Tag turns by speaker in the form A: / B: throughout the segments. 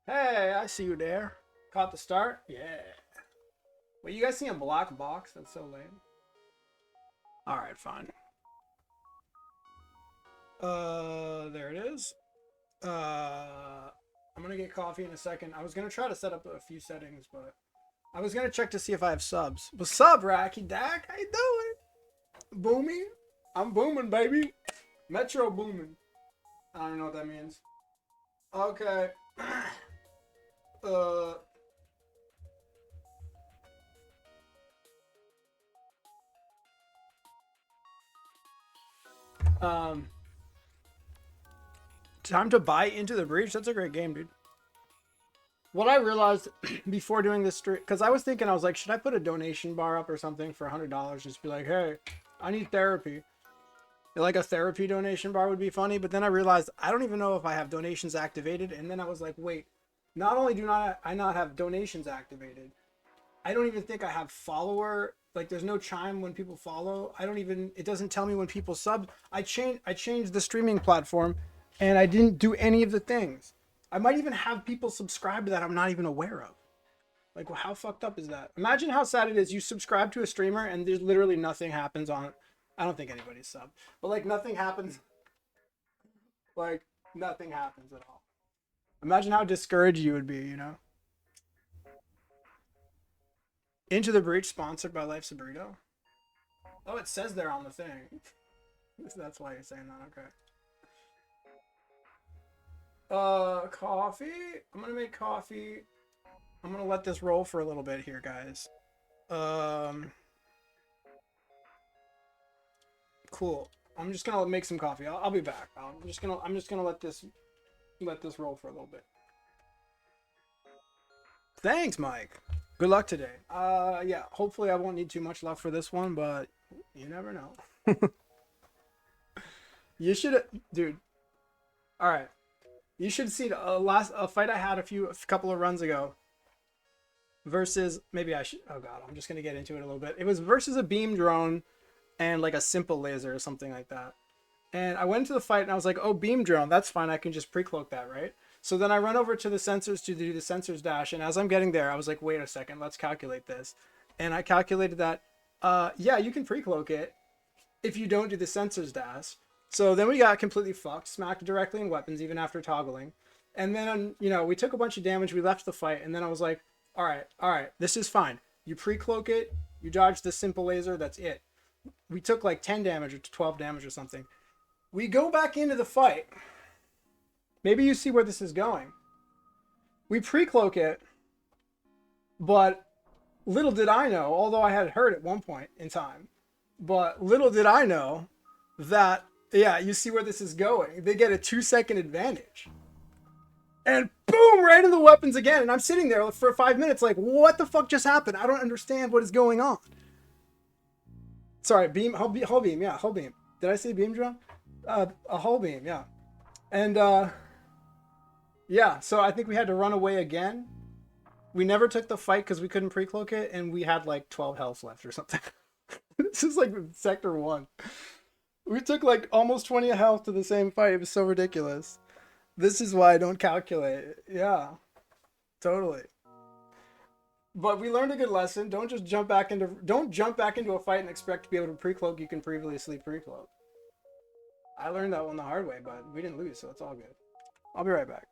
A: Hey, I see you there. Caught the start? Yeah. Wait, you guys see a black box? That's so lame. Alright, fine. There it is. I'm gonna get coffee in a second. I was gonna try to set up a few settings, but I was gonna check to see if I have subs. What's up, Racky Dak? How you doing? Booming? I'm booming, baby. Metro booming. I don't know what that means. Okay. uh, um, Time to buy Into the Breach. That's a great game, dude. What I realized before doing this stream, because I was thinking, I was like, should I put a donation bar up or something for $100? Just be like, hey, I need therapy. Like a therapy donation bar would be funny, but then I realized I don't even know if I have donations activated, and then I was like, wait, not only do not I not have donations activated, I don't even think I have follower. Like, there's no chime when people follow. I don't even. It doesn't tell me when people sub. I changed the streaming platform, and I didn't do any of the things. I might even have people subscribe to that I'm not even aware of. Like, well, how fucked up is that? Imagine how sad it is. You subscribe to a streamer and there's literally nothing happens on it. I don't think anybody's sub, but like nothing happens. Like nothing happens at all. Imagine how discouraged you would be. Into the Breach, sponsored by Life's a Burrito. Oh, it says there on the thing. That's why you're saying that. Okay. Coffee. I'm gonna make coffee. I'm gonna let this roll for a little bit here, guys. Um, cool. I'm just gonna make some coffee. I'll be back. I'm just gonna let this roll for a little bit. Thanks, Mike. Good luck today. Yeah. Hopefully, I won't need too much luck for this one, but you never know. You should, dude. All right. You should see a fight I had a couple of runs ago. Versus maybe I should. Oh god, I'm just gonna get into it a little bit. It was versus a beam drone and like a simple laser or something like that. And I went to the fight and I was like, oh, beam drone, that's fine. I can just pre-cloak that, right? So then I run over to the sensors to do the sensors dash. And as I'm getting there, I was like, wait a second, let's calculate this. And I calculated that, yeah, you can pre-cloak it if you don't do the sensors dash. So then we got completely fucked, smacked directly in weapons, even after toggling. And then, we took a bunch of damage. We left the fight. And then I was like, all right, this is fine. You pre-cloak it, you dodge the simple laser, that's it. We took like 10 damage or 12 damage or something. We go back into the fight. Maybe you see where this is going. We pre-cloak it, but little did I know, although I had heard at one point in time, but little did I know that, yeah, you see where this is going. They get a 2-second advantage. And boom, right in the weapons again. And I'm sitting there for 5 minutes like, what the fuck just happened? I don't understand what is going on. Sorry, beam, hull beam, yeah, hull beam. Did I say beam drone? A hull beam, yeah. And yeah, so I think we had to run away again. We never took the fight because we couldn't pre-cloak it, and we had like 12 health left or something. This is like sector 1. We took like almost 20 health to the same fight. It was so ridiculous. This is why I don't calculate. Yeah, totally. But we learned a good lesson. Don't jump back into a fight and expect to be able to pre-cloak. You can previously pre-cloak. I learned that one the hard way, but we didn't lose, so it's all good. I'll be right back.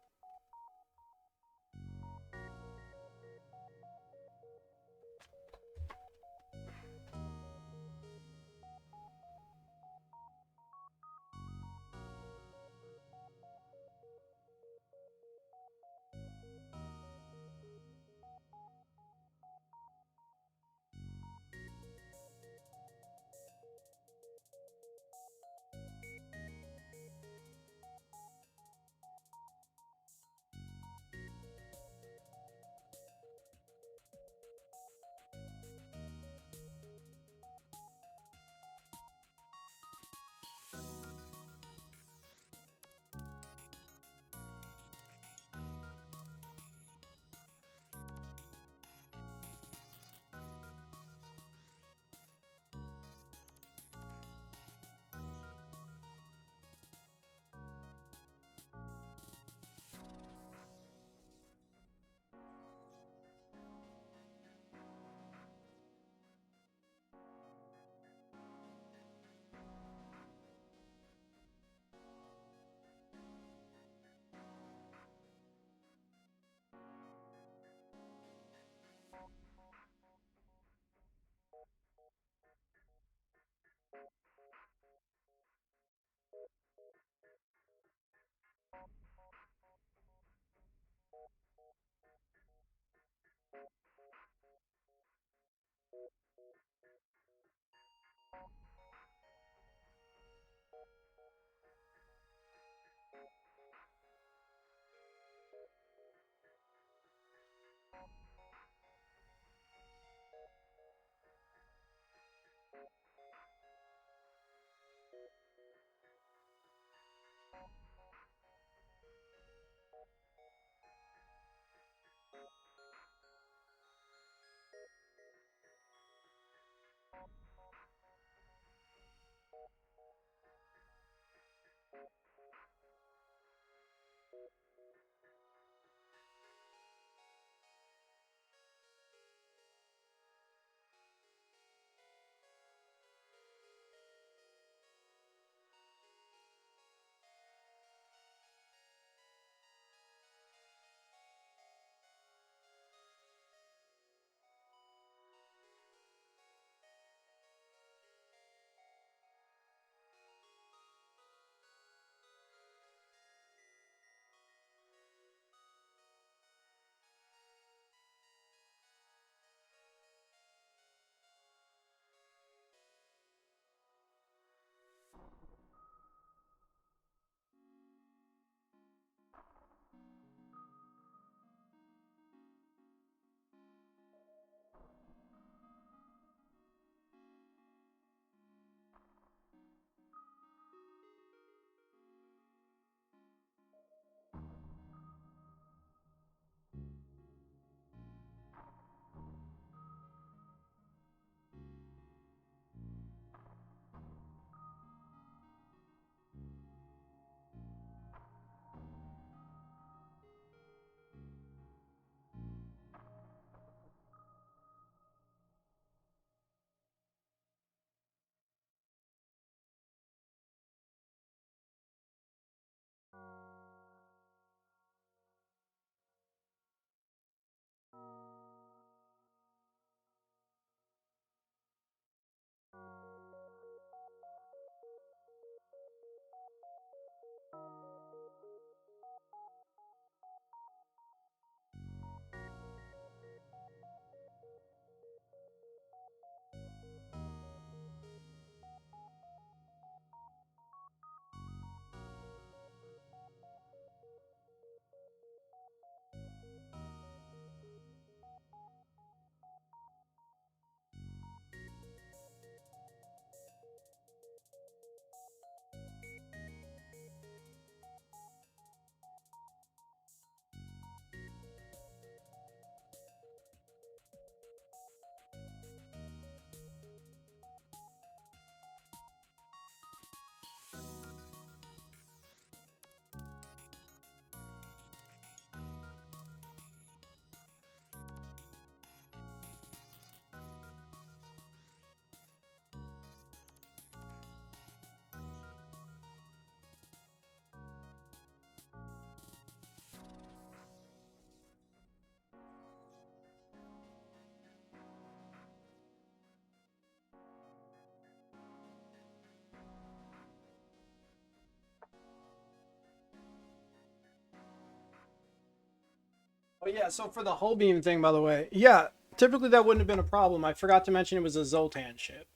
A: But yeah, so for the hull beam thing, by the way, yeah, typically that wouldn't have been a problem. I forgot to mention it was a Zoltan ship.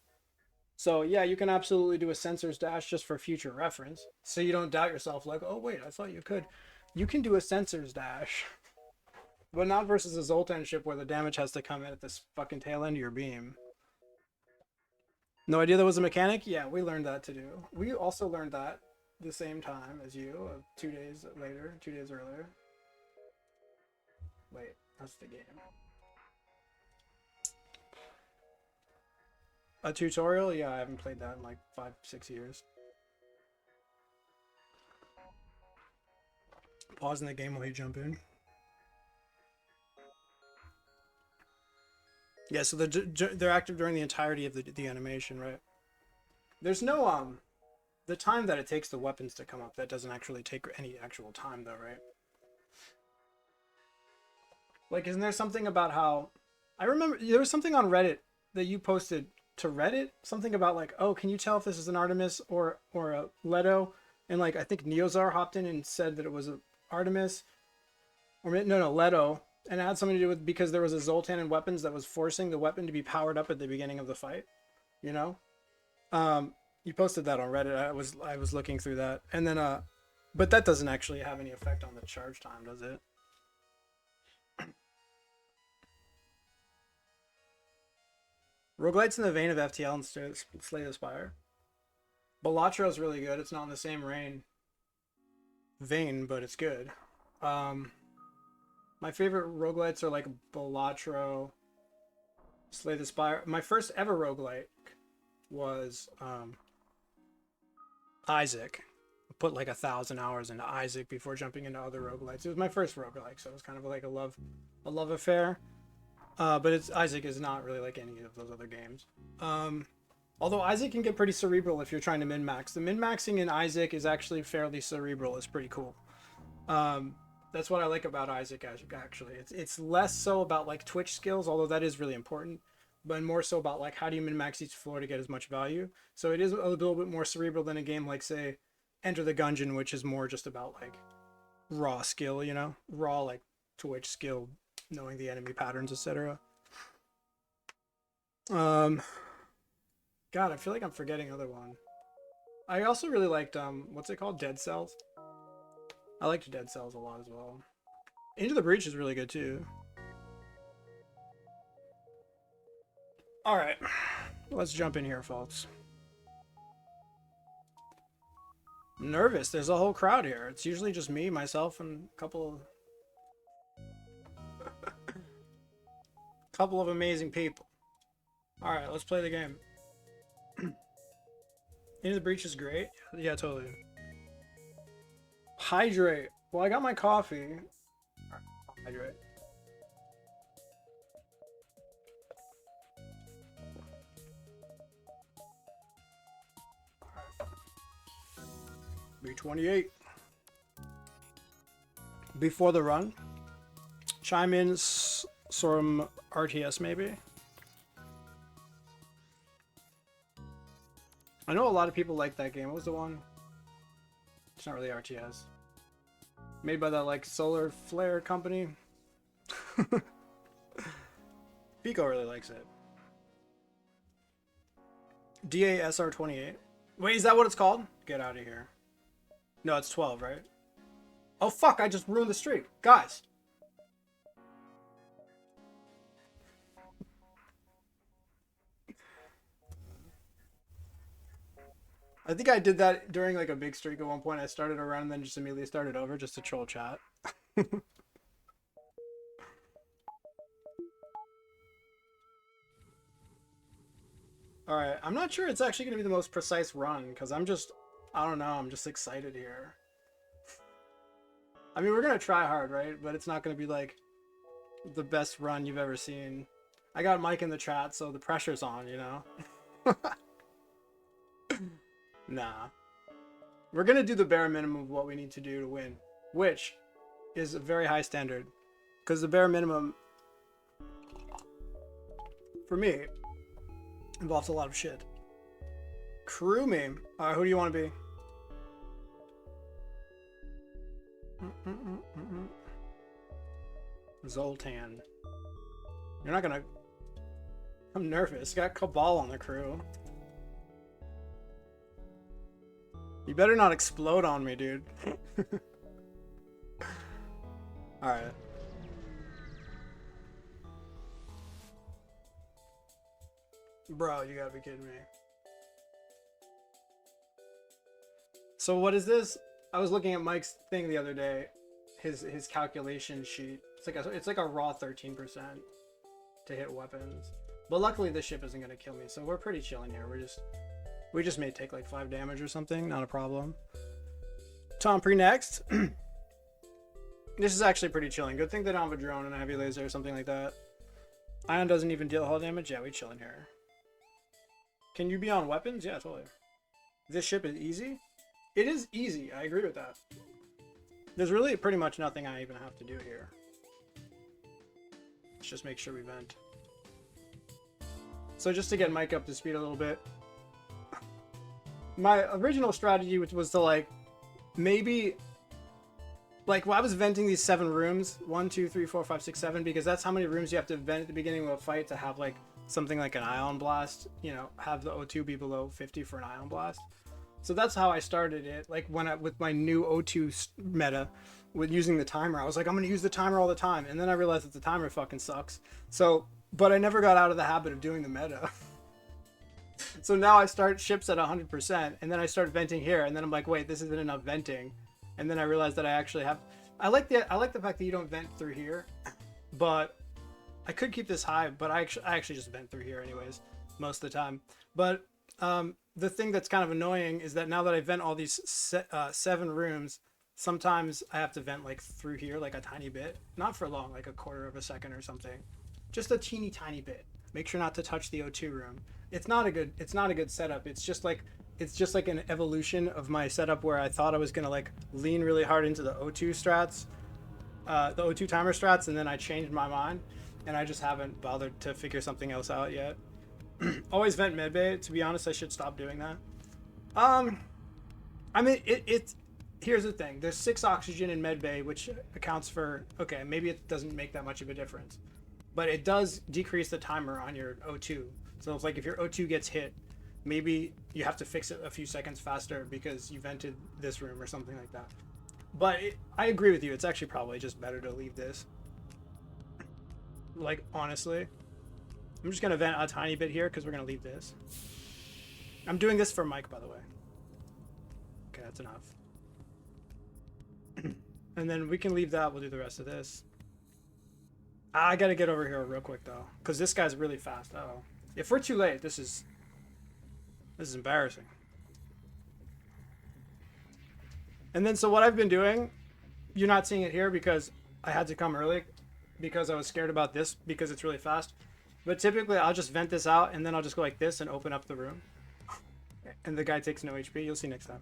A: So yeah, you can absolutely do a sensors dash just for future reference. So you don't doubt yourself like, oh wait, I thought you could. You can do a sensors dash. But not versus a Zoltan ship where the damage has to come in at this fucking tail end of your beam. No idea that was a mechanic? Yeah, we learned that to do. We also learned that the same time as you, 2 days later, 2 days earlier. Wait, that's the game. A tutorial? Yeah, I haven't played that in like 5-6 years. Pausing the game while you jump in. Yeah, so they're active during the entirety of the animation, right? There's no the time that it takes the weapons to come up, that doesn't actually take any actual time though, right? Like, isn't there something about how I remember there was something on Reddit that you posted to Reddit, something about like, oh, can you tell if this is an Artemis or a Leto? And like I think Neozar hopped in and said that it was a Artemis, or no, Leto, and it had something to do with because there was a Zoltan in weapons that was forcing the weapon to be powered up at the beginning of the fight. You know, you posted that on Reddit. I was looking through that, and then but that doesn't actually have any effect on the charge time, does it? Roguelite's in the vein of FTL and Slay the Spire. Balatro is really good. It's not in the same vein, but it's good. My favorite roguelites are like Balatro, Slay the Spire. My first ever roguelite was Isaac. I put like 1,000 hours into Isaac before jumping into other roguelites. It was my first roguelike, so it was kind of like a love affair. But Isaac is not really like any of those other games. Although Isaac can get pretty cerebral if you're trying to min-max. The min-maxing in Isaac is actually fairly cerebral. It's pretty cool. That's what I like about Isaac, actually. It's less so about like Twitch skills, although that is really important, but more so about like how do you min-max each floor to get as much value. So it is a little bit more cerebral than a game like, say, Enter the Gungeon, which is more just about like raw skill, you know? Raw like Twitch skill, knowing the enemy patterns, etc. God, I feel like I'm forgetting other one. I also really liked what's it called? Dead Cells. I liked Dead Cells a lot as well. Into the Breach is really good too. Alright. Let's jump in here, folks. I'm nervous. There's a whole crowd here. It's usually just me, myself, and a couple of amazing people. Alright, let's play the game. Into the Breach is great. Yeah, totally. Hydrate. Well, I got my coffee. Right, hydrate. B28. Before the run. Chime in some RTS maybe. I know a lot of people like that game. What was the one? It's not really RTS. Made by that like Solar Flare company. Pico really likes it. DASR28. Wait, is that what it's called? Get out of here. No, it's 12, right? Oh fuck, I just ruined the streak. Guys. I think I did that during like a big streak at one point. I started a run and then just immediately started over just to troll chat. Alright, I'm not sure it's actually going to be the most precise run because I don't know, I'm just excited here. I mean, we're going to try hard, right? But it's not going to be like the best run you've ever seen. I got Mike in the chat, so the pressure's on, you know? Nah. We're going to do the bare minimum of what we need to do to win, which is a very high standard. Because the bare minimum, for me, involves a lot of shit. Crew me. Alright, who do you want to be? Zoltan. You're not gonna... I'm nervous. Got Cabal on the crew. You better not explode on me, dude. Alright. Bro, you gotta be kidding me. So what is this? I was looking at Mike's thing the other day. His calculation sheet. It's like a raw 13% to hit weapons. But luckily this ship isn't gonna kill me, so we're pretty chilling here. We just may take like 5 damage or something, not a problem. Tom pre next. This is actually pretty chilling. Good thing they don't have a drone and a heavy laser or something like that. Ion doesn't even deal hull damage. Yeah, we chilling here. Can you be on weapons? Yeah, totally. This ship is easy? It is easy. I agree with that. There's really pretty much nothing I even have to do here. Let's just make sure we vent. So just to get Mike up to speed a little bit. My original strategy was to like, maybe... Like, well, I was venting these 7 rooms. 1, 2, 3, 4, 5, 6, 7. Because that's how many rooms you have to vent at the beginning of a fight to have like something like an ion blast. You know, have the O2 be below 50 for an ion blast. So that's how I started it. Like with my new O2 meta, with using the timer, I was like, I'm gonna use the timer all the time, and then I realized that the timer fucking sucks. So, but I never got out of the habit of doing the meta. So now I start ships at 100%, and then I start venting here, and then I'm like, wait, this isn't enough venting, and then I realized that I actually have. I like the fact that you don't vent through here, but I could keep this high, but I actually just vent through here anyways most of the time. But the thing that's kind of annoying is that now that I vent all these 7 rooms, sometimes I have to vent like through here like a tiny bit, not for long, like a quarter of a second or something, just a teeny tiny bit. Make sure not to touch the O2 room. It's not a good setup. It's just like an evolution of my setup where I thought I was gonna like lean really hard into the O2 strats, the O2 timer strats, and then I changed my mind, and I just haven't bothered to figure something else out yet. Always vent medbay. To be honest, I should stop doing that. I mean, it's here's the thing. There's 6 oxygen in medbay, which accounts for, okay, maybe it doesn't make that much of a difference, but it does decrease the timer on your O2. So it's like if your O2 gets hit, maybe you have to fix it a few seconds faster because you vented this room or something like that. But I agree with you. It's actually probably just better to leave this. Like, honestly. I'm just going to vent a tiny bit here because we're going to leave this. I'm doing this for Mike, by the way. Okay, that's enough. And then we can leave that. We'll do the rest of this. I got to get over here real quick, though, because this guy's really fast. Uh-oh. If we're too late, this is embarrassing. And then, so what I've been doing, you're not seeing it here because I had to come early because I was scared about this because it's really fast. But typically, I'll just vent this out, and then I'll just go like this and open up the room. And the guy takes no HP. You'll see next time.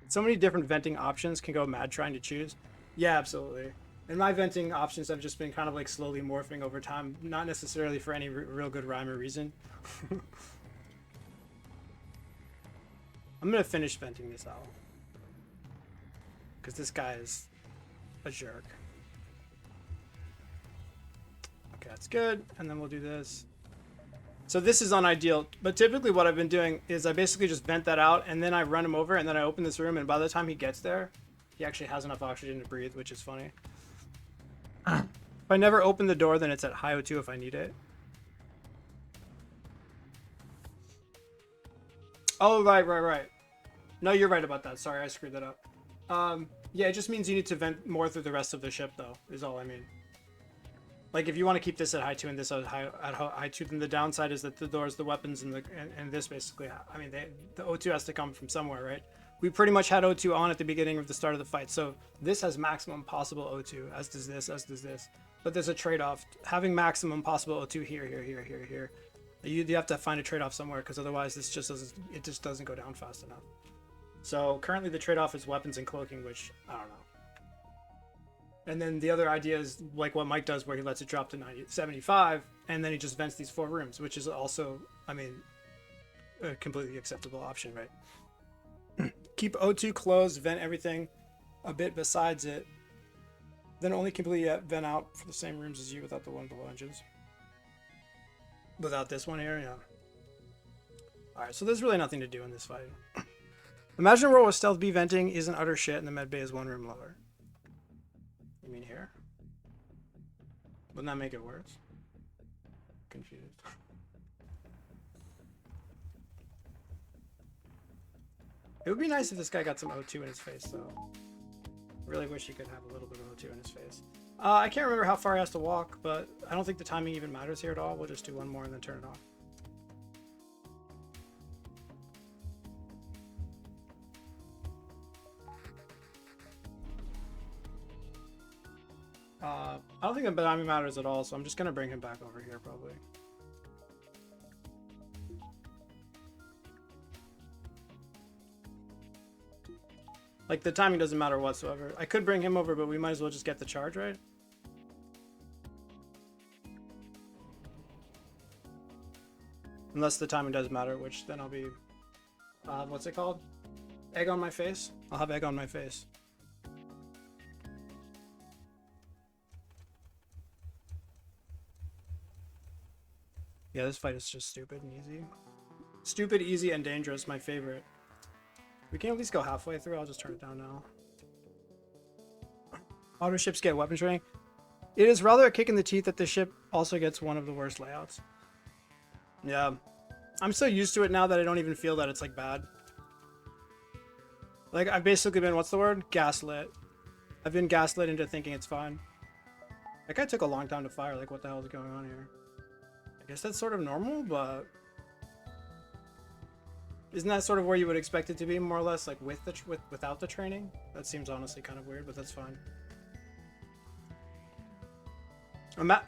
A: So many different venting options can go mad trying to choose. Yeah, absolutely. And my venting options have just been kind of like slowly morphing over time, not necessarily for any real good rhyme or reason. I'm going to finish venting this out. Because this guy is a jerk. Okay, that's good. And then we'll do this. So this is unideal. But typically what I've been doing is I basically just vent that out and then I run him over and then I open this room. And by the time he gets there, he actually has enough oxygen to breathe, which is funny. If I never open the door, then it's at high O2 if I need it. Oh, right. No, you're right about that. Sorry, I screwed that up. Yeah, it just means you need to vent more through the rest of the ship, though, is all I mean. Like, if you want to keep this at high 2 and this at high 2, then the downside is that the doors, the weapons, and this basically, I mean, the O2 has to come from somewhere, right? We pretty much had O2 on at the beginning of the start of the fight, so this has maximum possible O2, as does this. But there's a trade-off. Having maximum possible O2 here. You have to find a trade-off somewhere, because otherwise this just doesn't go down fast enough. So currently the trade-off is weapons and cloaking, which I don't know. And then the other idea is like what Mike does, where he lets it drop to 75, and then he just vents these 4 rooms, which is also, I mean, a completely acceptable option, right? Keep O2 closed, vent everything a bit besides it. Then only completely vent out for the same rooms as you without the one below engines. Without this one here, yeah. Alright, so there's really nothing to do in this fight. Imagine a world where stealth B venting isn't utter shit and the med bay is one room lower. You mean here? Wouldn't that make it worse? Confused. It would be nice if this guy got some O2 in his face, though. Really wish he could have a little bit of O2 in his face. I can't remember how far he has to walk, but I don't think the timing even matters here at all. We'll just do one more and then turn it off. I don't think the timing matters at all, so I'm just going to bring him back over here, probably. Like, the timing doesn't matter whatsoever. I could bring him over, but we might as well just get the charge, right? Unless the timing does matter, which then I'll be... what's it called? Egg on my face? I'll have egg on my face. Yeah, this fight is just stupid and easy. Stupid, easy, and dangerous, my favorite. We can at least go halfway through. I'll just turn it down now. Auto ships get weapon training. It is rather a kick in the teeth that the ship also gets one of the worst layouts. Yeah. I'm so used to it now that I don't even feel that it's like bad. Like, I've basically been, what's the word? Gaslit. I've been gaslit into thinking it's fine. That guy took a long time to fire. Like, what the hell is going on here? I guess that's sort of normal, but... Isn't that sort of where you would expect it to be, more or less, like without the training? That seems honestly kind of weird, but that's fine.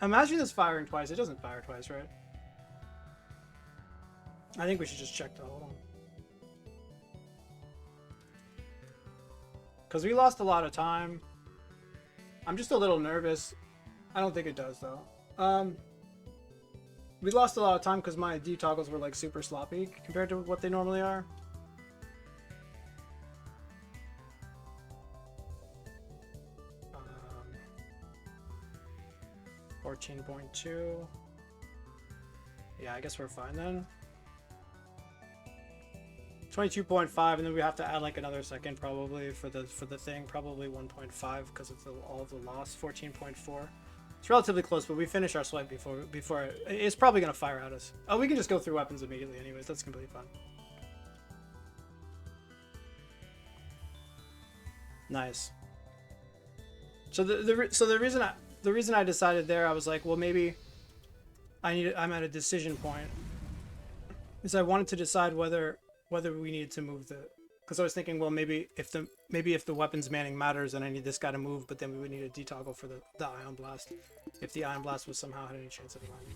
A: Imagine this firing twice. It doesn't fire twice, right? I think we should just check the hold on. Because we lost a lot of time. I'm just a little nervous. I don't think it does, though. We lost a lot of time because my D toggles were like super sloppy compared to what they normally are. 14.2. Yeah, I guess we're fine then. 22.5, and then we have to add like another second probably for the thing, probably 1.5 because of all of the loss. 14.4. It's relatively close, but we finish our swipe before it's probably gonna fire at us. Oh, we can just go through weapons immediately anyways. That's completely fine. Nice. So the reason I decided there, I was like, well, maybe I'm at a decision point, is I wanted to decide whether we needed to move the, because I was thinking, well, maybe if the weapons manning matters and I need this guy to move, but then we would need a detoggle for the ion blast if the ion blast was somehow had any chance of landing.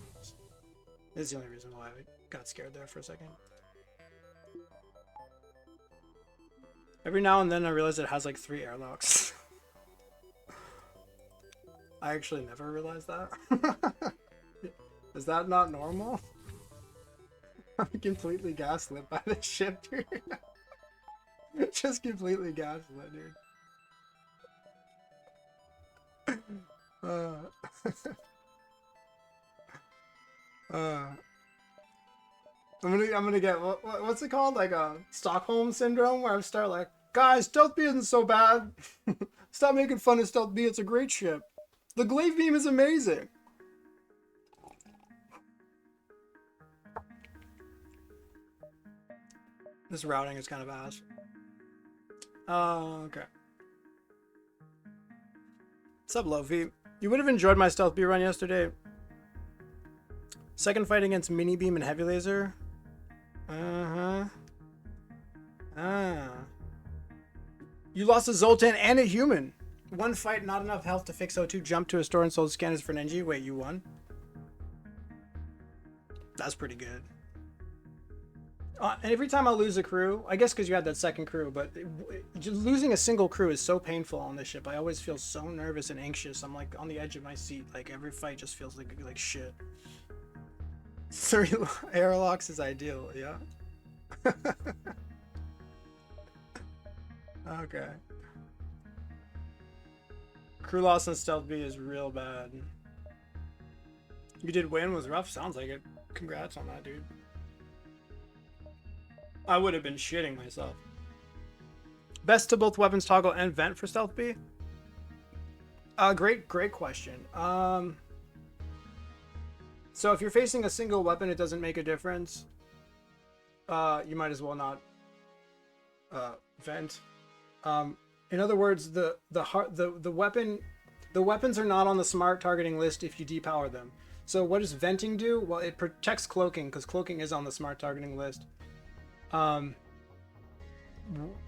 A: This is the only reason why I got scared there for a second. Every now and then I realize it has like 3 airlocks. I actually never realized that. Is that not normal? I'm completely gaslit by this ship, dude. Just completely gaslit, dude. I'm gonna get what's it called, like a Stockholm syndrome, where I start like, guys, Stealth B isn't so bad. Stop making fun of Stealth B. It's a great ship. The glaive beam is amazing. This routing is kind of ass. Oh, okay. What's up, Lofi? You would have enjoyed my Stealth B run yesterday. Second fight against Mini Beam and Heavy Laser. You lost a Zoltan and a human. One fight, not enough health to fix O2. Jump to a store and sold scanners for an NG. Wait, you won? That's pretty good. And every time I lose a crew, I guess because you had that second crew, but losing a single crew is so painful on this ship. I always feel so nervous and anxious. I'm like on the edge of my seat. Like every fight just feels like shit. 3 airlocks is ideal, yeah. Okay. Crew loss on Stealth B is real bad. You did win was rough. Sounds like it. Congrats on that, dude. I would have been shitting myself. Best to both weapons toggle and vent for Stealth B? Great question. So if you're facing a single weapon, it doesn't make a difference. You might as well not vent. In other words, the weapons are not on the smart targeting list if you depower them. So what does venting do? Well, it protects cloaking because cloaking is on the smart targeting list.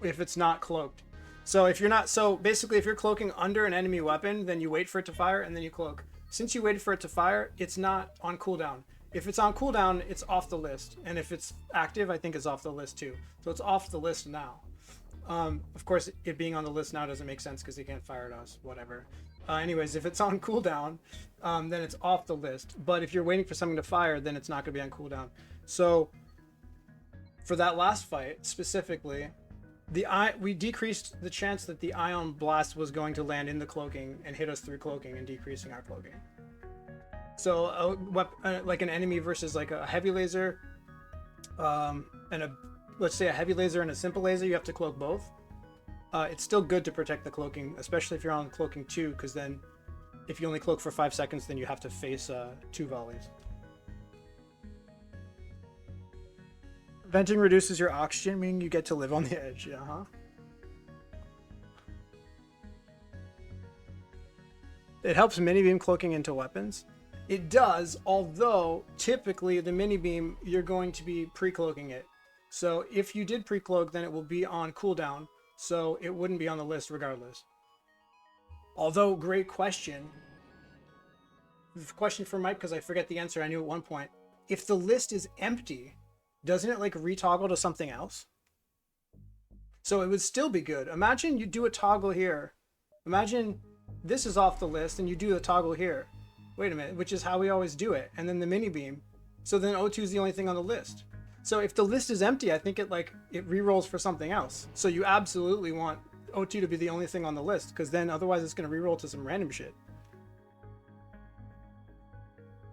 A: If it's not cloaked. So if you're not, so basically if you're cloaking under an enemy weapon, then you wait for it to fire and then you cloak. Since you waited for it to fire, it's not on cooldown. If it's on cooldown, it's off the list. And if it's active, I think it's off the list too. So it's off the list now. Of course, it being on the list now doesn't make sense because they can't fire at us, whatever. Anyways, if it's on cooldown, then it's off the list. But if you're waiting for something to fire, then it's not going to be on cooldown. So for that last fight specifically, we decreased the chance that the ion blast was going to land in the cloaking and hit us through cloaking and decreasing our cloaking. So like an enemy versus like a heavy laser, and let's say a heavy laser and a simple laser, you have to cloak both. It's still good to protect the cloaking, especially if you're on cloaking 2, because then if you only cloak for 5 seconds, then you have to face 2 volleys. Venting reduces your oxygen, meaning you get to live on the edge. Yeah, huh? It helps mini beam cloaking into weapons. It does, although typically the mini beam, you're going to be pre-cloaking it. So if you did pre-cloak, then it will be on cooldown. So it wouldn't be on the list regardless. Although, great question. Question for Mike, because I forget the answer. I knew at one point. If the list is empty, doesn't it like retoggle to something else? So it would still be good. Imagine you do a toggle here. Imagine this is off the list and you do a toggle here. Wait a minute, which is how we always do it. And then the mini beam. So then O2 is the only thing on the list. So if the list is empty, I think it re-rolls for something else. So you absolutely want O2 to be the only thing on the list, because then otherwise it's going to re-roll to some random shit.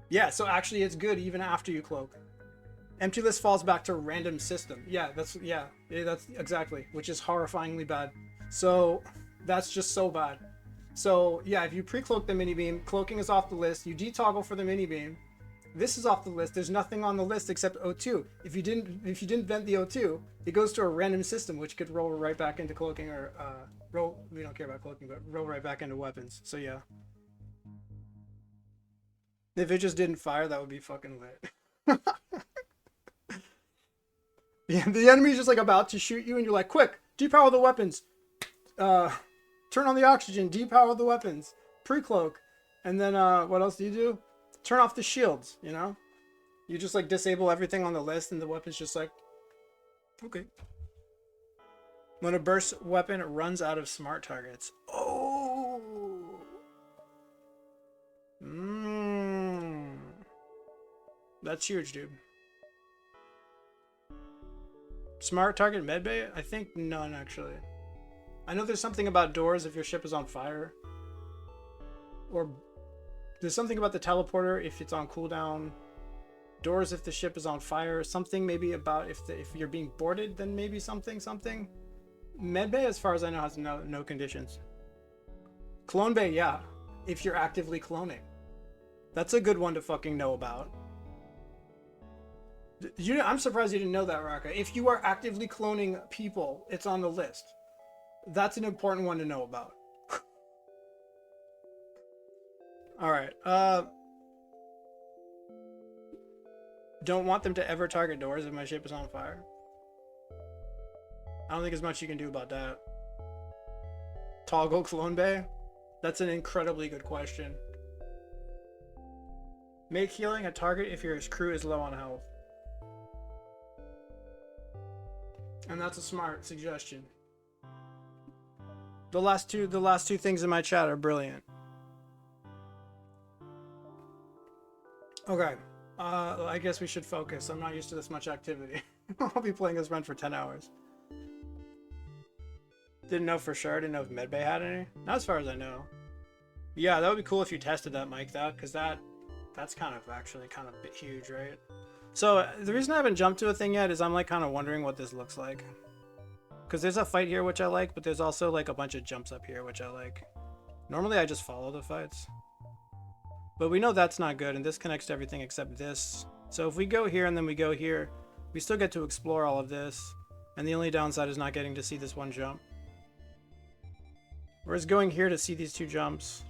A: Yeah, so actually it's good even after you cloak. Empty list falls back to random system. Yeah, that's exactly, which is horrifyingly bad. So that's just so bad. So yeah, if you pre-cloak the mini beam, cloaking is off the list. You detoggle for the mini beam. This is off the list. There's nothing on the list except O2. If you didn't vent the O2, it goes to a random system, which could roll right back into cloaking or roll. We don't care about cloaking, but roll right back into weapons. So yeah. If it just didn't fire, that would be fucking lit. Yeah, the enemy's just like about to shoot you and you're like, quick, depower the weapons. Turn on the oxygen, depower the weapons, pre-cloak. And then what else do you do? Turn off the shields, you know? You just like disable everything on the list and the weapon's just like, okay. When a burst weapon runs out of smart targets. Oh. That's huge, dude. Smart target medbay? I think none, actually. I know there's something about doors if your ship is on fire. Or there's something about the teleporter if it's on cooldown. Doors if the ship is on fire. Something maybe about if you're being boarded, then maybe something. Medbay, as far as I know, has no conditions. Clone bay, yeah. If you're actively cloning. That's a good one to fucking know about. I'm surprised you didn't know that, Raka. If you are actively cloning people, it's on the list. That's an important one to know about. Alright, don't want them to ever target doors if my ship is on fire. I don't think there's much you can do about that. Toggle clone bay? That's an incredibly good question. Make healing a target if your crew is low on health. And that's a smart suggestion. The last two things in my chat are brilliant. Okay. I guess we should focus. I'm not used to this much activity. I'll be playing this run for 10 hours. Didn't know for sure. Didn't know if Medbay had any. Not as far as I know. Yeah, that would be cool if you tested that mic, though, because that's kind of actually kind of huge, right? So the reason I haven't jumped to a thing yet is I'm like kind of wondering what this looks like. Because there's a fight here which I like, but there's also like a bunch of jumps up here which I like. Normally I just follow the fights. But we know that's not good, and this connects to everything except this. So if we go here and then we go here, we still get to explore all of this. And the only downside is not getting to see this one jump. Whereas going here to see these two jumps,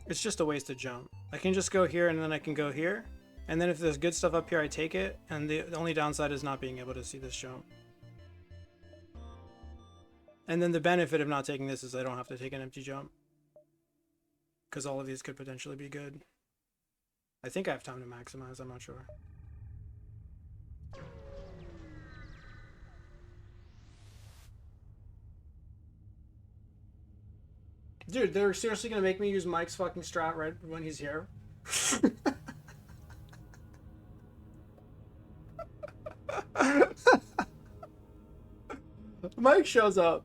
A: it's just a wasted jump. I can just go here and then I can go here. And then if there's good stuff up here, I take it. And the only downside is not being able to see this jump. And then the benefit of not taking this is I don't have to take an empty jump. Because all of these could potentially be good. I think I have time to maximize, I'm not sure. Dude, they're seriously gonna make me use Mike's fucking strat right when he's here? Mike shows up.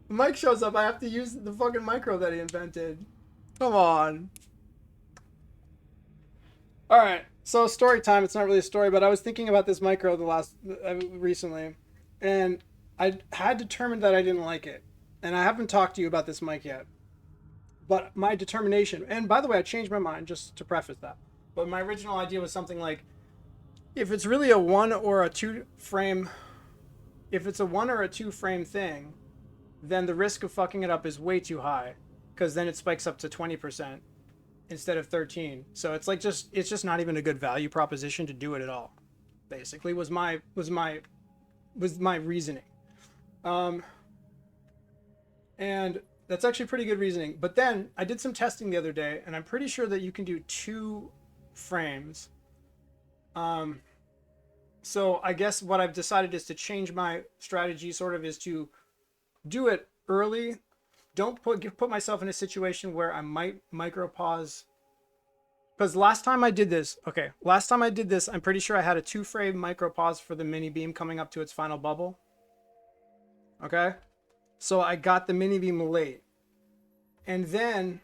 A: Mike shows up, I have to use the fucking micro that he invented. Come on. Alright, so story time. It's not really a story, but I was thinking about this micro recently, and I had determined that I didn't like it. And I haven't talked to you about this mic yet. But my determination, and by the way, I changed my mind just to preface that. But my original idea was something like, if it's really a 1 or a 2 frame, if it's a 1 or a 2 frame thing, then the risk of fucking it up is way too high, because then it spikes up to 20% instead of 13. So it's like it's just not even a good value proposition to do it at all. Basically, was my reasoning. And that's actually pretty good reasoning. But then I did some testing the other day, and I'm pretty sure that you can do 2 frames. So I guess what I've decided is to change my strategy, sort of, is to do it early. Don't put myself in a situation where I might micro pause. Because last time I did this, I'm pretty sure I had a 2 frame micro pause for the mini beam coming up to its final bubble. Okay? So I got the mini beam late. And then,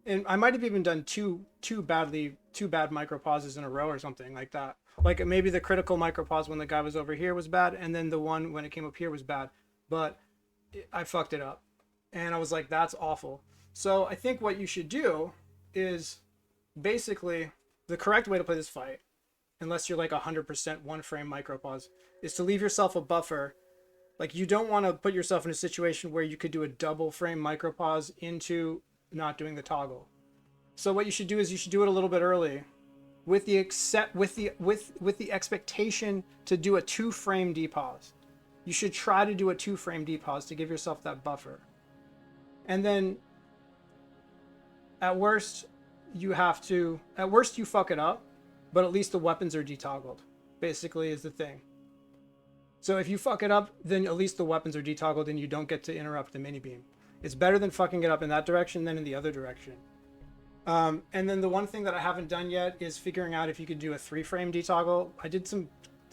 A: and I might have even done two bad micro pauses in a row or something like that. Like maybe the critical micro pause when the guy was over here was bad, and then the one when it came up here was bad. But I fucked it up. And I was like, that's awful. So I think what you should do is basically the correct way to play this fight, unless you're like 100% 1 frame micro pause, is to leave yourself a buffer. Like, you don't want to put yourself in a situation where you could do a double frame micro pause into not doing the toggle. So what you should do is you should do it a little bit early, with the expectation to do a 2 frame depause. You should try to do a 2 frame depause to give yourself that buffer. And then at worst you fuck it up, but at least the weapons are detoggled, basically, is the thing. So if you fuck it up, then at least the weapons are detoggled and you don't get to interrupt the mini beam. It's better than fucking it up in that direction than in the other direction. And then the one thing that I haven't done yet is figuring out if you could do a 3 frame detoggle. I did some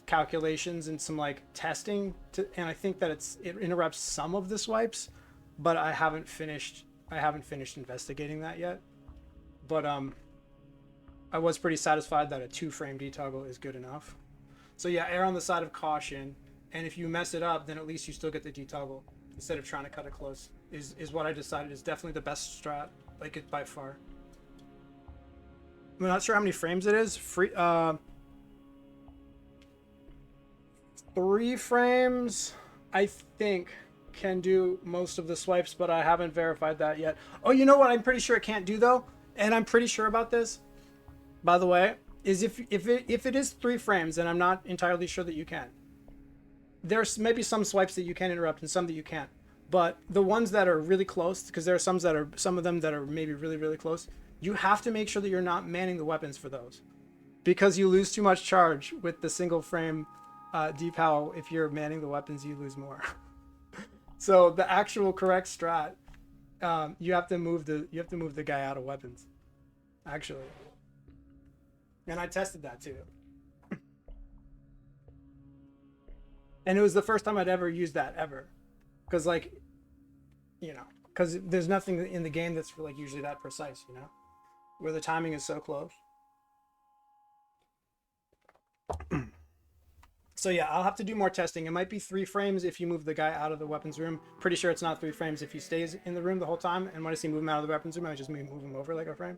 A: calculations and some like testing and I think that it interrupts some of the swipes, but I haven't finished investigating that yet. But I was pretty satisfied that a 2 frame detoggle is good enough. So yeah, err on the side of caution, and if you mess it up, then at least you still get the detoggle instead of trying to cut it close. Is what I decided is definitely the best strat, like it by far. I'm not sure how many frames it is. 3 frames, I think, can do most of the swipes, but I haven't verified that yet. Oh, you know what I'm pretty sure it can't do though, and I'm pretty sure about this, by the way, is if it is 3 frames, and I'm not entirely sure that you can. There's maybe some swipes that you can interrupt and some that you can't. But the ones that are really close, because there are some of them that are maybe really, really close, you have to make sure that you're not manning the weapons for those, because you lose too much charge with the single frame depow. If you're manning the weapons, you lose more. So the actual correct strat, you have to move the guy out of weapons, actually. And I tested that too. And it was the first time I'd ever used that ever. Because because there's nothing in the game that's like usually that precise, you know, where the timing is so close. So yeah, I'll have to do more testing. It might be 3 frames if you move the guy out of the weapons room. Pretty sure it's not 3 frames if he stays in the room the whole time. And when I see move him out of the weapons room, I just move him over like a frame.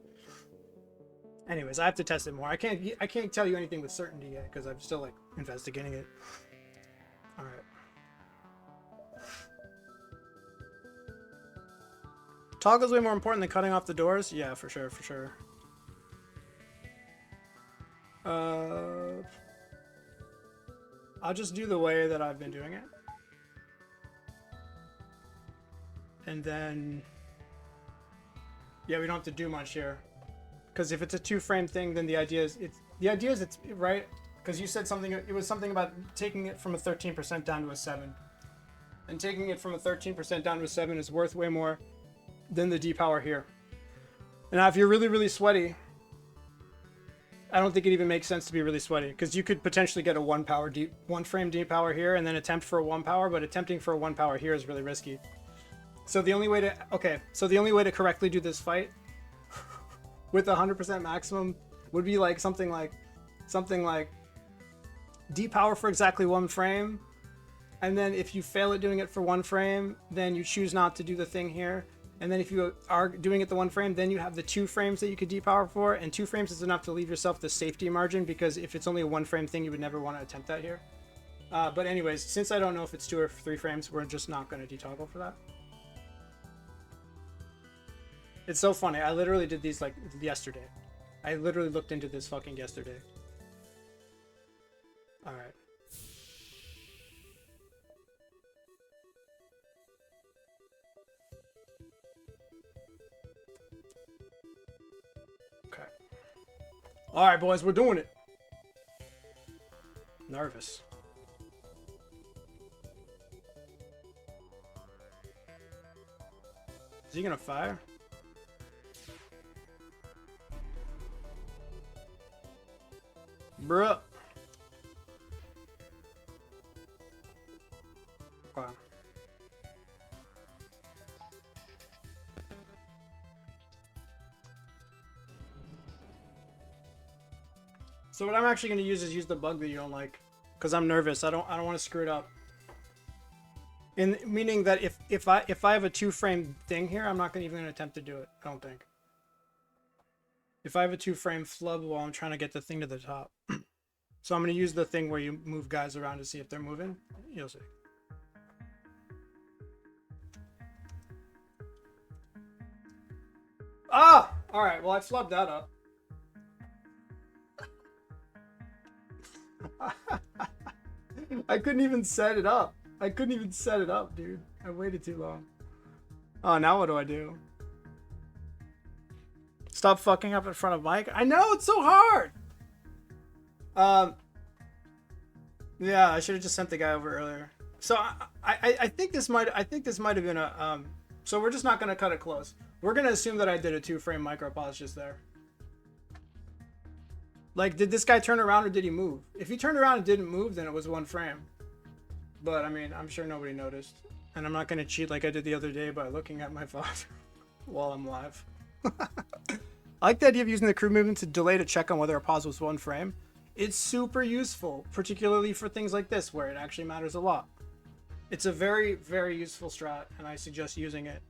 A: Anyways, I have to test it more. I can't tell you anything with certainty yet because I'm still like investigating it. All right. Toggle's way more important than cutting off the doors. Yeah, for sure, for sure. I'll just do the way that I've been doing it. And then, yeah, we don't have to do much here. Because if it's a 2-frame thing, then the idea is it's right. Because you said something, it was something about taking it from a 13% down to a 7. And taking it from a 13% down to a 7 is worth way more than the depower here. And now if you're really, really sweaty, I don't think it even makes sense to be really sweaty, because you could potentially get a 1 frame depower here and then attempt for a 1 power, but attempting for a 1 power here is really risky. So the only way to correctly do this fight with 100% maximum would be like something like depower for exactly 1 frame, and then if you fail at doing it for 1 frame, then you choose not to do the thing here. And then if you are doing it the 1 frame, then you have the 2 frames that you could depower for, and 2 frames is enough to leave yourself the safety margin, because if it's only a 1 frame thing, you would never want to attempt that here. But anyways, since I don't know if it's 2 or 3 frames, we're just not going to detoggle for that. It's so funny. I literally did these like yesterday. I literally looked into this fucking yesterday. All right. Okay. All right, boys, we're doing it. Nervous. Is he gonna fire? Bruh. Wow. So what I'm actually going to use is the bug that you don't like, because I'm nervous. I don't want to screw it up. In meaning that if I have a 2-frame thing here, I'm not even going to attempt to do it. I don't think. If I have a 2-frame flub while I'm trying to get the thing to the top. So I'm going to use the thing where you move guys around to see if they're moving. You'll see. Ah! Alright, well I flubbed that up. I couldn't even set it up. I couldn't even set it up, dude. I waited too long. Oh, now what do I do? Stop fucking up in front of Mike. I know, it's so hard. Yeah, I should have just sent the guy over earlier. So I think this might have been a so we're just not gonna cut it close. We're gonna assume that I did a 2-frame micropause just there. Like, did this guy turn around or did he move? If he turned around and didn't move, then it was 1 frame. But I mean, I'm sure nobody noticed. And I'm not gonna cheat like I did the other day by looking at my phone while I'm live. I like the idea of using the crew movement to delay to check on whether a pause was 1 frame. It's super useful, particularly for things like this where it actually matters a lot. It's a very, very useful strat, and I suggest using it.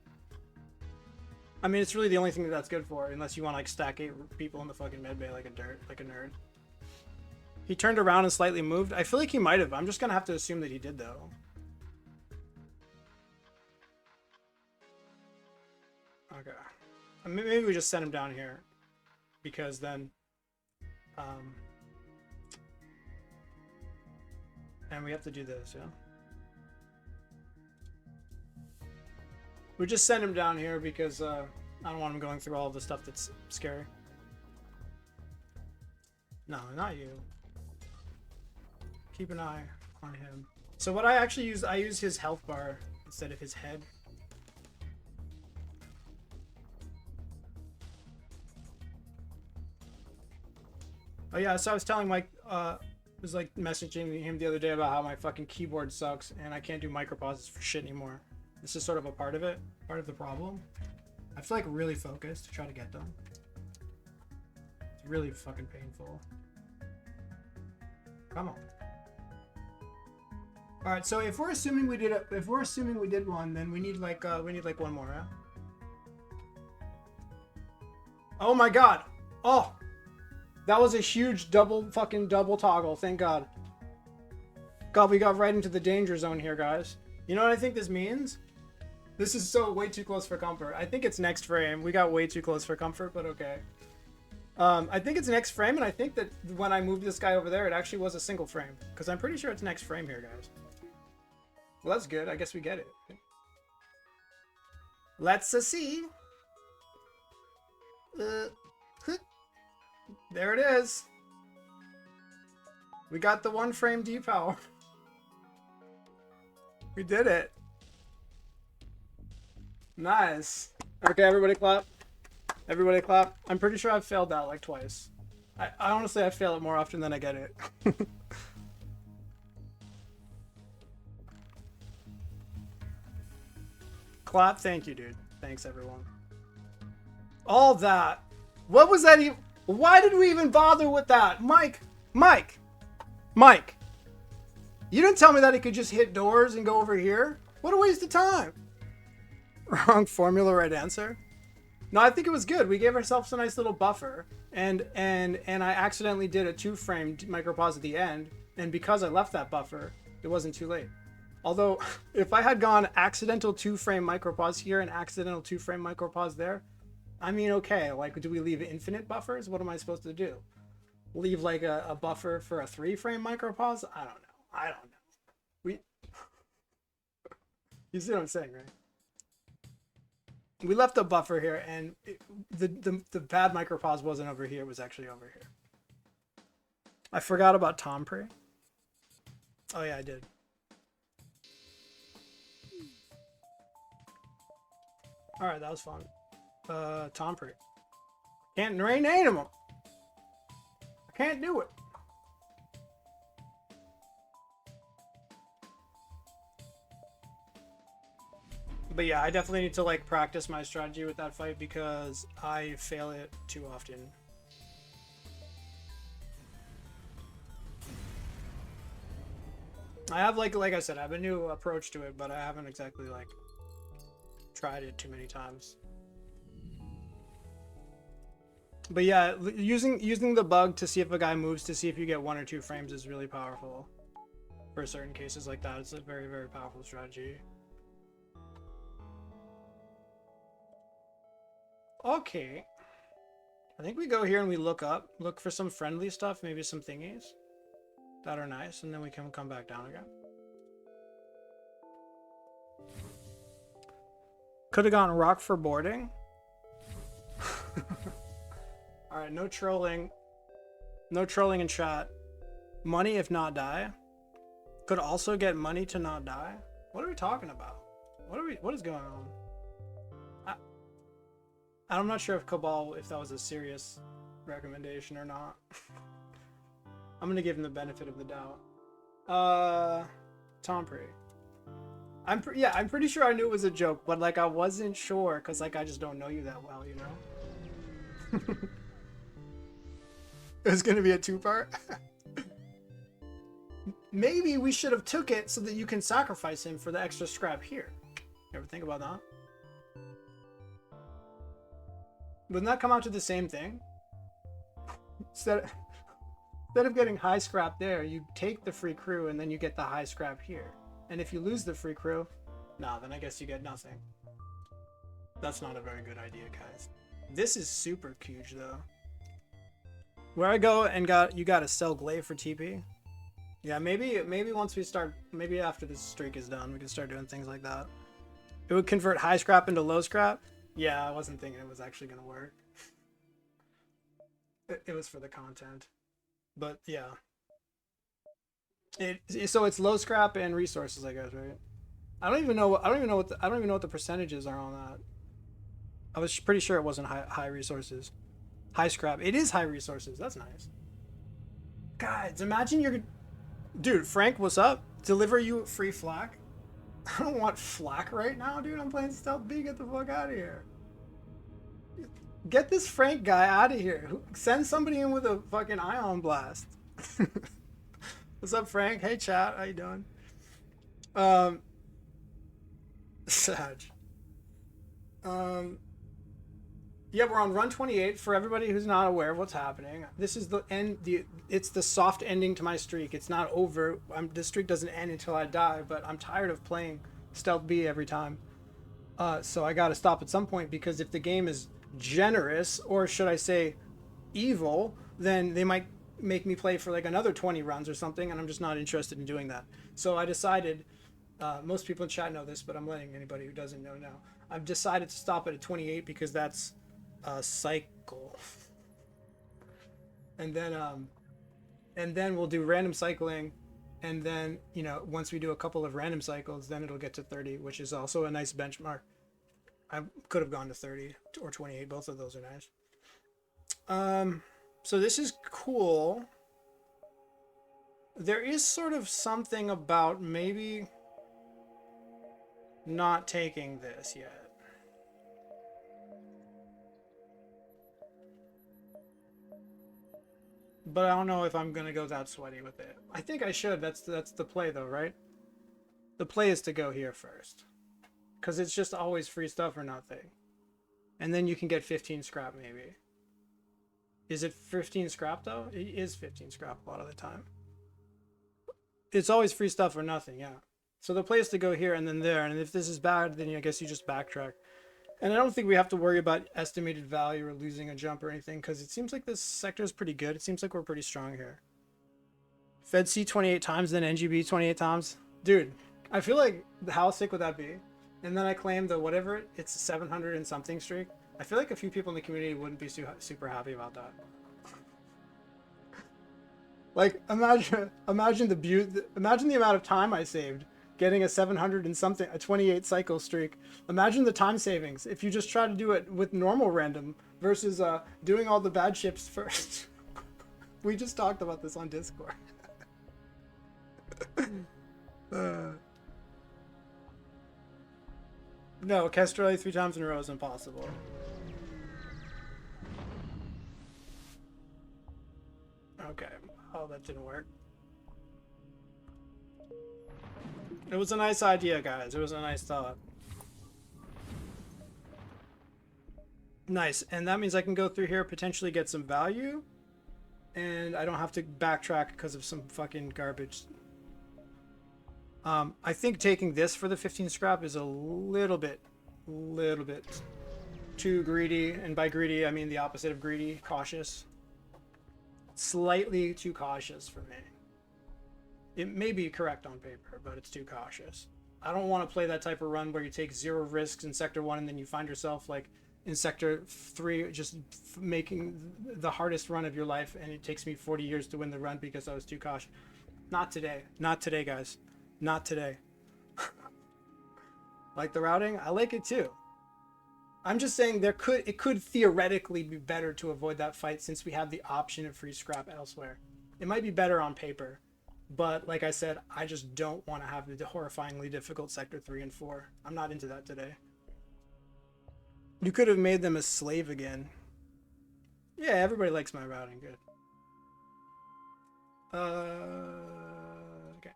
A: I mean, it's really the only thing that's good for, unless you want to like stack 8 people in the fucking medbay like a nerd. He turned around and slightly moved. I feel like he might have. I'm just gonna have to assume that he did though. Okay. Maybe we just send him down here, because then, and we have to do this, yeah. We just send him down here because I don't want him going through all of the stuff that's scary. No, not you. Keep an eye on him. So what I actually use, I use his health bar instead of his head. Oh yeah, so I was telling Mike, was like messaging him the other day about how my fucking keyboard sucks and I can't do micropauses for shit anymore. This is sort of a part of it, part of the problem. I feel like really focused to try to get them. It's really fucking painful. Come on. All right, so if we're assuming we did one, then we need like one more, huh? Oh my god. Oh. That was a huge double toggle. Thank God. God, we got right into the danger zone here, guys. You know what I think this means? This is way too close for comfort. I think it's next frame. We got way too close for comfort, but okay. I think it's next frame, and I think that when I moved this guy over there, it actually was a single frame. Because I'm pretty sure it's next frame here, guys. Well, that's good. I guess we get it. Let's see. There it is. We got the one frame depower. We did it. Nice. Okay, everybody clap. Everybody clap. I'm pretty sure I've failed that like twice. I honestly, I fail it more often than I get it. Clap. Thank you, dude. Thanks, everyone. All that. What was that even? Why did we even bother with that? Mike. You didn't tell me that he could just hit doors and go over here? What a waste of time. Wrong formula, right answer. No, I think it was good. We gave ourselves a nice little buffer, and I accidentally did a 2-frame micropause at the end, and because I left that buffer, it wasn't too late. Although, if I had gone accidental 2-frame micropause here and accidental 2-frame micropause there, I mean, okay, like, do we leave infinite buffers? What am I supposed to do? Leave like a buffer for a 3-frame micropause? I don't know. You see what I'm saying, right? We left a buffer here, and the bad micropause wasn't over here. It was actually over here. I forgot about Tomprey. Oh yeah, I did. All right, that was fun. Tomprey. Can't rename him. I can't do it. But yeah, I definitely need to like practice my strategy with that fight because I fail it too often. I have like I said, I have a new approach to it, but I haven't exactly like tried it too many times. But yeah, using the bug to see if a guy moves to see if you get 1 or 2 frames is really powerful. For certain cases like that, it's a very, very powerful strategy. Okay. I think we go here and we look for some friendly stuff, maybe some thingies that are nice, and then we can come back down again. Could have gone rock for boarding. Alright, no trolling. No trolling in chat. Money if not die. Could also get money to not die. What are we talking about? What is going on? I'm not sure if Cabal, if that was a serious recommendation or not. I'm gonna give him the benefit of the doubt. Tomprey. I'm pretty sure I knew it was a joke, but like I wasn't sure because like I just don't know you that well, you know. It was gonna be a 2-part. Maybe we should have took it so that you can sacrifice him for the extra scrap here. You ever think about that? Wouldn't that come out to the same thing? Instead of getting high scrap there, you take the free crew and then you get the high scrap here. And if you lose the free crew, nah, then I guess you get nothing. That's not a very good idea, guys. This is super huge though. Where I go and you gotta sell glaive for TP. Yeah, maybe once we start, maybe after this streak is done, we can start doing things like that. It would convert high scrap into low scrap. Yeah, I wasn't thinking it was actually gonna work. It was for the content, but yeah. So it's low scrap and resources, I guess, right? I don't even know what the percentages are on that. I was pretty sure it wasn't high resources, high scrap. It is high resources. That's nice. Guys, imagine dude, Frank, what's up? Deliver you free flak. I don't want flak right now, dude. I'm playing Stealth B. Get the fuck out of here. Get this Frank guy out of here. Send somebody in with a fucking ion blast. What's up, Frank? Hey, chat. How you doing? Sag. Yeah, we're on run 28. For everybody who's not aware of what's happening, this is the end. It's the soft ending to my streak. It's not over. The streak doesn't end until I die. But I'm tired of playing Stealth B every time. So I got to stop at some point, because if the game is generous, or should I say evil, then they might make me play for like another 20 runs or something, and I'm just not interested in doing that. So I decided, most people in chat know this, but I'm letting anybody who doesn't know now, I've decided to stop it at 28 because that's a cycle. And then we'll do random cycling, and then, you know, once we do a couple of random cycles, then it'll get to 30, which is also a nice benchmark. I could have gone to 30 or 28. Both of those are nice. So this is cool. There is sort of something about maybe not taking this yet. But I don't know if I'm going to go that sweaty with it. I think I should. That's the play, though, right? The play is to go here first, because it's just always free stuff or nothing. And then you can get 15 scrap, maybe. Is it 15 scrap, though? It is 15 scrap a lot of the time. It's always free stuff or nothing, yeah. So the play is to go here and then there. And if this is bad, then I guess you just backtrack. And I don't think we have to worry about estimated value or losing a jump or anything, because it seems like this sector is pretty good. It seems like we're pretty strong here. Fed C 28 times, then NGB 28 times. Dude, I feel like, how sick would that be? And then I claim the whatever, it's a 700 and something streak. I feel like a few people in the community wouldn't be super happy about that. Like, imagine imagine the amount of time I saved getting a 700 and something, a 28 cycle streak. Imagine the time savings if you just try to do it with normal random versus doing all the bad ships first. We just talked about this on Discord. No, Kestrel 3 times in a row is impossible. Okay. Oh, that didn't work. It was a nice idea, guys. It was a nice thought. Nice. And that means I can go through here, potentially get some value. And I don't have to backtrack because of some fucking garbage. I think taking this for the 15 scrap is a little bit too greedy. And by greedy, I mean the opposite of greedy, cautious. Slightly too cautious for me. It may be correct on paper, but it's too cautious. I don't want to play that type of run where you take 0 risks in Sector 1 and then you find yourself like in Sector 3 just making the hardest run of your life, and it takes me 40 years to win the run because I was too cautious. Not today. Not today, guys. Not today. Like the routing? I like it too. I'm just saying it could theoretically be better to avoid that fight since we have the option of free scrap elsewhere. It might be better on paper. But like I said, I just don't want to have the horrifyingly difficult Sector 3 and 4. I'm not into that today. You could have made them a slave again. Yeah, everybody likes my routing. Good. Okay.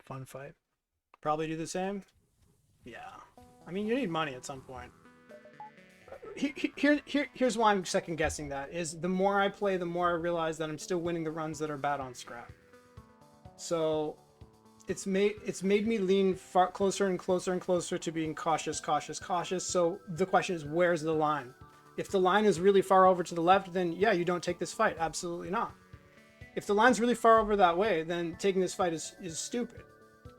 A: Fun fight. Probably do the same. Yeah. I mean, you need money at some point. Here's why I'm second guessing that is the more I play, the more I realize that I'm still winning the runs that are bad on scrap. So it's made me lean far closer and closer and closer to being cautious. So the question is, where's the line? If the line is really far over to the left, then yeah, you don't take this fight. Absolutely not. If the line's really far over that way, then taking this fight is stupid.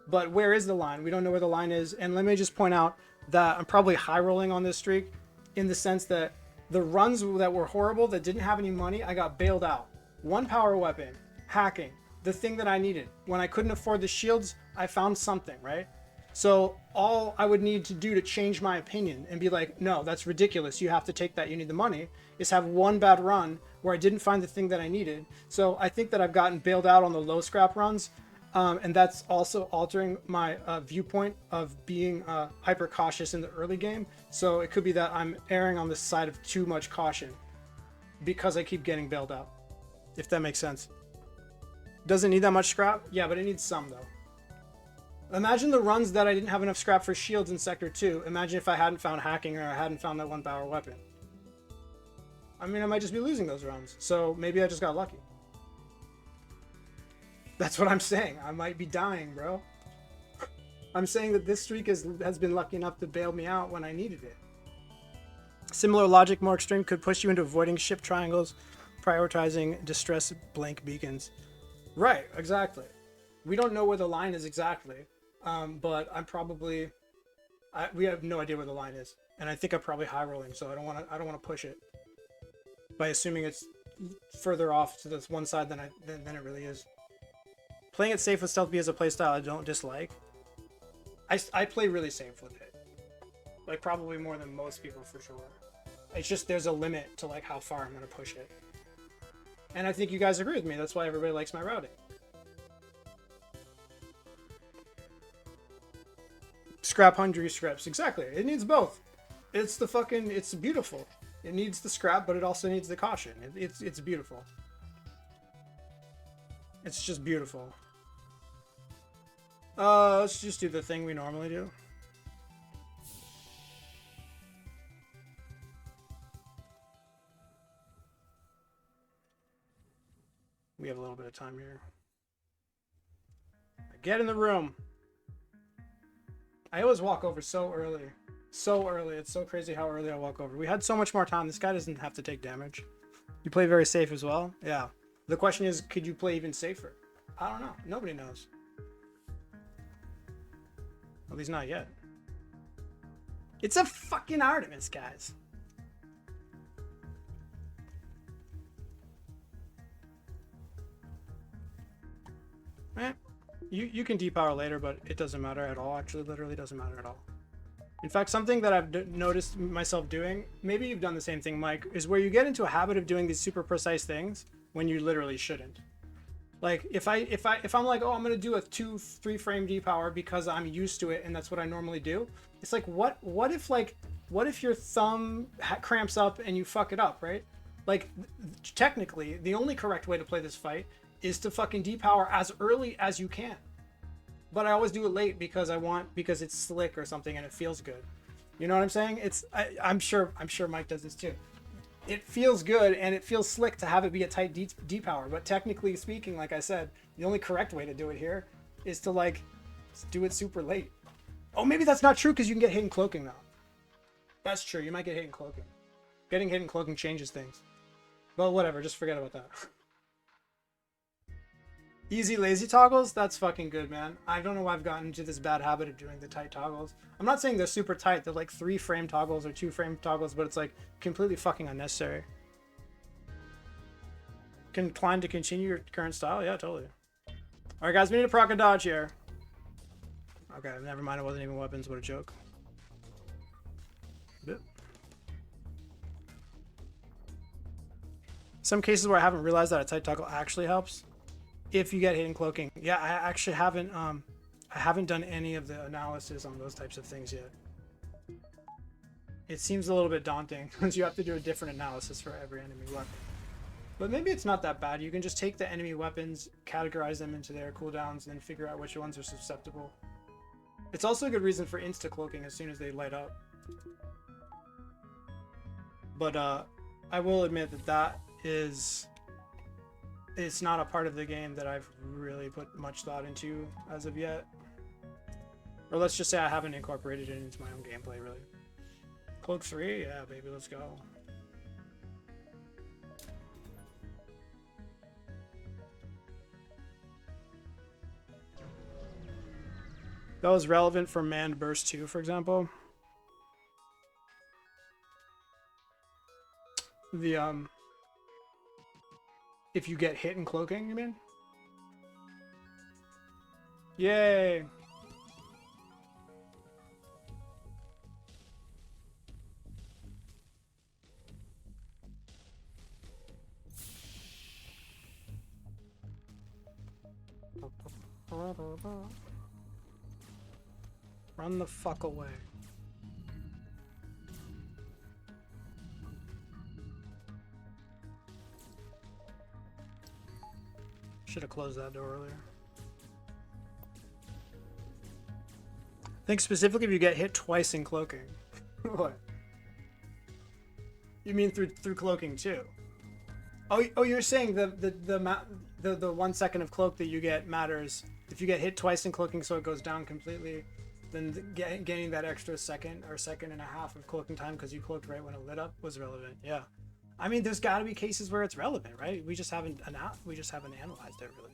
A: But where is the line? We don't know where the line is. And let me just point out that I'm probably high rolling on this streak, in the sense that the runs that were horrible, that didn't have any money, I got bailed out. 1 power weapon, hacking, the thing that I needed. When I couldn't afford the shields, I found something, right? So all I would need to do to change my opinion and be like, no, that's ridiculous, you have to take that, you need the money, is have 1 bad run where I didn't find the thing that I needed. So I think that I've gotten bailed out on the low scrap runs And that's also altering my viewpoint of being hyper cautious in the early game. So it could be that I'm erring on the side of too much caution because I keep getting bailed out, if that makes sense. Doesn't need that much scrap? Yeah, but it needs some, though. Imagine the runs that I didn't have enough scrap for shields in Sector 2. Imagine if I hadn't found hacking or I hadn't found that 1-power weapon. I mean, I might just be losing those runs. So maybe I just got lucky. That's what I'm saying. I might be dying, bro. I'm saying that this streak has been lucky enough to bail me out when I needed it. Similar logic, more extreme, could push you into avoiding ship triangles, prioritizing distress blank beacons. Right, exactly. We don't know where the line is exactly, but I'm probably... we have no idea where the line is, and I think I'm probably high rolling, so I don't want to push it by assuming it's further off to this one side than it really is. Playing it safe with Stealth B is a playstyle I don't dislike. I play really safe with it, like probably more than most people for sure. It's just there's a limit to like how far I'm gonna push it, and I think you guys agree with me. That's why everybody likes my routing. Scrap Hundred scripts, exactly. It needs both. It's beautiful. It needs the scrap, but it also needs the caution. It's beautiful. It's just beautiful. Let's just do the thing we normally do. We have a little bit of time here. Get in the room. I always walk over so early. So early. It's so crazy how early I walk over. We had so much more time. This guy doesn't have to take damage. You play very safe as well? Yeah. The question is, could you play even safer? I don't know. Nobody knows. At least not yet. It's a fucking Artemis, guys. You can depower later, but it doesn't matter at all. Actually, literally doesn't matter at all. In fact, something that I've noticed myself doing, maybe you've done the same thing, Mike, is where you get into a habit of doing these super precise things when you literally shouldn't. Like if I'm like, oh, I'm gonna do a 2-3 frame depower because I'm used to it and that's what I normally do. It's like, what if your thumb cramps up and you fuck it up, right? Like technically, the only correct way to play this fight is to fucking depower as early as you can. But I always do it late because it's slick or something and it feels good. You know what I'm saying? I'm sure Mike does this too. It feels good and it feels slick to have it be a tight depower, but technically speaking, like I said, the only correct way to do it here is to like do it super late. Oh, maybe that's not true because you can get hit in cloaking though. That's true. You might get hit in cloaking. Getting hit in cloaking changes things. But whatever, just forget about that. Easy lazy toggles? That's fucking good, man. I don't know why I've gotten into this bad habit of doing the tight toggles. I'm not saying they're super tight. They're like 3 frame toggles or 2 frame toggles, but it's like completely fucking unnecessary. Can climb to continue your current style? Yeah, totally. Alright, guys, we need a proc and dodge here. Okay, never mind. It wasn't even weapons. What a joke. Bit. Some cases where I haven't realized that a tight toggle actually helps. If you get hit in cloaking. Yeah, I actually haven't done any of the analysis on those types of things yet. It seems a little bit daunting because you have to do a different analysis for every enemy weapon. But maybe it's not that bad. You can just take the enemy weapons, categorize them into their cooldowns, and then figure out which ones are susceptible. It's also a good reason for insta-cloaking as soon as they light up. But I will admit that it's not a part of the game that I've really put much thought into as of yet. Or let's just say I haven't incorporated it into my own gameplay, really. Cloak 3? Yeah, baby, let's go. That was relevant for Manned Burst 2, for example. The, if you get hit in cloaking, you mean? Yay! Run the fuck away. Should have closed that door earlier. Think specifically if you get hit twice in cloaking. What? You mean through cloaking too? Oh, you're saying the 1 second of cloak that you get matters. If you get hit twice in cloaking, so it goes down completely, then gaining that extra second or second and a half of cloaking time because you cloaked right when it lit up was relevant. Yeah, I mean, there's got to be cases where it's relevant, right? We just haven't analyzed it really.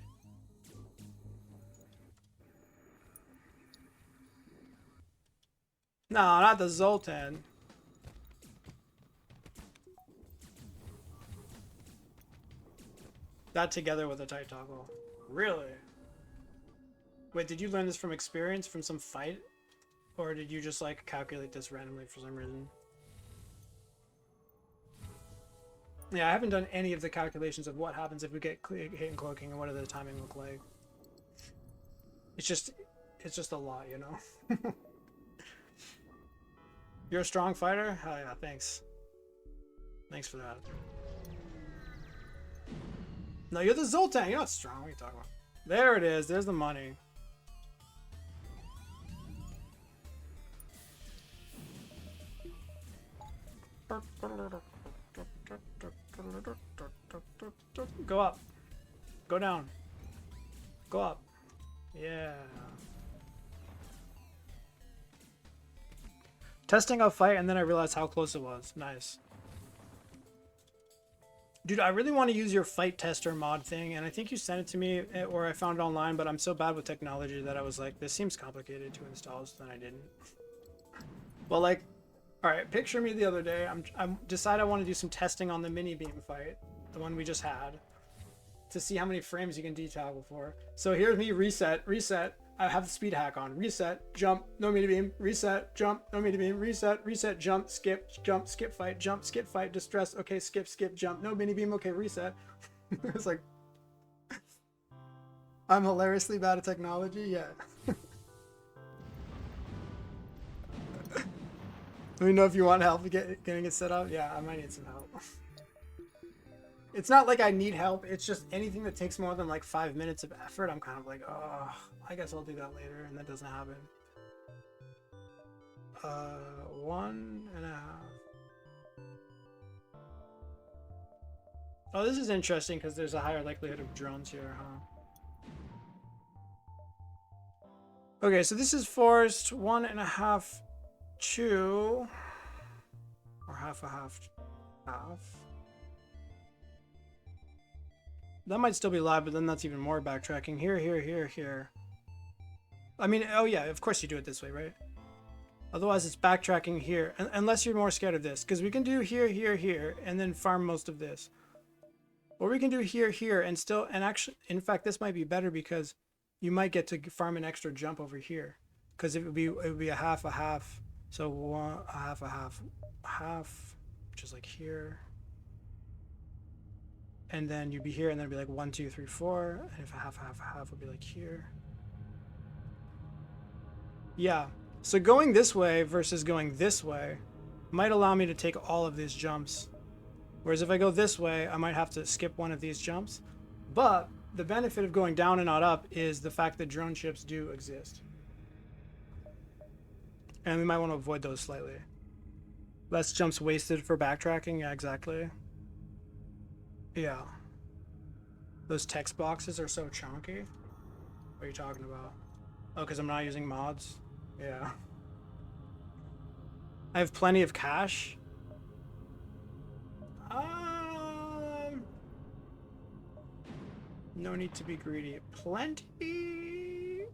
A: No, not the Zoltan. That together with a tight toggle. Really? Wait, did you learn this from experience, from some fight? Or did you just like calculate this randomly for some reason? Yeah, I haven't done any of the calculations of what happens if we get hit in cloaking and what does the timing look like. It's just a lot, you know? You're a strong fighter? Hell yeah, thanks. Thanks for that. No, you're the Zoltan. You're not strong. What are you talking about? There it is. There's the money. Go up. Go down. Go up. Yeah. Testing a fight and then I realized how close it was. Nice. Dude, I really want to use your fight tester mod thing, and I think you sent it to me, or I found it online, but I'm so bad with technology that I was like, this seems complicated to install, so then I didn't. Well, like, alright, picture me the other day. I decide I want to do some testing on the mini beam fight, the one we just had, to see how many frames you can detoggle for. So here's me, reset. I have the speed hack on. Reset, jump, no mini beam, reset, jump, no mini beam, reset, jump, skip, fight, distress, okay, skip, jump, no mini beam, okay, reset. It's like, I'm hilariously bad at technology, yeah. Let me know if you want help getting it set up. Yeah, I might need some help. It's not like I need help, it's just anything that takes more than like 5 minutes of effort, I'm kind of like, oh, I guess I'll do that later, and that doesn't happen. 1.5. Oh, this is interesting because there's a higher likelihood of drones here, huh? Okay, so this is forced 1.5, 2, or half. That might still be live, but then that's even more backtracking. Here. I mean, oh yeah, of course you do it this way, right? Otherwise it's backtracking here, unless you're more scared of this, because we can do here, and then farm most of this. Or we can do here, and still, and actually, in fact, this might be better because you might get to farm an extra jump over here, because it would be a half, so a half, which is like here. And then you'd be here, and then it'd be like 1, 2, 3, 4. And if a half would be like here. Yeah. So going this way versus going this way might allow me to take all of these jumps. Whereas if I go this way, I might have to skip one of these jumps. But the benefit of going down and not up is the fact that drone ships do exist. And we might want to avoid those slightly. Less jumps wasted for backtracking. Yeah, exactly. Yeah. Those text boxes are so chunky. What are you talking about? Oh, because I'm not using mods? Yeah. I have plenty of cash. No need to be greedy. Plenty?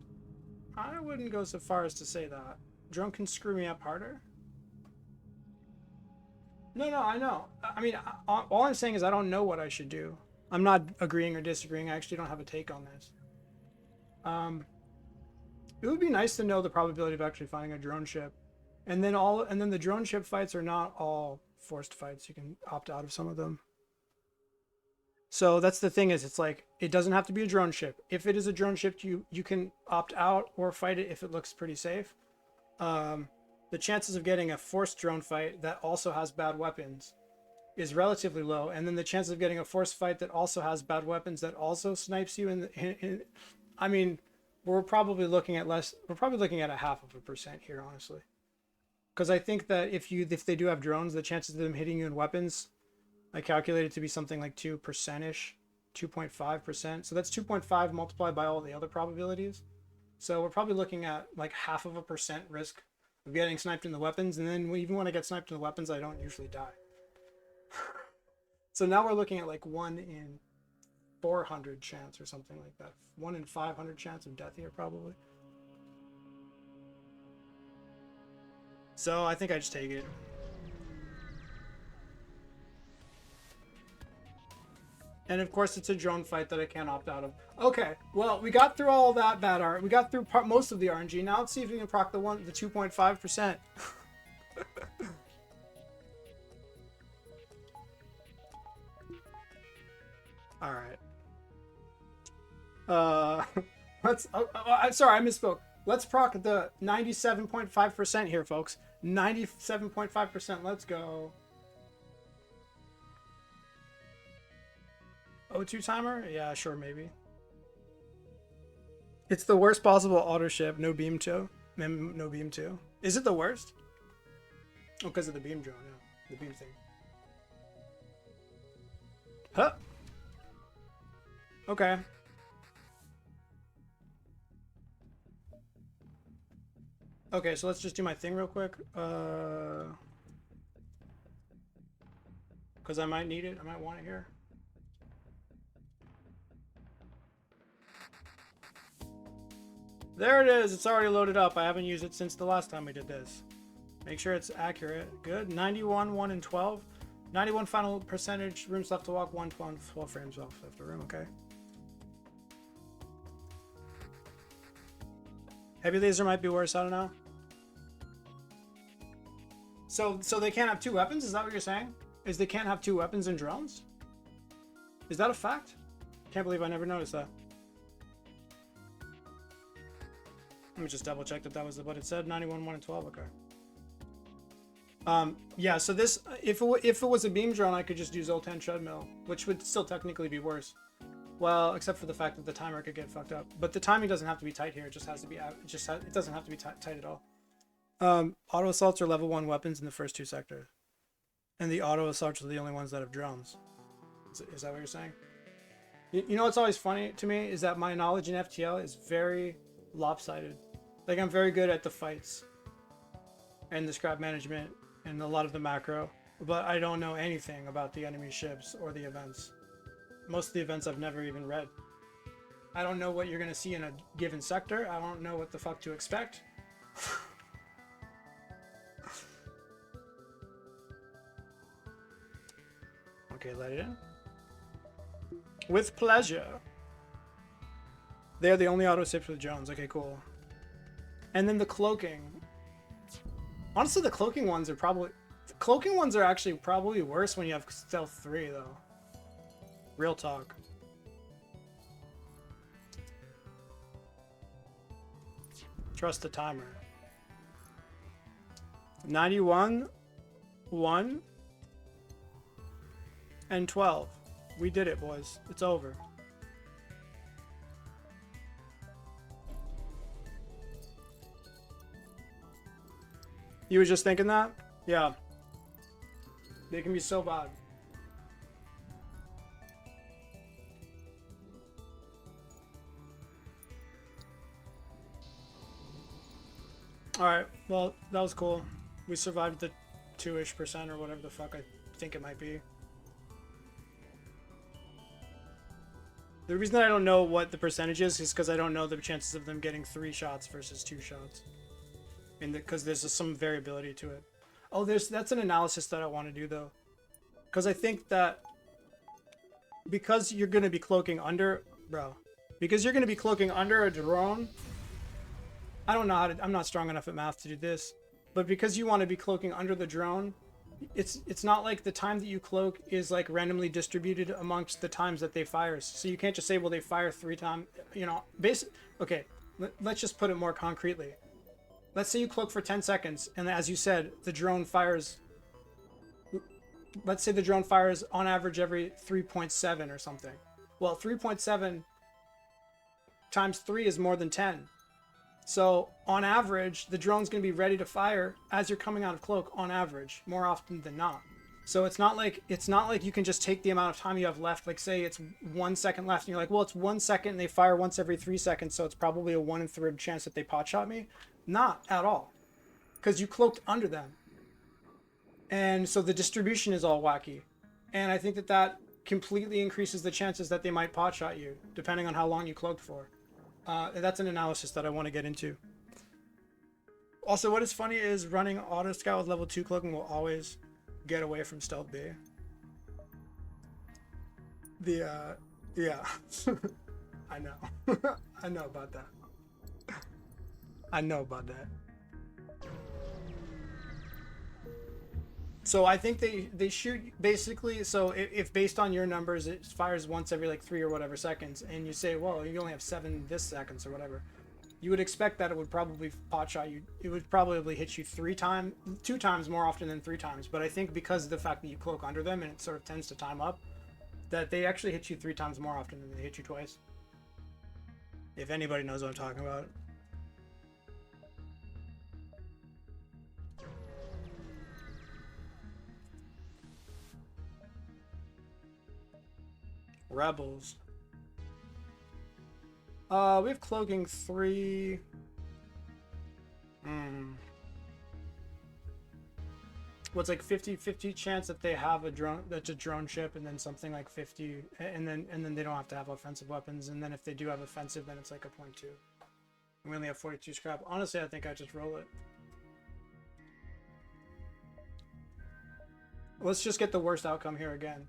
A: I wouldn't go so far as to say that. Drone can screw me up harder? No, I know. I mean, all I'm saying is I don't know what I should do. I'm not agreeing or disagreeing. I actually don't have a take on this. It would be nice to know the probability of actually finding a drone ship. And then the drone ship fights are not all forced fights. You can opt out of some of them. So that's the thing is, it's like, it doesn't have to be a drone ship. If it is a drone ship, you can opt out or fight it if it looks pretty safe. The chances of getting a forced drone fight that also has bad weapons is relatively low, and then the chances of getting a forced fight that also has bad weapons that also snipes you I mean, we're probably looking at less. We're probably looking at a 0.5% here, honestly, because I think that if they do have drones, the chances of them hitting you in weapons, I calculated to be something like 2%ish, 2.5%. So that's 2.5 multiplied by all the other probabilities. So we're probably looking at like 0.5% risk of getting sniped in the weapons, and then even when I get sniped in the weapons, I don't usually die. So now we're looking at like 1 in 400 chance or something like that. 1 in 500 chance of death here, probably. So I think I just take it. And of course, it's a drone fight that I can't opt out of. Okay, well, we got through all that bad art. We got through most of the RNG. Now let's see if we can proc the 2.5%. All right. Let's. I'm sorry, I misspoke. Let's proc the 97.5% here, folks. 97.5%. Let's go. O2 timer? Yeah, sure, maybe. It's the worst possible auto ship. No beam too. No beam too. Is it the worst? Oh, because of the beam drone. Yeah, the beam thing. Huh. Okay. Okay, so let's just do my thing real quick. Because I might need it. I might want it here. There it is. It's already loaded up. I haven't used it since the last time we did this. Make sure it's accurate. Good. 91, 1 in 12. 91 final percentage. Rooms left to walk. 12 frames off the room. Okay. Heavy laser might be worse. I don't know. So they can't have 2 weapons? Is that what you're saying? Is they can't have 2 weapons in drones? Is that a fact? Can't believe I never noticed that. Let me just double check that was what it said. 91, 1 in 12. Okay. Yeah, so this, if it was a beam drone, I could just do Zoltan treadmill, which would still technically be worse. Well, except for the fact that the timer could get fucked up. But the timing doesn't have to be tight here. It just has to be, it doesn't have to be tight at all. Auto assaults are level 1 weapons in the first 2 sectors. And the auto assaults are the only ones that have drones. Is that what you're saying? You know what's always funny to me is that my knowledge in FTL is very lopsided. Like, I'm very good at the fights and the scrap management and a lot of the macro, but I don't know anything about the enemy ships or the events. Most of the events I've never even read. I don't know what you're gonna see in a given sector. I don't know what the fuck to expect. Okay, let it in. With pleasure. They're the only auto ships with drones. Okay, cool. And then the cloaking. Honestly, the cloaking ones are probably... The cloaking ones are actually probably worse when you have stealth 3, though. Real talk. Trust the timer. 91, 1, and 12. We did it, boys. It's over. You were just thinking that? Yeah. They can be so bad. Alright, well, that was cool. We survived the 2-ish% or whatever the fuck I think it might be. The reason I don't know what the percentage is because I don't know the chances of them getting 3 shots versus 2 shots. Because there's some variability to it. Oh, that's an analysis that I want to do, though. Because I think that because you're going to be cloaking under... Bro. Because you're going to be cloaking under a drone... I don't know how to... I'm not strong enough at math to do this. But because you want to be cloaking under the drone, it's not like the time that you cloak is like randomly distributed amongst the times that they fires. So you can't just say, well, they fire 3 times, you know, okay, let's just put it more concretely. Let's say you cloak for 10 seconds, and as you said, the drone fires, let's say the drone fires on average every 3.7 or something. Well, 3.7 times 3 is more than 10. So on average, the drone's going to be ready to fire as you're coming out of cloak on average, more often than not. So it's not like you can just take the amount of time you have left. Like say it's 1 second left and you're like, well, it's 1 second and they fire once every 3 seconds. So it's probably a 1 1/3 chance that they pot shot me. Not at all. Because you cloaked under them. And so the distribution is all wacky. And I think that completely increases the chances that they might pot shot you, depending on how long you cloaked for. That's an analysis that I want to get into. Also, what is funny is running auto scout with level 2 cloaking will always get away from stealth B. Yeah. I know. I know about that. I know about that. So I think they shoot basically, so if based on your numbers it fires once every like 3 or whatever seconds, and you say, well, you only have 7 this seconds or whatever, you would expect that it would probably pot shot you. It would probably hit you 2 times more often than 3 times. But I think because of the fact that you cloak under them and it sort of tends to time up, that they actually hit you 3 times more often than they hit you twice. If anybody knows what I'm talking about. Rebels. We have cloaking 3. What's like 50-50 chance that they have a drone that's a drone ship, and then something like 50, and then they don't have to have offensive weapons, and then if they do have offensive, then it's like a 0.2. And we only have 42 scrap. Honestly, I think I just roll it. Let's just get the worst outcome here again.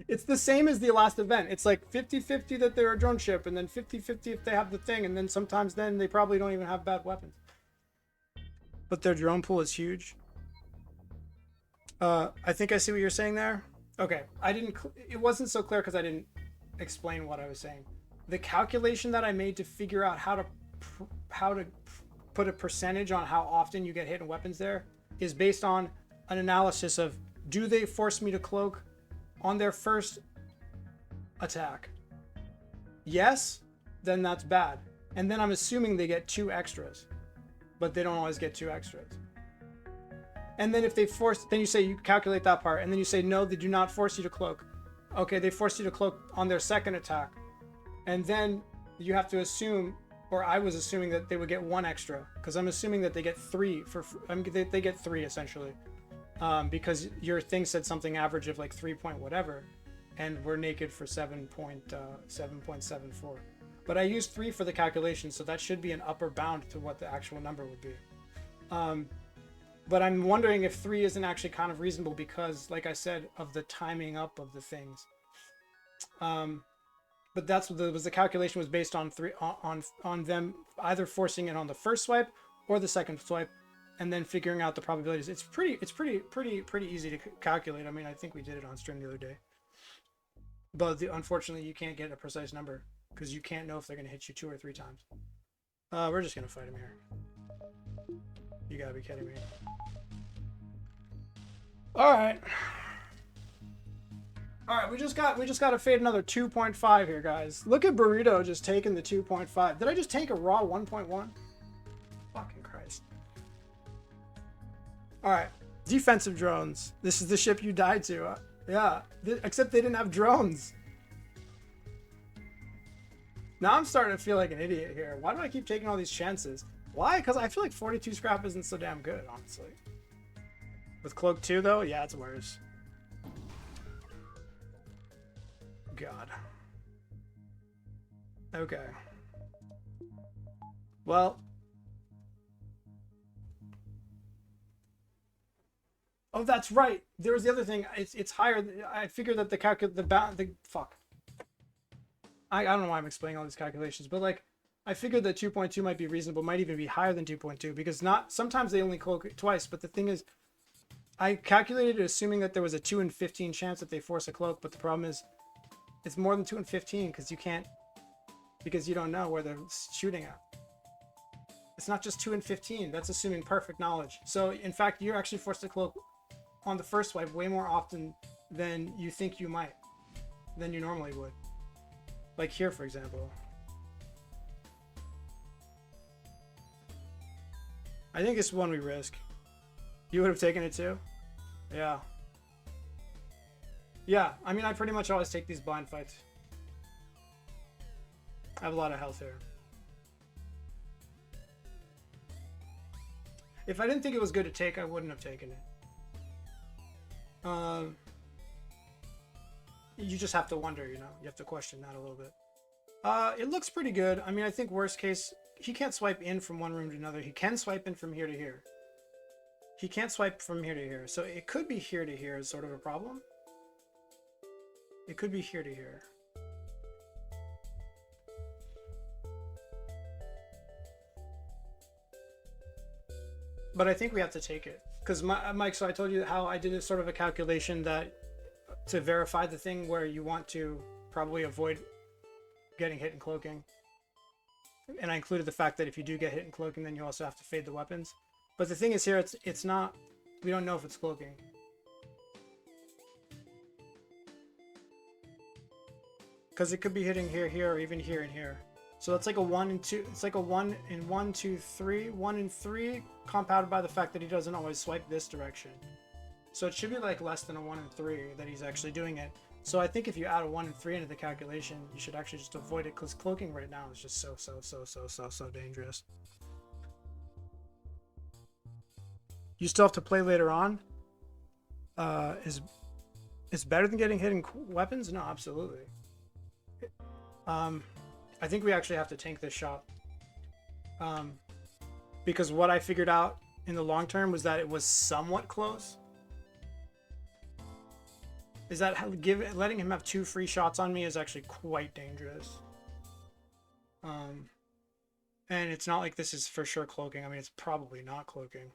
A: It's the same as the last event. It's like 50-50 that they're a drone ship, and then 50-50 if they have the thing, and then sometimes then they probably don't even have bad weapons. But their drone pool is huge. I think I see what you're saying there. Okay, it wasn't so clear because I didn't explain what I was saying. The calculation that I made to figure out how to put a percentage on how often you get hit in weapons there is based on an analysis of, do they force me to cloak on their first attack? Yes, then that's bad. And then I'm assuming they get 2 extras, but they don't always get 2 extras. And then if they force, then you calculate that part, and then you say, no, they do not force you to cloak. Okay, they force you to cloak on their second attack. And then you have to assume, or I was assuming that they would get 1 extra, because I'm assuming that they get 3 they get 3 essentially. Because your thing said something average of like 3 point whatever, and we're naked for 7.74. But I used 3 for the calculation, so that should be an upper bound to what the actual number would be. But I'm wondering if 3 isn't actually kind of reasonable because, like I said, of the timing up of the things. But that's what the calculation was based on on them either forcing it on the first swipe or the second swipe, and then figuring out the probabilities. It's pretty easy to calculate. I mean, I think we did it on stream the other day. But unfortunately, you can't get a precise number because you can't know if they're going to hit you 2 or 3 times. We're just going to fight him here. You gotta be kidding me. Alright, we just got to fade another 2.5 here, guys. Look at Burrito just taking the 2.5. Did I just take a raw 1.1? Fucking Christ. Alright, defensive drones. This is the ship you died to. Yeah, except they didn't have drones. Now I'm starting to feel like an idiot here. Why do I keep taking all these chances? Why? Because I feel like 42 scrap isn't so damn good, honestly. With Cloak 2, though, yeah, it's worse. God. Okay. Well. Oh, that's right. There was the other thing. It's higher. I figured that fuck. I don't know why I'm explaining all these calculations, but like, I figured that 2.2 might be reasonable, might even be higher than 2.2, because sometimes they only cloak it twice, but the thing is, I calculated it assuming that there was a 2 in 15 chance that they force a cloak, but the problem is it's more than 2 in 15 because you don't know where they're shooting at. It's not just 2 in 15. That's assuming perfect knowledge. So in fact, you're actually forced to cloak on the first swipe way more often than you think you might, than you normally would. Like here, for example. I think it's one we risk. You would have taken it too? Yeah. Yeah, I mean, I pretty much always take these blind fights. I have a lot of health here. If I didn't think it was good to take, I wouldn't have taken it. You just have to wonder, you know? You have to question that a little bit. It looks pretty good. I mean, I think worst case, he can't swipe in from one room to another. He can swipe in from here to here. He can't swipe from here to here. So it could be here to here is sort of a problem. It could be here to here. But I think we have to take it. Because, Mike, so I told you how I did a sort of a calculation that to verify the thing where you want to probably avoid getting hit and cloaking. And I included the fact that if you do get hit and cloaking, then you also have to fade the weapons. But the thing is here, it's not, we don't know if it's cloaking. Because it could be hitting here, here, or even here and here. So it's like a 1 and 2, it's like a 1 and 1, 2, 3, 1 and 3, compounded by the fact that he doesn't always swipe this direction. So it should be like less than a 1 and 3 that he's actually doing it. So I think if you add a 1 and 3 into the calculation, you should actually just avoid it, because cloaking right now is just so dangerous. You still have to play later on. Is better than getting hit in weapons? No, absolutely. I think we actually have to tank this shot. Because what I figured out in the long term was that it was somewhat close. Is that letting him have 2 free shots on me is actually quite dangerous. And it's not like this is for sure cloaking. I mean, it's probably not cloaking.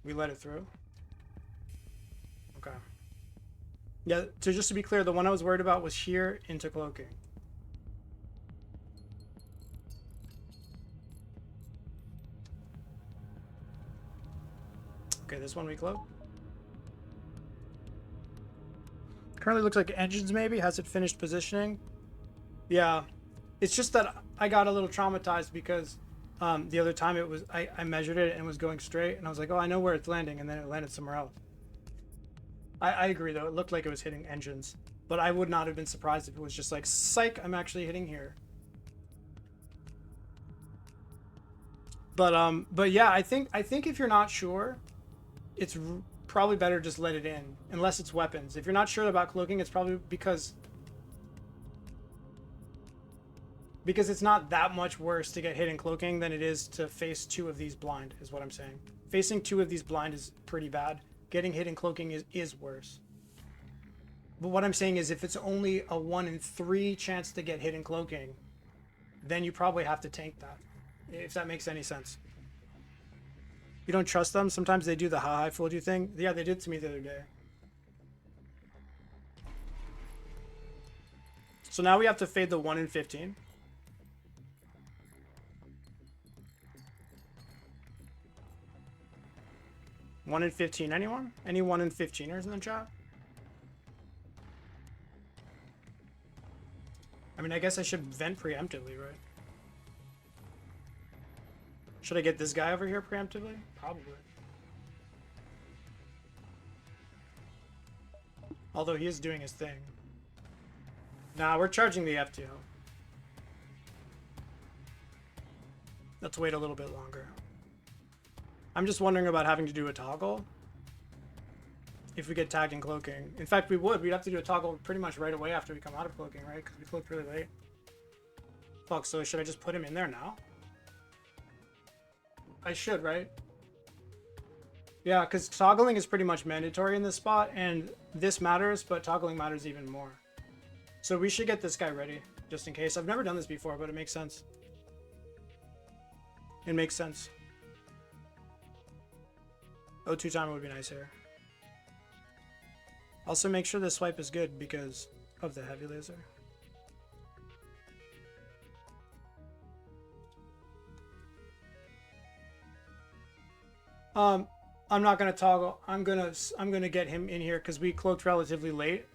A: We let it through. Okay. Yeah, just to be clear, the one I was worried about was here into cloaking. Okay, this one we cloak. Currently looks like engines maybe. Has it finished positioning? Yeah. It's just that I got a little traumatized because the other time it was I measured it and it was going straight and I was like, oh, I know where it's landing, and then it landed somewhere else. I agree though, it looked like it was hitting engines, but I would not have been surprised if it was just like, psych, I'm actually hitting here. But yeah, I think if you're not sure, it's probably better just let it in, unless it's weapons. If you're not sure about cloaking, it's probably because it's not that much worse to get hit in cloaking than it is to face 2 of these blind, is what I'm saying. Facing 2 of these blind is pretty bad. Getting hit in cloaking is worse. But what I'm saying is if it's only a 1 in 3 chance to get hit in cloaking, then you probably have to tank that, if that makes any sense. You don't trust them? Sometimes they do the ha, I fooled you thing. Yeah, they did to me the other day. So now we have to fade the 1 in 15. One in 15, anyone? Any 1 in 15ers in the chat? I mean, I guess I should vent preemptively, right? Should I get this guy over here preemptively? Probably. Although he is doing his thing. Nah, we're charging the FTO. Let's wait a little bit longer. I'm just wondering about having to do a toggle if we get tagged in cloaking. In fact, we would. We'd have to do a toggle pretty much right away after we come out of cloaking, right? Because we cloaked really late. Fuck, so should I just put him in there now? I should, right? Yeah, because toggling is pretty much mandatory in this spot, and this matters, but toggling matters even more. So we should get this guy ready, just in case. I've never done this before, but it makes sense. It makes sense. O2 timer would be nice here. Also make sure the swipe is good because of the heavy laser. I'm not gonna toggle. I'm gonna get him in here because we cloaked relatively late.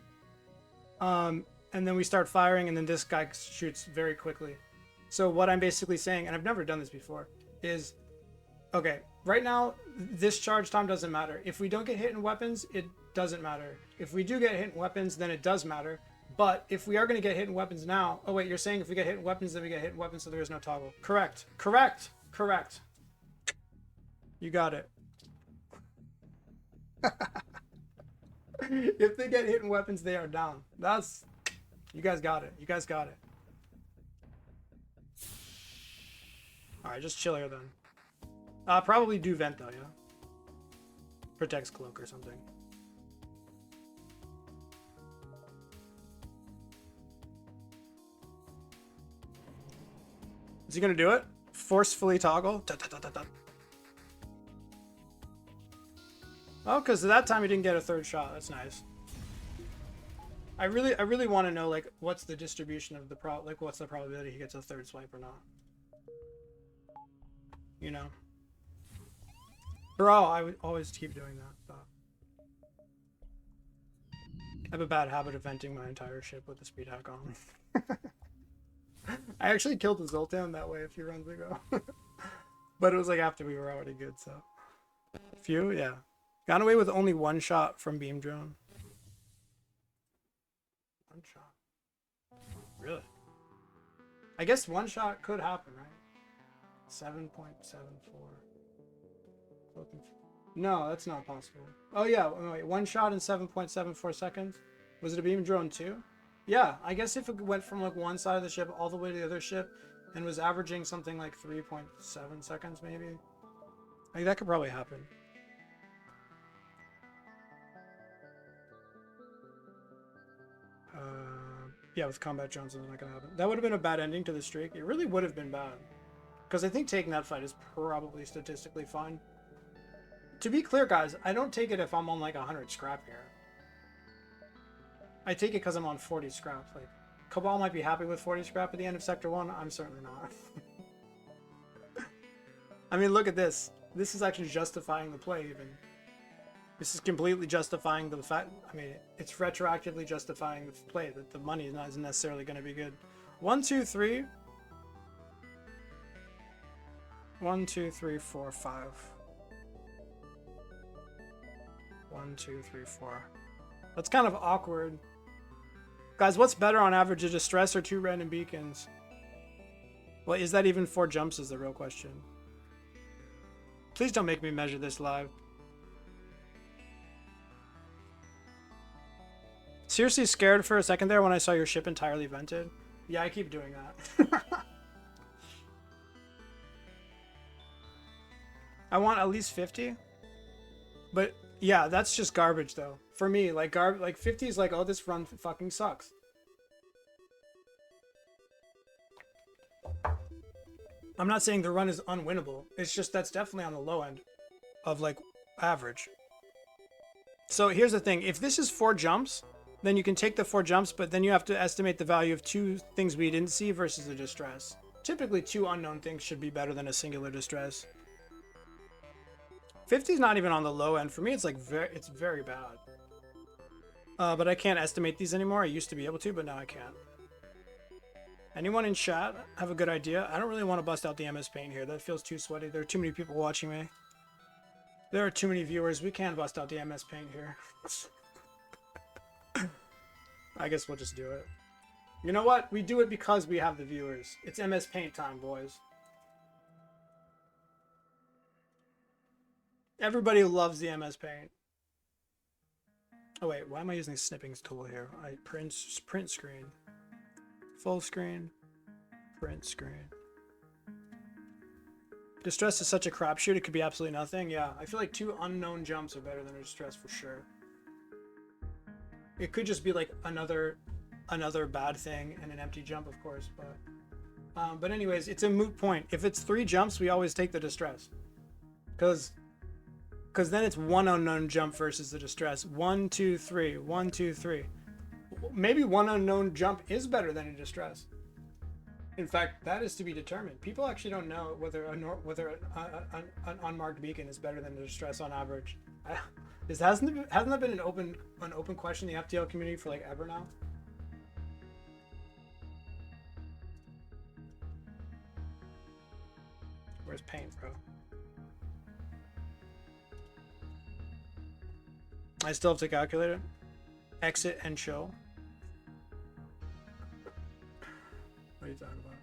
A: And then we start firing, and then this guy shoots very quickly. So what I'm basically saying, and I've never done this before, is okay. Right now, this charge time doesn't matter. If we don't get hit in weapons, it doesn't matter. If we do get hit in weapons, then it does matter. But if we are going to get hit in weapons now... Oh, wait, you're saying if we get hit in weapons, then we get hit in weapons, so there is no toggle. Correct. Correct. Correct. You got it. If they get hit in weapons, they are down. That's... You guys got it. You guys got it. Alright, just chill here then. Probably do vent though, yeah? Protects cloak or something. Is he gonna do it? Forcefully toggle? Da, da, da, da, da. Oh, because that time he didn't get a third shot. That's nice. I really want to know, like, what's the distribution of the what's the probability he gets a third swipe or not? You know? Bro, I would always keep doing that. But I have a bad habit of venting my entire ship with the speed hack on. I actually killed the Zoltan that way a few runs ago. But it was like after we were already good, so. Few, yeah. Got away with only one shot from beam drone. One shot. Really? I guess one shot could happen, right? 7.74. No, that's not possible. Oh yeah, wait, one shot in 7.74 seconds. Was it a beam drone too? Yeah, I guess if it went from like one side of the ship all the way to the other ship and was averaging something like 3.7 seconds maybe. Like that could probably happen. Yeah, with combat drones, it's not gonna happen. That would have been a bad ending to the streak. It really would have been bad. Because I think taking that fight is probably statistically fine. To be clear, guys, I don't take it if I'm on like 100 scrap here. I take it because I'm on 40 scrap. Like, Cabal might be happy with 40 scrap at the end of Sector 1. I'm certainly not. I mean, look at this. This is actually justifying the play, even. This is completely justifying the fact... I mean, it's retroactively justifying the play, that the money isn't necessarily going to be good. 1, 2, 3... 1, 2, 3, 4, 5. 1, 2, 3, 4. That's kind of awkward. Guys, what's better on average, a distress or 2 random beacons? Well, is that even 4 jumps is the real question. Please don't make me measure this live. Seriously scared for a second there when I saw your ship entirely vented? Yeah, I keep doing that. I want at least 50. But yeah, that's just garbage though. For me, like 50 is like, oh, this run fucking sucks. I'm not saying the run is unwinnable. It's just that's definitely on the low end of like average. So here's the thing. If this is 4 jumps, then you can take the 4 jumps, but then you have to estimate the value of 2 things we didn't see versus a distress. Typically 2 unknown things should be better than a singular distress. 50 is not even on the low end. For me, it's like it's very bad. But I can't estimate these anymore. I used to be able to, but now I can't. Anyone in chat have a good idea? I don't really want to bust out the MS Paint here. That feels too sweaty. There are too many people watching me. There are too many viewers. We can't bust out the MS Paint here. I guess we'll just do it. You know what? We do it because we have the viewers. It's MS Paint time, boys. Everybody loves the MS Paint. Oh wait, why am I using the snipping tool here? I print screen. Full screen. Print screen. Distress is such a crapshoot, it could be absolutely nothing. Yeah, I feel like 2 unknown jumps are better than a distress for sure. It could just be like another bad thing and an empty jump, of course, but anyways, it's a moot point. If it's 3 jumps, we always take the distress. Because Because then it's one unknown jump versus the distress. 1, 2, 3. 1, 2, 3. Maybe one unknown jump is better than a distress. In fact, that is to be determined. People actually don't know whether an unmarked beacon is better than a distress on average. Hasn't that been an open question in the FTL community for like ever now? Where's paint, bro? I still have to calculate it. Exit and show. What are you talking about?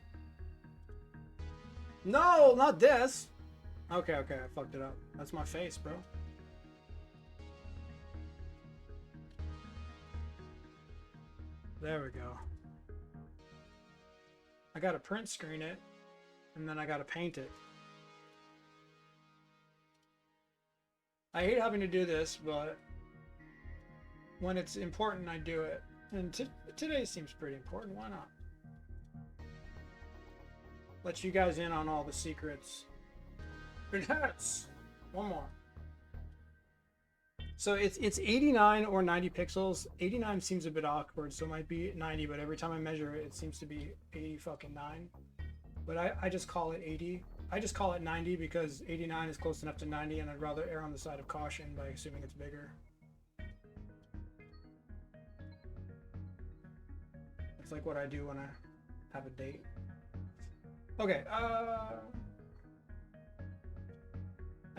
A: No, not this. Okay, I fucked it up. That's my face, bro. There we go. I gotta print screen it, and then I gotta paint it. I hate having to do this, but when it's important, I do it. And today seems pretty important. Why not? Let you guys in on all the secrets. It hurts. One more. So it's 89 or 90 pixels. 89 seems a bit awkward, so it might be 90, but every time I measure it, it seems to be 80 fucking 9. But I just call it 80. I just call it 90 because 89 is close enough to 90, and I'd rather err on the side of caution by assuming it's bigger. It's like what I do when I have a date. Okay, I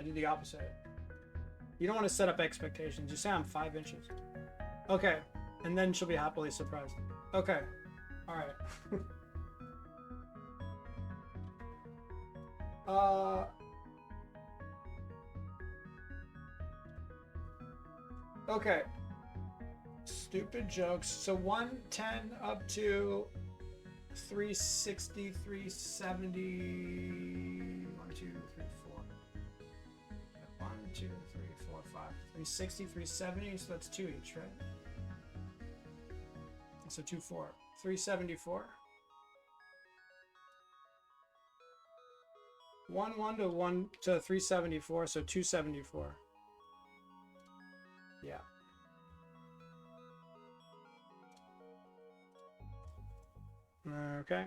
A: do the opposite. You don't want to set up expectations. You say I'm 5 inches. Okay, and then she'll be happily surprised. Okay, all right. Okay. Stupid jokes. So 110 up to 360, 370. 1, 2, 3, 4. 1, 2, 3, 4, 5. 360, 370. So that's 2 each, right? So 2, 4. 374. 1 to 374, so 274. Yeah. Okay.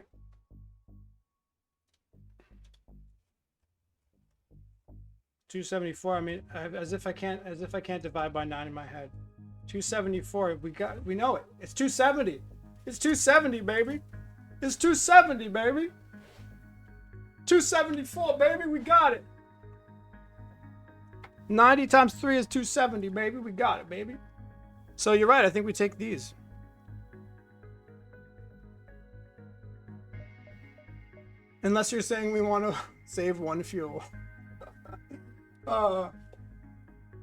A: $274. I mean, as if I can't divide by 9 in my head. 274. We know it. It's 270. It's 270, baby. It's 270, baby. 274, baby. We got it. 90 times 3 is 270, baby. We got it, baby. So you're right. I think we take these. Unless you're saying we want to save 1 fuel.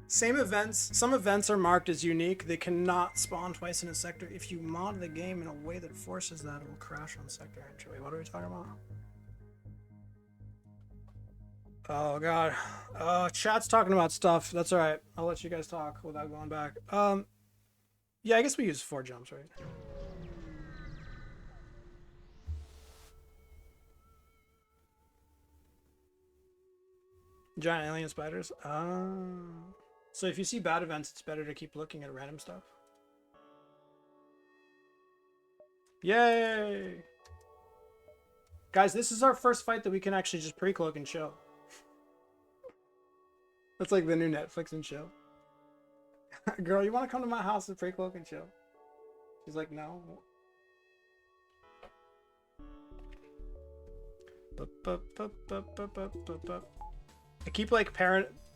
A: Same events. Some events are marked as unique. They cannot spawn twice in a sector. If you mod the game in a way that forces that, it will crash on sector entry. What are we talking about? Oh god. Chat's talking about stuff. That's alright. I'll let you guys talk without going back. Yeah, I guess we use 4 jumps, right? Giant alien spiders. So if you see bad events, it's better to keep looking at random stuff. Yay! Guys, this is our first fight that we can actually just pre-cloak and chill. That's like the new Netflix and chill. Girl, you want to come to my house and pre-cloak and chill? She's like, no. I keep like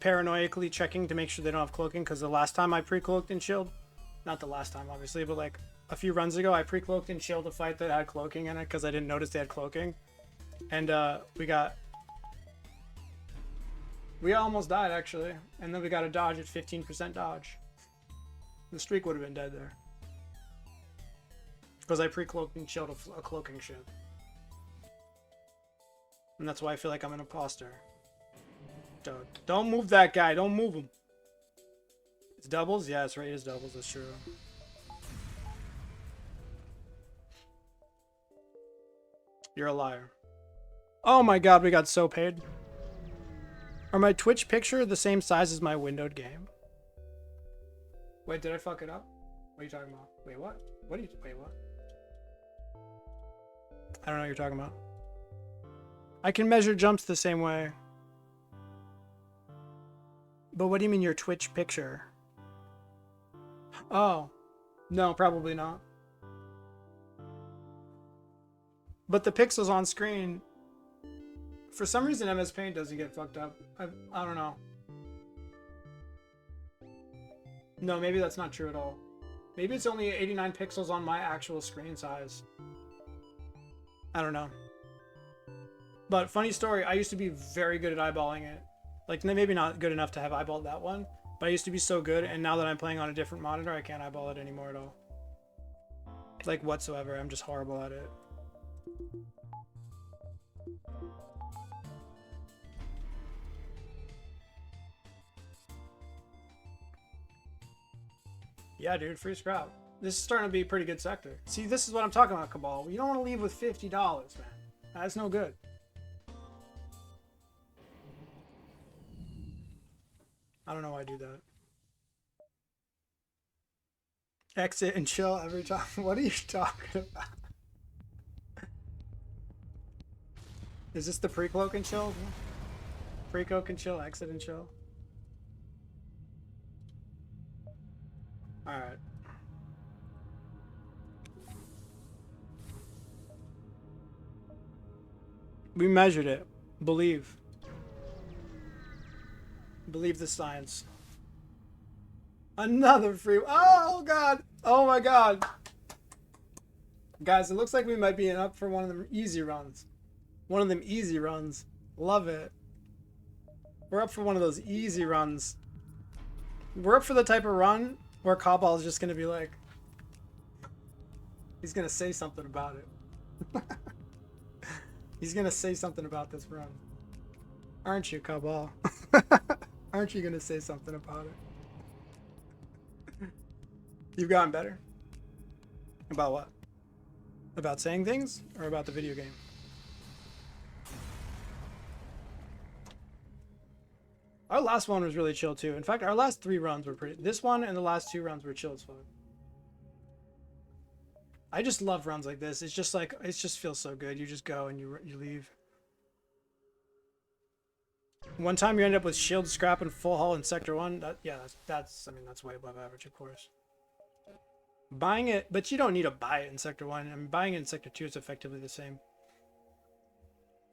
A: paranoically checking to make sure they don't have cloaking, because the last time I pre-cloaked and chilled, not the last time obviously, but like a few runs ago, I pre-cloaked and chilled a fight that had cloaking in it because I didn't notice they had cloaking, and we almost died actually, and then we got a dodge at 15% dodge. The streak would have been dead there because I pre-cloaked and chilled a cloaking ship, and that's why I feel like I'm an imposter. Don't move that guy. Don't move him. It's doubles? Yeah, it's right. It is doubles. That's true. You're a liar. Oh my god, we got so paid. Are my Twitch picture the same size as my windowed game? Wait, did I fuck it up? What are you talking about? Wait, what? Wait, what? I don't know what you're talking about. I can measure jumps the same way. But what do you mean your Twitch picture? Oh, no, probably not. But the pixels on screen, for some reason MS Paint doesn't get fucked up. I don't know. No, maybe that's not true at all. Maybe it's only 89 pixels on my actual screen size. I don't know. But funny story, I used to be very good at eyeballing it. Like, maybe not good enough to have eyeballed that one, but I used to be so good, and now that I'm playing on a different monitor, I can't eyeball it anymore at all. Like, whatsoever. I'm just horrible at it. Yeah, dude, free scrap. This is starting to be a pretty good sector. See, this is what I'm talking about, Cabal. You don't want to leave with $50, man. That's no good. I don't know why I do that. Exit and chill every time. What are you talking about? Is this the pre-cloak and chill? Pre-cloak and chill, exit and chill. Alright. We measured it. Believe. Believe the science. Another free... Oh, God. Oh, my God. Guys, it looks like we might be up for one of them easy runs. One of them easy runs. Love it. We're up for one of those easy runs. We're up for the type of run where Cabal is just going to be like... He's going to say something about it. He's going to say something about this run. Aren't you, Cabal? Aren't you going to say something about it? You've gotten better? About what? About saying things? Or about the video game? Our last one was really chill too. In fact, our last 3 runs were pretty... This one and the last 2 runs were chill as fuck. I just love runs like this. It's just like... It just feels so good. You just go and you leave. One time you end up with shield, scrap, and full hull in Sector 1. Yeah, that's... I mean, that's way above average, of course. Buying it... But you don't need to buy it in Sector 1. I mean, buying it in Sector 2 is effectively the same.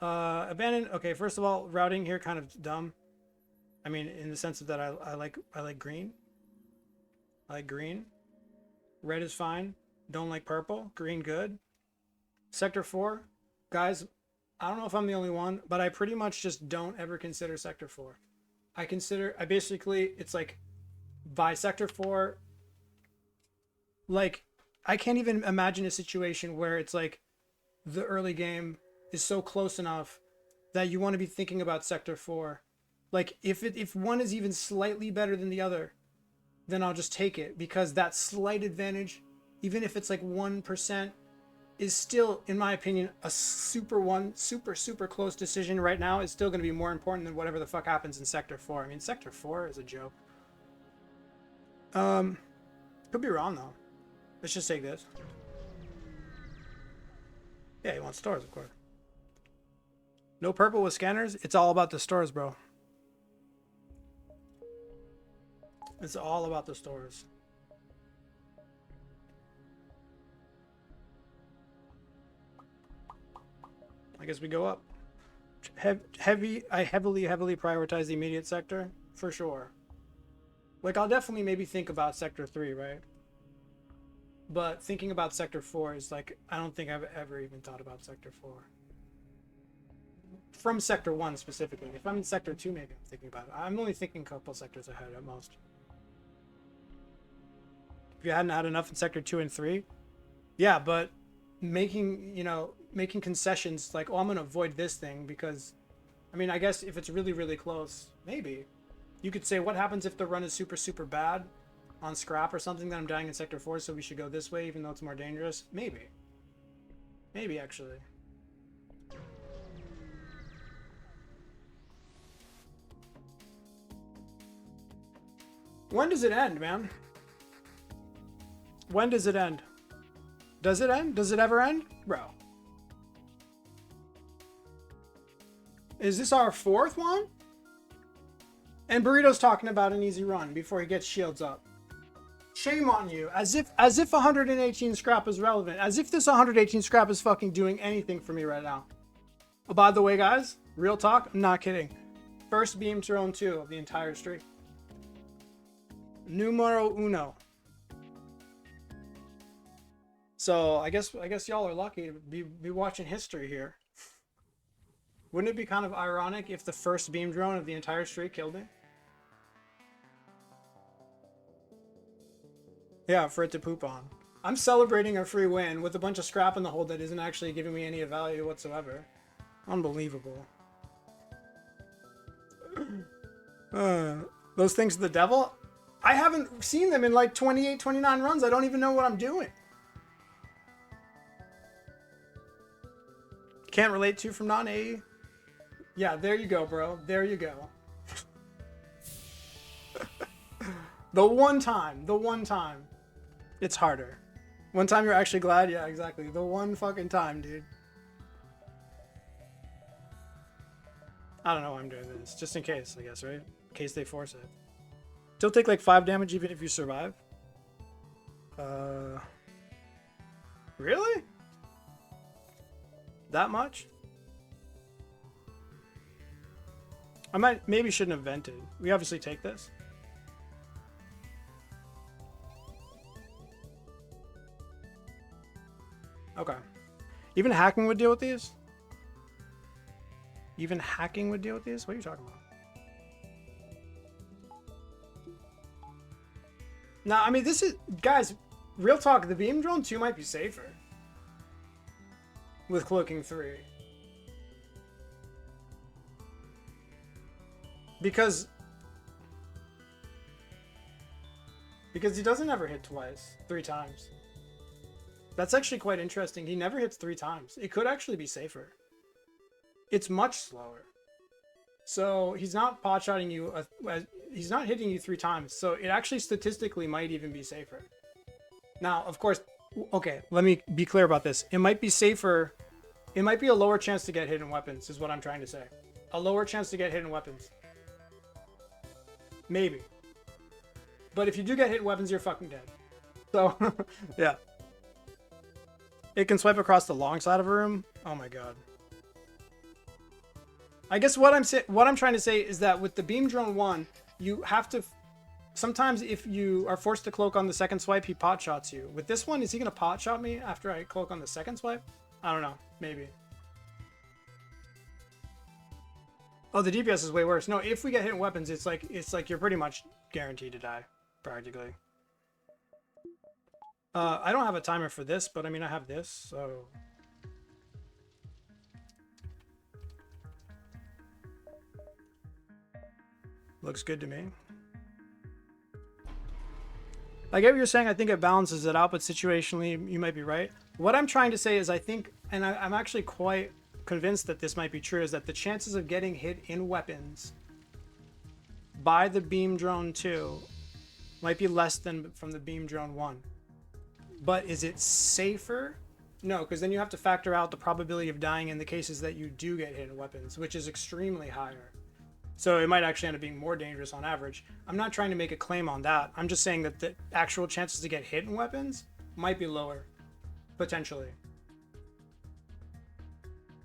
A: Abandon... Okay, first of all, routing here kind of dumb. I mean, in the sense of that I like green. I like green. Red is fine. Don't like purple. Green good. Sector 4. Guys, I don't know if I'm the only one, but I pretty much just don't ever consider Sector 4. I basically, it's like, by Sector 4, like, I can't even imagine a situation where it's like, the early game is so close enough that you want to be thinking about Sector 4. Like, if one is even slightly better than the other, then I'll just take it. Because that slight advantage, even if it's like 1%, is still, in my opinion, a super close decision right now. Is still going to be more important than whatever the fuck happens in Sector 4. I mean, Sector 4 is a joke. Could be wrong, though. Let's just take this. Yeah, you want stores, of course. No purple with scanners? It's all about the stores, bro. It's all about the stores. I guess we go up. I heavily prioritize the immediate sector, for sure. Like, I'll definitely maybe think about Sector 3, right? But thinking about Sector 4 is like, I don't think I've ever even thought about Sector 4. From Sector 1 specifically. If I'm in Sector 2, maybe I'm thinking about it. I'm only thinking a couple sectors ahead at most. If you hadn't had enough in Sector 2 and 3, yeah, but making concessions like, oh, I'm going to avoid this thing because, I mean, I guess if it's really close, maybe. You could say, what happens if the run is super bad on scrap or something, that I'm dying in Sector 4, so we should go this way even though it's more dangerous? Maybe. Maybe, actually. When does it end, man? When does it end? Does it end? Does it ever end? Bro. Is this our 4th one? And Burrito's talking about an easy run before he gets shields up. Shame on you. As if 118 scrap is relevant. As if this 118 scrap is fucking doing anything for me right now. Oh, by the way, guys, real talk, I'm not kidding. First beam thrown 2 of the entire streak. Numero uno. So I guess y'all are lucky to be watching history here. Wouldn't it be kind of ironic if the first beam drone of the entire streak killed me? Yeah, for it to poop on. I'm celebrating a free win with a bunch of scrap in the hold that isn't actually giving me any value whatsoever. Unbelievable. Those things are the devil? I haven't seen them in like 28, 29 runs. I don't even know what I'm doing. Can't relate to from non-AE. Yeah, there you go, bro. There you go. The one time. It's harder. One time you're actually glad? Yeah, exactly. The one fucking time, dude. I don't know why I'm doing this. Just in case, I guess, right? In case they force it. Still take like 5 damage even if you survive? Really? That much? I maybe shouldn't have vented. We obviously take this. Okay. Even hacking would deal with these? Even hacking would deal with these? What are you talking about? Now, I mean, this is... Guys, real talk, the beam drone 2 might be safer. With cloaking 3. Because he doesn't ever hit twice. 3 times. That's actually quite interesting. He never hits 3 times. It could actually be safer. It's much slower. So he's not pot-shotting you. He's not hitting you 3 times. So it actually statistically might even be safer. Now, of course, okay, let me be clear about this. It might be safer. It might be a lower chance to get hidden weapons is what I'm trying to say. A lower chance to get hidden weapons. Maybe. But if you do get hit weapons, you're fucking dead. So, yeah. It can swipe across the long side of a room. Oh my god. I guess what I'm trying to say is that with the beam drone 1, you have to... Sometimes if you are forced to cloak on the second swipe, he pot shots you. With this one, is he going to pot shot me after I cloak on the second swipe? I don't know. Maybe. Oh, the DPS is way worse. No, if we get hit weapons, it's like you're pretty much guaranteed to die, practically. I don't have a timer for this, but I mean I have this, so looks good to me. I get what you're saying. I think it balances it out, but situationally, you might be right. What I'm trying to say is I think, and I'm actually quite convinced that this might be true, is that the chances of getting hit in weapons by the beam drone 2 might be less than from the beam drone 1. But is it safer? No, because then you have to factor out the probability of dying in the cases that you do get hit in weapons, which is extremely higher. So it might actually end up being more dangerous on average. I'm not trying to make a claim on that. I'm just saying that the actual chances to get hit in weapons might be lower, potentially.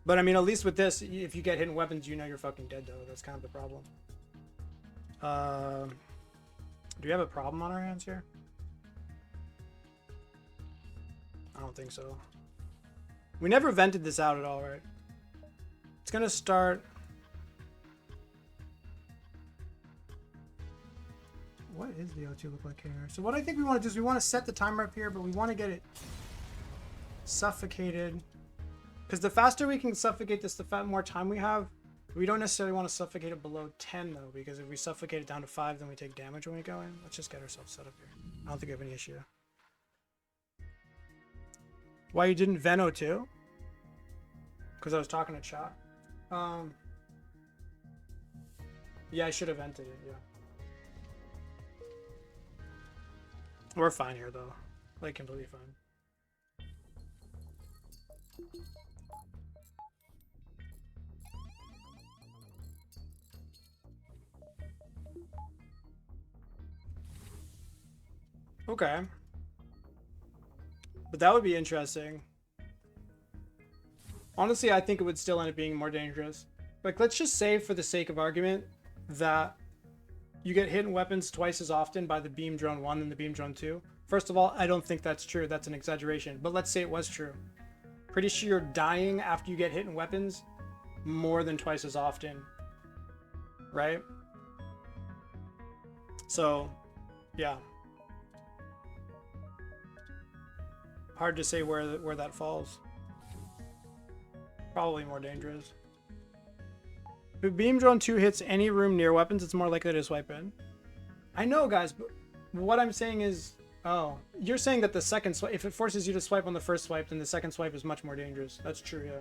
A: But I mean, at least with this, if you get hit in weapons, you know you're fucking dead, though. That's kind of the problem. Do we have a problem on our hands here? I don't think so. We never vented this out at all, right? It's gonna start... What is the O2 look like here? So what I think we want to do is we want to set the timer up here, but we want to get it suffocated. Because the faster we can suffocate this, the more time we have. We don't necessarily want to suffocate it below 10, though, because if we suffocate it down to 5, then we take damage when we go in. Let's just get ourselves set up here. I don't think we have any issue. Why you didn't vent O2? Because I was talking to chat. Yeah, I should have vented it, yeah. We're fine here though. Like completely fine. Okay. But that would be interesting. Honestly, I think it would still end up being more dangerous. Like, let's just say, for the sake of argument, that you get hit in weapons twice as often by the beam drone 1 than the beam drone 2. First of all, I don't think that's true. That's an exaggeration. But let's say it was true. Pretty sure you're dying after you get hit in weapons more than twice as often. Right? So, yeah. Hard to say where that falls. Probably more dangerous. If beam drone 2 hits any room near weapons, it's more likely to swipe in. I know, guys, but what I'm saying is... Oh, you're saying that the second swipe... If it forces you to swipe on the first swipe, then the second swipe is much more dangerous. That's true, yeah.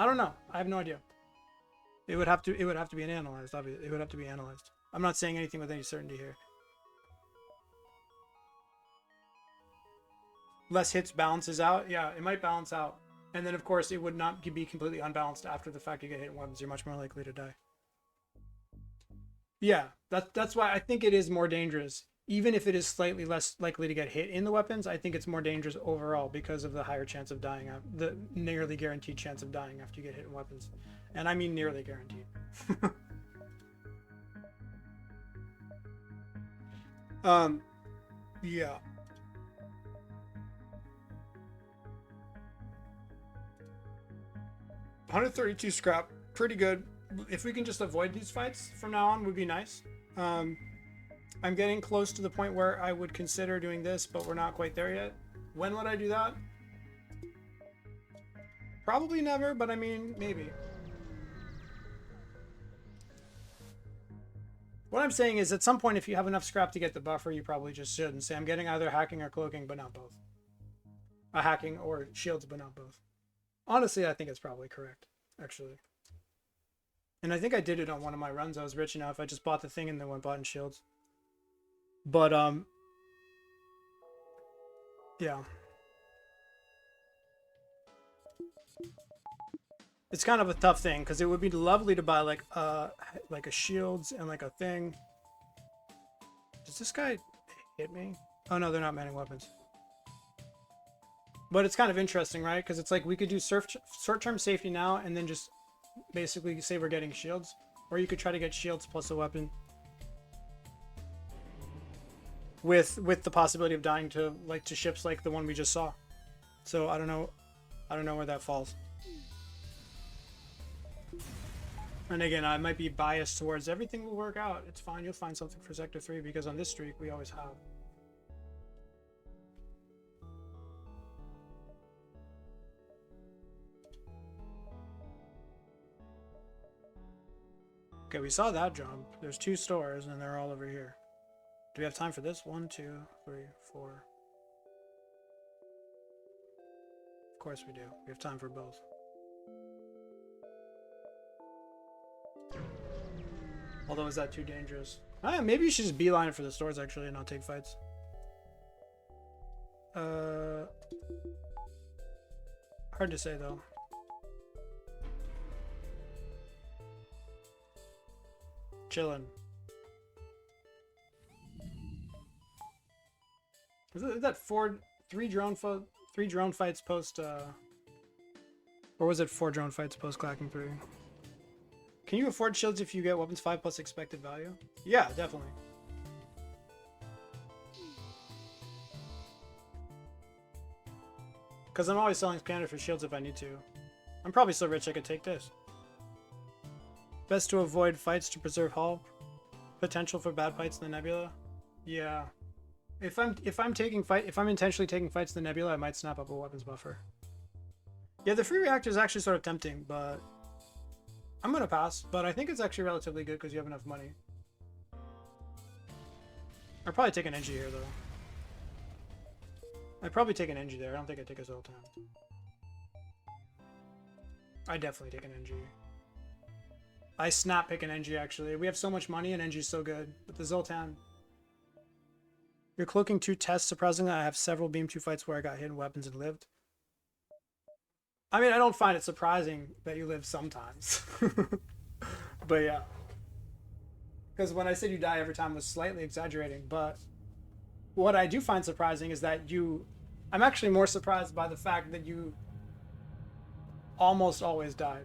A: I don't know. I have no idea. It would have to be analyzed, obviously. It would have to be analyzed. I'm not saying anything with any certainty here. Less hits balances out? Yeah, it might balance out. And then, of course, it would not be completely unbalanced after the fact you get hit in weapons. You're much more likely to die. Yeah, that's why I think it is more dangerous. Even if it is slightly less likely to get hit in the weapons, I think it's more dangerous overall because of the higher chance of dying, the nearly guaranteed chance of dying after you get hit in weapons. And I mean nearly guaranteed. Yeah. $132 scrap, pretty good. If we can just avoid these fights from now on, would be nice. I'm getting close to the point where I would consider doing this, but we're not quite there yet. When would I do that? Probably never, but I mean, maybe. What I'm saying is, at some point, if you have enough scrap to get the buffer, you probably just should and say, I'm getting either hacking or cloaking, but not both. Hacking or shields, but not both. Honestly, I think it's probably correct, actually. And I think I did it on one of my runs. I was rich enough. I just bought the thing and then went bought in shields. But, yeah. It's kind of a tough thing, because it would be lovely to buy, like a shields and, like, a thing. Does this guy hit me? Oh, no, they're not manning weapons. But it's kind of interesting, right? Because it's like we could do short-term safety now and then just basically say we're getting shields. Or you could try to get shields plus a weapon. With the possibility of dying to ships like the one we just saw. So I don't know where that falls. And again, I might be biased towards everything will work out. It's fine, you'll find something for Sector 3 because on this streak we always have. Okay, we saw that jump. There's 2 stores and they're all over here. Do we have time for this? 1, 2, 3, 4. Of course we do. We have time for both. Although, is that too dangerous? Maybe you should just beeline it for the stores, actually, and not take fights. Hard to say, though. Chillin'. Is that 3 drone fights post, or was it 4 drone fights post clacking 3? Can you afford shields if you get weapons 5 plus expected value? Yeah, definitely. Because I'm always selling standard for shields if I need to. I'm probably so rich I could take this. Best to avoid fights to preserve hull. Potential for bad fights in the nebula. Yeah. If I'm intentionally taking fights in the nebula, I might snap up a weapons buffer. Yeah, the free reactor is actually sort of tempting, but I'm gonna pass. But I think it's actually relatively good because you have enough money. I'd probably take an NG here though. I'd probably take an NG there. I don't think I'd take a Zoltan. I'd definitely take an NG. I snap pick an NG actually. We have so much money and NG's so good. But the Zoltan... You're cloaking 2 tests. Surprisingly, I have several Beam 2 fights where I got hidden weapons and lived. I mean, I don't find it surprising that you live sometimes. But yeah. Because when I said you die every time, I was slightly exaggerating. But what I do find surprising is that you... I'm actually more surprised by the fact that you almost always died.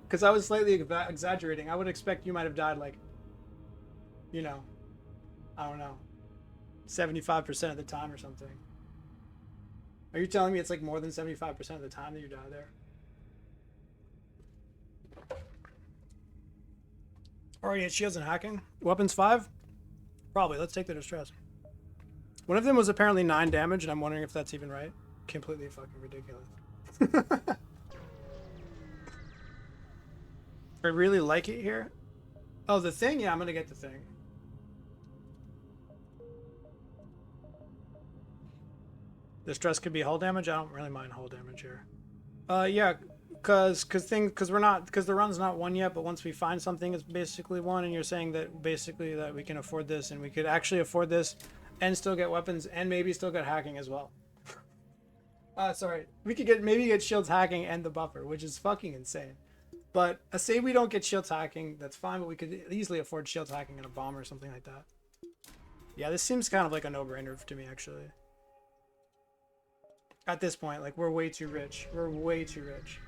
A: Because I was slightly exaggerating. I would expect you might have died like, you know, I don't know, 75% of the time or something. Are you telling me it's like more than 75% of the time that you die there? Already at shields and hacking. Weapons 5? Probably. Let's take the distress. One of them was apparently 9 damage, and I'm wondering if that's even right. Completely fucking ridiculous. I really like it here. Oh, the thing? Yeah, I'm gonna get the thing. Distress could be hull damage. I don't really mind hull damage here. Yeah, because the run's not one yet, but once we find something, it's basically one. And you're saying that basically that we can afford this, and we could actually afford this, and still get weapons, and maybe still get hacking as well. Sorry, we could maybe get shields, hacking, and the buffer, which is fucking insane. But say we don't get shields hacking, that's fine. But we could easily afford shields hacking and a bomb or something like that. Yeah, this seems kind of like a no-brainer to me, actually. At this point, like, we're way too rich. We're way too rich.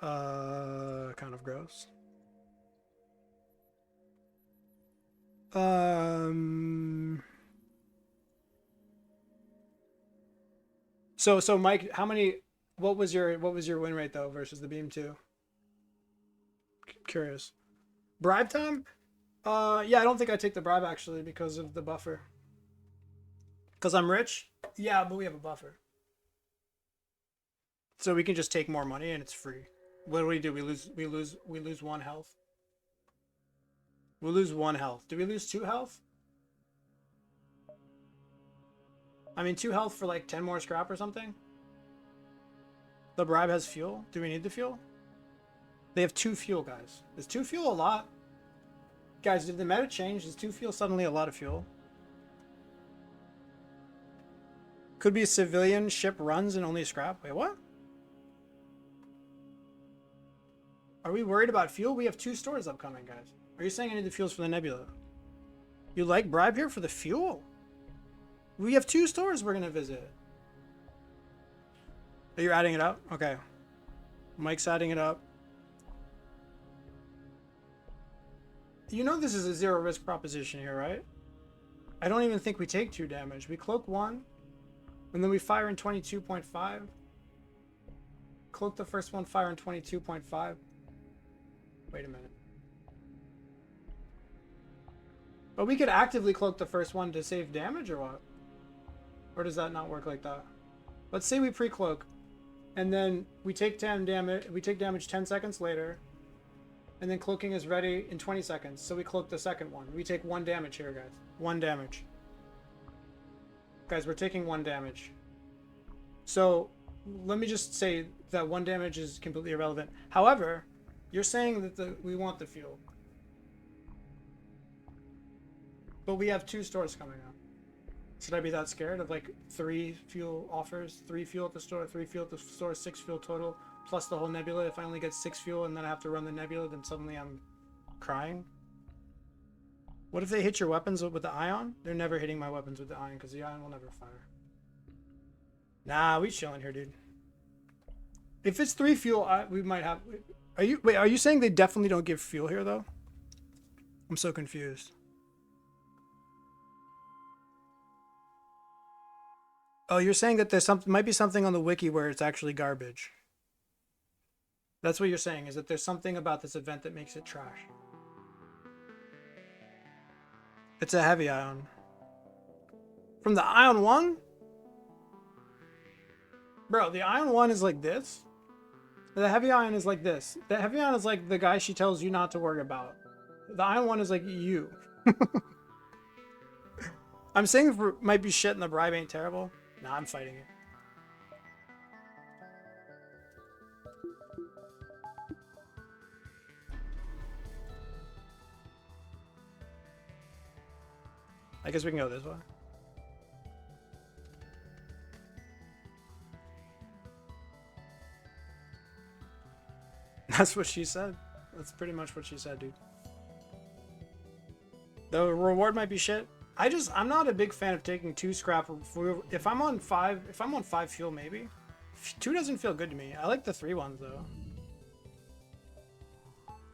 A: Kind of gross. So Mike, what was your win rate though versus the Beam 2? Curious. Bribe time? Yeah, I don't think I take the bribe actually because of the buffer. Because I'm rich? Yeah, but we have a buffer. So we can just take more money and it's free. What do? We lose 1 health. We lose 1 health. Do we lose 2 health? I mean 2 health for like 10 more scrap or something? The bribe has fuel? Do we need the fuel? They have 2 fuel, guys. Is 2 fuel a lot? Guys, did the meta change? Is 2 fuel suddenly a lot of fuel? Could be a civilian ship runs and only scrap. Wait, what? Are we worried about fuel? We have 2 stores upcoming, guys. Are you saying I need the fuels for the nebula? You like bribe here for the fuel? We have 2 stores we're gonna visit. Are you adding it up? Okay. Mike's adding it up. You know this is a 0 risk proposition here, right? I don't even think we take 2 damage. We cloak 1, and then we fire in 22.5. Cloak the first one, fire in 22.5. Wait a minute. But we could actively cloak the first one to save damage or what? Or does that not work like that? Let's say we pre-cloak, and then we take 10 damage. We take damage 10 seconds later, and then cloaking is ready in 20 seconds. So we cloak the second one. We take 1 damage here, guys. 1 damage. Guys, we're taking 1 damage. So let me just say that 1 damage is completely irrelevant. However, you're saying that we want the fuel. But we have 2 stores coming up. Should I be that scared of like 3 fuel offers? 3 fuel at the store, 3 fuel at the store, 6 fuel total, plus the whole nebula. If I only get 6 fuel and then I have to run the nebula, then suddenly I'm crying. What if they hit your weapons with the ion? They're never hitting my weapons with the ion because the ion will never fire. Nah, we chilling here, dude. If it's 3 fuel, we might have... Are you saying they definitely don't give fuel here, though? I'm so confused. Oh, you're saying that there's might be something on the wiki where it's actually garbage. That's what you're saying, is that there's something about this event that makes it trash. It's a heavy ion. From the ion 1? Bro, the ion 1 is like this. The heavy ion is like this. The heavy ion is like the guy she tells you not to worry about. The ion 1 is like you. I'm saying it might be shit and the bribe ain't terrible. Nah, I'm fighting it. I guess we can go this way. That's what she said. That's pretty much what she said, dude. The reward might be shit. I'm not a big fan of taking 2 scrap. If I'm on 5 fuel, maybe. 2 doesn't feel good to me. I like the 3 ones though.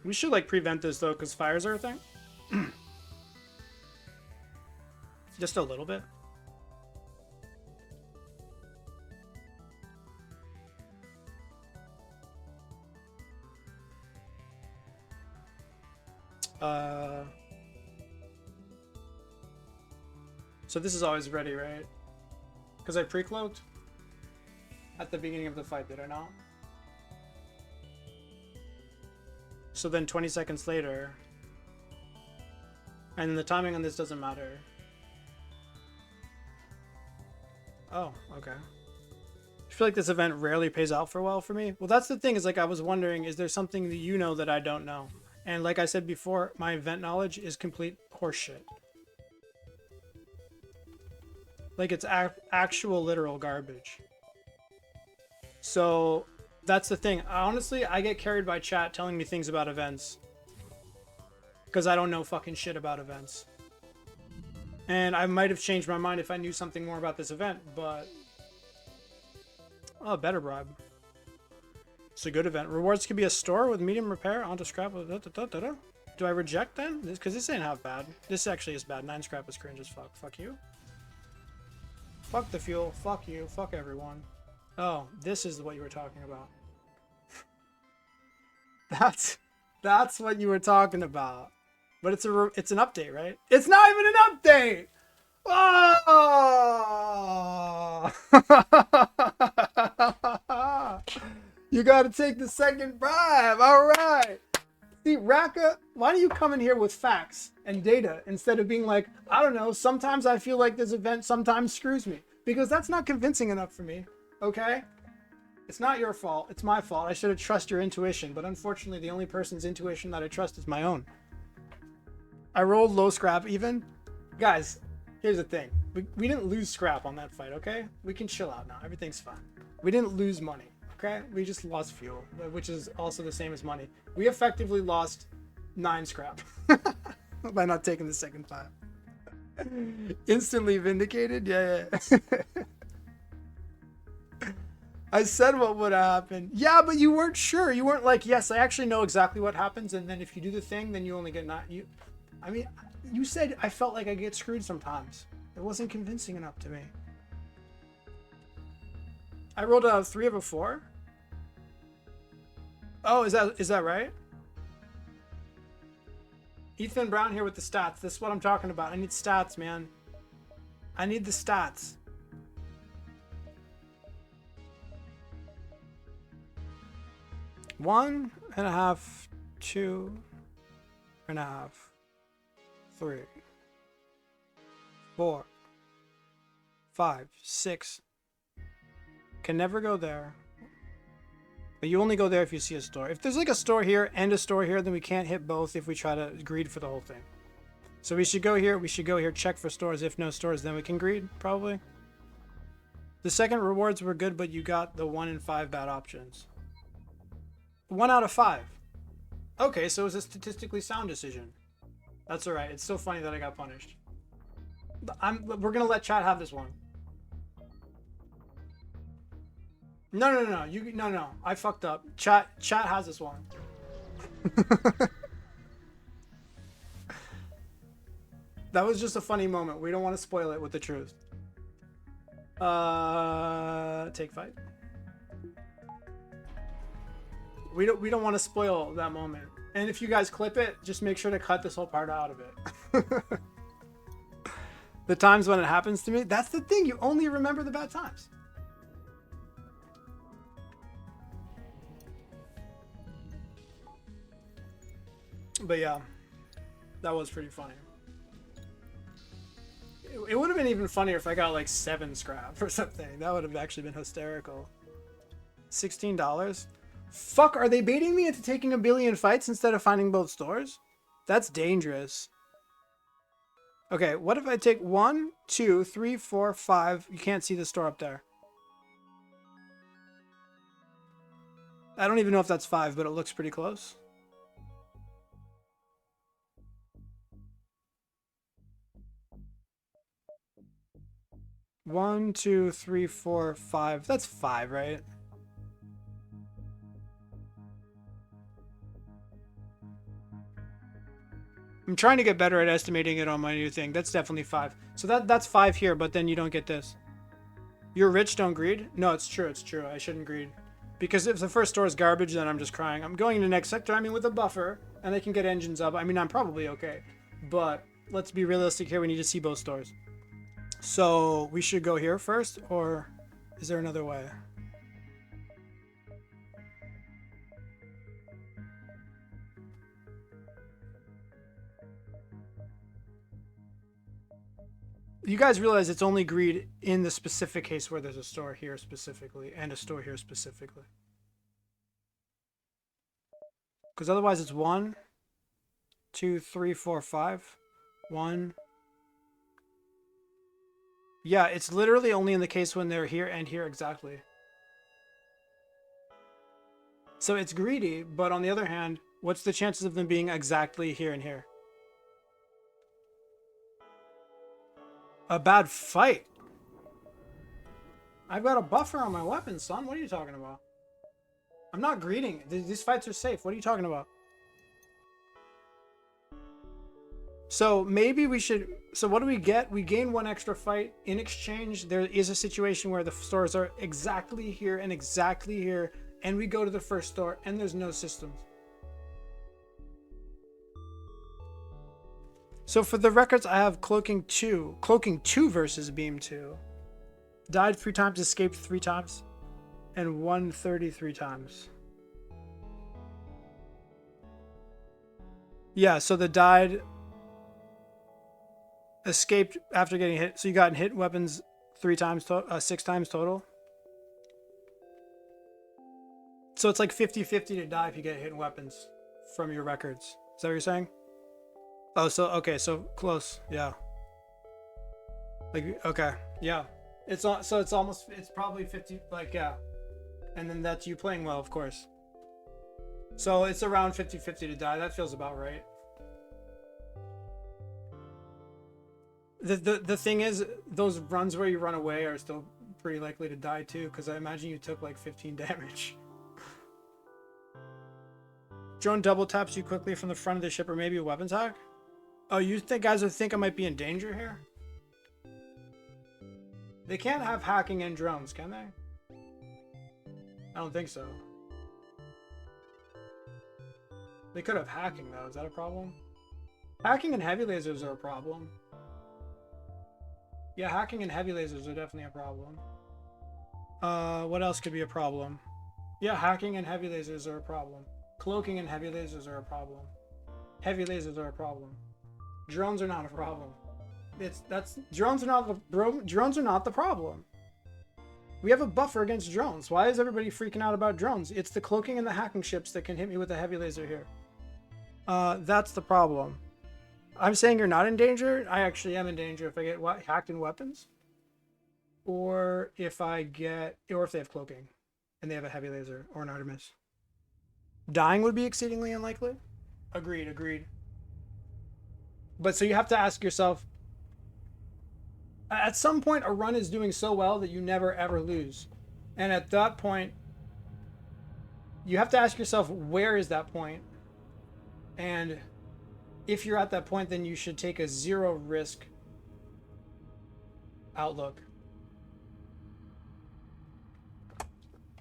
A: We should like prevent this though, because fires are a thing. Just a little bit. So this is always ready, right? Because I pre-cloaked at the beginning of the fight, did I not? So then 20 seconds later, and the timing on this doesn't matter. Oh, okay. I feel like this event rarely pays out for well for me. Well, that's the thing, is like I was wondering, is there something that you know that I don't know? And like I said before, my event knowledge is complete horseshit. Like it's actual literal garbage. So that's the thing. Honestly, I get carried by chat telling me things about events. Because I don't know fucking shit about events. And I might have changed my mind if I knew something more about this event, but... Oh, better bribe. It's a good event. Rewards could be a store with medium repair onto scrap. Do I reject then? Because this ain't half bad. This actually is bad. 9 scrap is cringe as fuck. Fuck you. Fuck the fuel. Fuck you. Fuck everyone. Oh, this is what you were talking about. That's what you were talking about. But it's an update, right? It's not even an update. Oh! You gotta take the second bribe. All right. See, Raka, why do you come in here with facts and data instead of being like, I don't know, sometimes I feel like this event sometimes screws me? Because that's not convincing enough for me, okay? It's not your fault. It's my fault. I should have trusted your intuition, but unfortunately, the only person's intuition that I trust is my own. I rolled low scrap even. Guys, here's the thing. We didn't lose scrap on that fight, okay? We can chill out now. Everything's fine. We didn't lose money, okay? We just lost fuel, which is also the same as money. We effectively lost 9 scrap by not taking the second five. Instantly vindicated? Yeah. I said what would happen. Yeah, but you weren't sure. You weren't like, yes, I actually know exactly what happens, and then if you do the thing, then you only get I mean, you said I felt like I get screwed sometimes. It wasn't convincing enough to me. I rolled a 3 of a 4. Oh, is that right? Ethan Brown here with the stats. This is what I'm talking about. I need stats, man. I need the stats. One and a half, 2 and a half, 3, 4, 5, 6. Can never go there. But you only go there if you see a store. If there's like a store here and a store here, then we can't hit both if we try to greed for the whole thing. So we should go here. We should go here, check for stores. If no stores, then we can greed, probably. The second rewards were good, but you got the 1 in 5 bad options. 1 out of 5. Okay, so it was a statistically sound decision. That's alright. It's so funny that I got punished. We're gonna let chat have this one. No. No. I fucked up. Chat has this one. That was just a funny moment. We don't want to spoil it with the truth. Take 5. We don't want to spoil that moment. And if you guys clip it, just make sure to cut this whole part out of it. The times when it happens to me, that's the thing. You only remember the bad times. But yeah, that was pretty funny. It would have been even funnier if I got like 7 scrap or something. That would have actually been hysterical. $16? Fuck, are they baiting me into taking a billion fights instead of finding both stores? That's dangerous. Okay, what if I take 1, 2, 3, 4, 5? You can't see the store up there. I don't even know if that's 5, but it looks pretty close. One, 2, 3, 4, 5. That's 5, right? I'm trying to get better at estimating it on my new thing. That's definitely 5. So that's 5 here, but then you don't get this. You're rich, don't greed? No, it's true, it's true. I shouldn't greed. Because if the first store is garbage, then I'm just crying. I'm going to next sector, I mean, with a buffer, and they can get engines up. I mean, I'm probably okay. But let's be realistic here. We need to see both stores. So we should go here first, or is there another way? You guys realize it's only greed in the specific case where there's a store here specifically and a store here specifically. Because otherwise it's 1, 2, 3, 4, 5. 1. Yeah, it's literally only in the case when they're here and here exactly. So it's greedy, but on the other hand, what's the chances of them being exactly here and here? A bad fight. I've got a buffer on my weapon, son. What are you talking about? I'm not greeting. These fights are safe. What are you talking about? So maybe we should... So what do we get? We gain 1 extra fight. In exchange, there is a situation where the stores are exactly here and exactly here. And we go to the first store and there's no systems. So for the records, I have Cloaking 2. Cloaking 2 versus Beam 2. Died 3 times, escaped 3 times. And won 33 times. Yeah, so the died... Escaped after getting hit. So you got hit weapons 3 times, 6 times total. So it's like 50-50 to die if you get hit in weapons from your records. Is that what you're saying? Oh, so, okay, so close. Yeah. Like, okay. Yeah. It's not, so it's almost, it's probably 50, like, yeah. And then that's you playing well, of course. So it's around 50-50 to die. That feels about right. The thing is, those runs where you run away are still pretty likely to die too, because I imagine you took like 15 damage. Drone double taps you quickly from the front of the ship, or maybe a weapons hack? Oh, you think guys would think I might be in danger here? They can't have hacking and drones, can they? I don't think so. They could have hacking though, is that a problem? Hacking and heavy lasers are a problem. Yeah, hacking and heavy lasers are definitely a problem. What else could be a problem? Yeah, hacking and heavy lasers are a problem. Cloaking and heavy lasers are a problem. Heavy lasers are a problem. Drones are not a problem. Drones are not the problem. We have a buffer against drones. Why is everybody freaking out about drones? It's the cloaking and the hacking ships that can hit me with a heavy laser here. That's the problem. I'm saying you're not in danger. I actually am in danger if I get hacked in weapons. Or if they have cloaking and they have a heavy laser or an Artemis. Dying would be exceedingly unlikely. Agreed. But so you have to ask yourself, at some point a run is doing so well that you never ever lose. And at that point, you have to ask yourself, where is that point? And if you're at that point, then you should take a 0 risk outlook.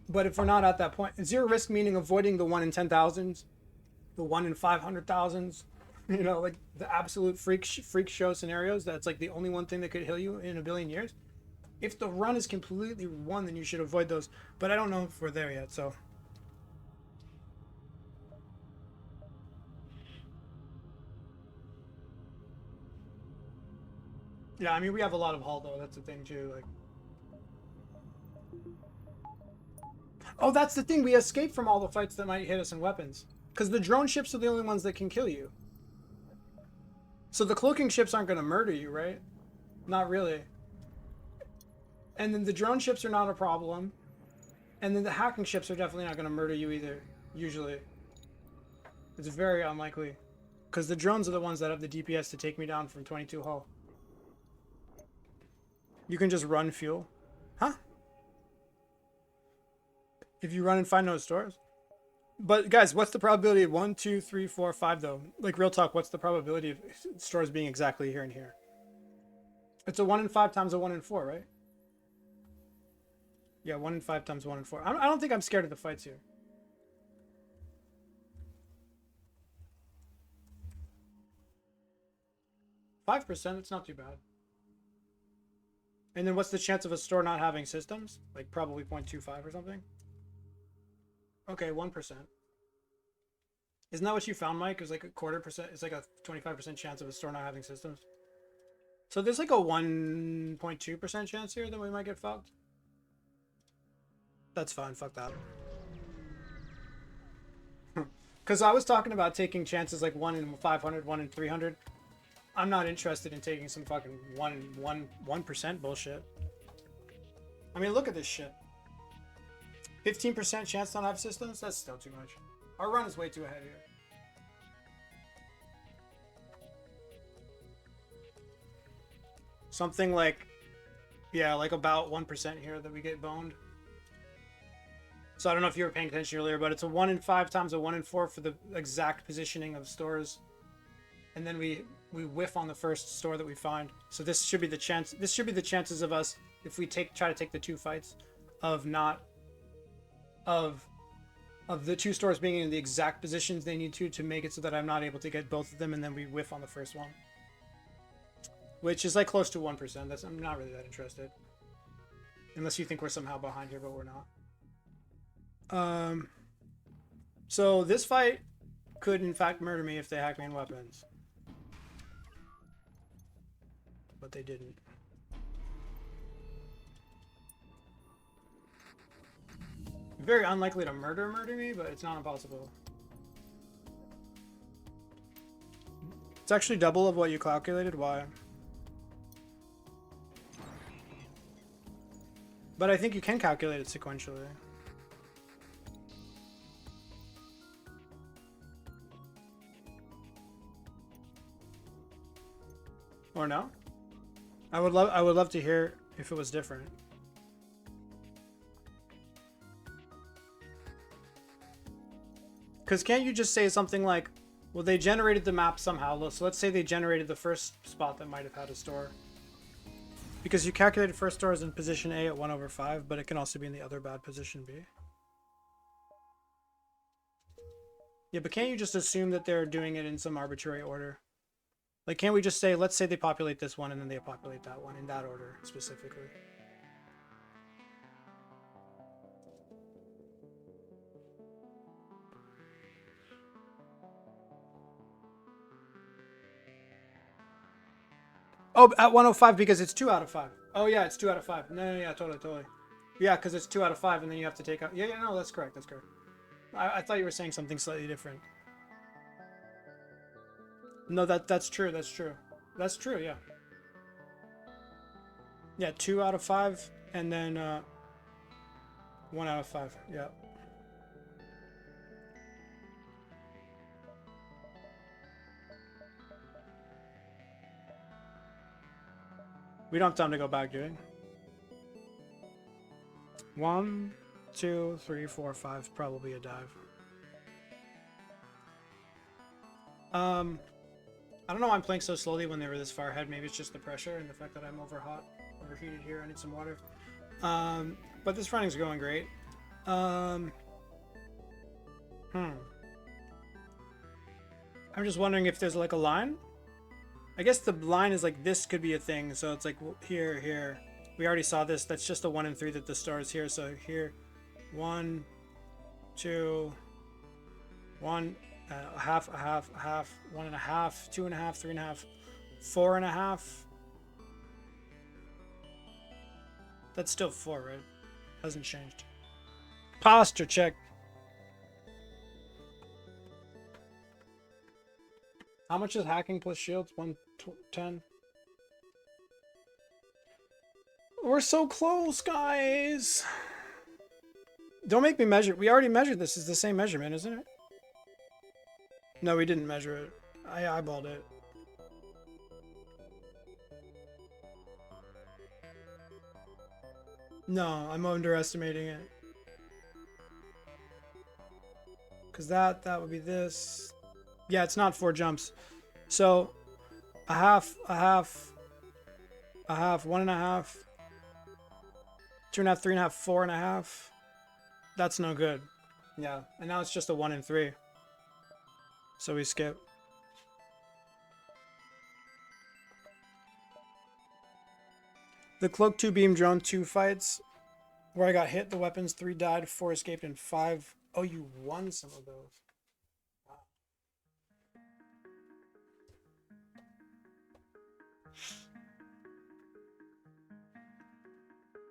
A: But if we're not at that point, 0 risk meaning avoiding the 1 in 10,000s, the 1 in 500,000s, you know, like the absolute freak show scenarios. That's like the only one thing that could heal you in a billion years. If the run is completely won, then you should avoid those. But I don't know if we're there yet, so. Yeah, I mean, we have a lot of hull, though. That's the thing, too. Like, oh, that's the thing. We escape from all the fights that might hit us in weapons. Because the drone ships are the only ones that can kill you. So the cloaking ships aren't going to murder you, right? Not really. And then the drone ships are not a problem. And then the hacking ships are definitely not going to murder you either, usually. It's very unlikely. Because the drones are the ones that have the DPS to take me down from 22 hull. You can just run fuel. Huh? If you run and find no stores. But guys, what's the probability of 1, 2, 3, 4, 5 though? Like real talk, what's the probability of stores being exactly here and here? It's a 1 in 5 times a 1 in 4, right? Yeah, 1 in 5 times 1 in 4. I don't think I'm scared of the fights here. %, it's not too bad. And then what's the chance of a store not having systems? Like probably 0.25 or something? Okay, 1%. Isn't that what you found, Mike? It was like a 1/4%. It's like a 25% chance of a store not having systems. So there's like a 1.2% chance here that we might get fucked. That's fine. Fuck that. Because I was talking about taking chances like 1 in 500, 1 in 300. I'm not interested in taking some fucking 1% bullshit. I mean, look at this shit. 15% chance to not have systems? That's still too much. Our run is way too ahead here. Something like, yeah, like about 1% here that we get boned. So I don't know if you were paying attention earlier, but it's a 1 in 5 times a 1 in 4 for the exact positioning of stores. And then we whiff on the first store that we find. So this should be the chance. This should be the chances of us, if we try to take the 2 fights, of the 2 stores being in the exact positions they need to make it so that I'm not able to get both of them, and then we whiff on the first one, which is like close to 1%. I'm not really that interested, unless you think we're somehow behind here, but we're not. So this fight could in fact murder me if they hack me in weapons, but they didn't. Very unlikely to murder me, but it's not impossible. It's actually double of what you calculated. Why? But I think you can calculate it sequentially. Or no? I would love to hear if it was different. Because can't you just say something like, well, they generated the map somehow. So let's say they generated the first spot that might have had a store. Because you calculated first store is in position A at 1/5, but it can also be in the other bad position B. Yeah, but can't you just assume that they're doing it in some arbitrary order? Like, can't we just say, let's say they populate this one and then they populate that one in that order specifically? Oh, at 105 because it's 2 out of 5. Oh yeah, it's 2 out of 5. No, yeah, totally. Yeah, because it's 2 out of 5 and then you have to take out. Yeah, no, that's correct. That's correct. I thought you were saying something slightly different. No, that's true. That's true. That's true. Yeah. Yeah, 2 out of 5 and then 1 out of 5. Yeah. We don't have time to go back, do we? 1, 2, 3, 4, 5. Probably a dive. I don't know why I'm playing so slowly when they were this far ahead. Maybe it's just the pressure and the fact that I'm overheated here. I need some water. But this running's going great. I'm just wondering if there's like a line. I guess the line is like this could be a thing. So it's like here. We already saw this. That's just a 1 in 3 that the star is here. So here, 1, 2, 1. A half, 1.5, 2.5, 3.5, 4.5. That's still 4, right? Hasn't changed. Posture check. How much is hacking plus shields? 110. We're so close, guys. Don't make me measure. We already measured this. It's the same measurement, isn't it? No, we didn't measure it. I eyeballed it. No, I'm underestimating it. Because that would be this. Yeah, it's not 4 jumps. So, a half, 1.5, 2.5, 3.5, 4.5. That's no good. Yeah, and now it's just a 1 and 3. So we skip. The Cloak 2 Beam Drone 2 fights where I got hit, the weapons 3 died, 4 escaped, and 5... Oh, you won some of those. Wow.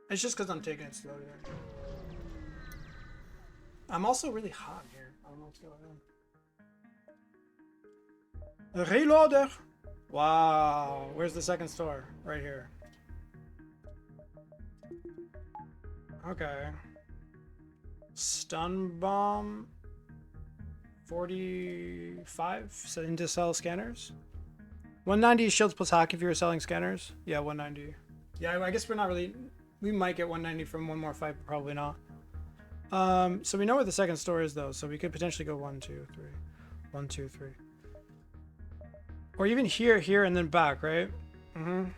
A: It's just because I'm taking it slow today. I'm also really hot here. I don't know what's going on. Reloader! Wow. Where's the second store? Right here. Okay. Stun bomb. 45. Setting to sell scanners. 190 shields plus hack if you're selling scanners. Yeah, 190. Yeah, I guess we're not really... We might get 190 from one more fight, but probably not. So we know where the second store is, though. So we could potentially go 1, 2, 3. 1, 2, 3. Or even here, here, and then back, right? In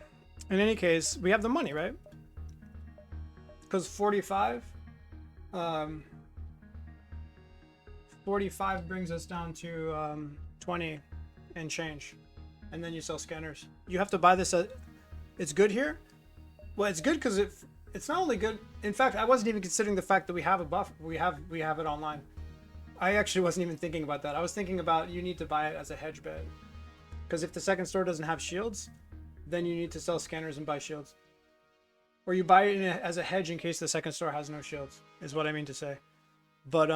A: any case, we have the money, right? Because 45... 45 brings us down to 20 and change. And then you sell scanners. You have to buy this at... It's good here? Well, it's good because it's not only good... In fact, I wasn't even considering the fact that we have a buff. We have it online. I actually wasn't even thinking about that. I was thinking about you need to buy it as a hedge bet. Because if the second store doesn't have shields, then you need to sell scanners and buy shields. Or you buy it as a hedge in case the second store has no shields, is what I mean to say. But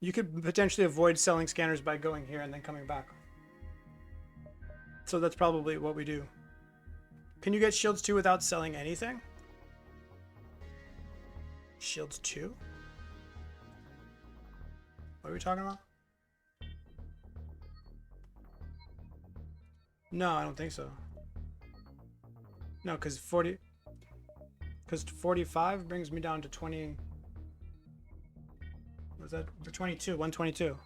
A: you could potentially avoid selling scanners by going here and then coming back. So that's probably what we do. Can you get shields 2 without selling anything? Shields 2? What are we talking about? No, I don't think so. No, because 45 brings me down to 20. Was that for 22? 122.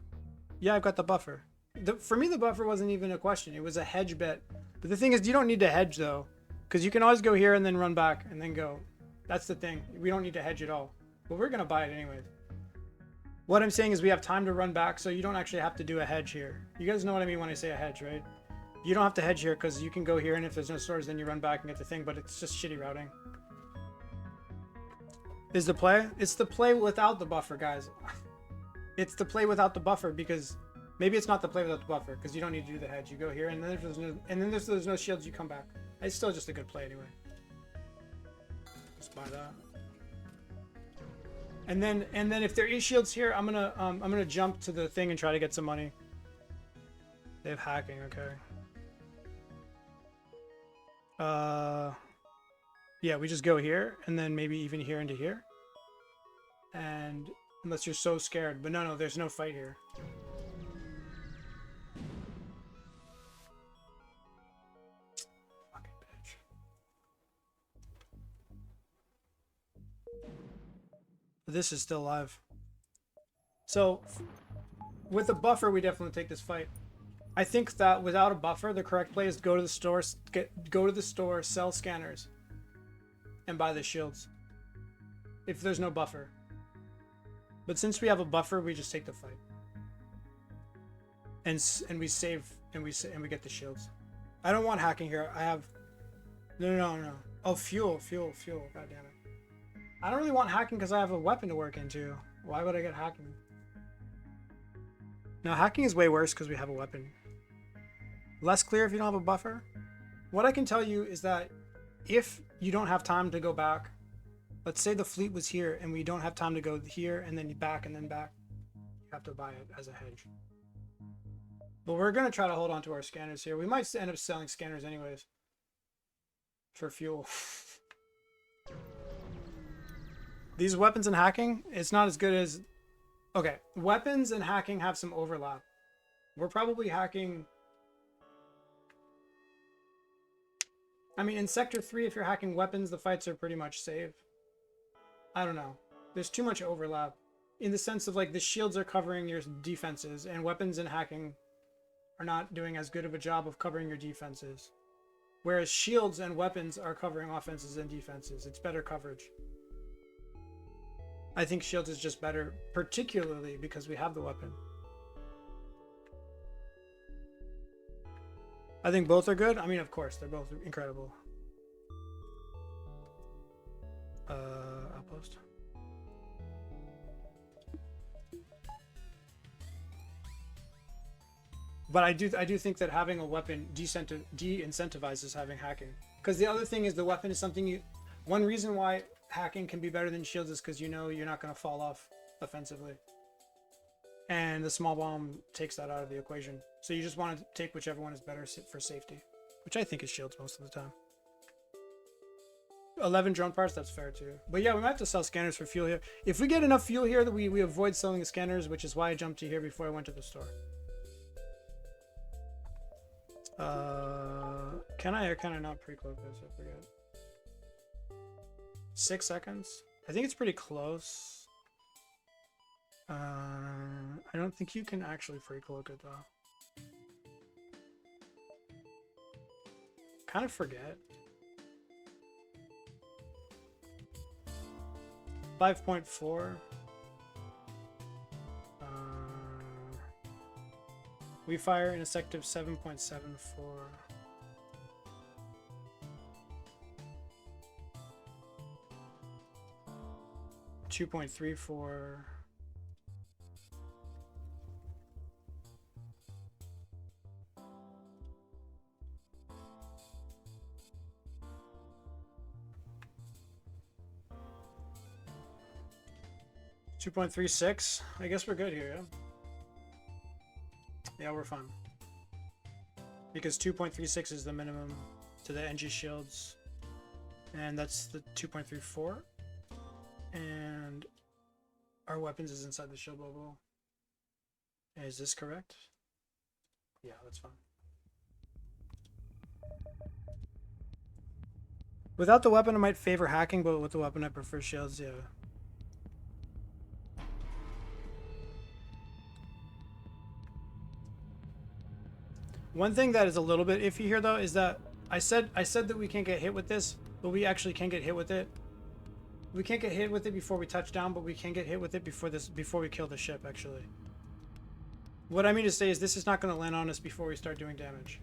A: Yeah, I've got the buffer. For me, the buffer wasn't even a question. It was a hedge bet. But the thing is, you don't need to hedge, though. Because you can always go here and then run back and then go. That's the thing. We don't need to hedge at all. But we're going to buy it anyways. What I'm saying is we have time to run back, so you don't actually have to do a hedge here. You guys know what I mean when I say a hedge, right? You don't have to hedge here because you can go here, and if there's no stores, then you run back and get the thing, but it's just shitty routing. Is the play? It's the play without the buffer, guys. It's the play without the buffer because maybe it's not the play without the buffer because you don't need to do the hedge. You go here, and then if there's no shields, you come back. It's still just a good play anyway. Just buy that. And then if there is shields here, I'm gonna jump to the thing and try to get some money. They have hacking, okay. Yeah, we just go here and then maybe even here into here. And unless you're so scared, but no, there's no fight here. Fucking bitch. This is still live. So with a buffer, we definitely take this fight. I think that without a buffer, the correct play is go to the store, sell scanners, and buy the shields. If there's no buffer. But since we have a buffer, we just take the fight. And we save and we get the shields. I don't want hacking here. I have no. Oh, fuel. God damn it. I don't really want hacking because I have a weapon to work into. Why would I get hacking? Now hacking is way worse because we have a weapon. Less clear if you don't have a buffer. What I can tell you is that if you don't have time to go back, let's say the fleet was here and we don't have time to go here and then back and then back, you have to buy it as a hedge. But we're going to try to hold on to our scanners here. We might end up selling scanners anyways. For fuel. These weapons and hacking, it's not as good as... Okay, weapons and hacking have some overlap. We're probably hacking... I mean, in Sector 3, if you're hacking weapons, the fights are pretty much safe. I don't know. There's too much overlap. In the sense of, like, the shields are covering your defenses, and weapons and hacking are not doing as good of a job of covering your defenses. Whereas shields and weapons are covering offenses and defenses. It's better coverage. I think shields is just better, particularly because we have the weapon. I think both are good. I mean, of course, they're both incredible. Outpost. But I do think that having a weapon de-incentivizes having hacking. Because the other thing is the weapon is something you... One reason why hacking can be better than shields is because you know you're not going to fall off offensively. And the small bomb takes that out of the equation. So you just want to take whichever one is better for safety. Which I think is shields most of the time. 11 drone parts, that's fair too. But yeah, we might have to sell scanners for fuel here. If we get enough fuel here, that we avoid selling the scanners, which is why I jumped to here before I went to the store. Can I or can I not pre-cloak this? I forget. 6 seconds? I think it's pretty close. I don't think you can actually pre-cloak it though. Kind of forget. 5.4. We fire in effective 7.74. 2.34. $2.36. I guess we're good here, yeah? Yeah, we're fine. Because 2.36 is the minimum to the NG shields. And that's the 2.34. And our weapons is inside the shield bubble. Is this correct? Yeah, that's fine. Without the weapon, I might favor hacking, but with the weapon, I prefer shields, yeah. One thing that is a little bit iffy here, though, is that I said that we can't get hit with this, but we actually can get hit with it. We can't get hit with it before we touch down, but we can get hit with it before we kill the ship, actually. What I mean to say is this is not going to land on us before we start doing damage.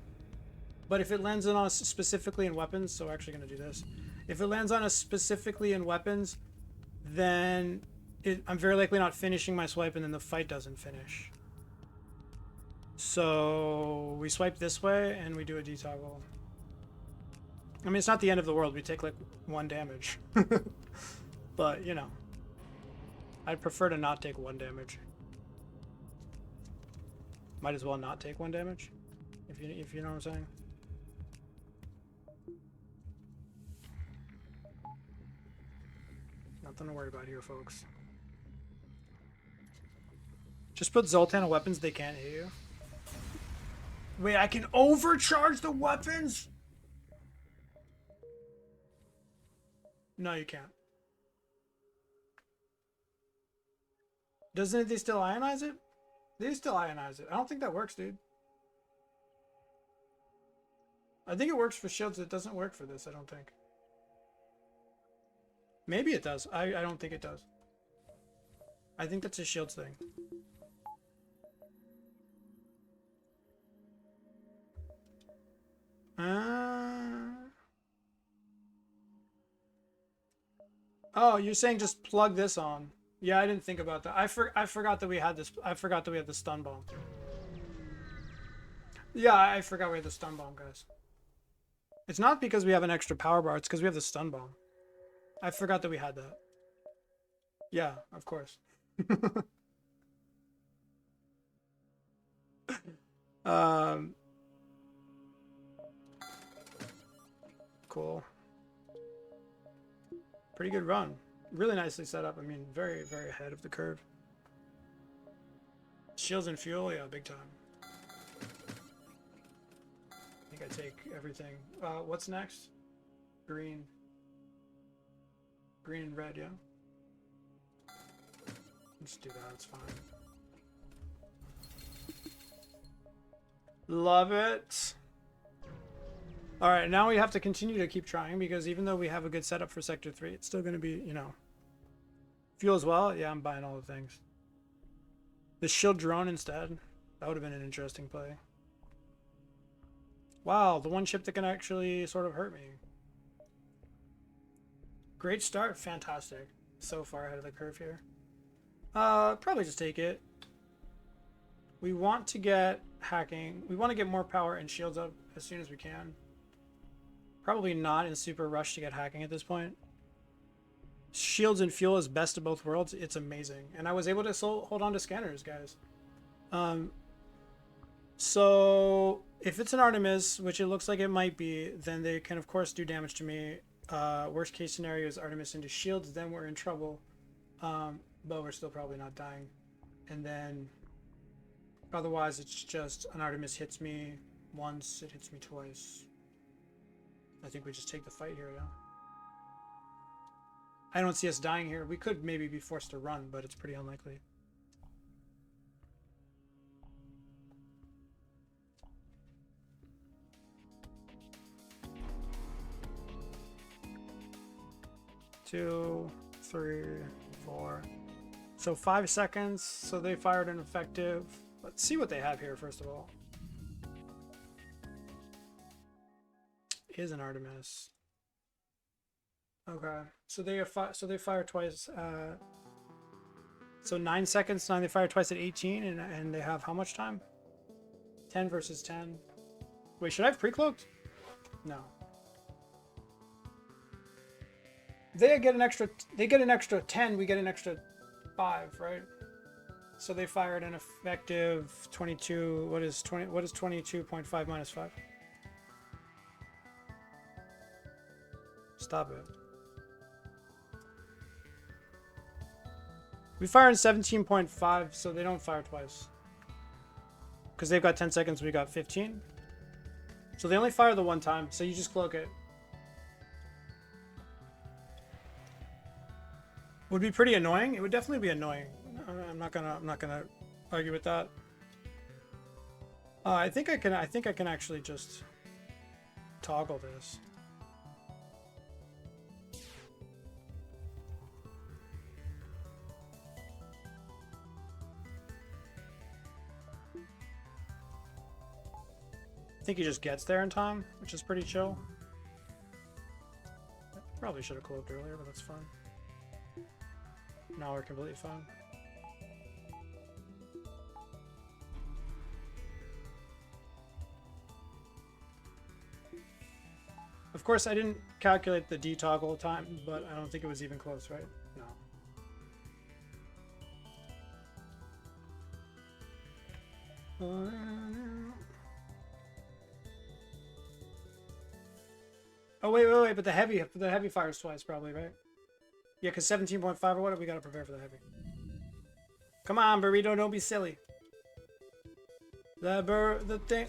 A: But if it lands on us specifically in weapons, so we're actually going to do this. If it lands on us specifically in weapons, then I'm very likely not finishing my swipe, and then the fight doesn't finish. So we swipe this way and we do a detoggle. I mean, it's not the end of the world. We take like 1 damage. But, you know, I'd prefer to not take 1 damage. Might as well not take 1 damage, if you know what I'm saying. Nothing to worry about here, folks. Just put Zoltan on weapons, they can't hit you. Wait, I can overcharge the weapons? No, you can't. Doesn't they still ionize it? They still ionize it. I don't think that works, dude. I think it works for shields. It doesn't work for this, I don't think. Maybe it does. I don't think it does. I think that's a shields thing. Oh, you're saying just plug this on. Yeah, I didn't think about that. I forgot that we had this. I forgot that we had the stun bomb. Yeah, I forgot we had the stun bomb, guys. It's not because we have an extra power bar. It's because we have the stun bomb. I forgot that we had that. Yeah, of course. Cool. Pretty good run. Really nicely set up. I mean, very, very ahead of the curve. Shields and fuel, yeah, big time. I think I take everything. What's next? Green. Green and red, yeah. Let's do that, it's fine. Love it. Alright, now we have to continue to keep trying because even though we have a good setup for Sector 3, it's still going to be, you know... Fuel as well? Yeah, I'm buying all the things. The shield drone instead. That would have been an interesting play. Wow, the one ship that can actually sort of hurt me. Great start. Fantastic. So far ahead of the curve here. Probably just take it. We want to get hacking. We want to get more power and shields up as soon as we can. Probably not in super rush to get hacking at this point. Shields and fuel is best of both worlds. It's amazing. And I was able to hold on to scanners, guys. So if it's an Artemis, which it looks like it might be, then they can of course do damage to me. Worst case scenario is Artemis into shields, then we're in trouble. But we're still probably not dying. And then otherwise it's just an Artemis hits me once, it hits me twice. I think we just take the fight here, yeah. I don't see us dying here. We could maybe be forced to run, but it's pretty unlikely. Two, 3, 4. So 5 seconds. So they fired an effective. Let's see what they have here first of all. Is an Artemis. Okay, so they fire twice. So 9 seconds. Now they fire twice at 18, and they have how much time? 10 versus 10. Wait, should I have pre-cloaked? No. They get an extra. They get an extra 10. We get an extra 5, right? So they fired an effective 22. What is 20? What is 22.5 minus 5? Stop it. We fire in 17.5, so they don't fire twice. Because they've got 10 seconds, we got 15. So they only fire the one time, so you just cloak it. Would be pretty annoying. It would definitely be annoying. I'm not gonna argue with that. I think I can actually just toggle this. I think he just gets there in time, which is pretty chill. Probably should have cloaked earlier, but that's fine. Now we're completely fine. Of course, I didn't calculate the detoggle time, but I don't think it was even close, right? No. Oh wait, but the heavy fires twice probably, right? Yeah, because 17.5 or what, we gotta prepare for the heavy. Come on, burrito, don't be silly. The thing.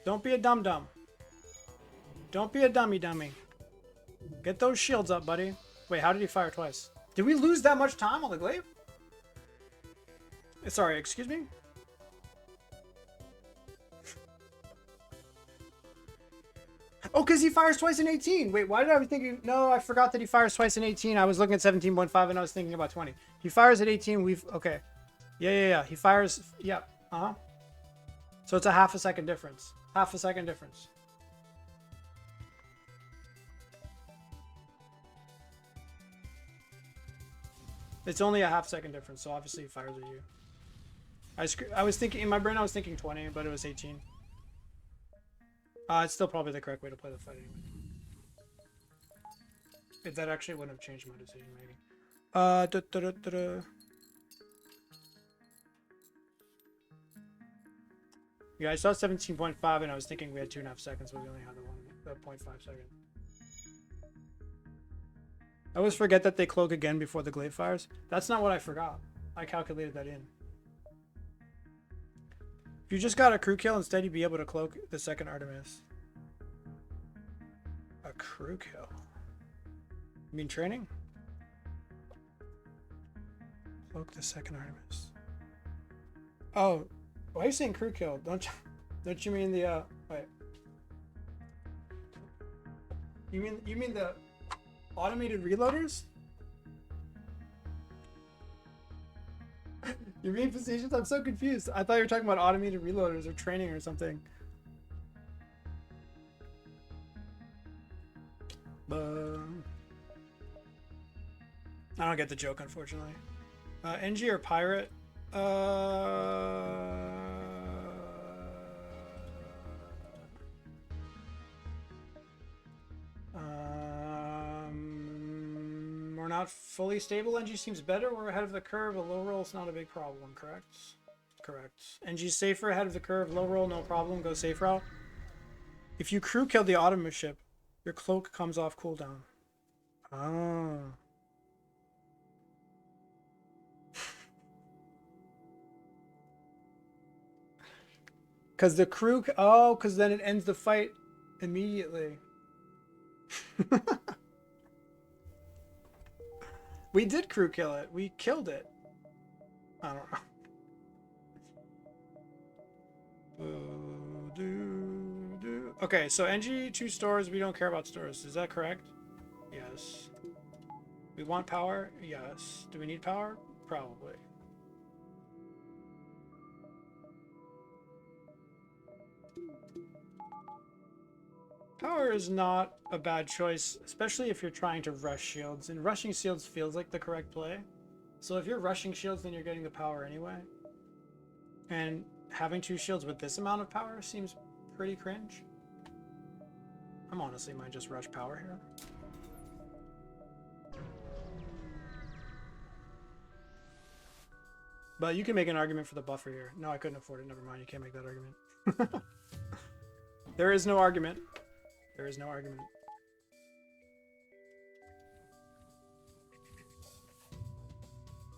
A: Don't be a dum-dum. Don't be a dummy. Get those shields up, buddy. Wait, how did he fire twice? Did we lose that much time on the glaive? Sorry, excuse me? Oh, because he fires twice in 18. Wait, why did I think... No, I forgot that he fires twice in 18. I was looking at 17.5 and I was thinking about 20. He fires at 18. Okay. Yeah. He fires... Yeah. Uh-huh. So it's a half a second difference. Half a second difference. It's only a half second difference, so obviously he fires at you. I was thinking... In my brain, I was thinking 20, but it was 18. It's still probably the correct way to play the fight anyway. If that actually wouldn't have changed my decision, maybe. Yeah, I saw 17.5 and I was thinking we had 2.5 seconds, but we only had the 0.5 second. I always forget that they cloak again before the glaive fires. That's not what I forgot. I calculated that in. If you just got a crew kill, instead you'd be able to cloak the second Artemis. A crew kill? You mean training? Cloak the second Artemis. Oh, why are you saying crew kill? Don't you mean the wait? You mean the automated reloaders? You're being facetious? I'm so confused. I thought you were talking about automated reloaders or training or something. I don't get the joke, unfortunately. NG or pirate? We're not fully stable. NG seems better. We're ahead of the curve. A low roll is not a big problem, correct? Correct. NG's safer, ahead of the curve. Low roll, no problem. Go safe route. If you crew kill the Optimus ship, your cloak comes off cooldown. Ah. Because the crew... Oh, because then it ends the fight immediately. We did crew kill it. We killed it. I don't know. Okay, so NG 2 stores. We don't care about stores. Is that correct? Yes. We want power? Yes. Do we need power? Probably. Power is not a bad choice, especially if you're trying to rush shields. And rushing shields feels like the correct play. So if you're rushing shields, then you're getting the power anyway. And having 2 shields with this amount of power seems pretty cringe. I'm honestly might just rush power here. But you can make an argument for the buffer here. No, I couldn't afford it. Never mind. You can't make that argument. There is no argument. There is no argument.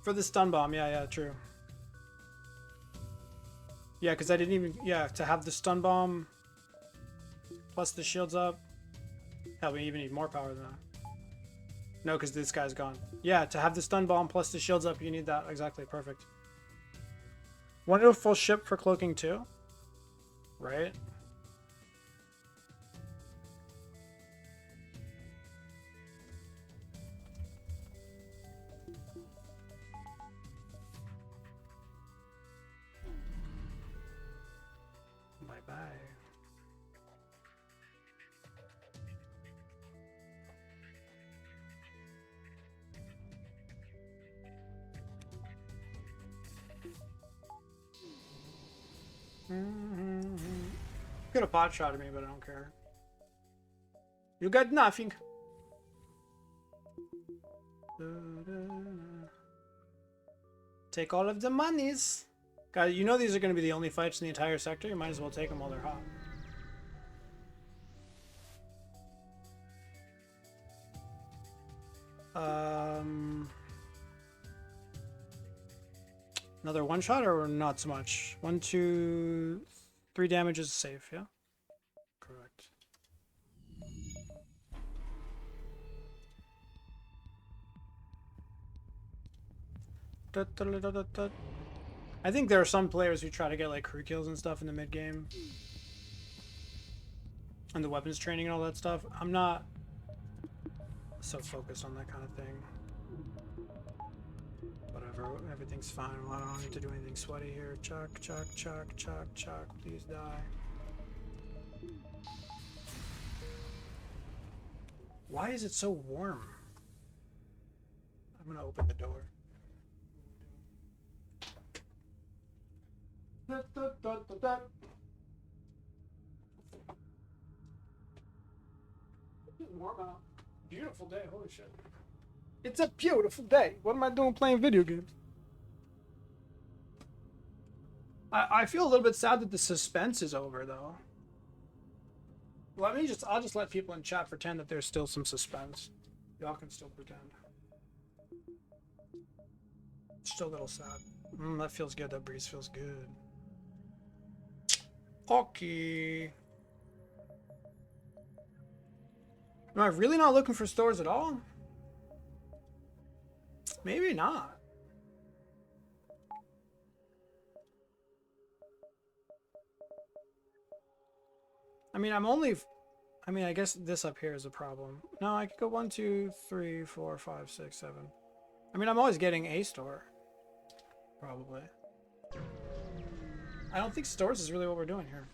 A: For the stun bomb, yeah, true. Yeah, because I didn't even... Yeah, to have the stun bomb plus the shields up. Hell, we even need more power than that. No, because this guy's gone. Yeah, to have the stun bomb plus the shields up, you need that. Exactly, perfect. Want to do a full ship for cloaking too? Right? Bye-bye. Could have pot shot at me, but I don't care. You got nothing. Take all of the monies. Guys, you know these are going to be the only fights in the entire sector. You might as well take them while they're hot. Another one shot or not so much? 1, 2, 3 damage is safe, yeah? Correct. I think there are some players who try to get like crew kills and stuff in the mid game. And the weapons training and all that stuff. I'm not so focused on that kind of thing. Whatever, everything's fine. Well, I don't need to do anything sweaty here. Chuck. Please die. Why is it so warm? I'm gonna open the door. It's warm out. Beautiful day, holy shit. It's a beautiful day. What am I doing playing video games? I feel a little bit sad that the suspense is over though. I'll just let people in chat pretend that there's still some suspense. Y'all can still pretend. Still a little sad. That feels good. That breeze feels good. Okay. Am I really not looking for stores at all? Maybe not. I mean, I guess this up here is a problem. No, I could go 1, 2, 3, 4, 5, 6, 7. I mean, I'm always getting a store. Probably. I don't think stores is really what we're doing here.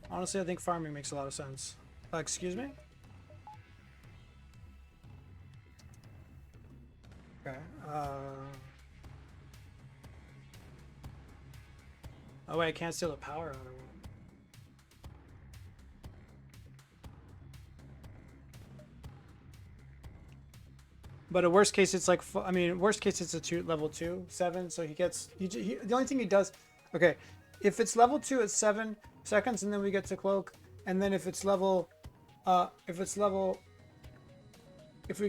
A: Honestly, I think farming makes a lot of sense. Excuse me? Okay. Oh wait, I can't steal the power out of it. But at worst case, it's like, I mean, worst case, it's a level 2, 7. So he gets, the only thing he does, okay, if it's level 2, it's 7 seconds, and then we get to cloak. And then if it's level, we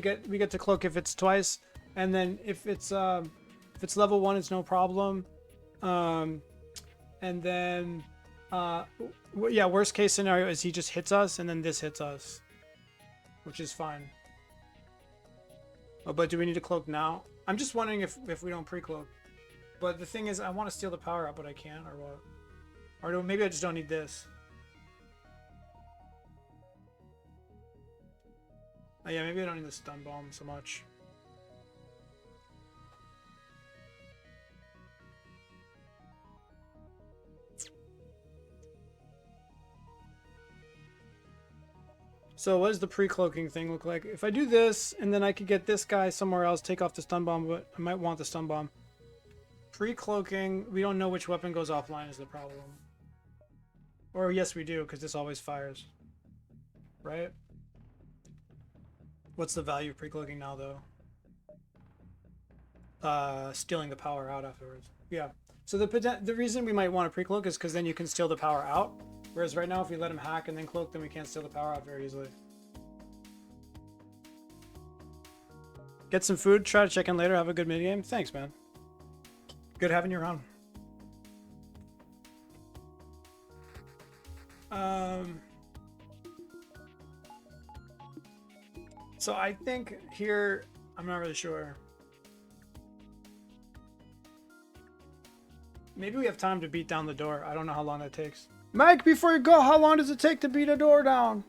A: get to cloak if it's twice. And then if it's level 1, it's no problem. And then, yeah, worst case scenario is he just hits us, and then this hits us, which is fine. Oh, but do we need to cloak now? I'm just wondering if we don't pre-cloak. But the thing is, I want to steal the power up, but I can't, or what? Or maybe I just don't need this. Oh, yeah, maybe I don't need the stun bomb so much. So what does the pre-cloaking thing look like? If I do this, and then I could get this guy somewhere else, take off the stun bomb, but I might want the stun bomb. Pre-cloaking, we don't know which weapon goes offline is the problem. Or yes, we do, because this always fires. Right? What's the value of pre-cloaking now, though? Stealing the power out afterwards. Yeah. So the reason we might want to pre-cloak is because then you can steal the power out. Whereas right now, if we let him hack and then cloak, then we can't steal the power out very easily. Get some food. Try to check in later. Have a good mid game. Thanks, man. Good having you around. So I think here, I'm not really sure. Maybe we have time to beat down the door. I don't know how long that takes. Mike, before you go, how long does it take to beat a door down?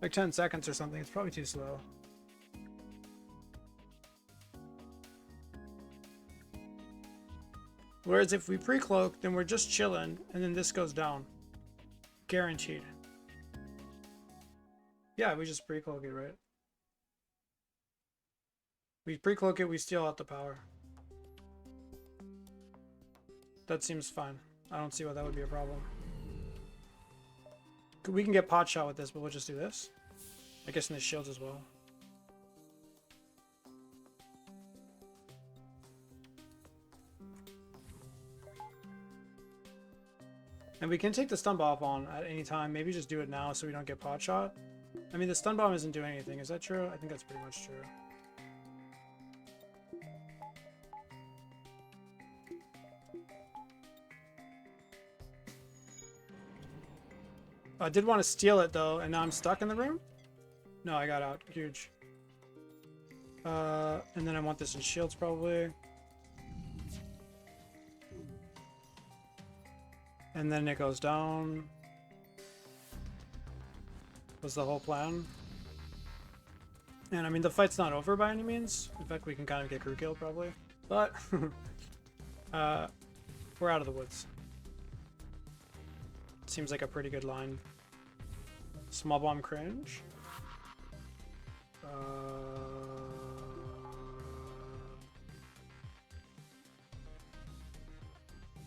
A: Like 10 seconds or something. It's probably too slow. Whereas if we pre-cloak, then we're just chilling, and then this goes down. Guaranteed. Yeah, we just pre-cloak it, right? We pre-cloak it, we steal out the power. That seems fine. I don't see why that would be a problem. We can get pot shot with this, but we'll just do this. I guess in the shields as well. And we can take the stun bomb on at any time. Maybe just do it now so we don't get pot shot. I mean, the stun bomb isn't doing anything. Is that true? I think that's pretty much true. I did want to steal it though, and now I'm stuck in the room? No, I got out. Huge. And then I want this in shields probably. And then it goes down. Was the whole plan. And I mean, the fight's not over by any means. In fact, we can kind of get crew kill probably. But we're out of the woods. Seems like a pretty good line. Small bomb cringe.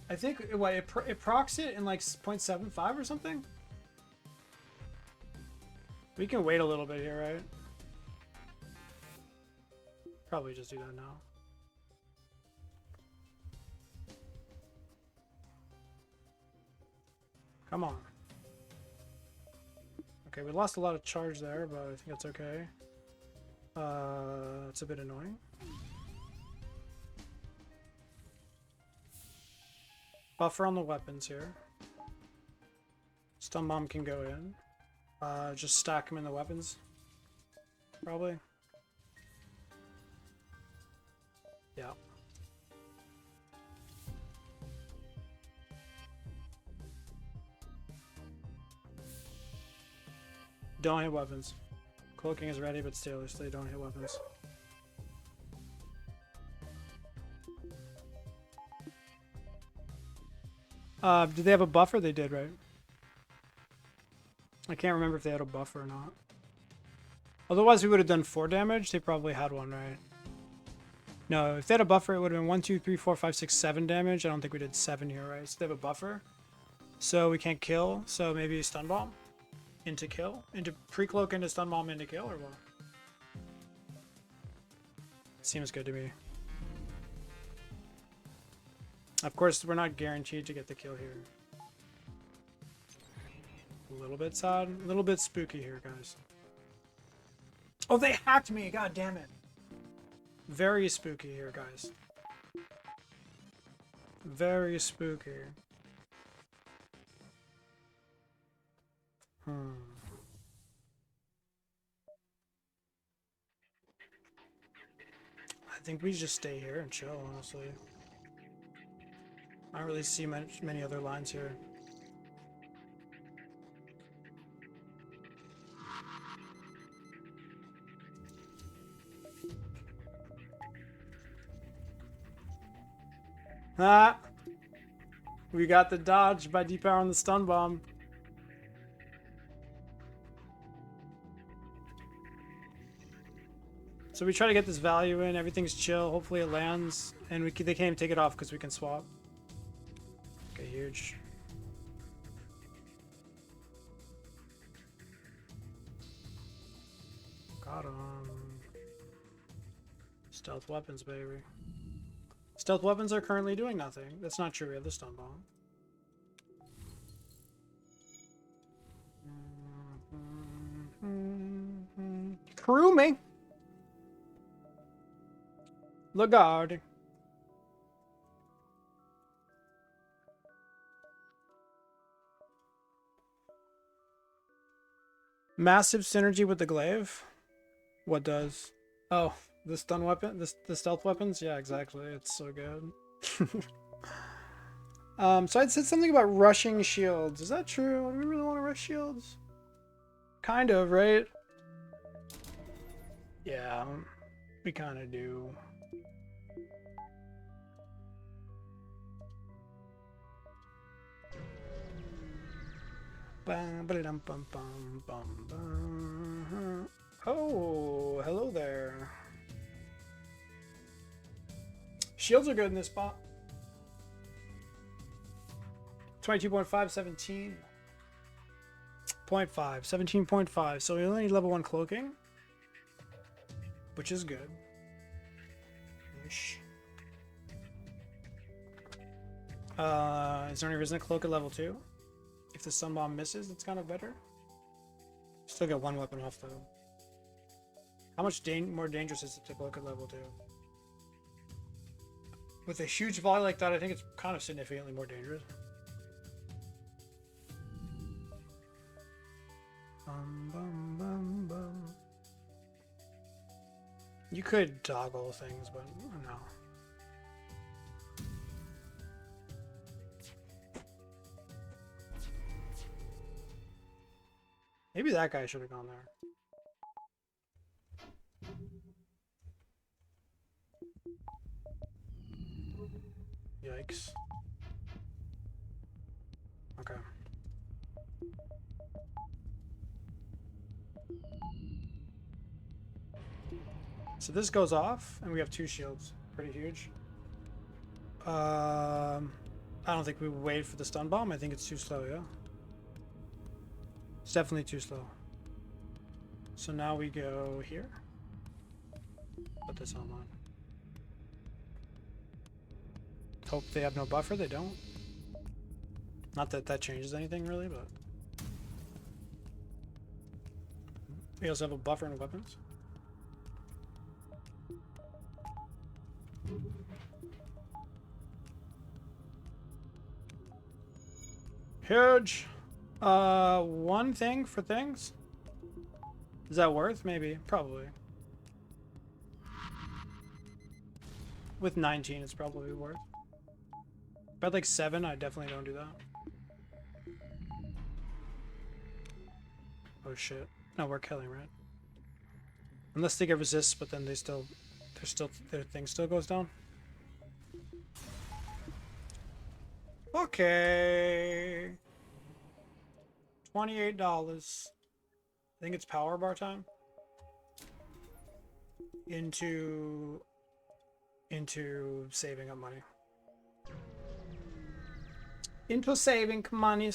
A: I think what it procs it in like 0.75 or something. We can wait a little bit here, right? Probably just do that now. Come on. Okay, we lost a lot of charge there, but I think that's okay. It's a bit annoying. Buffer on the weapons here. Stun bomb can go in. Just stack them in the weapons. Probably. Yeah. Don't hit weapons. Cloaking is ready, but still, they don't hit weapons. Did they have a buffer? They did, right? I can't remember if they had a buffer or not. Otherwise, we would have done 4 damage. They probably had one, right? No, if they had a buffer, it would have been 1, 2, 3, 4, 5, 6, 7 damage. I don't think we did 7 here, right? So they have a buffer. So we can't kill. So maybe stun bomb into kill. Into pre-cloak into stun bomb into kill or what? Seems good to me. Of course, we're not guaranteed to get the kill here. A little bit sad. A little bit spooky here, guys. Oh, they hacked me! God damn it. Very spooky here, guys. Very spooky. I think we just stay here and chill, honestly. I don't really see many other lines here. Ah! We got the dodge by depowering the stun bomb. So we try to get this value in, everything's chill, hopefully it lands, and they can't even take it off because we can swap. Okay, huge. Got him. Stealth weapons, baby. Stealth weapons are currently doing nothing. That's not true, we have the stun bomb. Crew me! Lagarde. Massive synergy with the glaive? What does? Oh, the stun weapon? The stealth weapons? Yeah, exactly. It's so good. So I'd said something about rushing shields. Is that true? Do we really want to rush shields? Kind of, right? Yeah, we kind of do. Oh, hello there. Shields are good in this spot. 22.5, 17. 0.5, 17.5. So we only need level 1 cloaking, which is good. Ish. Is there any reason to cloak at level 2? If the stun bomb misses, it's kind of better. Still get 1 weapon off though. How much more dangerous is it to cloak at level 2? With a huge volley like that, I think it's kind of significantly more dangerous. You could toggle things, but no. Maybe that guy should have gone there. Yikes. Okay. So this goes off, and we have 2 shields. Pretty huge. I don't think we wait for the stun bomb. I think it's too slow, yeah? It's definitely too slow. So now we go here. Put this online. Hope they have no buffer. They don't. Not that that changes anything really, but we also have a buffer and weapons. Huge. One thing for things. Is that worth? Maybe. Probably. With 19, it's probably worth. But like 7, I definitely don't do that. Oh shit. No, we're killing, right? Unless they get resist, but then they still, their thing still goes down. Okay. $28. I think it's power bar time. Into saving up money. Into saving money.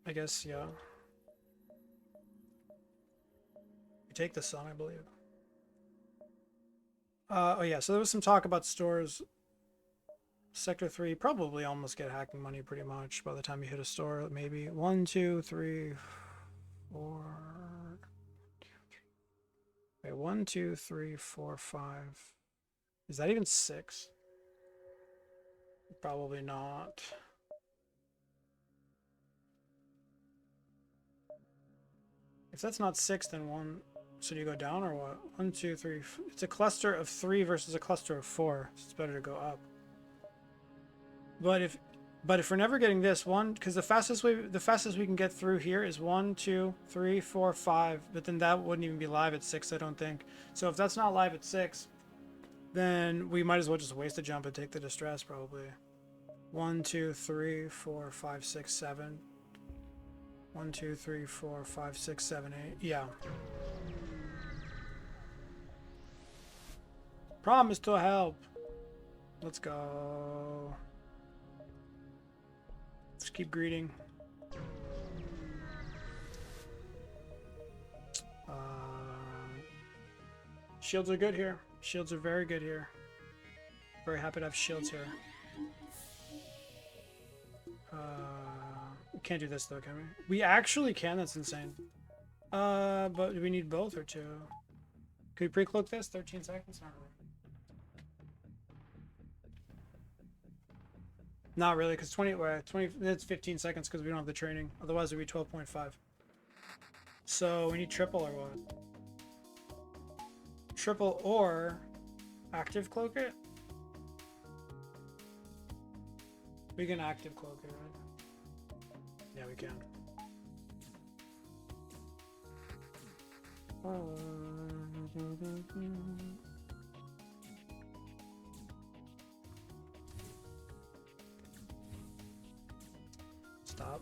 A: I guess, yeah. You take the sun, I believe. Oh yeah, so there was some talk about stores. Sector 3 probably almost get hacking money pretty much by the time you hit a store. Maybe 1, 2, 3, 4. Wait, 1, 2, 3, 4, 5. Is that even 6? Probably not. If that's not 6, then 1. So do you go down or what? 1, 2, 3. It's a cluster of 3 versus a cluster of 4. So it's better to go up. But if we're never getting this one, because the fastest we can get through here is 1, 2, 3, 4, 5. But then that wouldn't even be live at 6, I don't think. So if that's not live at 6, then we might as well just waste a jump and take the distress probably. 1, 2, 3, 4, 5, 6, 7. 1, 2, 3, 4, 5, 6, 7, 8. Yeah. Promise to help. Let's go. Let's keep greeting. Shields are good here. Shields are very good here. Very happy to have shields here. We can't do this though, can we? We actually can. That's insane. But do we need both or 2? Can we pre-cloak this? 13 seconds? Not really. Not really, because 20 it's 15 seconds because we don't have the training. Otherwise, it would be 12.5. So we need triple or what? Triple or active cloak it? We can active cloak it, right? Yeah, we can. Stop.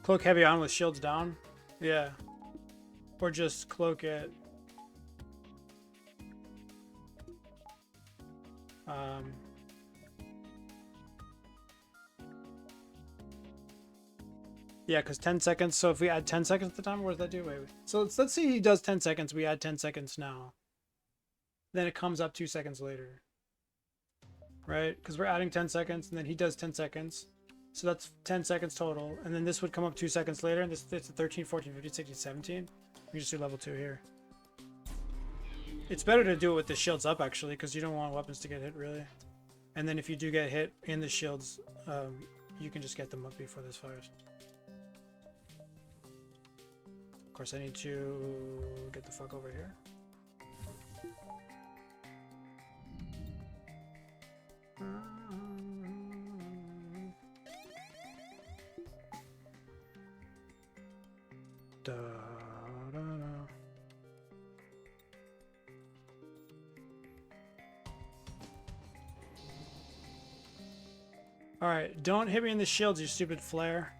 A: Cloak heavy on with shields down? Yeah. Or just cloak it. Yeah, because 10 seconds. So if we add 10 seconds at the time, what does that do? Wait. So let's see he does 10 seconds. We add 10 seconds now. Then it comes up 2 seconds later. Right? Because we're adding 10 seconds and then he does 10 seconds. So that's 10 seconds total. And then this would come up 2 seconds later. And this fits 13, 14, 15, 16, 17. We just do level 2 here. It's better to do it with the shields up actually, because you don't want weapons to get hit really. And then if you do get hit in the shields, you can just get them up before this fires. Of course, I need to get the fuck over here. Da, da, da. All right, don't hit me in the shields, you stupid flare.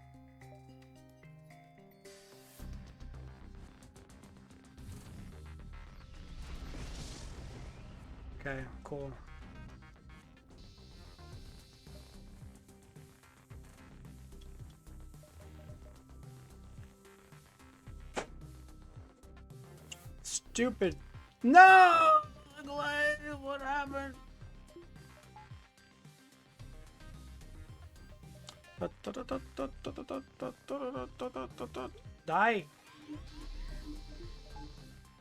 A: Okay, cool. Stupid. No! What Die.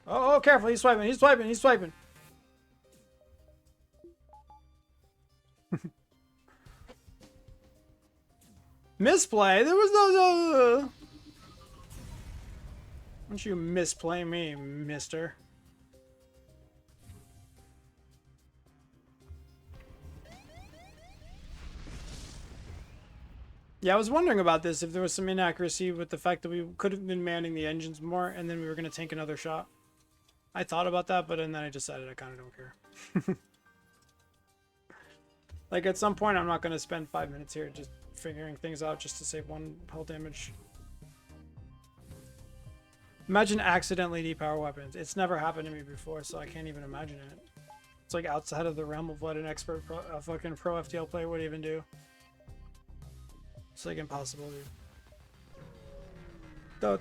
A: Oh, careful. He's swiping. He's swiping. He's swiping. Misplay? There was no... Don't you misplay me, mister. Yeah, I was wondering about this, if there was some inaccuracy with the fact that we could have been manning the engines more, and then we were going to tank another shot. I thought about that, but then I decided I kind of don't care. Like, at some point, I'm not going to spend 5 minutes here just figuring things out just to save 1 hull damage. Imagine accidentally depower weapons. It's never happened to me before, so I can't even imagine it. It's like outside of the realm of what an expert fucking pro FTL player would even do. It's like impossible, dude.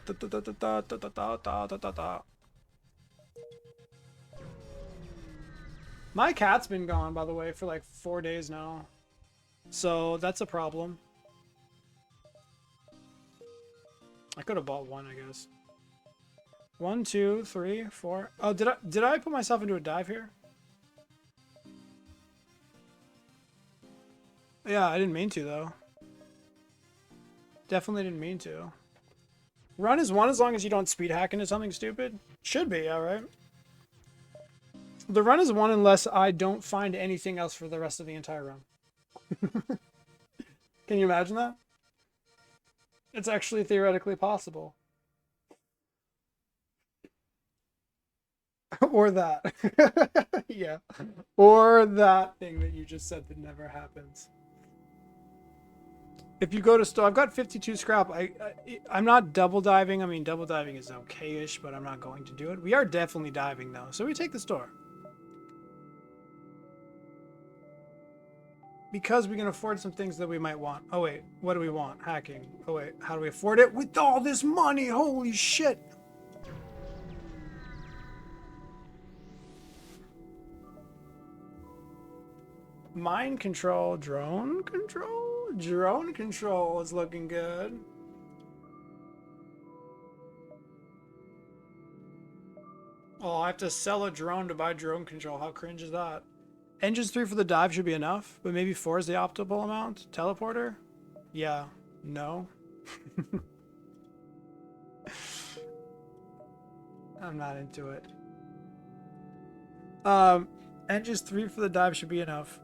A: My cat's been gone, by the way, for like 4 days now. So that's a problem. I could have bought one, I guess. 1, 2, 3, 4. Oh, did I put myself into a dive here? Yeah, I didn't mean to, though. Definitely didn't mean to. Run is 1 as long as you don't speed hack into something stupid. Should be, alright. The run is 1 unless I don't find anything else for the rest of the entire run. Can you imagine that? It's actually theoretically possible. Or that. Yeah. Or that thing that you just said that never happens. If you go to store, I've got 52 scrap. I'm not double diving. I mean, double diving is okay-ish, but I'm not going to do it. We are definitely diving, though. So we take the store. Because we can afford some things that we might want. Oh, wait. What do we want? Hacking. Oh, wait. How do we afford it? With all this money! Holy shit! Mind control. Drone control? Drone control is looking good. Oh, I have to sell a drone to buy drone control. How cringe is that? Engines 3 for the dive should be enough, but maybe 4 is the optimal amount. Teleporter? Yeah. No. I'm not into it. Engines 3 for the dive should be enough.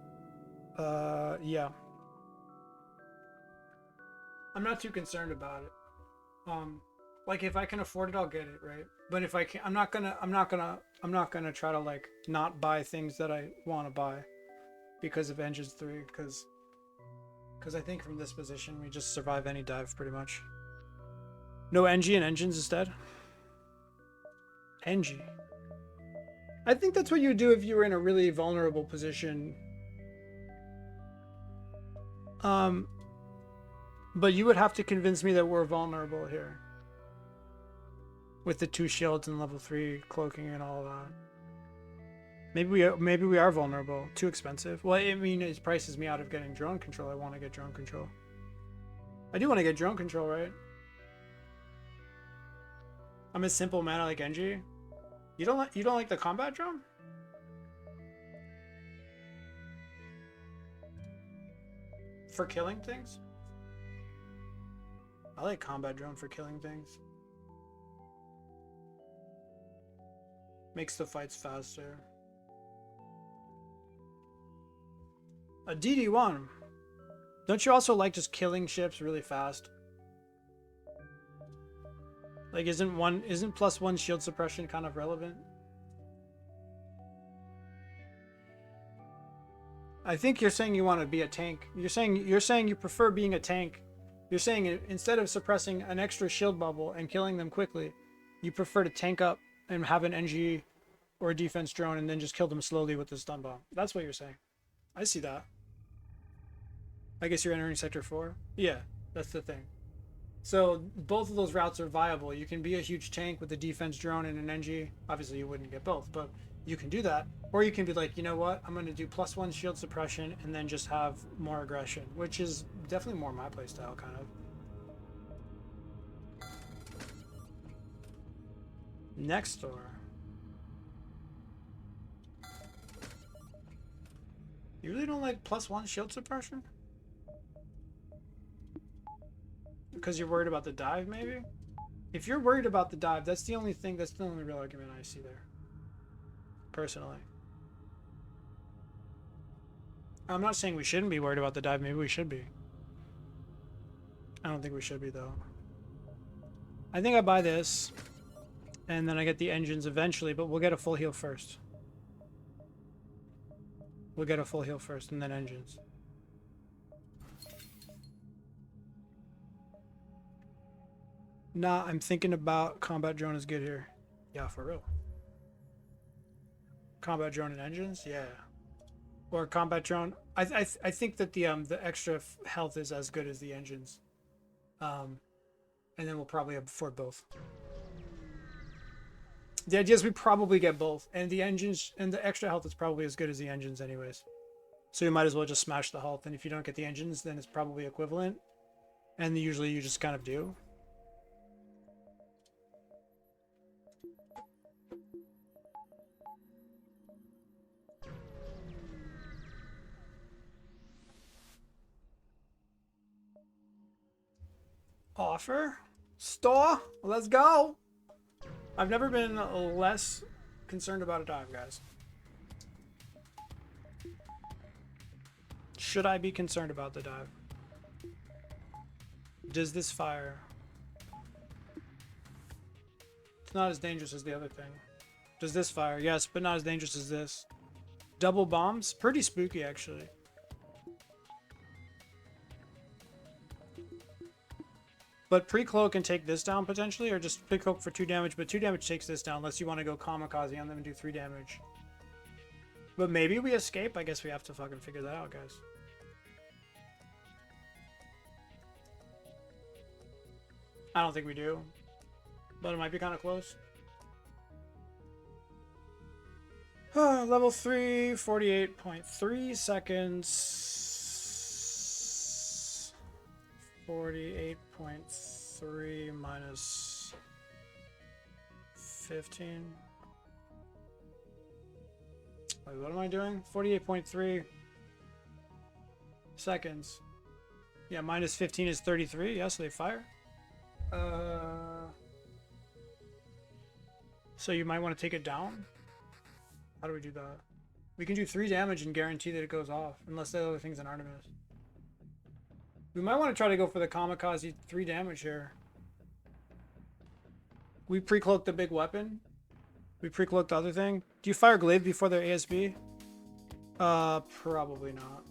A: Yeah. I'm not too concerned about it. Like if I can afford it, I'll get it, right? But if I can't, I'm not gonna try to like not buy things that I want to buy because of engines 3, because I think from this position we just survive any dive pretty much. No NG and engines instead. NG. I think that's what you do if you were in a really vulnerable position. But you would have to convince me that we're vulnerable here. With the 2 shields and level 3 cloaking and all that. Maybe we are vulnerable. Too expensive. Well, I mean, it prices me out of getting drone control. I want to get drone control. I do want to get drone control, right? I'm a simple man. I like NG. You don't like the combat drone? For killing things? I like combat drone for killing things. Makes the fights faster. A DD1. Don't you also like just killing ships really fast? Like isn't +1 shield suppression kind of relevant? I think you're saying you want to be a tank. You're saying you prefer being a tank. You're saying instead of suppressing an extra shield bubble and killing them quickly, you prefer to tank up and have an NG or a defense drone and then just kill them slowly with the stun bomb. That's what you're saying. I see that. I guess you're entering sector 4. Yeah, that's the thing. So both of those routes are viable. You can be a huge tank with a defense drone and an NG. Obviously, you wouldn't get both, but you can do that. Or you can be like, you know what? I'm going to do +1 shield suppression and then just have more aggression, which is definitely more my playstyle, kind of. Next door. You really don't like +1 shield suppression? Because you're worried about the dive, maybe? If you're worried about the dive, that's the only thing, that's the only real argument I see there. Personally. I'm not saying we shouldn't be worried about the dive, maybe we should be. I don't think we should be, though. I think I buy this, and then I get the engines eventually, but we'll get a full heal first. We'll get a full heal first, and then engines. Nah, I'm thinking about combat drone is good here. Yeah, for real. Combat drone and engines, yeah. Or combat drone. I think that the extra health is as good as the engines. And then we'll probably afford both. The idea is we probably get both, and the engines and the extra health is probably as good as the engines anyways. So you might as well just smash the health, and if you don't get the engines, then it's probably equivalent. And usually you just kind of do. Offer? Store? Let's go! I've never been less concerned about a dive, guys. Should I be concerned about the dive? Does this fire? It's not as dangerous as the other thing. Does this fire? Yes, but not as dangerous as this. Double bombs? Pretty spooky, actually. But pre-cloak can take this down potentially, or just pre-cloak for 2 damage, but 2 damage takes this down unless you want to go kamikaze on them and do 3 damage. But maybe we escape? I guess we have to fucking figure that out, guys. I don't think we do. But it might be kind of close. Level 3, 48.3 seconds. 48.3 minus 15. Wait, what am I doing? 48.3 seconds. Yeah, minus 15 is 33. Yes, they fire. So you might want to take it down. How do we do that? We can do 3 damage and guarantee that it goes off, unless the other thing's an Artemis. We might want to try to go for the kamikaze 3 damage here. We pre-cloaked the big weapon. We pre-cloaked the other thing. Do you fire glaive before their ASB? Probably not.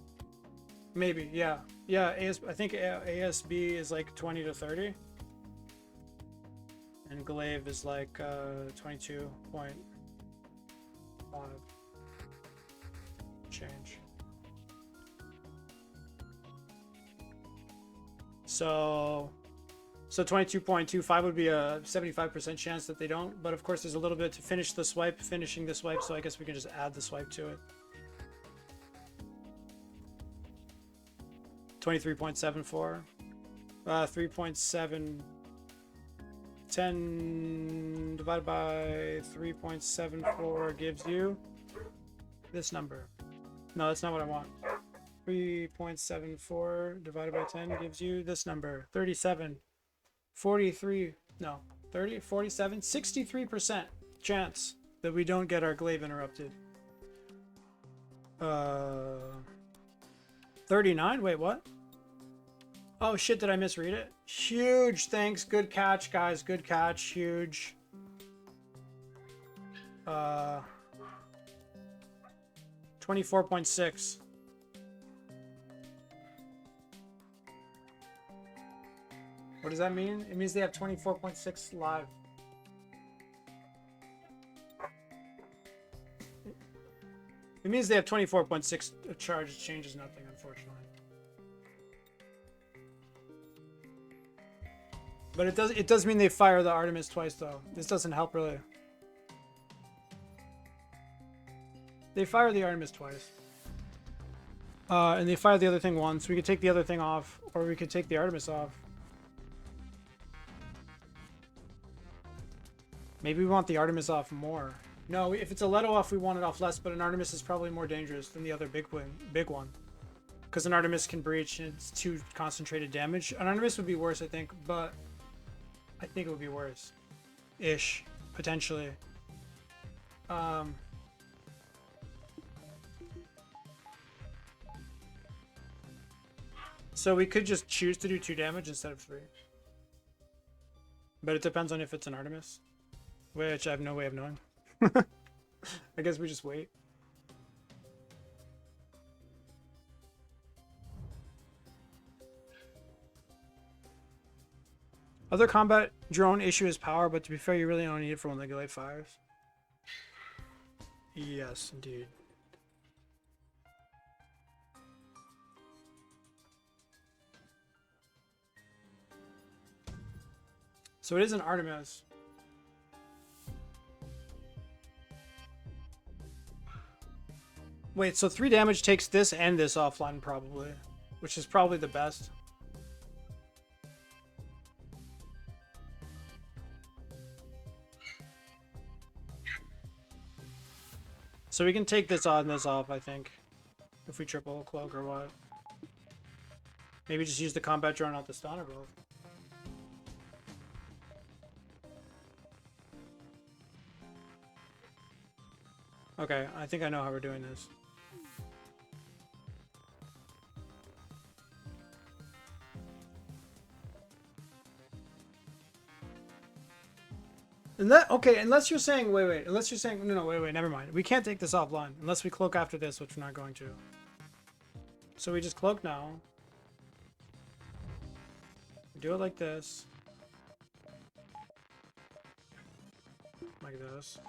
A: Maybe, yeah. Yeah, I think ASB is like 20 to 30. And glaive is like 22.5. Change. So 22.25 would be a 75% chance that they don't, but of course there's a little bit to finish the swipe, finishing the swipe, so I guess we can just add the swipe to it. 23.74. 3.7. 10 divided by 3.74 gives you this number. No, that's not what I want. 3.74 divided by 10 gives you this number. 37. 43. No. 30, 47, 63% chance that we don't get our glaive interrupted. 39? Wait, what? Oh shit, did I misread it? Huge, thanks. Good catch, guys. Good catch. Huge. 24.6. What does that mean? It means they have 24.6 live. It means they have 24.6 charge. It changes nothing, unfortunately. But it does mean they fire the Artemis twice though. This doesn't help really. They fire the Artemis twice. And they fire the other thing once. We could take the other thing off, or we could take the Artemis off. Maybe we want the Artemis off more. No, if it's a Leto off, we want it off less, but an Artemis is probably more dangerous than the other big one. Because an Artemis can breach and it's too concentrated damage. An Artemis would be worse, I think, but I think it would be worse. Ish, potentially. So we could just choose to do 2 damage instead of 3. But it depends on if it's an Artemis. Which I have no way of knowing. I guess we just wait. Other combat drone issue is power, but to be fair, you really don't need it for when they go late fires. Yes, indeed. So it is an Artemis. Wait, so 3 damage takes this and this offline probably, which is probably the best. So we can take this on and this off, I think, if we triple cloak or what. Maybe just use the combat drone out the stun or both. Okay, I think I know how we're doing this. Okay, unless you're saying, wait, unless you're saying, no, wait, never mind. We can't take this offline unless we cloak after this, which we're not going to. So we just cloak now. We do it like this. Like this.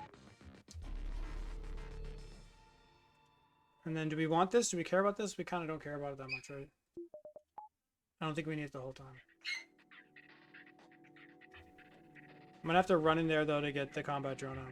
A: And then do we want this? Do we care about this? We kind of don't care about it that much, right? I don't think we need it the whole time. I'm gonna have to run in there though to get the combat drone out.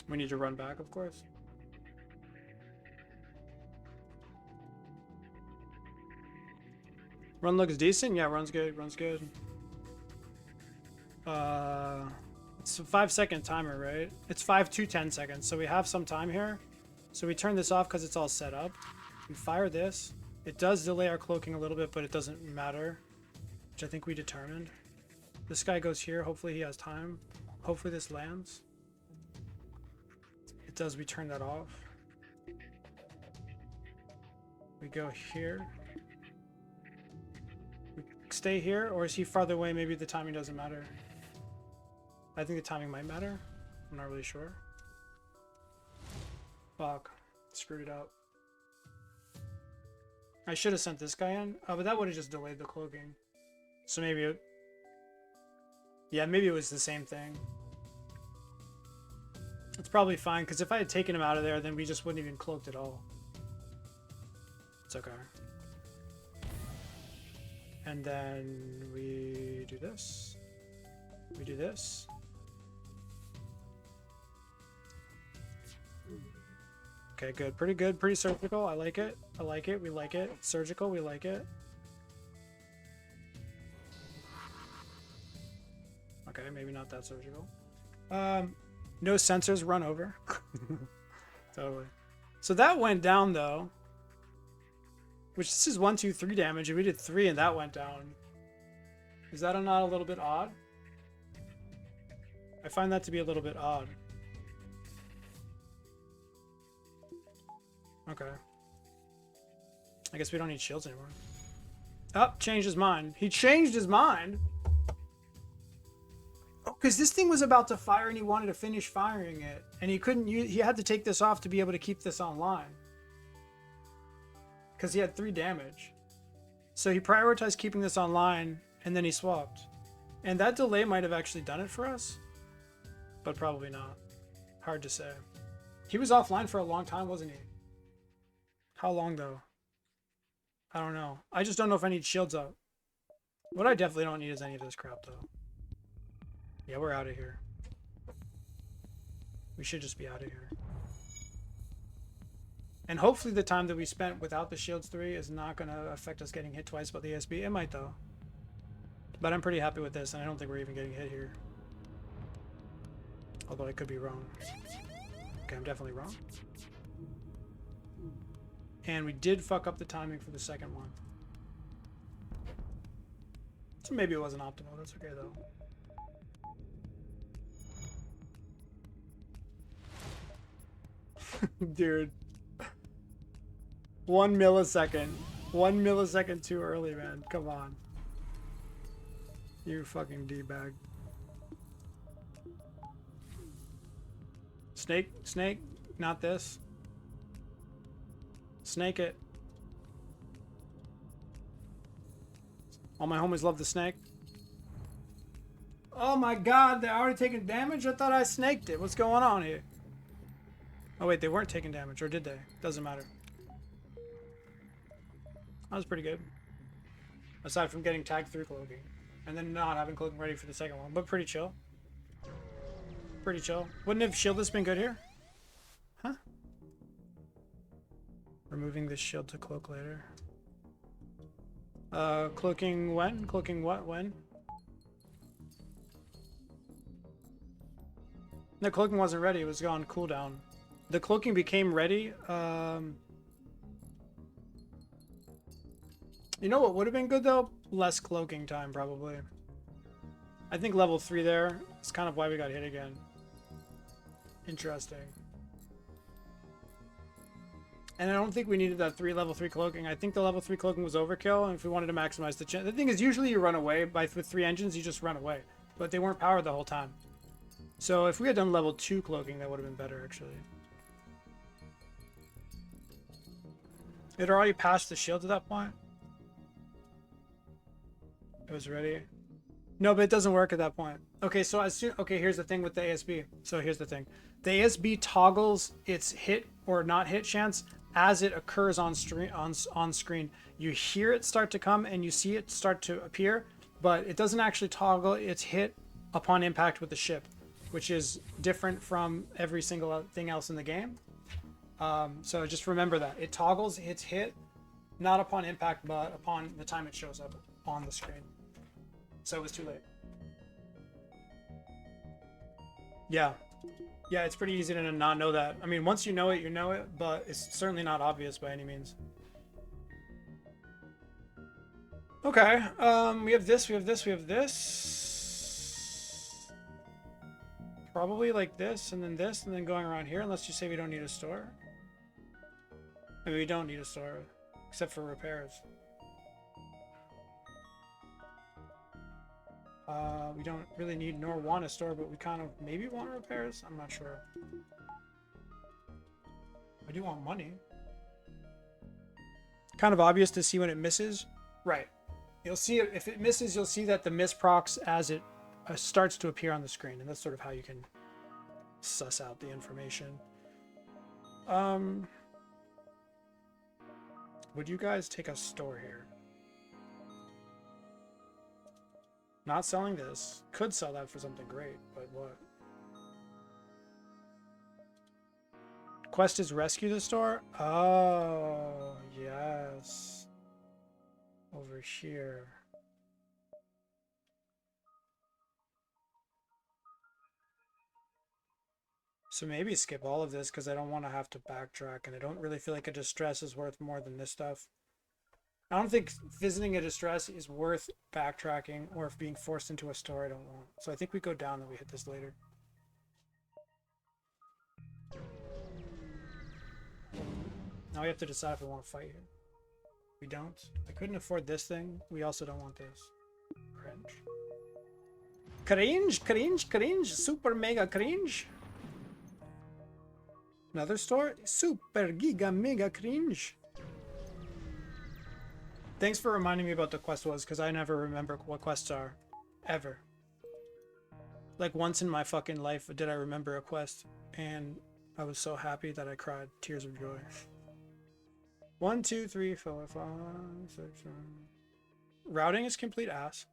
A: We need to run back, of course. Run looks decent. Yeah, run's good. Run's good. It's a 5-second timer, right? It's 5 to 10 seconds, so we have some time here. So we turn this off because it's all set up. We fire this. It does delay our cloaking a little bit, but it doesn't matter, which I think we determined. This guy goes here. Hopefully he has time. Hopefully this lands. It does. We turn that off. We go here. We stay here, or is he farther away? Maybe the timing doesn't matter. I think the timing might matter. I'm not really sure. Fuck. Screwed it up. I should have sent this guy in. Oh, but that would have just delayed the cloaking. So maybe it... Yeah, maybe it was the same thing. It's probably fine, because if I had taken him out of there, then we just wouldn't even cloaked at all. It's okay. And then we do this. We do this. Okay, good. Pretty good. Pretty surgical. I like it. I like it. We like it. Surgical. We like it. Okay, maybe not that surgical. No sensors. Run over. Totally. So that went down, though. Which this is 1, 2, 3 damage. And we did 3 and that went down. Is that not a little bit odd? I find that to be a little bit odd. Okay. I guess we don't need shields anymore. Oh, changed his mind. He changed his mind? Oh, because this thing was about to fire and he wanted to finish firing it. And he couldn't use... He had to take this off to be able to keep this online. Because he had 3 damage. So he prioritized keeping this online and then he swapped. And that delay might have actually done it for us, but probably not. Hard to say. He was offline for a long time, wasn't he? How long, though? I don't know. I just don't know if I need shields up. What I definitely don't need is any of this crap, though. Yeah, we're out of here. We should just be out of here. And hopefully the time that we spent without the shields 3 is not going to affect us getting hit twice by the ASB. It might, though. But I'm pretty happy with this, and I don't think we're even getting hit here. Although I could be wrong. Okay, I'm definitely wrong. And we did fuck up the timing for the second one. So maybe it wasn't optimal. That's okay, though. Dude. 1 millisecond. 1 millisecond too early, man. Come on. You fucking D-bag. Snake? Snake? Not this. Snake it. All my homies love the snake. Oh my god, they're already taking damage? I thought I snaked it. What's going on here? Oh wait, they weren't taking damage, or did they? Doesn't matter. That was pretty good. Aside from getting tagged through cloaking. And then not having cloaking ready for the second one. But pretty chill. Pretty chill. Wouldn't have shieldless been good here? Huh? Removing this shield to cloak later. Cloaking when? Cloaking what? When? The cloaking wasn't ready. It was on cooldown. The cloaking became ready. You know what would have been good, though? Less cloaking time, probably. I think level 3 there is kind of why we got hit again. Interesting. And I don't think we needed that level 3 cloaking. I think the level 3 cloaking was overkill, and if we wanted to maximize the chance... The thing is, usually you run away. With 3 engines, you just run away. But they weren't powered the whole time. So if we had done level 2 cloaking, that would have been better, actually. It had already passed the shield at that point. It was ready. No, but it doesn't work at that point. Okay, so as soon... Okay, here's the thing with the ASB. So here's the thing. The ASB toggles its hit or not hit chance as it occurs on screen. You hear it start to come and you see it start to appear, but it doesn't actually toggle its hit upon impact with the ship, which is different from every single thing else in the game. So just remember that. It toggles its hit not upon impact, but upon the time it shows up on the screen. So it was too late. Yeah. Yeah, it's pretty easy to not know that. I mean, once you know it, but it's certainly not obvious by any means. Okay, we have this, we have this, we have this. Probably like this, and then going around here, unless you say we don't need a store. Maybe we don't need a store, except for repairs. We don't really need nor want a store, but we kind of maybe want repairs. I'm not sure. I do want money. Kind of obvious to see when it misses. Right. You'll see it. If it misses, you'll see that the miss procs as it starts to appear on the screen. And that's sort of how you can suss out the information. Would you guys take a store here? Not selling this. Could sell that for something great, but what? Quest is rescue the store? Oh, yes. Over here. So maybe skip all of this because I don't want to have to backtrack, and I don't really feel like a distress is worth more than this stuff. I don't think visiting a distress is worth backtracking, or if being forced into a store I don't want. So I think we go down and we hit this later. Now we have to decide if we want to fight here. We don't. I couldn't afford this thing. We also don't want this. Cringe. Cringe, cringe, cringe. Super mega cringe. Another store? Super giga mega cringe. Thanks for reminding me about the quest was, because I never remember what quests are. Ever. Like, once in my fucking life did I remember a quest, and I was so happy that I cried tears of joy. 1, 2, 3, 4, 5, 6, 7. Routing is complete ass.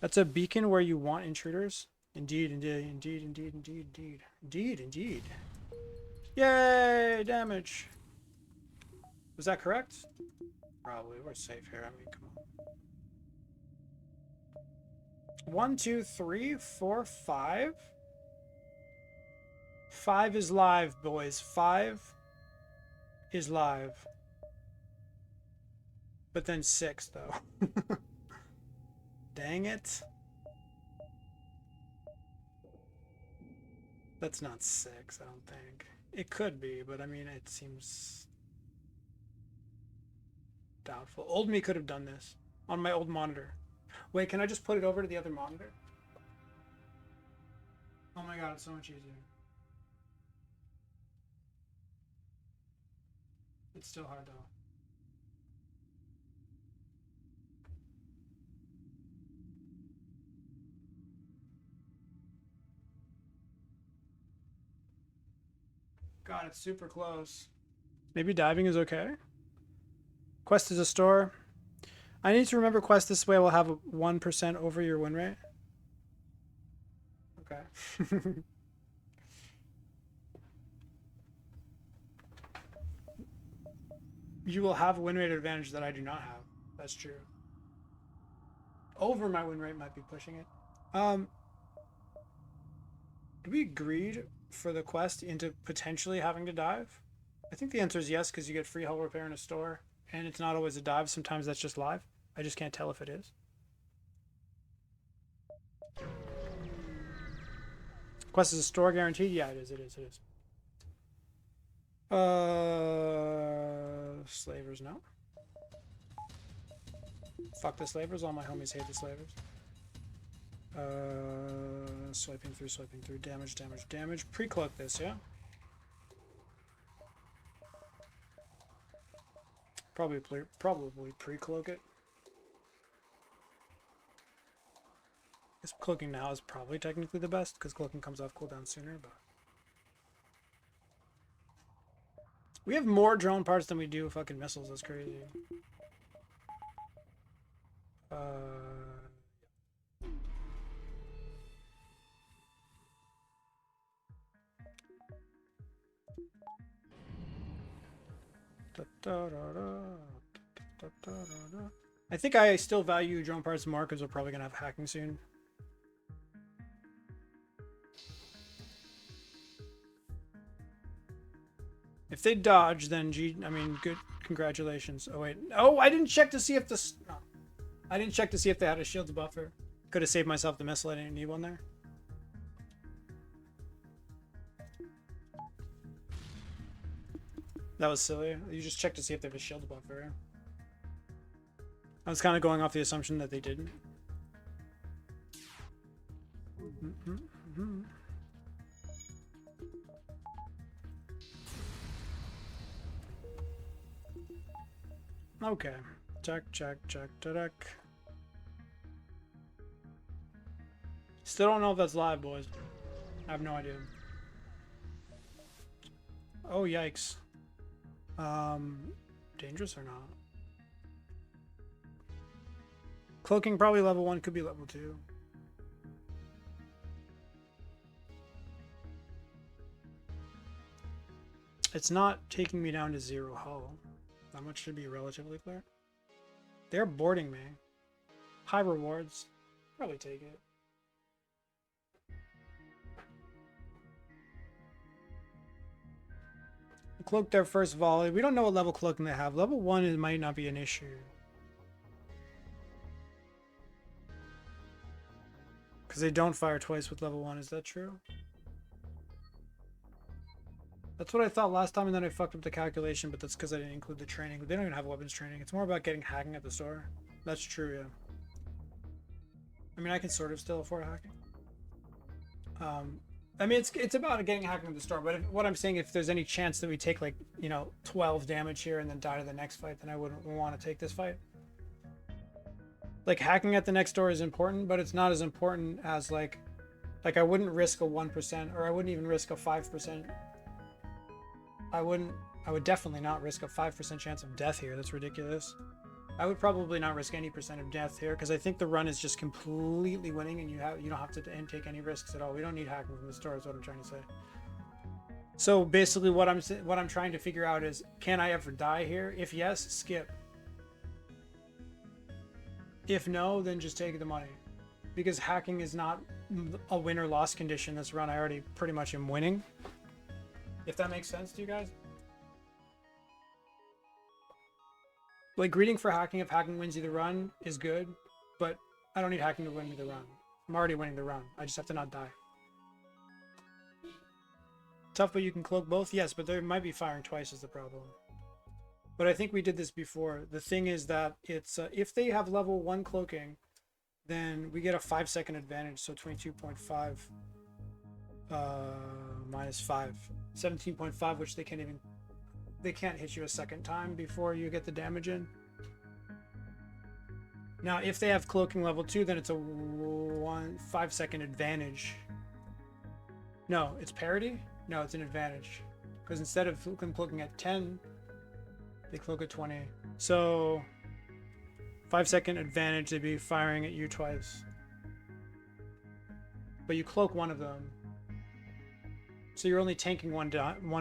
A: That's a beacon where you want intruders. Indeed, indeed, indeed, indeed, indeed, indeed. Indeed, indeed. Yay! Damage. Was that correct? Probably. We're safe here. I mean, come on. 1, 2, 3, 4, 5. 5 is live, boys. 5 is live. But then 6, though. Dang it. That's not 6, I don't think. It could be, but I mean, it seems doubtful. Old me could have done this on my old monitor. Wait, can I just put it over to the other monitor? Oh my god, it's so much easier. It's still hard though. God, it's super close. Maybe diving is okay. Quest is a store. I need to remember quest this way will have a 1% over your win rate. Okay. You will have a win rate advantage that I do not have. That's true. Over my win rate might be pushing it. Do we agreed for the quest into potentially having to dive? I think the answer is yes, because you get free hull repair in a store, and it's not always a dive. Sometimes that's just live. I just can't tell if it is. Quest is a store guaranteed? Yeah, it is, it is, it is. Slavers, no. Fuck the slavers, all my homies hate the slavers. Swiping through, damage, damage, damage. Pre-cloak this, yeah? Probably pre-cloak it. This cloaking now is probably technically the best, because cloaking comes off cooldown sooner, but... We have more drone parts than we do fucking missiles, that's crazy. I think I still value drone parts more because we're probably gonna have hacking soon. If they dodge, then good. Congratulations. Oh wait, oh, I didn't check to see if this. No. I didn't check to see if they had a shields buffer. Could have saved myself the missile. I didn't need one there. That was silly. You just checked to see if they have a shield buffer. I was kind of going off the assumption that they didn't. Okay. Check. Still don't know if that's live, boys. I have no idea. Oh, yikes. Dangerous or not? Cloaking probably level 1, could be level 2. It's not taking me down to 0 hull. That much should be relatively clear. They're boarding me. High rewards. Probably take it. Cloak their first volley. We don't know what level cloaking they have. Level 1 it might not be an issue. Because they don't fire twice with level 1. Is that true? That's what I thought last time, and then I fucked up the calculation, but that's because I didn't include the training. They don't even have weapons training. It's more about getting hacking at the store. That's true, yeah. I mean, I can sort of still afford hacking. I mean, it's about getting hacking at the start, but what I'm saying, if there's any chance that we take like, you know, 12 damage here and then die to the next fight, then I wouldn't want to take this fight. Like, hacking at the next door is important, but it's not as important as like I wouldn't risk a 1%, or I wouldn't even risk a 5%. I would definitely not risk a 5% chance of death here. That's ridiculous. I would probably not risk any percent of death here, because I think the run is just completely winning, and you don't have to take any risks at all. We don't need hacking from the store, is what I'm trying to say. So basically, what I'm trying to figure out is, can I ever die here? If yes, skip. If no, then just take the money, because hacking is not a win or loss condition. This run, I already pretty much am winning. If that makes sense to you guys. Like, greeting for hacking, if hacking wins you the run, is good, but I don't need hacking to win me the run. I'm already winning the run. I just have to not die. Tough, but you can cloak both? Yes, but they might be firing twice is the problem. But I think we did this before. The thing is that it's if they have level 1 cloaking, then we get a 5-second advantage, so 22.5 minus 5. 17.5, which they can't hit you a second time before you get the damage in. Now, if they have cloaking level 2, then it's a 5-second advantage. No, it's parity? No, it's an advantage. Because instead of them cloaking at 10, they cloak at 20. So, 5-second advantage, they'd be firing at you twice. But you cloak one of them. So you're only tanking one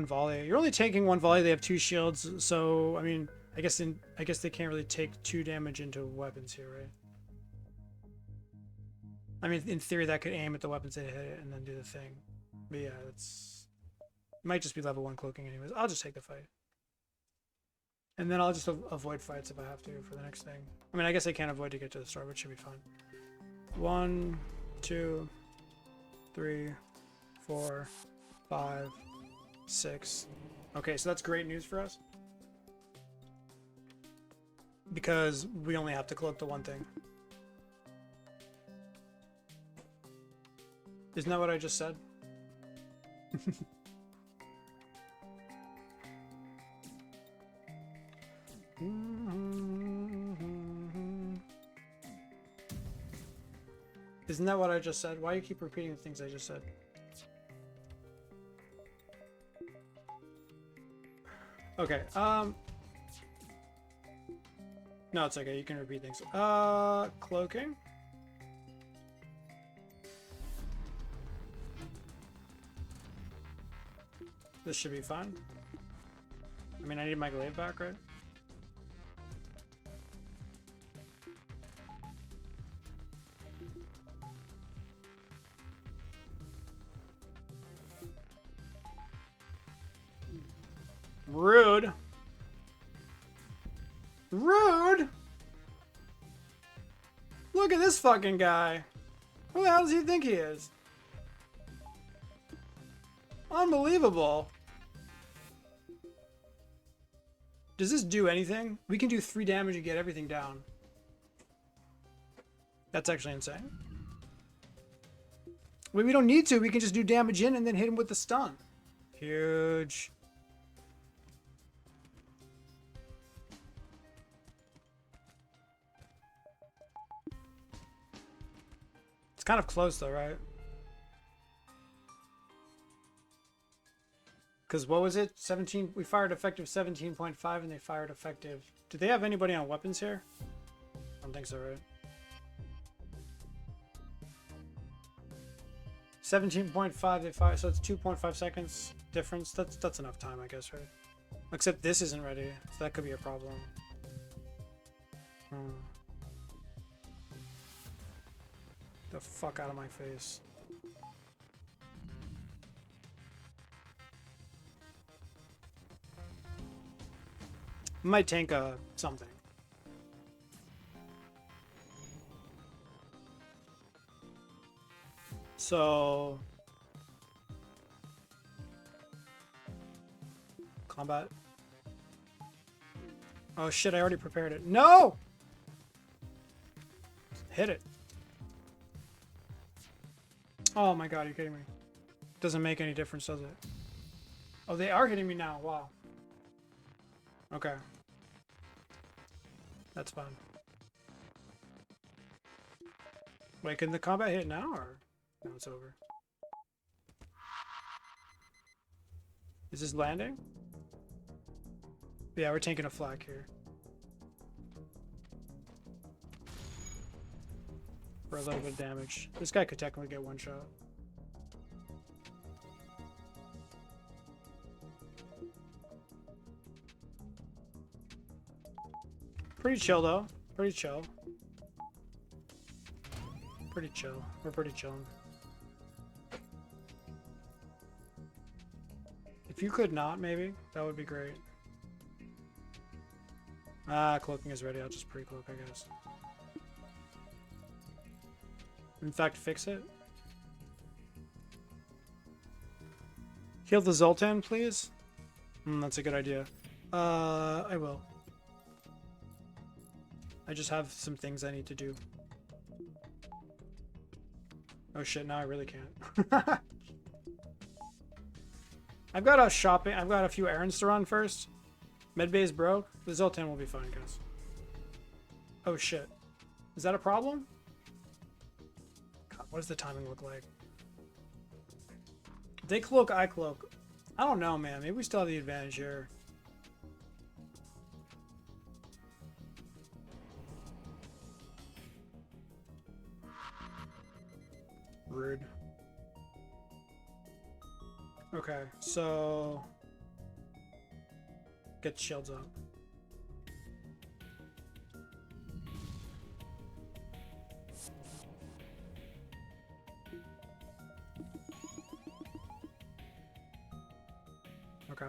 A: volley. You're only tanking one volley. They have 2 shields. So I mean, I guess they can't really take 2 damage into weapons here, right? I mean, in theory, that could aim at the weapons they hit it and then do the thing. But yeah, it might just be level 1 cloaking anyways. I'll just take the fight, and then I'll just avoid fights if I have to for the next thing. I mean, I guess I can't avoid to get to the start, but it should be fine. 1, 2, 3, 4, 5, 6. Okay, so that's great news for us, because we only have to cloak the one thing. Isn't that what I just said? Isn't that what I just said? Why do you keep repeating the things I just said? Okay, no, it's okay, you can repeat things. Cloaking. This should be fine. I mean, I need my glaive back, right? Rude. Rude. Look at this fucking guy. Who the hell does he think he is? Unbelievable. Does this do anything? We can do 3 damage and get everything down. That's actually insane. Wait, we don't need to. We can just do damage in and then hit him with the stun. Huge. It's kind of close though, right? Because what was it? 17. We fired effective 17.5 and they fired effective. Do they have anybody on weapons here? I don't think so, right? 17.5 they fire, so it's 2.5 seconds difference. That's enough time, I guess, right? Except this isn't ready, so that could be a problem. The fuck out of my face. Might tank something. So combat. Oh shit, I already prepared it. No! Hit it. Oh my god, you're kidding me. Doesn't make any difference, does it? Oh, they are hitting me now. Wow. Okay. That's fine. Wait, can the combat hit now, or no? It's over. Is this landing? Yeah, we're taking a flak here. For a little bit of damage. This guy could technically get one shot. Pretty chill though. Pretty chill. Pretty chill. We're pretty chilling. If you could not, maybe, that would be great. Ah, cloaking is ready. I'll just pre-cloak, I guess. In fact, fix it. Heal the Zoltan, please. That's a good idea. I will. I just have some things I need to do. Oh shit, now I really can't. I've got a few errands to run first. Medbay's broke. The Zoltan will be fine, guys. Oh shit. Is that a problem? God, what does the timing look like? They cloak, I cloak. I don't know, man. Maybe we still have the advantage here. Rude. Okay, so get the shields up. Okay.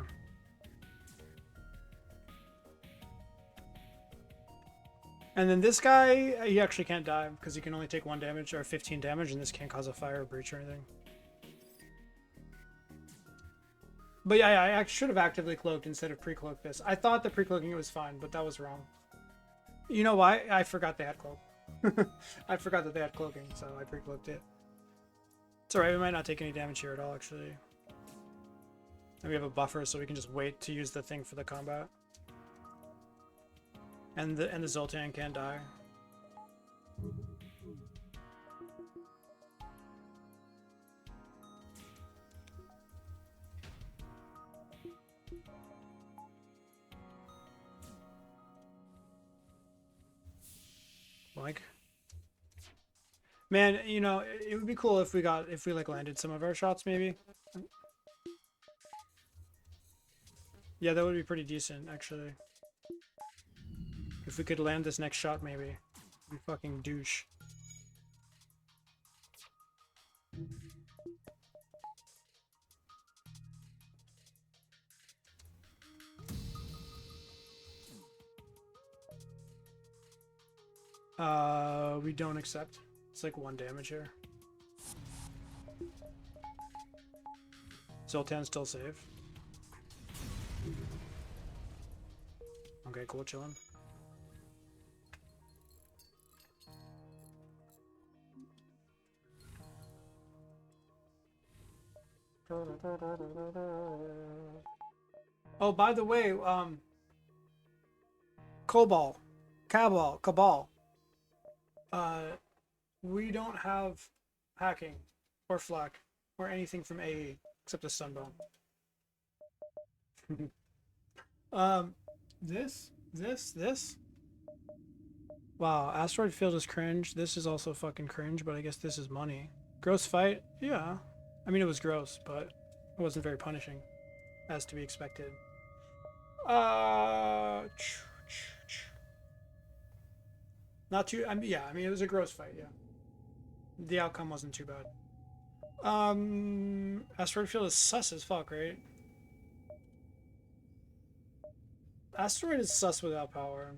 A: And then this guy, he actually can't die because he can only take 1 damage or 15 damage, and this can't cause a fire or breach or anything. But yeah, I should have actively cloaked instead of pre-cloaked this. I thought the pre-cloaking it was fine, but that was wrong. You know why? I forgot they had cloak. I forgot that they had cloaking, so I pre-cloaked it. It's alright, we might not take any damage here at all, actually. And we have a buffer, so we can just wait to use the thing for the combat. And the Zoltan can die. Like, man, you know, it would be cool if we like landed some of our shots, maybe. Yeah, that would be pretty decent, actually. If we could land this next shot, maybe. We fucking douche. We don't accept. It's like 1 damage here. Zoltan's still safe. Okay, cool, chillin'. Oh, by the way, Cabal. We don't have hacking or flak or anything from AE except a sunbone. This. Wow, asteroid field is cringe. This is also fucking cringe, but I guess this is money. Gross fight? Yeah. I mean, it was gross, but it wasn't very punishing, as to be expected. Not too. Yeah. I mean, it was a gross fight. Yeah. The outcome wasn't too bad. Asteroid field is sus as fuck, right? Asteroid is sus without power.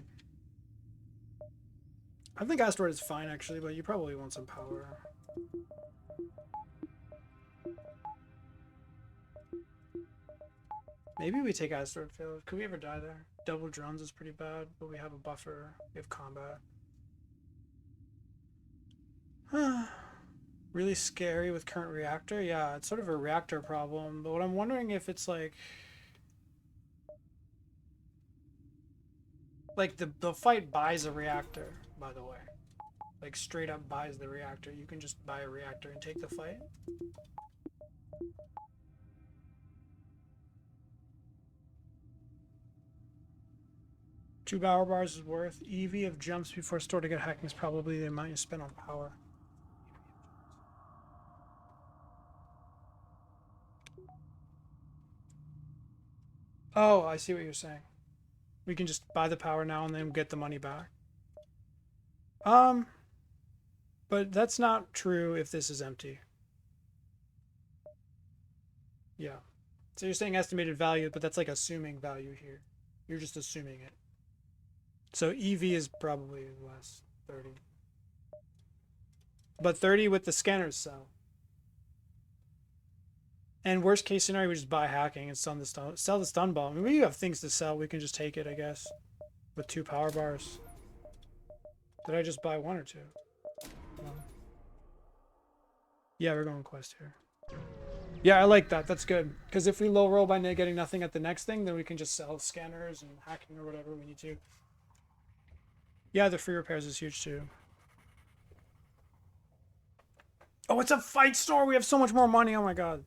A: I think asteroid is fine actually, but you probably want some power. Maybe we take asteroid field. Could we ever die there? Double drones is pretty bad, but we have a buffer. We have combat. Really scary with current reactor. Yeah, it's sort of a reactor problem. But what I'm wondering if it's like the fight buys a reactor, by the way. Like straight up buys the reactor. You can just buy a reactor and take the fight. Two power bars is worth. EV of jumps before store to get hacking is probably the amount you spend on power. Oh, I see what you're saying. We can just buy the power now and then get the money back. But that's not true if this is empty. Yeah. So you're saying estimated value, but that's like assuming value here. You're just assuming it. So EV is probably less, 30. But 30 with the scanners sell. And worst case scenario, we just buy hacking and sell the stun ball. I mean, we have things to sell. We can just take it, I guess, with 2 power bars. Did I just buy 1 or 2? No. Yeah, we're going quest here. Yeah, I like that. That's good. Because if we low roll by getting nothing at the next thing, then we can just sell scanners and hacking or whatever we need to. Yeah, the free repairs is huge too. Oh, it's a fight store. We have so much more money. Oh my god.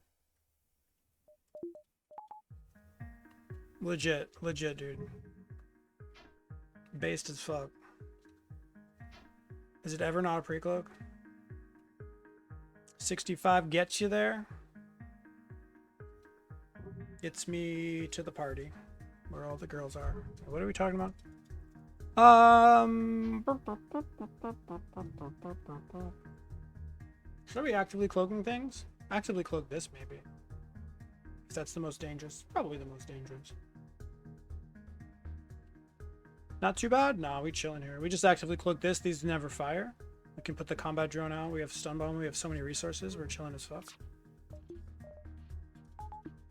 A: Legit, dude. Based as fuck. Is it ever not a pre-cloak? 65 gets you there. Gets me to the party where all the girls are. What are we talking about? Should we actively cloaking things? Actively cloak this maybe. Because that's the most dangerous. Probably the most dangerous. Not too bad? Nah, we chilling here. We just actively cloak this. These never fire. We can put the combat drone out. We have stun bomb. We have so many resources. We're chilling as fuck.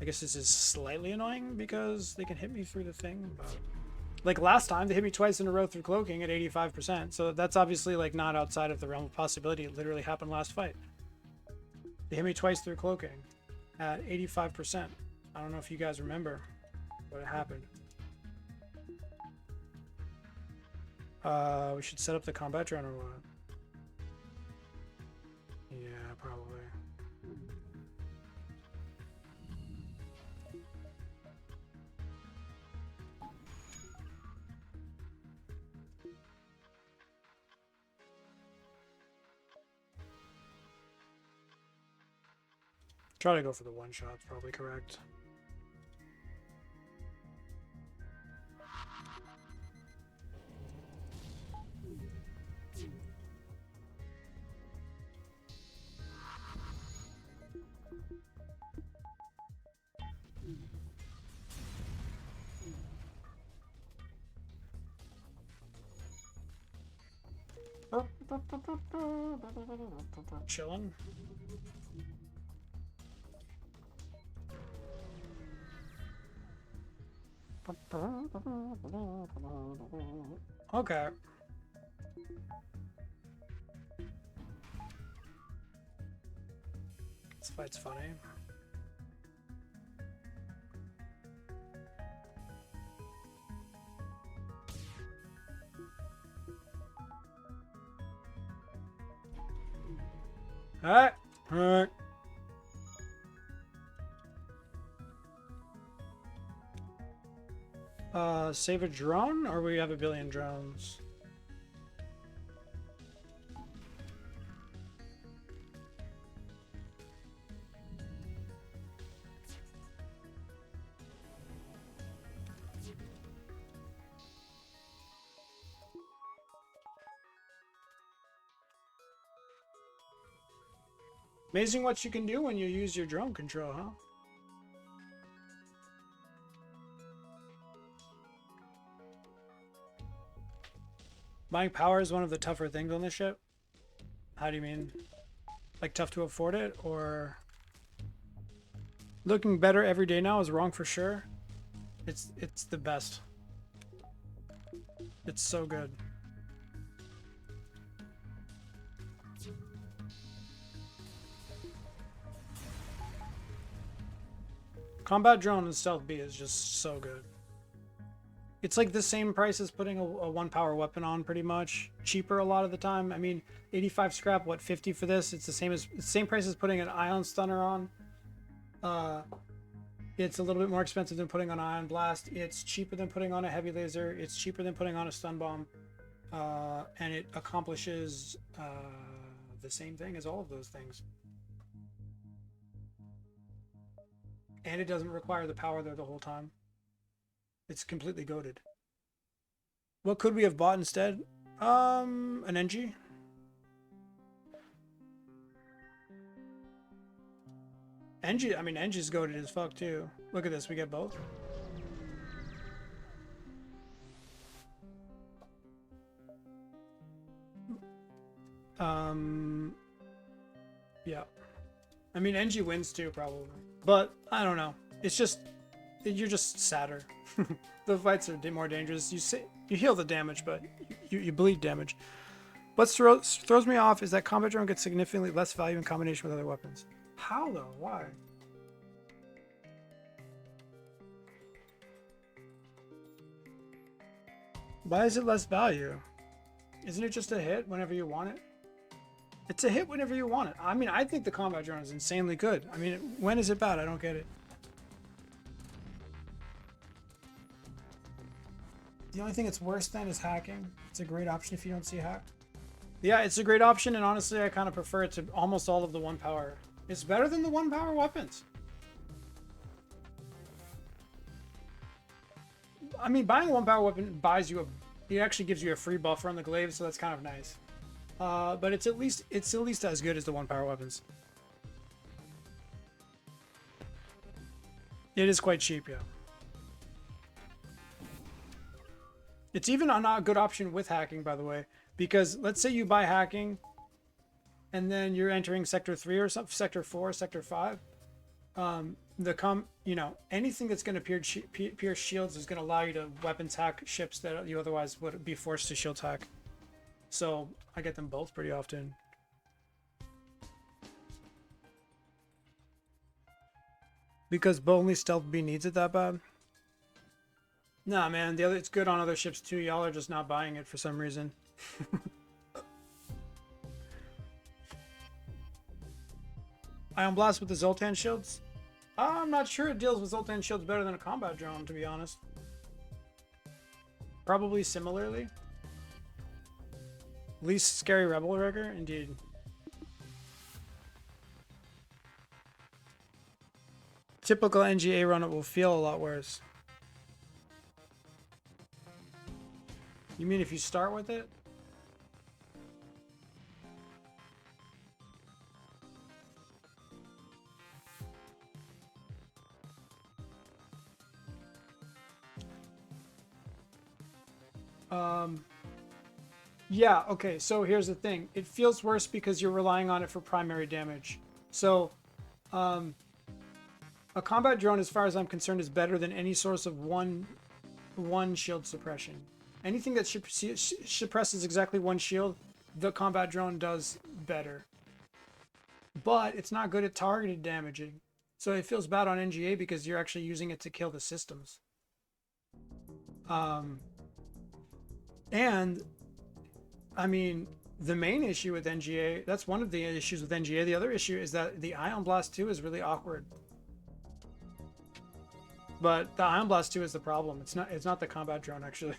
A: I guess this is slightly annoying because they can hit me through the thing, but like last time they hit me twice in a row through cloaking at 85%. So that's obviously like not outside of the realm of possibility. It literally happened last fight. They hit me twice through cloaking at 85%. I don't know if you guys remember what happened. We should set up the combat drone or what? Yeah, probably. Try to go for the one shot, probably correct. Chilling. Okay. This fight's funny. Alright. Alright. Save a drone, or we have a billion drones? Amazing what you can do when you use your drone control, huh? Buying power is one of the tougher things on this ship. How do you mean? Like tough to afford it, or looking better every day now is wrong for sure. It's the best. It's so good. Combat drone and stealth B is just so good. It's like the same price as putting a 1 power weapon on, pretty much. Cheaper a lot of the time. I mean, 85 scrap, what, 50 for this? It's the same price as putting an ion stunner on. It's a little bit more expensive than putting on ion blast. It's cheaper than putting on a heavy laser. It's cheaper than putting on a stun bomb. And it accomplishes the same thing as all of those things. And it doesn't require the power there the whole time. It's completely goated. What could we have bought instead? An NG? NG, I mean, NG's goated as fuck too. Look at this, we get both. Yeah. I mean, NG wins too, probably. But, I don't know. It's just, you're just sadder. The fights are more dangerous. You heal the damage, but you bleed damage. What throws me off is that combat drone gets significantly less value in combination with other weapons. How though? Why? Why is it less value? Isn't it just a hit whenever you want it? It's a hit whenever you want it. I mean, I think the combat drone is insanely good. I mean, when is it bad? I don't get it. The only thing that's worse than is hacking. It's a great option if you don't see hack. Yeah, it's a great option, and honestly, I kind of prefer it to almost all of the 1 power. It's better than the 1 power weapons. I mean, buying a 1 power weapon buys you it actually gives you a free buffer on the glaive, so that's kind of nice. But it's at least as good as the 1 power weapons. It is quite cheap, yeah. It's even a good option with hacking, by the way, because let's say you buy hacking and then you're entering sector 3 or something, sector 4, sector 5. Anything that's going to pierce shields is going to allow you to weapons hack ships that you otherwise would be forced to shield hack. So I get them both pretty often. Because only stealth B needs it that bad? Nah, man, it's good on other ships too. Y'all are just not buying it for some reason. Ion Blast with the Zoltan shields? I'm not sure it deals with Zoltan shields better than a combat drone, to be honest. Probably similarly. Least scary rebel rigger, indeed. Typical NGA run, it will feel a lot worse. You mean if you start with it? Yeah, okay, so here's the thing. It feels worse because you're relying on it for primary damage. So, a combat drone, as far as I'm concerned, is better than any source of one shield suppression. Anything that suppresses exactly 1 shield, the combat drone does better. But it's not good at targeted damaging. So it feels bad on NGA because you're actually using it to kill the systems. And, I mean, the main issue with NGA, that's one of the issues with NGA. The other issue is that the Ion Blast 2 is really awkward. But the Ion Blast 2 is the problem. It's not the combat drone, actually.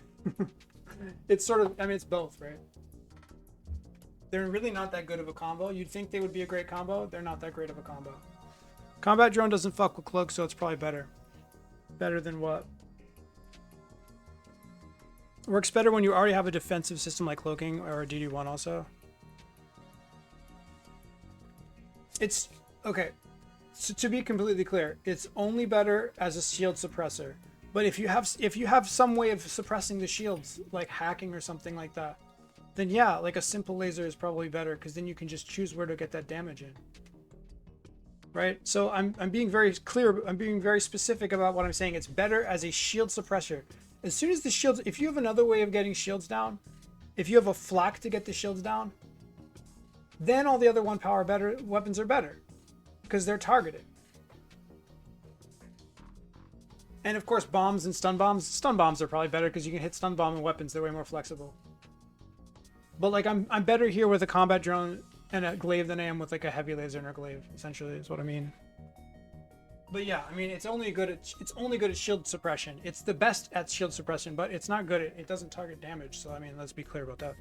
A: It's sort of, I mean, it's both, right? They're really not that good of a combo. You'd think they would be a great combo. They're not that great of a combo. Combat drone doesn't fuck with cloak, so it's probably better. Better than what? Works better when you already have a defensive system like cloaking or a DD1 also. It's, okay. So to be completely clear, it's only better as a shield suppressor. But if you have some way of suppressing the shields, like hacking or something like that, then yeah, like a simple laser is probably better because then you can just choose where to get that damage in. Right? So I'm being very clear, I'm being very specific about what I'm saying. It's better as a shield suppressor. As soon as the shields, if you have another way of getting shields down, if you have a flak to get the shields down, then all the other 1 power better weapons are better because they're targeted. And of course, bombs and stun bombs. Stun bombs are probably better because you can hit stun bomb and weapons. They're way more flexible. But like, I'm better here with a combat drone and a glaive than I am with like a heavy laser and a glaive. Essentially, is what I mean. But yeah, I mean, it's only good at shield suppression. It's the best at shield suppression, but it's not good at, it doesn't target damage. So I mean, let's be clear about that.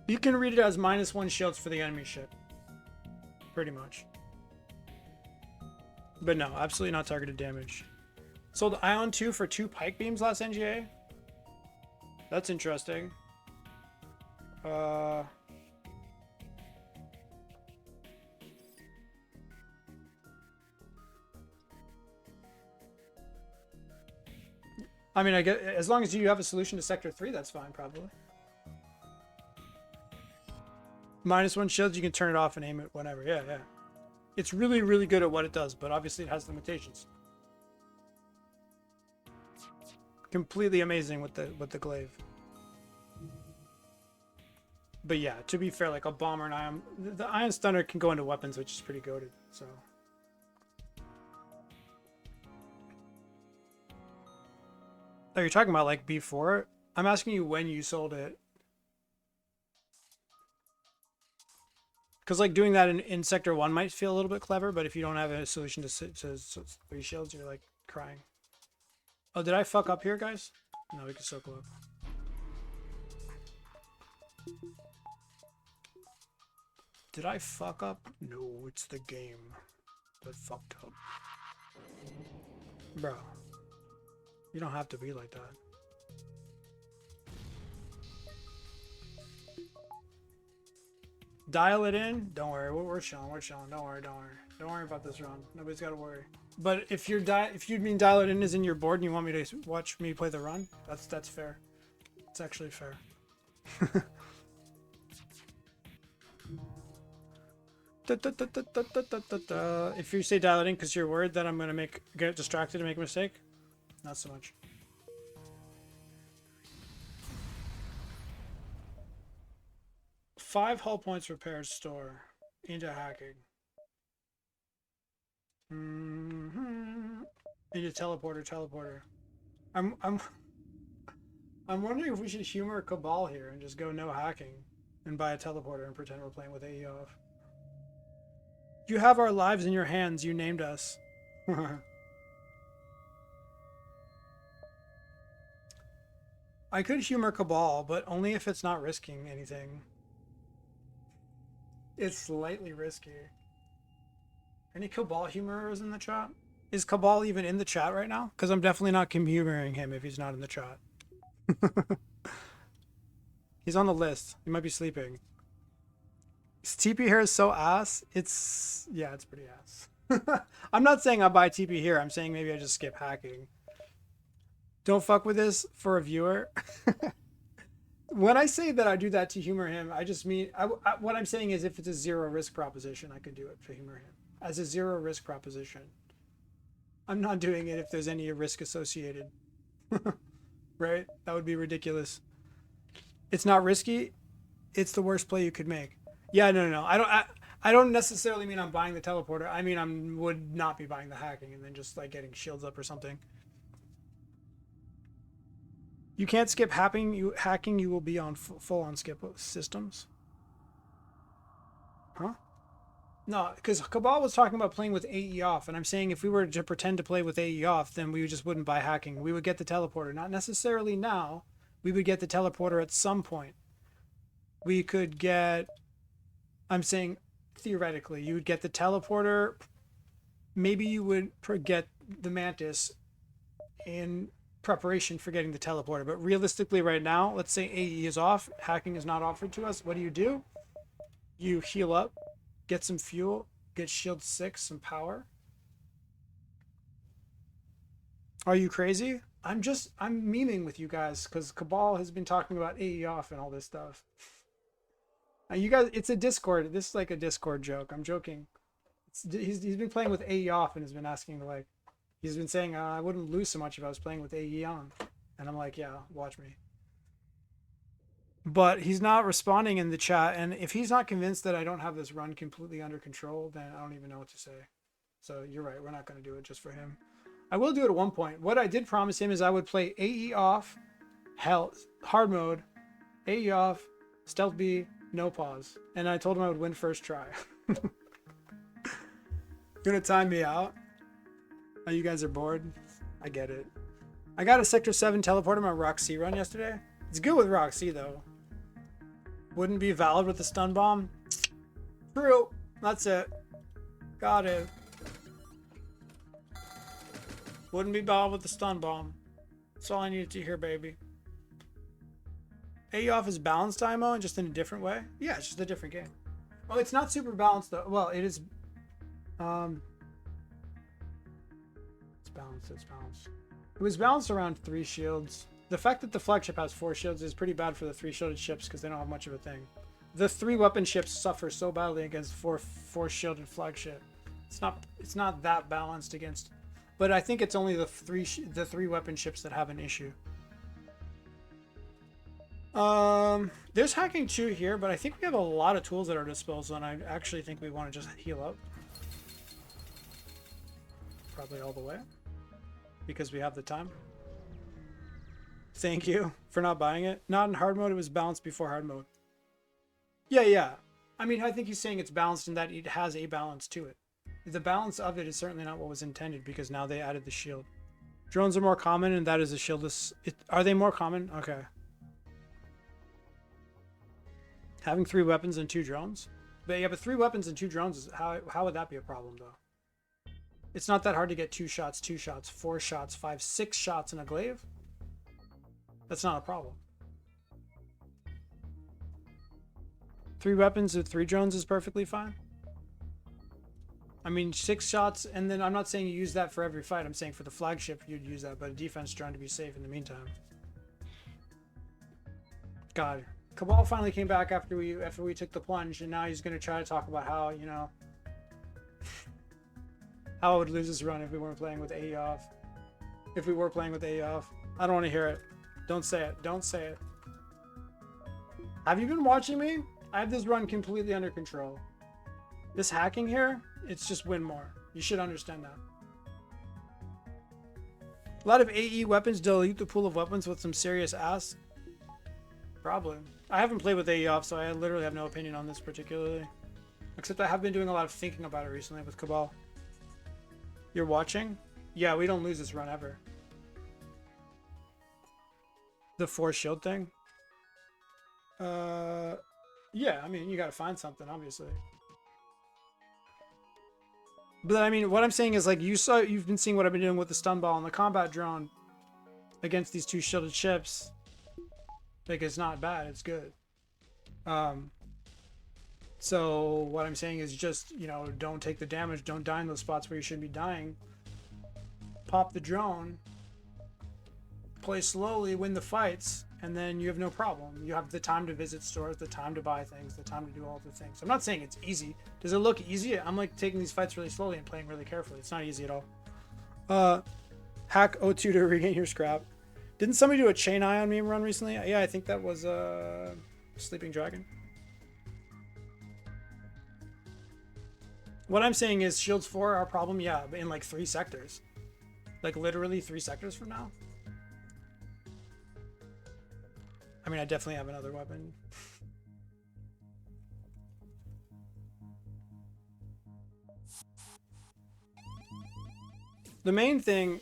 A: You can read it as -1 shields for the enemy ship. Pretty much. But no, absolutely not targeted damage. Sold Ion 2 for 2 pike beams last NGA. That's interesting. I mean, I get, as long as you have a solution to Sector 3, that's fine, probably. -1 shields, you can turn it off and aim it whenever. Yeah, yeah. It's really, really good at what it does, but obviously it has limitations. Completely amazing with the glaive. But yeah, to be fair, like a bomber and ion, the ion stunner can go into weapons, which is pretty goated. So. Oh, you're talking about like before? I'm asking you when you sold it. Because like doing that in Sector 1 might feel a little bit clever, but if you don't have a solution to 3 shields, you're like crying. Oh, did I fuck up here, guys? No, we can circle up. Did I fuck up? No, it's the game that fucked up. Bro, you don't have to be like that. Dial it in. Don't worry, we're chilling. We're chilling. Don't worry. Don't worry. Don't worry about this run. Nobody's got to worry. But if you're if you mean dial it in is in your board and you want me to watch me play the run, that's fair. It's actually fair. If you say dial it in because you're worried that I'm gonna get distracted and make a mistake, not so much. Five hull points repairs store into hacking. Into teleporter. I'm wondering if we should humor Cabal here and just go no hacking and buy a teleporter and pretend we're playing with AE off. You have our lives in your hands. You named us. I could humor Cabal, but only if it's not risking anything. It's slightly risky. Any Cabal humorers in the chat? Is Cabal even in the chat right now? Because I'm definitely not humoring him if he's not in the chat. He's on the list. He might be sleeping. His TP hair is so ass. It's pretty ass. I'm not saying I buy TP here. I'm saying maybe I just skip hacking. Don't fuck with this for a viewer. When I say that I do that to humor him, I just mean what I'm saying is if it's a 0 risk proposition, I could do it to humor him as a 0 risk proposition. I'm not doing it if there's any risk associated. Right? That would be ridiculous. It's not risky. It's the worst play you could make. Yeah, no. I don't necessarily mean I'm buying the teleporter. I mean I would not be buying the hacking and then just like getting shields up or something. You can't skip hacking. You will be on full on skip systems. Huh? No, because Cabal was talking about playing with AE off, and I'm saying if we were to pretend to play with AE off, then we just wouldn't buy hacking. We would get the teleporter. Not necessarily now. We would get the teleporter at some point. We could get... I'm saying theoretically, you would get the teleporter. Maybe you would get the Mantis in preparation for getting the teleporter. But realistically right now, let's say AE is off, hacking is not offered to us. What do? You heal up, get some fuel, get shield 6, some power. Are you crazy? I'm memeing with you guys because Cabal has been talking about AE off and all this stuff. You guys, it's a Discord. This is like a Discord joke. I'm joking. He's been playing with AE off and has been asking to like, he's been saying I wouldn't lose so much if I was playing with AE on, and I'm like, yeah, watch me. But he's not responding in the chat, and if he's not convinced that I don't have this run completely under control, then I don't even know what to say. So you're right. We're not going to do it just for him. I will do it at one point. What I did promise him is I would play AE off, hard mode, AE off, stealth B, no pause. And I told him I would win first try. Gonna time me out? Oh, you guys are bored? I get it. I got a Sector 7 teleport on my Rock C run yesterday. It's good with Rock C though. Wouldn't be valid with the stun bomb. True. That's it. Got it. Wouldn't be valid with the stun bomb. That's all I needed to hear, baby. AE off is balanced IMO and just in a different way? Yeah, it's just a different game. Well, it's not super balanced though. Well, it is. It's balanced. It's balanced. It was balanced around 3 shields. The fact that the flagship has 4 shields is pretty bad for the 3 shielded ships because they don't have much of a thing. The 3 weapon ships suffer so badly against 4 shielded flagship. It's not that balanced against. But I think it's only the 3 weapon ships that have an issue. There's hacking 2 here, but I think we have a lot of tools at our disposal, and I actually think we want to just heal up. Probably all the way. Because we have the time. Thank you for not buying it. Not in hard mode, it was balanced before hard mode. Yeah. I mean, I think he's saying it's balanced in that it has a balance to it. The balance of it is certainly not what was intended because now they added the shield. Drones are more common and that is a shieldless. Are they more common? Okay. Having 3 weapons and 2 drones? But yeah, but 3 weapons and 2 drones, is how would that be a problem though? It's not that hard to get 2 shots, 2 shots, 4 shots, 5, 6 shots in a glaive. That's not a problem. 3 weapons with 3 drones is perfectly fine. I mean, 6 shots, and then I'm not saying you use that for every fight. I'm saying for the flagship, you'd use that, but a defense drone to be safe in the meantime. God, Cabal finally came back after we took the plunge, and now he's going to try to talk about how, you know, how I would lose this run if we weren't playing with AE off. If we were playing with AE off. I don't want to hear it. Don't say it. Don't say it. Have you been watching me? I have this run completely under control. This hacking here, it's just win more. You should understand that. A lot of AE weapons dilute the pool of weapons with some serious ass. Probably. I haven't played with AE off, so I literally have no opinion on this particularly. Except I have been doing a lot of thinking about it recently with Cabal. You're watching? Yeah, we don't lose this run ever. The 4 shield thing? Yeah, I mean, you gotta find something, obviously. But I mean, what I'm saying is, like, you've been seeing what I've been doing with the stun ball and the combat drone against these 2 shielded ships. Like, it's not bad, it's good. So what I'm saying is just, you know, don't take the damage, don't die in those spots where you should be dying. Pop the drone, play slowly, win the fights, and then you have no problem. You have the time to visit stores, the time to buy things, the time to do all the things. I'm not saying it's easy. Does it look easy? I'm like taking these fights really slowly and playing really carefully. It's not easy at all. Hack O2 to regain your scrap. Didn't somebody do a chain eye on meme run recently? Yeah, I think that was Sleeping Dragon. What I'm saying is shields 4 are a problem, yeah, in like 3 sectors. Like literally 3 sectors from now. I mean, I definitely have another weapon. The main thing...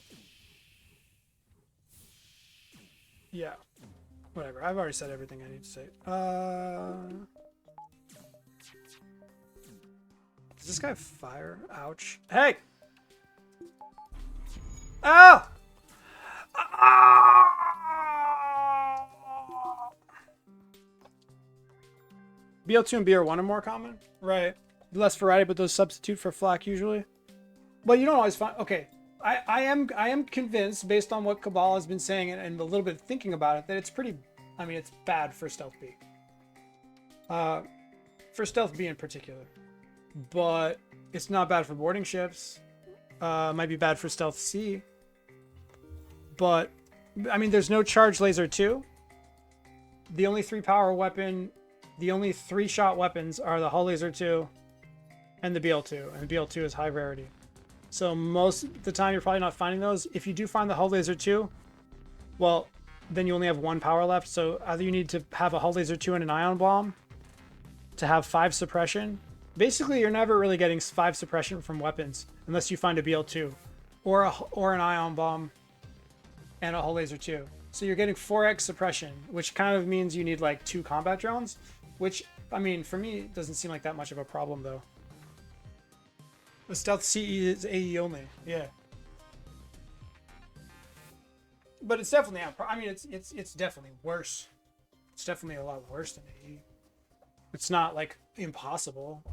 A: Yeah. Whatever. I've already said everything I need to say. Does this guy fire? Ouch. Hey! Oh! BL2 and BR1 are more common? Right. Less variety, but those substitute for flak usually. Well, you don't always find... Okay. I am convinced, based on what Cabal has been saying and a little bit thinking about it, that it's pretty... I mean, it's bad for Stealth B. For Stealth B in particular. But it's not bad for boarding ships. Might be bad for Stealth C. But, I mean, there's no charge laser 2. The only 3 power weapon... The only 3 shot weapons are the Hull Laser 2 and the BL2. And the BL2 is high rarity. So most of the time you're probably not finding those. If you do find the hull laser 2, well, then you only have 1 power left. So either you need to have a hull laser 2 and an ion bomb to have 5 suppression. Basically, you're never really getting 5 suppression from weapons unless you find a BL2 or an ion bomb and a hull laser 2. So you're getting 4x suppression, which kind of means you need like 2 combat drones, which, I mean, for me, it doesn't seem like that much of a problem though. The stealth CE is AE only, yeah. But it's definitely, I mean, it's definitely worse. It's definitely a lot worse than AE. It's not like impossible.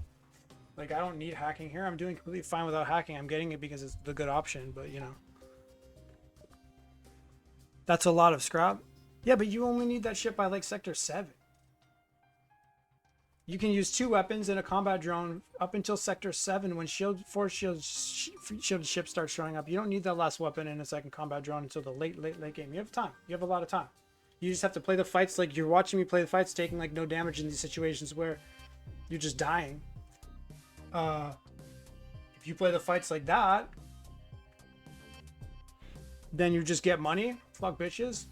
A: Like, I don't need hacking here. I'm doing completely fine without hacking. I'm getting it because it's the good option, but you know. That's a lot of scrap. Yeah, but you only need that shit by like sector 7. You can use 2 weapons and a combat drone up until sector 7 when shielded ships start showing up. You don't need that last weapon and a second combat drone until the late game. You have time. You have a lot of time. You just have to play the fights like you're watching me play the fights, taking like no damage in these situations where you're just dying. If you play the fights like that, then you just get money. Fuck bitches.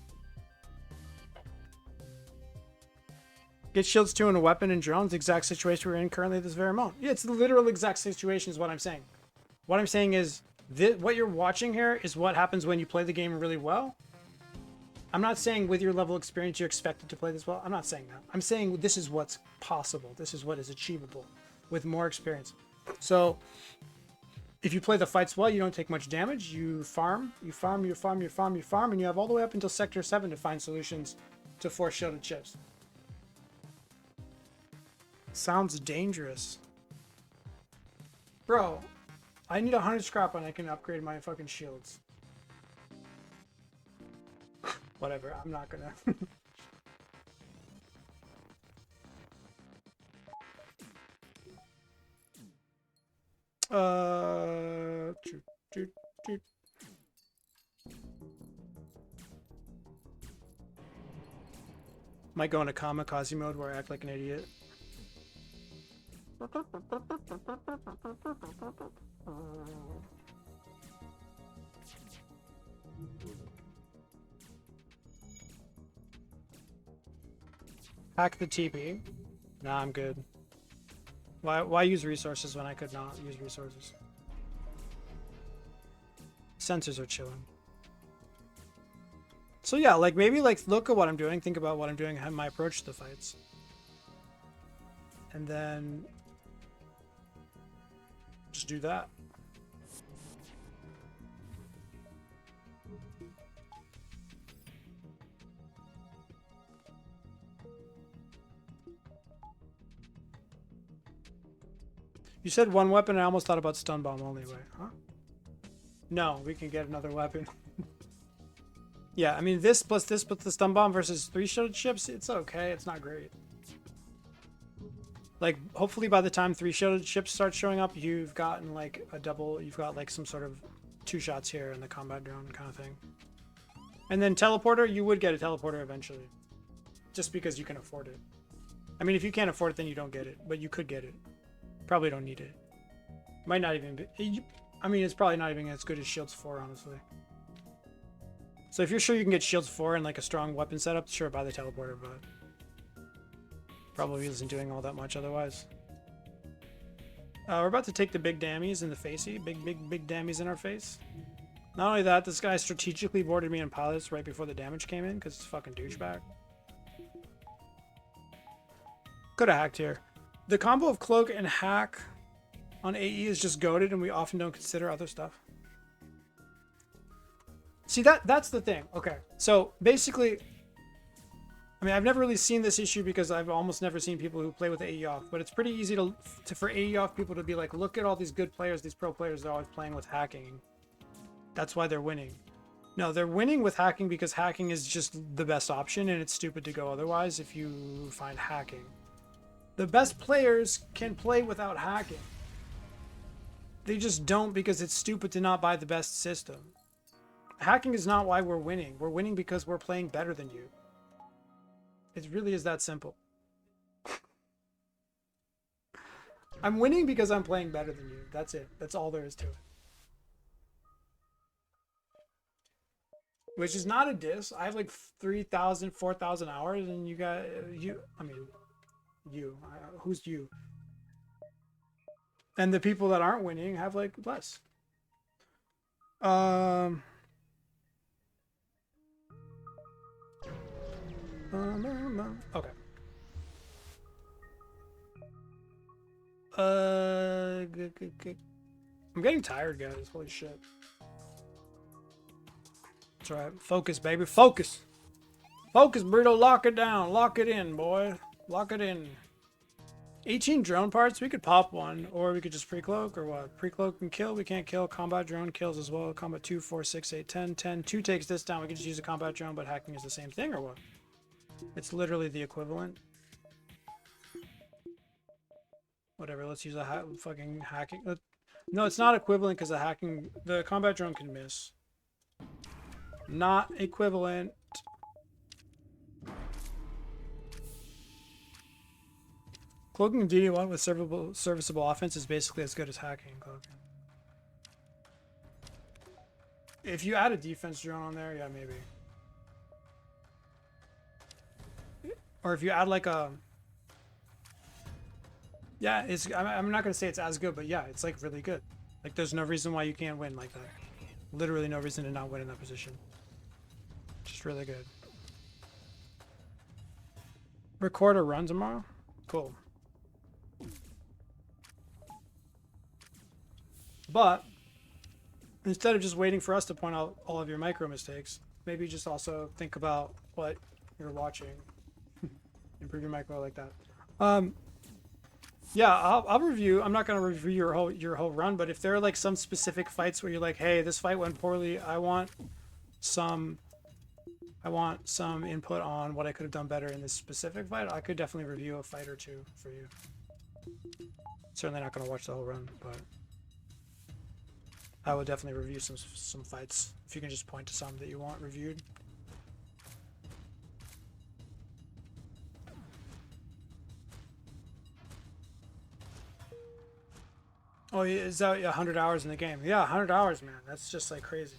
A: Get shields 2 and a weapon and drones. Exact situation we're in currently at this very moment. Yeah, it's the literal exact situation is what I'm saying. What I'm saying is what you're watching here is what happens when you play the game really well. I'm not saying with your level of experience you're expected to play this well. I'm not saying that. I'm saying this is what's possible. This is what is achievable with more experience. So if you play the fights well, you don't take much damage. You farm, and you have all the way up until sector 7 to find solutions to force shielded chips. Sounds dangerous. Bro, I need 100 scrap and I can upgrade my fucking shields. Whatever, I'm not gonna. Might go into kamikaze mode where I act like an idiot. Hack the TP. Nah, I'm good. Why use resources when I could not use resources? Sensors are chilling. So yeah, like maybe like look at what I'm doing, think about what I'm doing, my approach to the fights. And then just do that. You said 1 weapon, I almost thought about stun bomb only. Wait, huh? No, we can get another weapon. Yeah, I mean this plus the stun bomb versus 3 shielded ships, it's okay. It's not great. Like, hopefully by the time 3 shielded ships start showing up, you've gotten like a double, you've got like some sort of 2 shots here in the combat drone kind of thing. And then teleporter, you would get a teleporter eventually. Just because you can afford it. I mean, if you can't afford it, then you don't get it. But you could get it. Probably don't need it. Might not even be... I mean, it's probably not even as good as Shields 4, honestly. So if you're sure you can get Shields 4 and like a strong weapon setup, sure, buy the teleporter, but... probably isn't doing all that much otherwise. We're about to take the big dammies in the facey. Big dammies in our face. Not only that, this guy strategically boarded me in pilots right before the damage came in, because it's fucking douchebag. Could have hacked here. The combo of cloak and hack on AE is just goated, and we often don't consider other stuff. See, that's the thing. Okay, so basically, I mean, I've never really seen this issue because I've almost never seen people who play with AE off, but it's pretty easy for AE off people to be like, look at all these good players, these pro players, they're always playing with hacking. That's why they're winning. No, they're winning with hacking because hacking is just the best option, and it's stupid to go otherwise if you find hacking. The best players can play without hacking. They just don't because it's stupid to not buy the best system. Hacking is not why we're winning. We're winning because we're playing better than you. It really is that simple. I'm winning because I'm playing better than you. That's it. That's all there is to it. which is not a diss. I have like 3,000, 4,000 hours, and you got you. I mean, you. Who's you? And the people that aren't winning have like less. Okay. I'm getting tired, guys. Holy shit. That's right. Focus, baby. Focus. Focus, Burrito. Lock it down. Lock it in, boy. Lock it in. 18 drone parts. We could pop one, or we could just pre-cloak, or what? Pre-cloak and kill. We can't kill. Combat drone kills as well. Combat 2, 4, 6, 8, 10. 10. 2 takes this down. We could just use a combat drone, but hacking is the same thing, or what? It's literally the equivalent. Whatever. Let's use a fucking hacking. No, it's not equivalent because the combat drone can miss. Not equivalent. Cloaking DD1 with serviceable offense is basically as good as hacking and cloaking. If you add a defense drone on there, yeah, maybe. Or if you add like a... Yeah, I'm not going to say it's as good, but yeah, it's like really good. Like there's no reason why you can't win like that. Literally no reason to not win in that position. Just really good. Record a run tomorrow? Cool. But instead of just waiting for us to point out all of your micro mistakes, maybe just also think about what you're watching. Improve your micro like that. Yeah, I'll review. I'm not gonna review your whole run, but if there are like some specific fights where you're like, hey, this fight went poorly, I want some input on what I could have done better in this specific fight, I could definitely review a fight or two for you. Certainly not gonna watch the whole run, but I would definitely review some fights if you can just point to some that you want reviewed. Oh, is that 100 hours in the game? Yeah, 100 hours, man. That's just like crazy.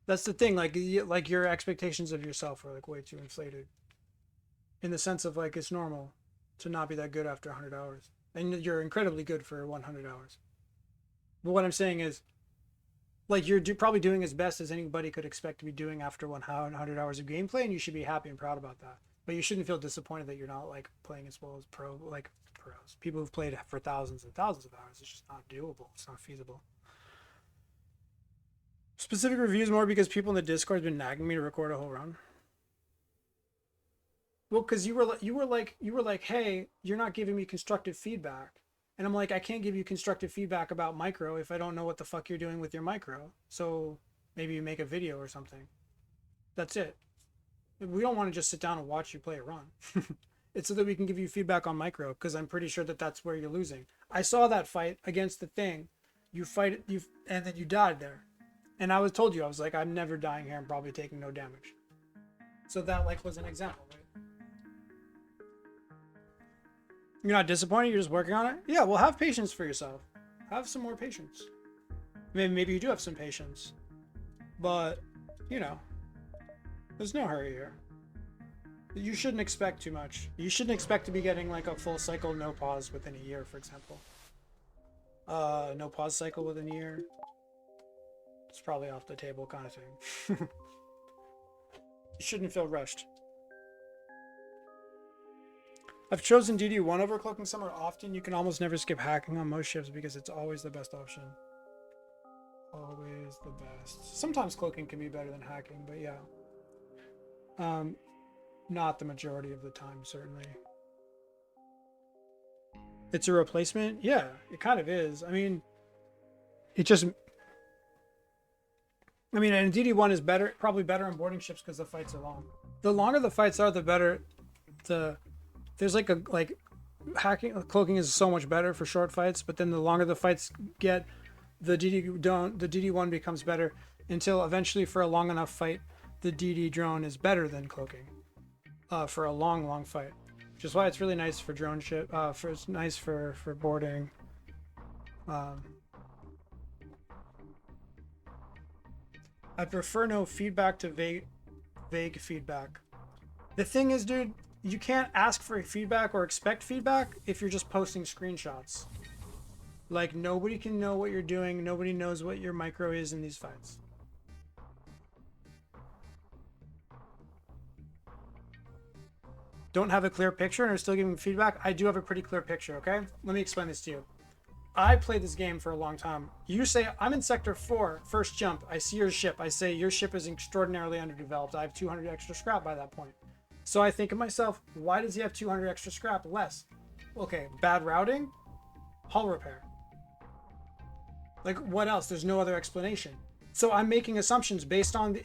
A: That's the thing. Like your expectations of yourself are like way too inflated. In the sense of like it's normal to not be that good after 100 hours, and you're incredibly good for 100 hours. But what I'm saying is, like you're probably doing as best as anybody could expect to be doing after 100 hours of gameplay, and you should be happy and proud about that. But you shouldn't feel disappointed that you're not like playing as well as pros. People who've played for thousands and thousands of hours. It's just not doable. It's not feasible. Specific reviews more because people in the Discord have been nagging me to record a whole run. Well, because you were like, hey, you're not giving me constructive feedback, and I'm like, I can't give you constructive feedback about micro if I don't know what the fuck you're doing with your micro. So maybe you make a video or something. That's it. We don't want to just sit down and watch you play a run. It's so that we can give you feedback on micro, because I'm pretty sure that that's where you're losing. I saw that fight against the thing. You fight it, and then you died there. And I told you, I was like, I'm never dying here. I'm probably taking no damage. So that like was an example, right? You're not disappointed. You're just working on it. Yeah, well, have patience for yourself. Have some more patience. Maybe you do have some patience, but you know, there's no hurry here. You shouldn't expect too much. You shouldn't expect to be getting like a full cycle no pause within a year, for example. No pause cycle within a year. It's probably off the table kind of thing. You shouldn't feel rushed. I've chosen DD1 over cloaking somewhat often. You can almost never skip hacking on most ships because it's always the best option. Always the best. Sometimes cloaking can be better than hacking, but yeah. Not the majority of the time, certainly. It's a replacement? Yeah, it kind of is. I mean, it just... I mean, and DD1 is better, probably better on boarding ships because the fights are long. The longer the fights are, the better there's hacking, cloaking is so much better for short fights, but then the longer the fights get, the DD1 becomes better until eventually for a long enough fight, the DD drone is better than cloaking for a long fight, which is why it's really nice for drone ship. It's nice for boarding. I prefer no feedback to vague feedback. The thing is, dude, you can't ask for feedback or expect feedback if you're just posting screenshots. Like, nobody can know what you're doing. Nobody knows what your micro is in these fights. Don't have a clear picture and are still giving feedback? I do have a pretty clear picture, okay? Let me explain this to you. I played this game for a long time. You say, I'm in Sector 4, first jump. I see your ship. I say, your ship is extraordinarily underdeveloped. I have 200 extra scrap by that point. So I think to myself, why does he have 200 extra scrap? Less. Okay, bad routing, hull repair. Like, what else? There's no other explanation. So I'm making assumptions based on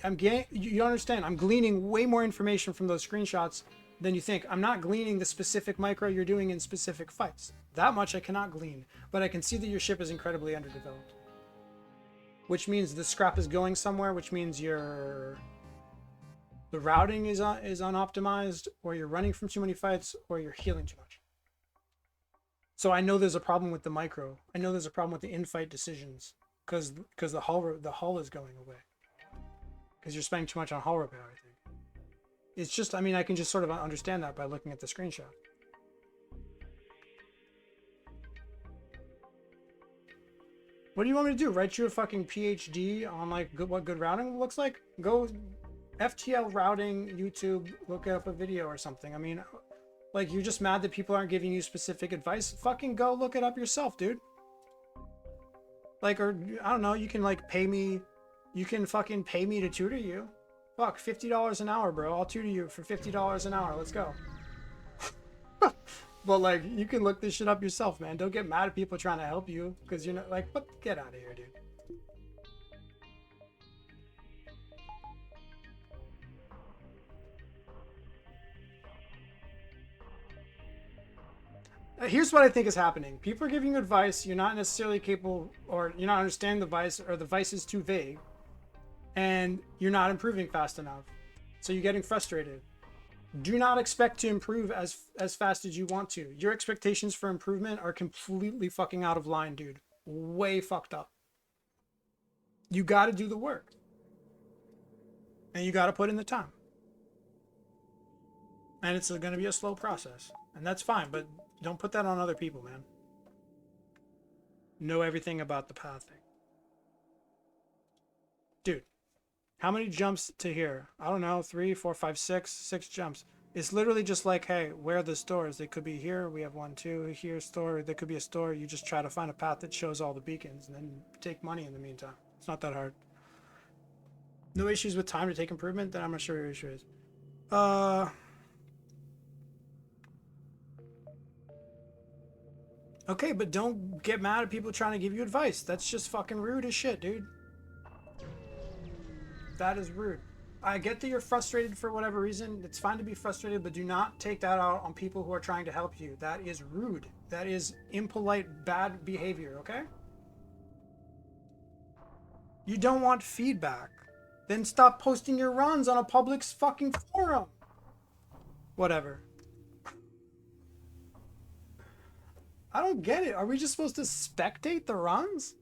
A: you understand, I'm gleaning way more information from those screenshots than you think. I'm not gleaning the specific micro you're doing in specific fights. That much I cannot glean, but I can see that your ship is incredibly underdeveloped. Which means the scrap is going somewhere, which means the routing is unoptimized, or you're running from too many fights, or you're healing too much. So I know there's a problem with the micro. I know there's a problem with the in-fight decisions, because the hull is going away. Because you're spending too much on hull repair, I think. It's just, I mean, I can just sort of understand that by looking at the screenshot. What do you want me to do? Write you a fucking PhD on like what good routing looks like? Go FTL routing YouTube, look up a video or something. I mean, like, you're just mad that people aren't giving you specific advice. Fucking go look it up yourself, dude. Like, or I don't know, you can like pay me, you can fucking pay me to tutor you. Fuck, $50 an hour, bro. I'll tutor you for $50 an hour. Let's go. But like, you can look this shit up yourself, man. Don't get mad at people trying to help you, because you're not like, what? Get out of here, dude. Here's what I think is happening. People are giving you advice. You're not necessarily capable, or you're not understanding the advice, or the advice is too vague, and you're not improving fast enough. So you're getting frustrated. Do not expect to improve as fast as you want to. Your expectations for improvement are completely fucking out of line, dude. Way fucked up. You got to do the work. And you got to put in the time. And it's going to be a slow process. And that's fine, but don't put that on other people, man. Know everything about the pathing. Dude, how many jumps to here? I don't know, 3, 4, 5, 6 jumps. It's literally just like, hey, where are the stores? They could be here. We have 1, 2 here, store. There could be a store. You just try to find a path that shows all the beacons and then take money in the meantime. It's not that hard. No issues with time to take improvement? Then I'm not sure your issue is. Okay, but don't get mad at people trying to give you advice. That's just fucking rude as shit, dude. That is rude. I get that you're frustrated for whatever reason. It's fine to be frustrated, but do not take that out on people who are trying to help you. That is rude. That is impolite, bad behavior, okay? You don't want feedback. Then stop posting your runs on a public fucking forum. Whatever. I don't get it. Are we just supposed to spectate the runs?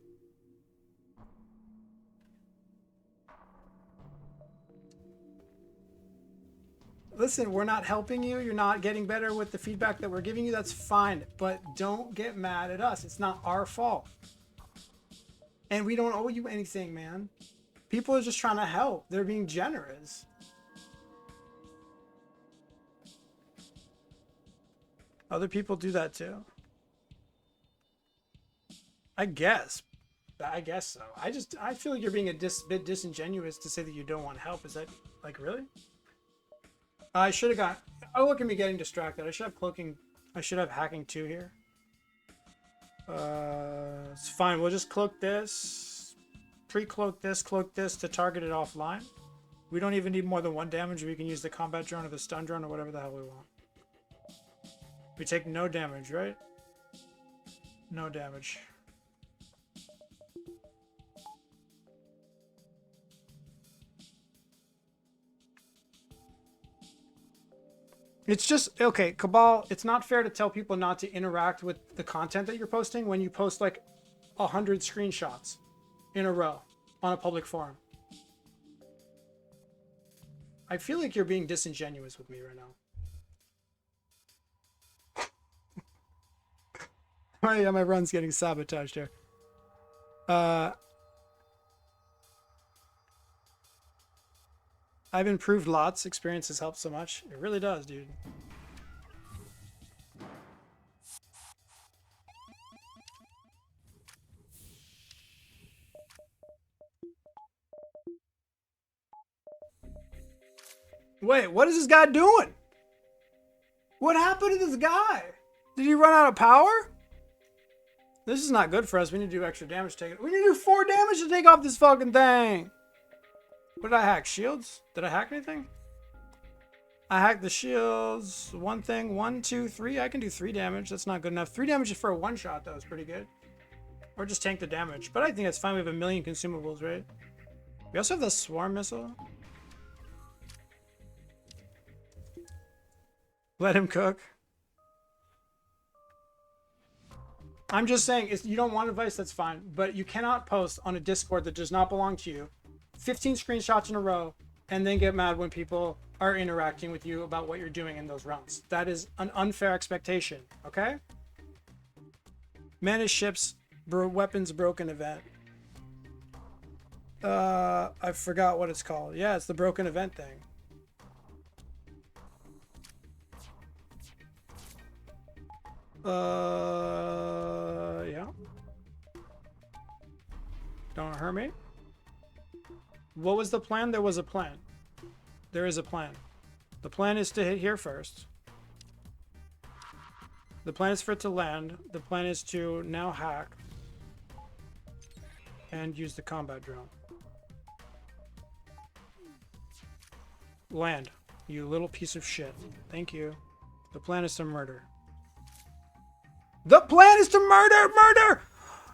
A: Listen, we're not helping you. You're not getting better with the feedback that we're giving you. That's fine. But don't get mad at us. It's not our fault. And we don't owe you anything, man. People are just trying to help. They're being generous. Other people do that too. I guess so. I feel like you're being a bit disingenuous to say that you don't want help. Is that, like, really? I should have got... Oh, look at me getting distracted. I should have cloaking... I should have hacking 2 here. It's fine. We'll just cloak this. Pre-cloak this to target it offline. We don't even need more than 1 damage. We can use the combat drone or the stun drone or whatever the hell we want. We take no damage, right? No damage. It's just, okay, Cabal, it's not fair to tell people not to interact with the content that you're posting when you post like 100 screenshots in a row on a public forum. I feel like you're being disingenuous with me right now. Oh yeah, my run's getting sabotaged here. I've improved lots. Experience has helped so much. It really does, dude. Wait, what is this guy doing? What happened to this guy? Did he run out of power? This is not good for us. We need to do extra damage to take it. We need to do 4 damage to take off this fucking thing. What did I hack? Shields? Did I hack anything? I hacked the shields. One thing. 1, 2, 3. I can do 3 damage. That's not good enough. 3 damage for a one shot, though, is pretty good. Or just tank the damage. But I think that's fine. We have 1,000,000 consumables, right? We also have the swarm missile. Let him cook. I'm just saying, you don't want advice, that's fine. But you cannot post on a Discord that does not belong to you 15 screenshots in a row and then get mad when people are interacting with you about what you're doing in those rounds. That is an unfair expectation, okay? Manage ships, weapons broken event. I forgot what it's called. Yeah, it's the broken event thing. Yeah. Don't hurt me. What was the plan? There was a plan. There is a plan. The plan is to hit here first. The plan is for it to land. The plan is to now hack and use the combat drone. Land, you little piece of shit. Thank you. The plan is to murder. The plan is to murder! Murder!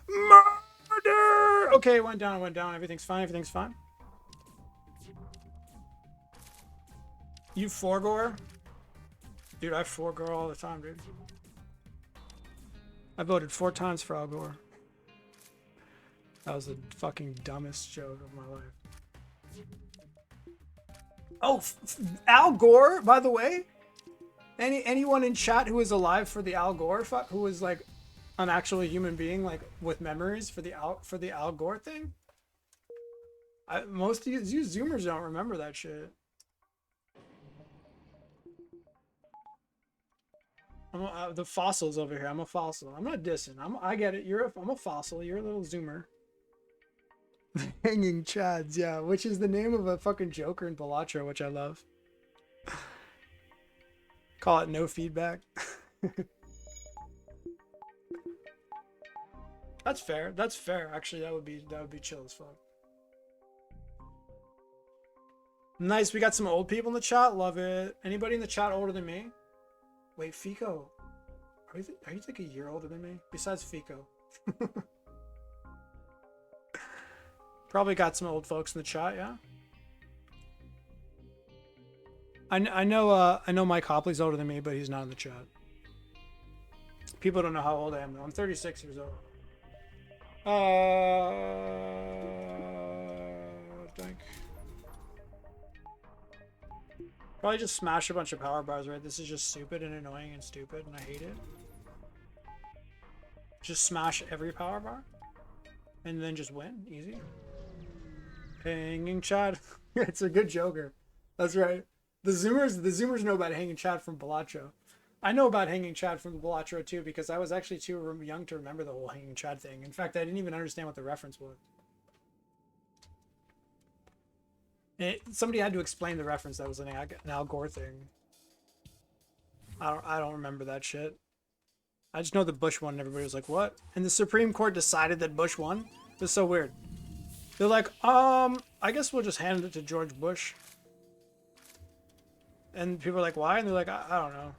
A: Murder! Okay, it went down, it went down. Everything's fine, everything's fine. You Forgore? Dude, I Forgore all the time, dude. I voted 4 times for Al Gore. That was the fucking dumbest joke of my life. Oh, Al Gore, by the way? Anyone in chat who is alive for the Al Gore who is like an actual human being, like with memories for the Al Gore thing? Most of you Zoomers don't remember that shit. The fossils over here. I'm a fossil. I'm not dissing. I get it. I'm a fossil. You're a little Zoomer. Hanging Chads, yeah, which is the name of a fucking Joker in Balatro, which I love. Call it no feedback. That's fair. That's fair. Actually, that would be chill as fuck. Nice. We got some old people in the chat. Love it. Anybody in the chat older than me? Wait, Fico. Are you like a year older than me? Besides Fico. Probably got some old folks in the chat, yeah. I know Mike Hopley's older than me, but he's not in the chat. People don't know how old I am though. I'm 36 years old. Think. Probably just smash a bunch of power bars, right? This is just stupid and annoying and stupid, and I hate it. Just smash every power bar, and then just win, easy. Hanging Chad. It's a good Joker. That's right. The Zoomers know about Hanging Chad from Balatro. I know about Hanging Chad from the Balatro too, because I was actually too young to remember the whole Hanging Chad thing. In fact, I didn't even understand what the reference was. Somebody had to explain the reference. That was an Al Gore thing. I don't remember that shit. I just know the Bush won and everybody was like, what? And the Supreme Court decided that Bush won? It was so weird. They're like, I guess we'll just hand it to George Bush. And people are like, why? And they're like, I don't know.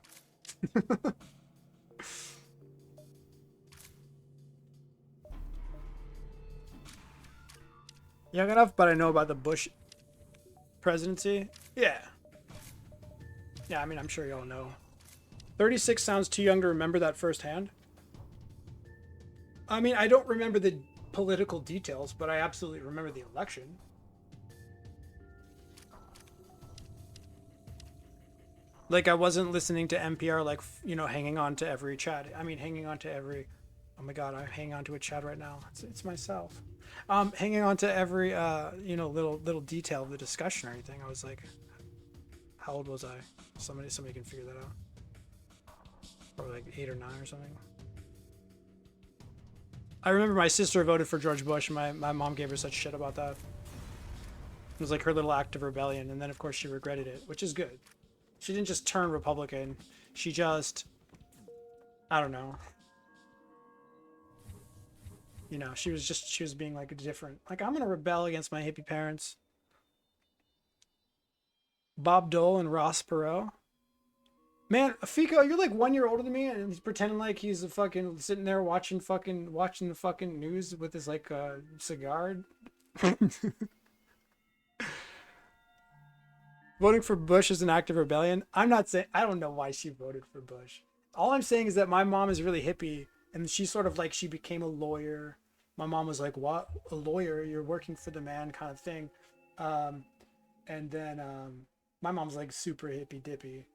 A: Young enough, but I know about the Bush presidency. Yeah. Yeah, I mean, I'm sure y'all know. 36 sounds too young to remember that firsthand. I mean, I don't remember the political details, but I absolutely remember the election. Like I wasn't listening to NPR, like, you know, hanging on to every chat. I mean, hanging on to every. Oh my God, I'm hanging on to a chat right now. It's myself. Hanging on to every you know, little detail of the discussion or anything. I was like, how old was I? Somebody can figure that out. Probably like 8 or 9 or something. I remember my sister voted for George Bush, and my mom gave her such shit about that. It was like her little act of rebellion, and then of course she regretted it, which is good. She didn't just turn Republican. She just, I don't know. You know, she was being like different. Like, I'm gonna rebel against my hippie parents. Bob Dole and Ross Perot. Man, Fico, you're like 1 year older than me, and he's pretending like he's a fucking sitting there watching the fucking news with his like cigar. Voting for Bush is an act of rebellion. I'm not saying, I don't know why she voted for Bush. All I'm saying is that my mom is really hippie, and she sort of like, she became a lawyer. My mom was like, what? A lawyer? You're working for the man kind of thing. And then my mom's like super hippie dippy.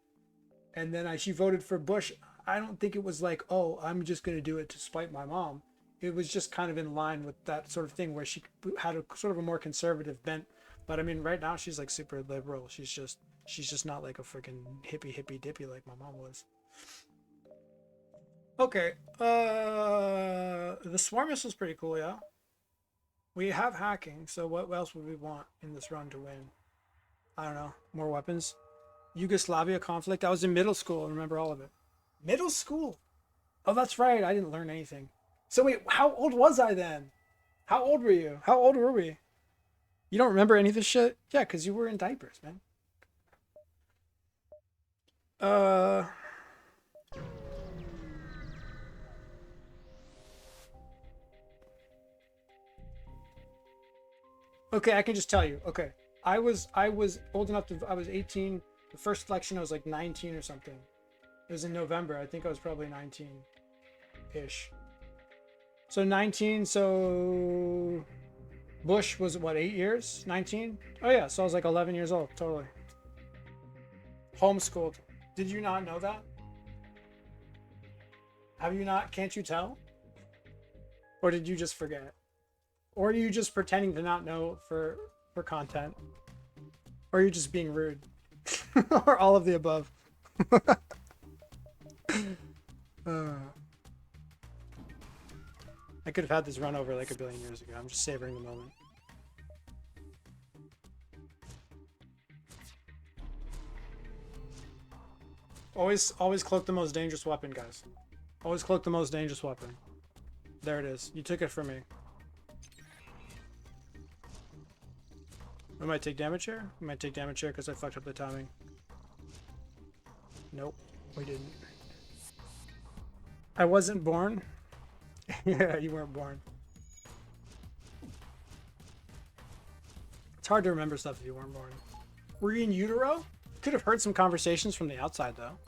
A: And then she voted for Bush. I don't think it was like, oh, I'm just going to do it to spite my mom. It was just kind of in line with that sort of thing where she had a sort of a more conservative bent. But I mean, right now she's like super liberal. She's just not like a freaking hippie dippy like my mom was. Okay. The swarm missile's pretty cool, yeah. We have hacking, so what else would we want in this run to win? I don't know. More weapons. Yugoslavia conflict. I was in middle school and remember all of it. Middle school? Oh, that's right. I didn't learn anything. So wait, how old was I then? How old were you? How old were we? You don't remember any of this shit? Yeah, because you were in diapers, man. Okay, I can just tell you. Okay. I was old enough to, I was 18. The first election I was like 19 or something. It was in November. I think I was probably 19-ish. So 19, so Bush was what, 8 years? 19? Oh yeah, so I was like 11 years old, totally. Homeschooled. Did you not know that? Have you not? Can't you tell? Or did you just forget? Or are you just pretending to not know for content? Or are you just being rude? Or all of the above? I could have had this run over like a billion years ago. I'm just savoring the moment. Always cloak the most dangerous weapon, guys. Always cloak the most dangerous weapon. There it is. You took it from me. We might take damage here. We might take damage here because I fucked up the timing. Nope, we didn't. I wasn't born. Yeah, you weren't born. It's hard to remember stuff if you weren't born. Were you in utero? Could have heard some conversations from the outside though.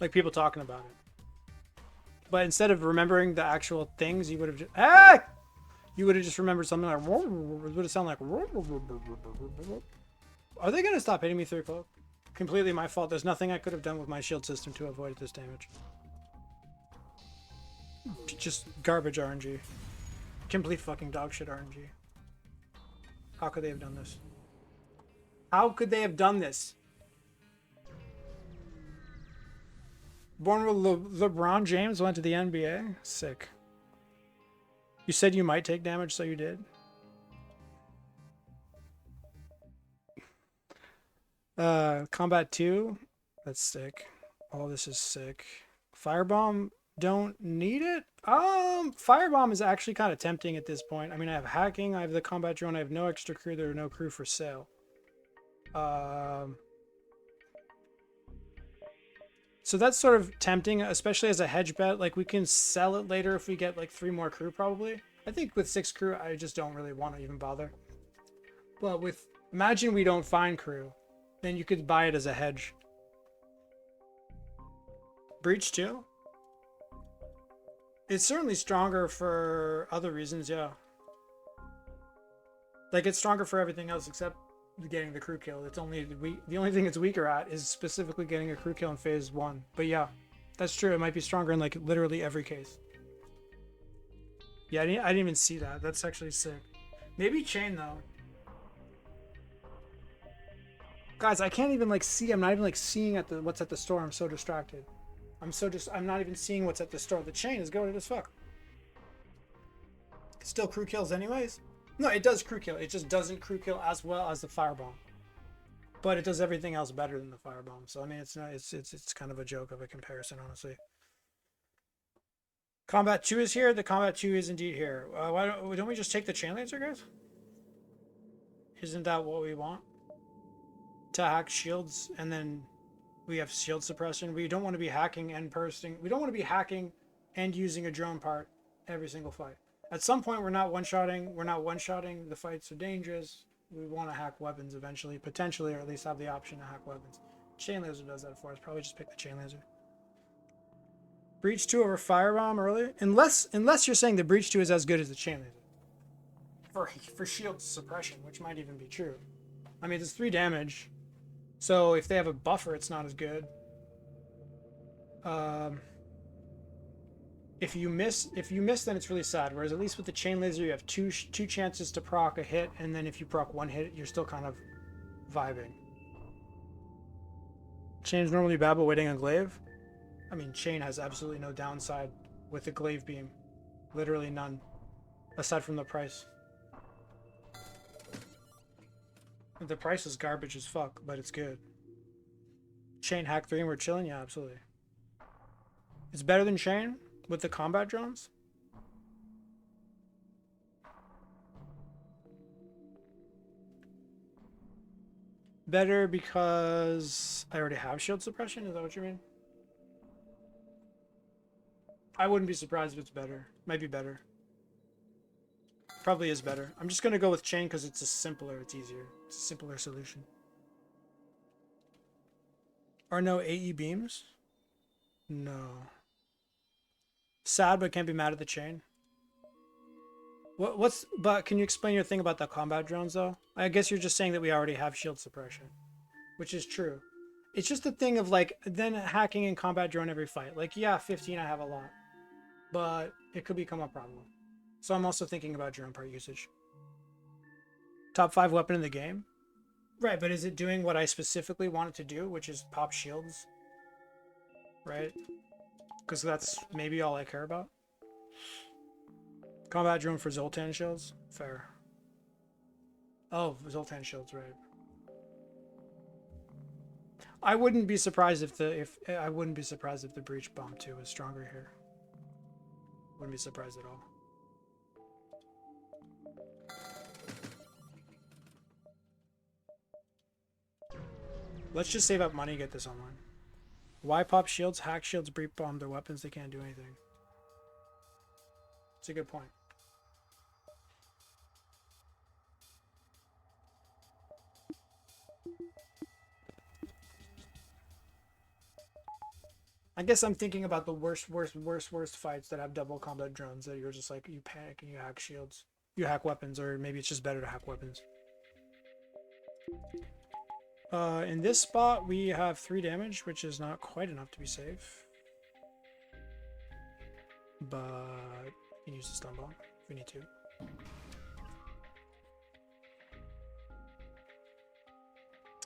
A: Like people talking about it. But instead of remembering the actual things, you would have just, hey! You would have just remembered something like, it would have sounded like, are they going to stop hitting me through cloak? Completely my fault. There's nothing I could have done with my shield system to avoid this damage. Just garbage RNG. Complete fucking dog shit RNG. How could they have done this? How could they have done this? Born with LeBron James went to the NBA? Sick. You said you might take damage, so you did? Combat 2? That's sick. All this is sick. Firebomb, don't need it? Firebomb is actually kind of tempting at this point. I mean, I have hacking, I have the combat drone, I have no extra crew, there are no crew for sale. So that's sort of tempting, especially as a hedge bet. Like, we can sell it later if we get like 3 more crew, probably. I think with 6 crew, I just don't really want to even bother. But with, imagine we don't find crew, then you could buy it as a hedge. Breach 2? It's certainly stronger for other reasons, yeah. Like, it's stronger for everything else except getting the crew kill. It's only the only thing it's weaker at is specifically getting a crew kill in phase 1. But yeah, that's true. It might be stronger in like literally every case. Yeah, I didn't even see that. That's actually sick. Maybe chain though. Guys, I can't even like see. I'm not even like seeing at the what's at the store. I'm so distracted. I'm not even seeing what's at the store. The chain is goated as fuck. Still crew kills anyways. No, it does crew kill. It just doesn't crew kill as well as the firebomb. But it does everything else better than the firebomb. So I mean, it's not. It's kind of a joke of a comparison, honestly. Combat 2 is here. The Combat 2 is indeed here. Why don't we just take the chain laser, guys? Isn't that what we want? To hack shields, and then we have shield suppression. We don't want to be hacking and bursting. We don't want to be hacking and using a drone part every single fight. At some point, we're not one-shotting. We're not one-shotting. The fights are dangerous. We want to hack weapons eventually, potentially, or at least have the option to hack weapons. Chain laser does that for us. Probably just pick the chain laser. Breach 2 over firebomb early, unless you're saying the breach 2 is as good as the chain laser for shield suppression, which might even be true. I mean, it's 3 damage. So if they have a buffer, it's not as good. If you miss, then it's really sad. Whereas at least with the chain laser, you have two chances to proc a hit, and then if you proc 1 hit, you're still kind of vibing. Chain's normally bad, but waiting on glaive. I mean, chain has absolutely no downside with the glaive beam. Literally none, aside from the price. The price is garbage as fuck, but it's good. Chain hack 3 and we're chilling? Yeah, absolutely. It's better than chain with the combat drones. Better because I already have shield suppression? Is that what you mean? I wouldn't be surprised if it's better. Might be better. Probably is better. I'm just going to go with chain because it's a simpler, it's easier. It's a simpler solution. Are no AE beams? No. Sad, but can't be mad at the chain. But can you explain your thing about the combat drones though? I guess you're just saying that we already have shield suppression, which is true. It's just a thing of like, then hacking in combat drone every fight. Like, yeah, 15 I have a lot, but it could become a problem. So I'm also thinking about drone part usage. Top 5 weapon in the game? Right, but is it doing what I specifically want it to do, which is pop shields? Right? Because that's maybe all I care about. Combat drone for Zoltan shields? Fair. Oh, Zoltan shields, right. I wouldn't be surprised if the breach bomb 2 was stronger here. Wouldn't be surprised at all. Let's just save up money and get this online. Why pop shields? Hack shields, breach bomb their weapons, they can't do anything. It's a good point. I guess I'm thinking about the worst fights that have double combat drones that you're just like, you panic and you hack shields. You hack weapons, or maybe it's just better to hack weapons. In this spot, we have 3 damage, which is not quite enough to be safe. But we can use the stun bomb if we need to.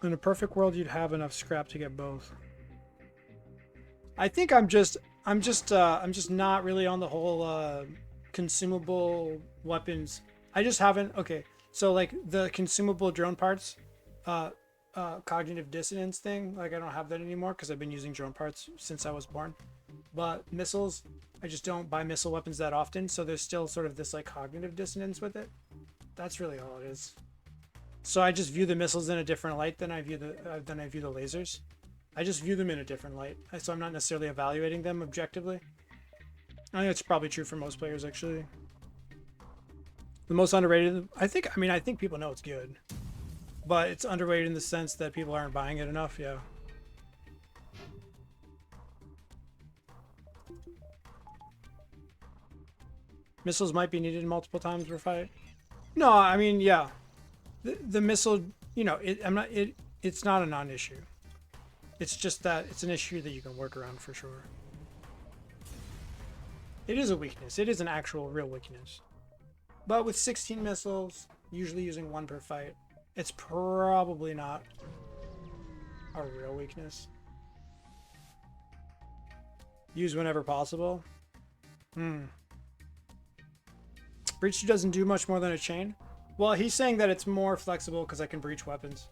A: In a perfect world, you'd have enough scrap to get both. I think I'm just not really on the whole consumable weapons. I just haven't. Okay, so like the consumable drone parts, cognitive dissonance thing, like I don't have that anymore because I've been using drone parts since I was born. But missiles, I just don't buy missile weapons that often, so there's still sort of this like cognitive dissonance with it. That's really all it is. So I just view the missiles in a different light than I view the lasers. I just view them in a different light, so I'm not necessarily evaluating them objectively. I think that's probably true for most players, actually. The most underrated, I think people know it's good, but it's underrated in the sense that people aren't buying it enough. Yeah. Missiles might be needed multiple times per fight. No, I mean, yeah. The missile you know, it's not a non-issue. It's just that it's an issue that you can work around for sure. It is a weakness. It is an actual real weakness. But with 16 missiles, usually using 1 per fight, it's probably not a real weakness. Use whenever possible. Breach 2 doesn't do much more than a chain. Well, he's saying that it's more flexible because I can breach weapons.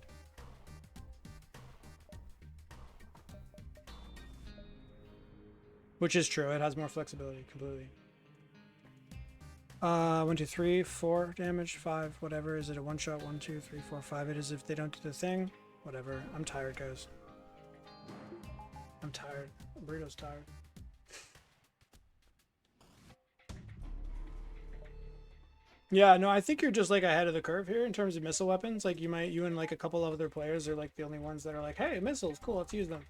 A: Which is true. It has more flexibility completely. 1, 2, 3, 4 damage, 5, whatever. Is it a one shot? 1, 2, 3, 4, 5. It is if they don't do the thing. Whatever. I'm tired, guys. I'm tired. Burrito's tired. Yeah, no, I think you're just like ahead of the curve here in terms of missile weapons. Like you and like a couple of other players are like the only ones that are like, hey, missiles, cool, let's use them.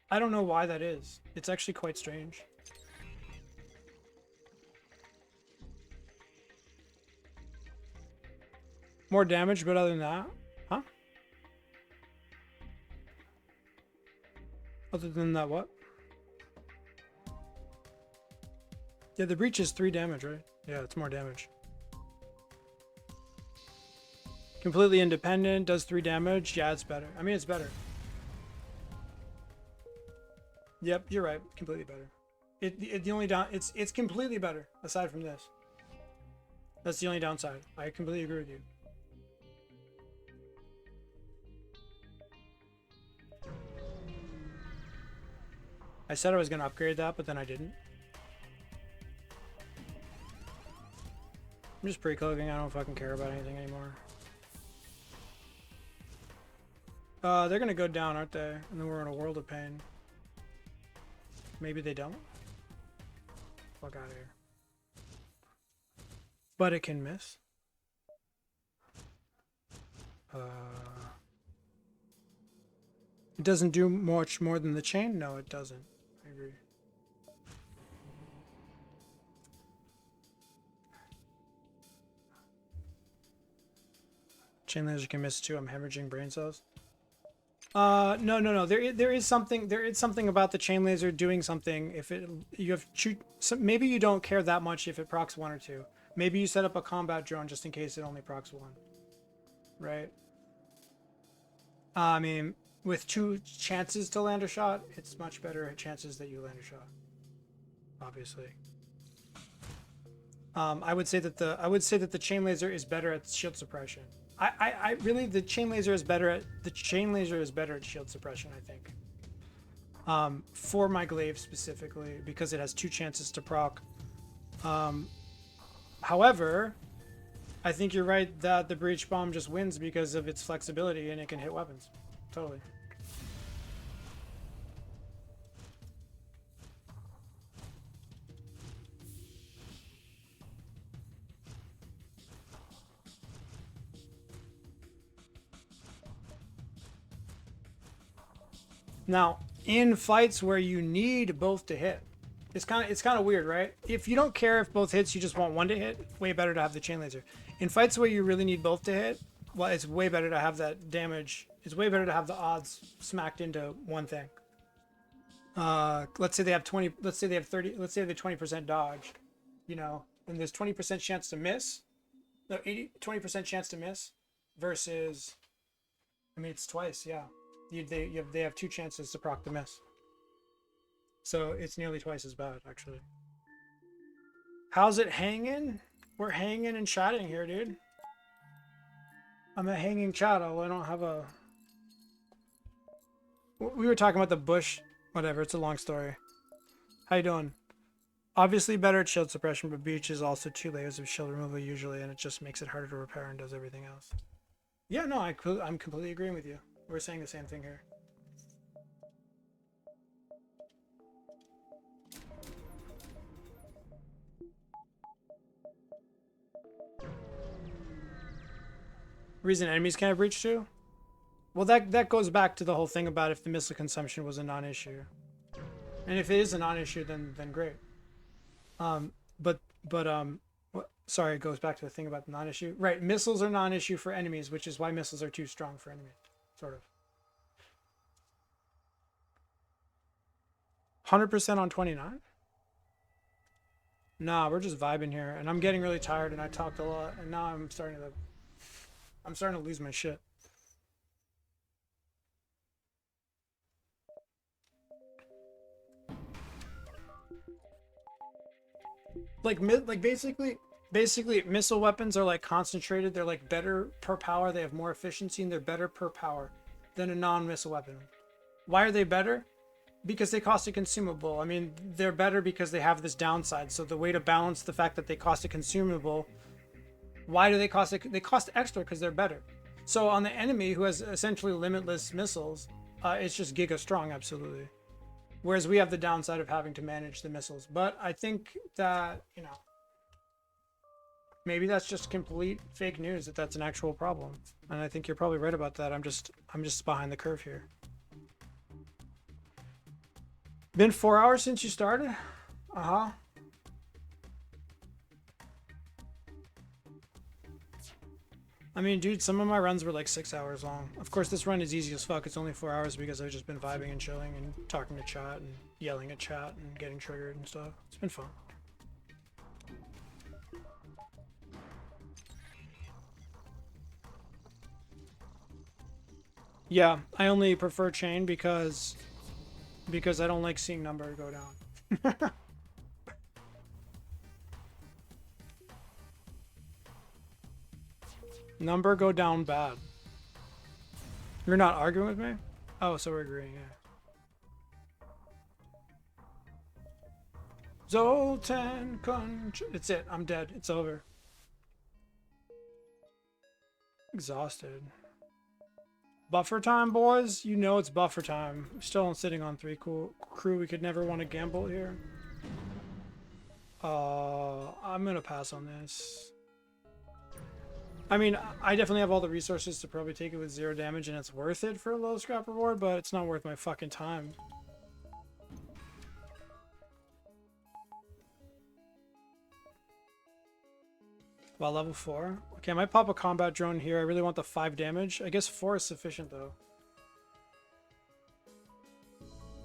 A: I don't know why that is. It's actually quite strange. More damage, but other than that, huh? Other than that, what? Yeah, the breach is 3 damage, right? Yeah, it's more damage. Completely independent, does 3 damage. Yeah, it's better. I mean, it's better. Yep, you're right. Completely better. The only down it's completely better aside from this. That's the only downside. I completely agree with you. I said I was gonna upgrade that, but then I didn't. I'm just pre-cloaking. I don't fucking care about anything anymore. They're gonna go down, aren't they? And then we're in a world of pain. Maybe they don't. Fuck out of here. But it can miss. It doesn't do much more than the chain? No, it doesn't. I agree. Chain laser can miss too. I'm hemorrhaging brain cells. No. There is something about the chain laser doing something. If you have maybe you don't care that much if it procs 1 or 2. Maybe you set up a combat drone just in case it only procs 1. Right? I mean, with 2 chances to land a shot, it's much better chances that you land a shot. Obviously. I would say that the chain laser is better at shield suppression. I really the chain laser is better at shield suppression, I think. For my glaive specifically, because it has 2 chances to proc. However, I think you're right that the breach bomb just wins because of its flexibility and it can hit weapons. Totally. Now, in fights where you need both to hit, it's kind of weird, right? If you don't care if both hits, you just want 1 to hit, way better to have the chain laser. In fights where you really need both to hit, well, it's way better to have that damage. It's way better to have the odds smacked into one thing. Let's say they have 20. Let's say they have 30. Let's say they have 20% dodge. You know, and there's 20% chance to miss. No, 20% chance to miss, versus. I mean, it's twice. Yeah. They have 2 chances to proc the miss. So it's nearly twice as bad, actually. How's it hanging? We're hanging and chatting here, dude. I'm a hanging chat. I don't have a... We were talking about the bush. Whatever, it's a long story. How you doing? Obviously better at shield suppression, but breach is also 2 layers of shield removal usually, and it just makes it harder to repair and does everything else. Yeah, no, I'm completely agreeing with you. We're saying the same thing here. Reason enemies can't breach too? Well, that goes back to the whole thing about if the missile consumption was a non-issue. And if it is a non-issue, then great. But What? Sorry, it goes back to the thing about the non-issue. Right, missiles are non-issue for enemies, which is why missiles are too strong for enemies. Sort of. 100% on 29? Nah, we're just vibing here, and I'm getting really tired, and I talked a lot, and now I'm starting to lose my shit. Like basically missile weapons are like concentrated. They're like better per power. They have more efficiency, and they're better per power than a non-missile weapon. Why are they better? Because they cost a consumable. I mean, they're better because they have this downside. So the way to balance the fact that they cost a consumable, why do they cost it? They cost extra because they're better. So on the enemy who has essentially limitless missiles, it's just giga strong, absolutely. Whereas we have the downside of having to manage the missiles. But I think that, you know, maybe that's just complete fake news, that that's an actual problem. And I think you're probably right about that. I'm just behind the curve here. Been 4 hours since you started? Uh-huh. I mean, dude, some of my runs were like 6 hours long. Of course, this run is easy as fuck. It's only 4 hours because I've just been vibing and chilling and talking to chat and yelling at chat and getting triggered and stuff. It's been fun. Yeah, I only prefer chain because I don't like seeing number go down. Number go down bad. You're not arguing with me? Oh, so we're agreeing, yeah. Zoltan it's it. I'm dead. It's over. Exhausted. Buffer time, boys. You know it's buffer time. Still sitting on 3 cool crew. We could never want to gamble here. I'm gonna pass on this. I mean, I definitely have all the resources to probably take it with 0 damage, and it's worth it for a low scrap reward, but it's not worth my fucking time. Well, level 4. Okay, I might pop a combat drone here. I really want the 5 damage. I guess 4 is sufficient, though.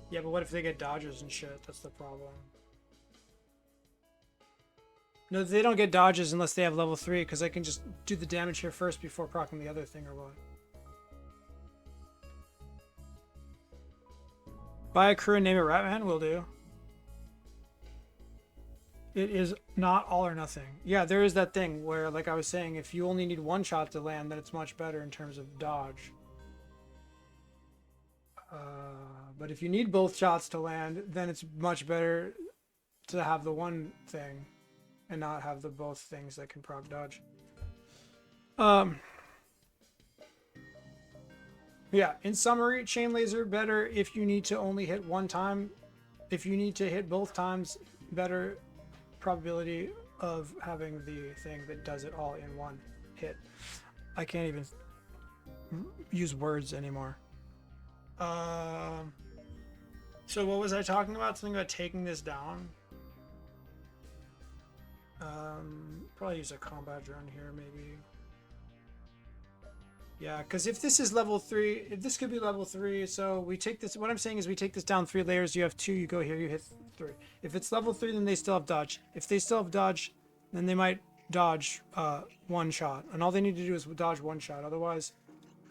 A: Yeah, but what if they get dodges and shit? That's the problem. No, they don't get dodges unless they have level 3, because I can just do the damage here first before proccing the other thing or what. Buy a crew and name it Ratman? Will do. It is not all or nothing. Yeah, there is that thing where, like I was saying, if you only need 1 shot to land, then it's much better in terms of dodge. But if you need both shots to land, then it's much better to have the one thing and not have the both things that can proc dodge. Yeah, in summary, chain laser better if you need to only hit 1 time. If you need to hit both times, better probability of having the thing that does it all in 1 hit. I can't even use words anymore. So what was I talking about? Something about taking this down. Probably use a combat drone here, maybe. Yeah, because if this is level 3, if this could be level 3, so we take this, what I'm saying is we take this down 3 layers, you have 2, you go here, you hit 3. If it's level 3, then they still have dodge. If they still have dodge, then they might dodge 1 shot. And all they need to do is dodge 1 shot. Otherwise,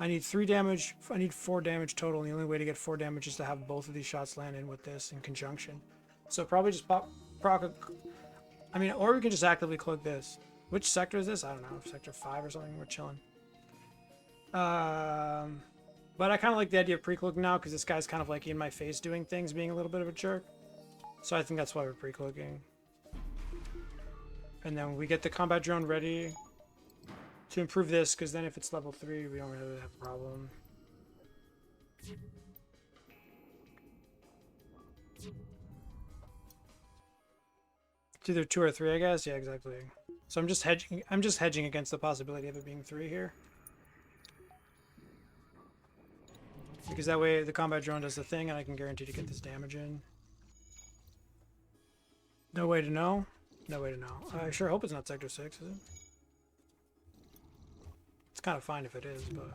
A: I need 3 damage, I need 4 damage total, and the only way to get 4 damage is to have both of these shots land in with this in conjunction. So probably just proc I mean, or we can just actively cloak this. Which sector is this? I don't know, sector 5 or something, we're chilling. But I kind of like the idea of pre-cloaking now because this guy's kind of like in my face doing things, being a little bit of a jerk. So I think that's why we're pre-cloaking. And then we get the combat drone ready to improve this, because then if it's level 3, we don't really have a problem. It's either 2 or 3, I guess. Yeah, exactly. So I'm just hedging against the possibility of it being 3 here. Because that way the combat drone does the thing and I can guarantee to get this damage in. No way to know. No way to know. I sure hope it's not Sector 6, is it? It's kind of fine if it is, but...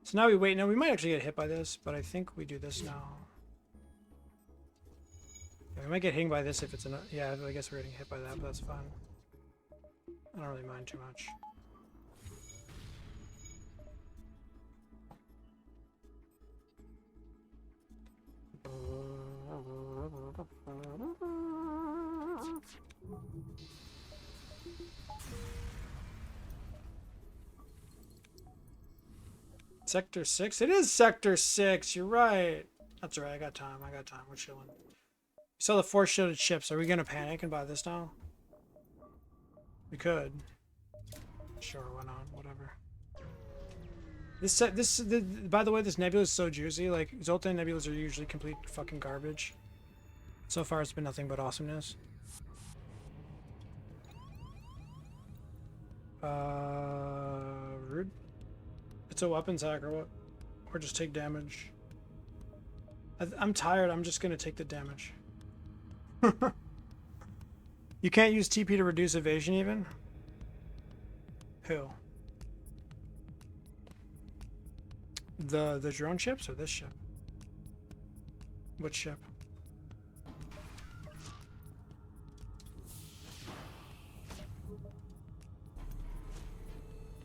A: So now we wait. Now we might actually get hit by this, but I think we do this now. Yeah, we might get hit by this if it's enough. Yeah, I guess we're getting hit by that, but that's fine. I don't really mind too much. Sector 6? It is Sector 6. You're right. That's right. I got time. I got time. We're chilling. We saw the 4 shielded ships. Are we going to panic and buy this now? We could. Sure, why not? Whatever. By the way, this nebula is so juicy. Like, Zoltan nebulas are usually complete fucking garbage. So far, it's been nothing but awesomeness. Rude. It's a weapons hack or what? Or just take damage. I'm tired. I'm just gonna take the damage. You can't use TP to reduce evasion even? Who? The drone ships or this ship? Which ship?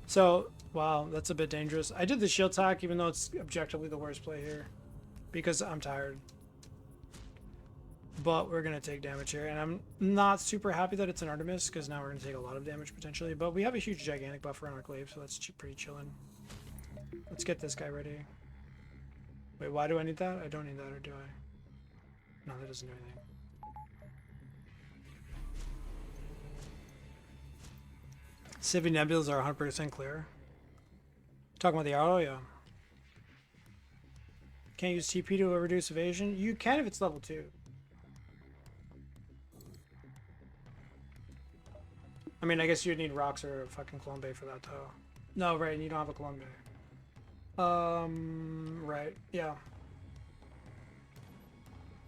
A: So, wow, that's a bit dangerous. I did the shield attack even though it's objectively the worst play here. Because I'm tired. But we're going to take damage here. And I'm not super happy that it's an Artemis because now we're going to take a lot of damage potentially. But we have a huge gigantic buffer on our glaive, so that's pretty chilling. Let's get this guy ready. Wait, why do I need that? I don't need that, or do I? No, that doesn't do anything. Civi nebulas are 100% clear. Talking about the auto, yeah. Can't use TP to reduce evasion. You can if it's level 2. I mean, I guess you'd need rocks or a fucking clone bay for that, though. No, right, you don't have a clone bay. Right, yeah.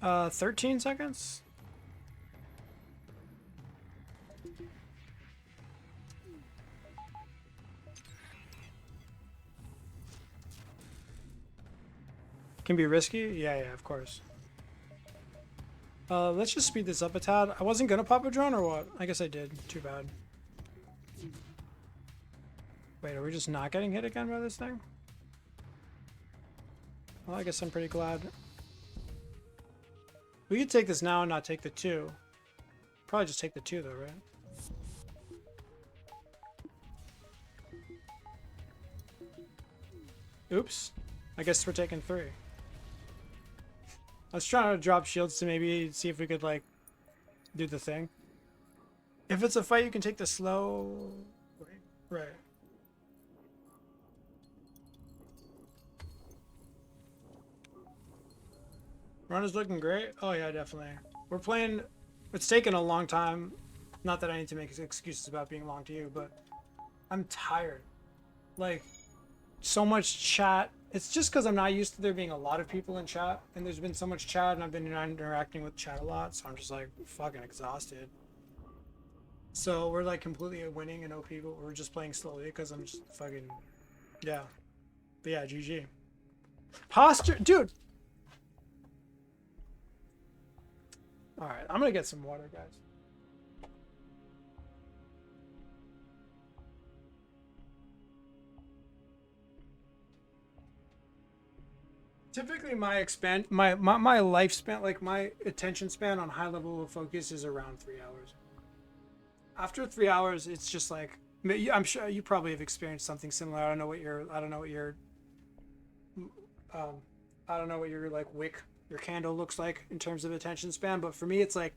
A: 13 seconds? Can be risky? Yeah, of course. Let's just speed this up a tad. I wasn't gonna pop a drone or what? I guess I did. Too bad. Wait, are we just not getting hit again by this thing? Well, I guess I'm pretty glad. We could take this now and not take the 2. Probably just take the 2 though, right? Oops. I guess we're taking 3. I was trying to drop shields to maybe see if we could, like, do the thing. If it's a fight, you can take the slow... Right. Run is looking great. Oh, yeah, definitely. We're playing... It's taken a long time. Not that I need to make excuses about being long to you, but I'm tired. Like, so much chat. It's just because I'm not used to there being a lot of people in chat, and there's been so much chat, and I've been interacting with chat a lot, so I'm just like fucking exhausted. So we're like completely winning in OP, but we're just playing slowly because I'm just fucking, yeah. But yeah, GG. Posture, dude. All right, I'm gonna get some water, guys. Typically, my lifespan, like my attention span on high level of focus, is around 3 hours. After 3 hours, it's just like I'm sure you probably have experienced something similar. I don't know what your like wick, your candle looks like in terms of attention span, but for me, it's like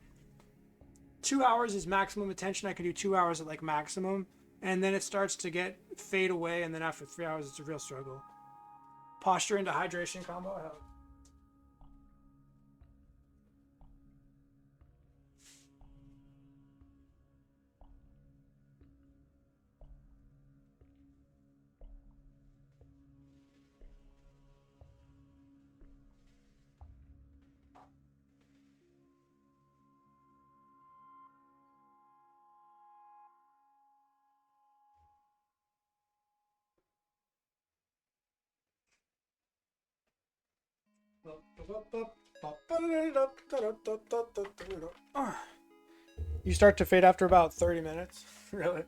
A: 2 hours is maximum attention. I can do 2 hours at like maximum, and then it starts to fade away, and then after 3 hours, it's a real struggle. Posture into hydration combo. You start to fade after about 30 minutes. Really?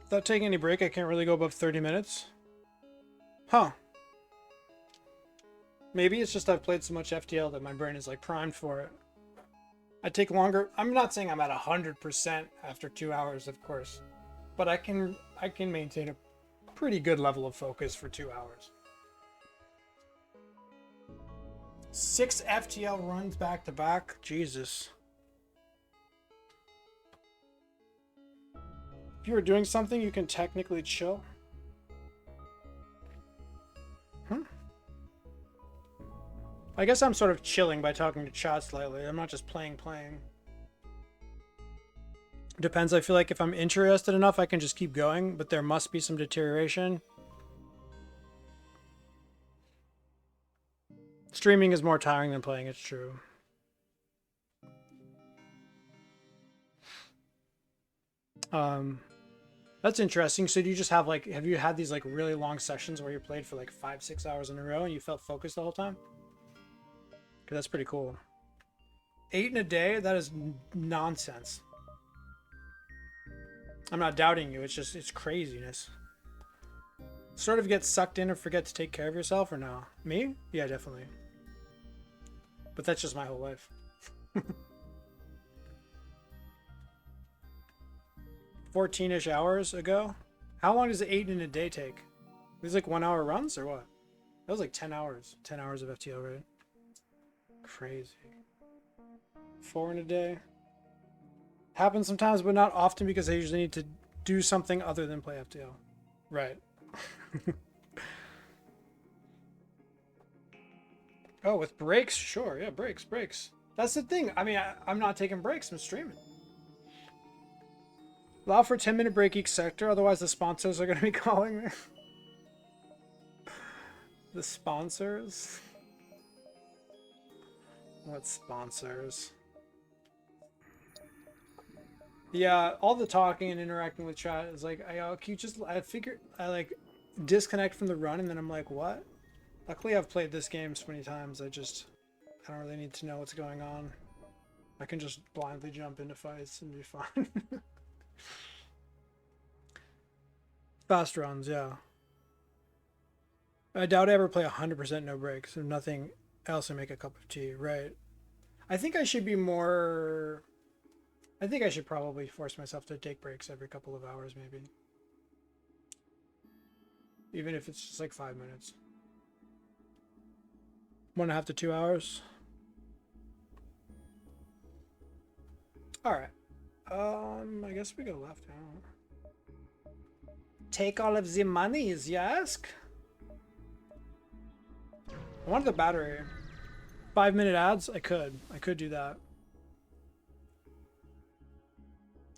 A: Without taking any break, I can't really go above 30 minutes. Huh. Maybe it's just I've played so much FTL that my brain is like primed for it. I take longer. I'm not saying I'm at 100% after 2 hours, of course, but I can maintain a pretty good level of focus for 2 hours. 6 FTL runs back to back. Jesus. If you were doing something, you can technically chill. I guess I'm sort of chilling by talking to chat slightly. I'm not just playing. Depends. I feel like if I'm interested enough, I can just keep going, but there must be some deterioration. Streaming is more tiring than playing, it's true. That's interesting. So do you just have like, have you had these like really long sessions where you played for like 5-6 hours in a row and you felt focused the whole time? Because that's pretty cool. 8 in a day? That is nonsense. I'm not doubting you. It's just, it's craziness. Sort of get sucked in or forget to take care of yourself or no? Me? Yeah, definitely. But that's just my whole life. 14-ish hours ago? How long does 8 in a day take? These like 1 hour runs or what? That was like 10 hours. 10 hours of FTL, right? Crazy. 4 in a day. Happens sometimes, but not often because I usually need to do something other than play FTL. Right. Oh, with breaks? Sure. Yeah, breaks. That's the thing. I mean, I'm not taking breaks. I'm streaming. Allow for a 10-minute break each sector, otherwise the sponsors are going to be calling me. The sponsors? What sponsors? Yeah, all the talking and interacting with chat is like, I like disconnect from the run and then I'm like, what? Luckily I've played this game so many times, I don't really need to know what's going on. I can just blindly jump into fights and be fine. Fast runs, yeah. I doubt I ever play 100% no breaks, and nothing else to make a cup of tea, right? I think I should be more... I think I should probably force myself to take breaks every couple of hours, maybe. Even if it's just like 5 minutes. 1.5 to 2 hours. Alright. I guess we go left now. Take all of the monies, you ask? I wanted the battery. 5-minute ads? I could do that.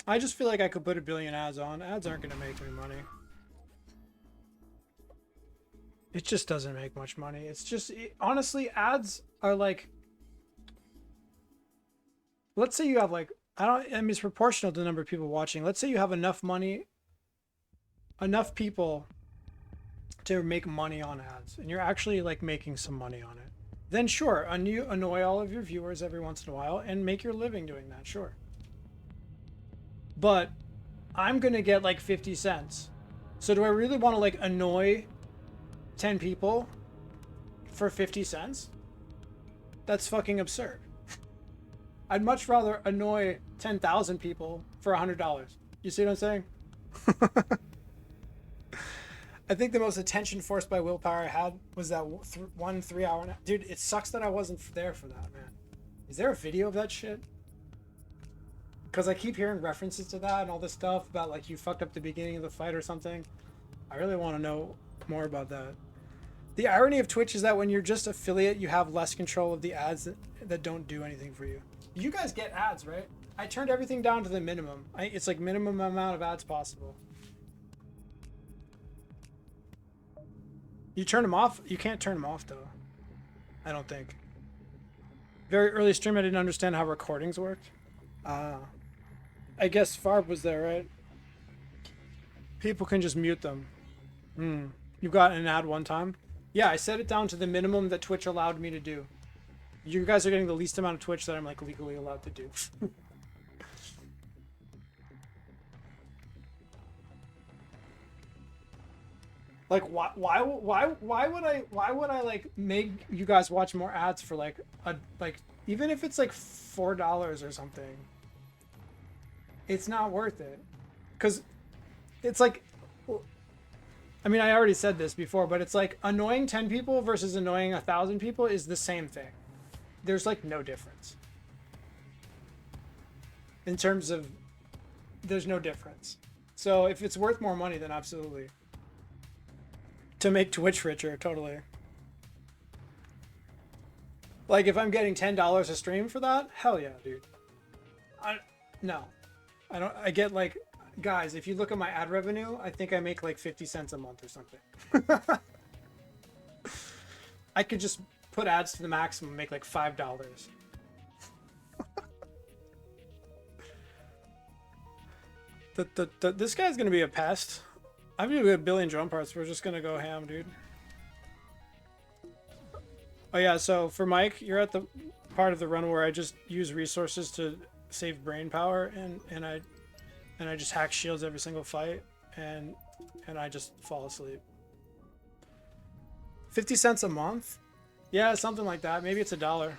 A: I just feel like I could put 1 billion ads on. Ads aren't going to make me money. It just doesn't make much money. It's just, honestly, ads are like, let's say you have like, I mean, it's proportional to the number of people watching. Let's say you have enough money, enough people to make money on ads, and you're actually like making some money on it. Then sure, annoy all of your viewers every once in a while and make your living doing that, sure. But I'm gonna get like 50 cents. So do I really want to like annoy 10 people for 50 cents? That's fucking absurd. I'd much rather annoy 10,000 people for $100. You see what I'm saying? I think the most attention forced by willpower I had was that 1 3 hour. Dude, it sucks that I wasn't there for that, man. Is there a video of that shit? Because I keep hearing references to that and all this stuff about like you fucked up the beginning of the fight or something. I really want to know more about that. The irony of Twitch is that when you're just affiliate, you have less control of the ads that don't do anything for you. You guys get ads, right? I turned everything down to the minimum. It's like minimum amount of ads possible. You turn them off? You can't turn them off though. I don't think. Very early stream, I didn't understand how recordings worked. I guess Farb was there, right? People can just mute them. You got an ad one time? Yeah, I set it down to the minimum that Twitch allowed me to do. You guys are getting the least amount of Twitch that I'm like legally allowed to do. Like why would I like make you guys watch more ads for like even if it's like $4 or something? It's not worth it. Cuz it's like, I mean, I already said this before, but it's like annoying 10 people versus annoying 1,000 people is the same thing. There's like no difference. In terms of, there's no difference. So if it's worth more money, then absolutely. To make Twitch richer, totally. Like if I'm getting $10 a stream for that, hell yeah, dude. No. I get like, guys, if you look at my ad revenue, I think I make like 50 cents a month or something. I could just put ads to the maximum and make like $5. This guy's gonna be a pest. I'm gonna do a billion drum parts. We're just gonna go ham, dude. Oh yeah, so for Mike, you're at the part of the run where I just use resources to save brain power, and I just hack shields every single fight, and I just fall asleep. 50 cents a month? Yeah, something like that. Maybe it's $1.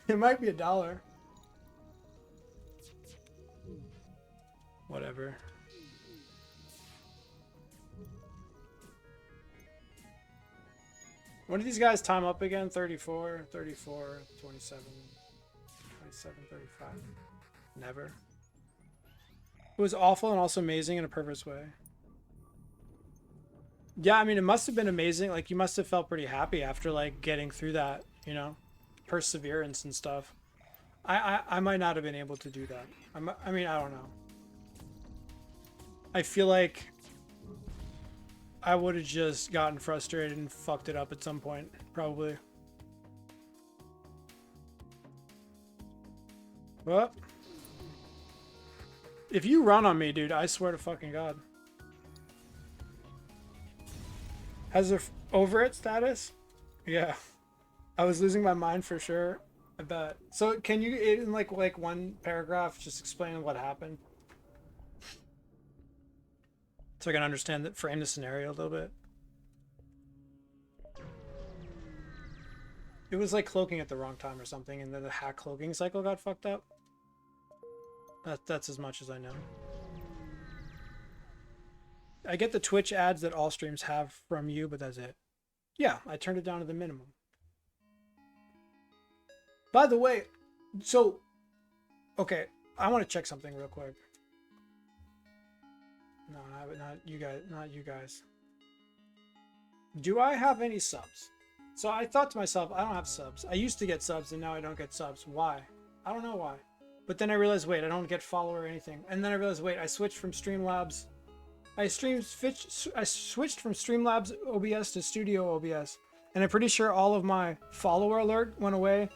A: It might be $1. Whatever. When do these guys time up again? 34, 34, 27, 27, 35. Never. It was awful and also amazing in a perverse way. Yeah, I mean, it must have been amazing. Like, you must have felt pretty happy after, like, getting through that, you know? Perseverance and stuff. I might not have been able to do that. I mean, I don't know. I feel like I would have just gotten frustrated and fucked it up at some point, probably. Well, if you run on me, dude, I swear to fucking God. Has there over it status? Yeah. I was losing my mind for sure. I bet. So can you, in like one paragraph, just explain what happened? So I can understand that, frame the scenario a little bit. It was like cloaking at the wrong time or something, and then the hack cloaking cycle got fucked up. That's as much as I know. I get the Twitch ads that all streams have from you, but that's it. Yeah, I turned it down to the minimum. By the way, so, okay, I want to check something real quick. No, not you guys, not you guys. Do I have any subs? So I thought to myself, I don't have subs. I used to get subs and now I don't get subs. Why? I don't know why. But then I realized, wait, I don't get follower or anything. And then I realized, wait, I switched from Streamlabs. I switched from Streamlabs OBS to Studio OBS. And I'm pretty sure all of my follower alert went away.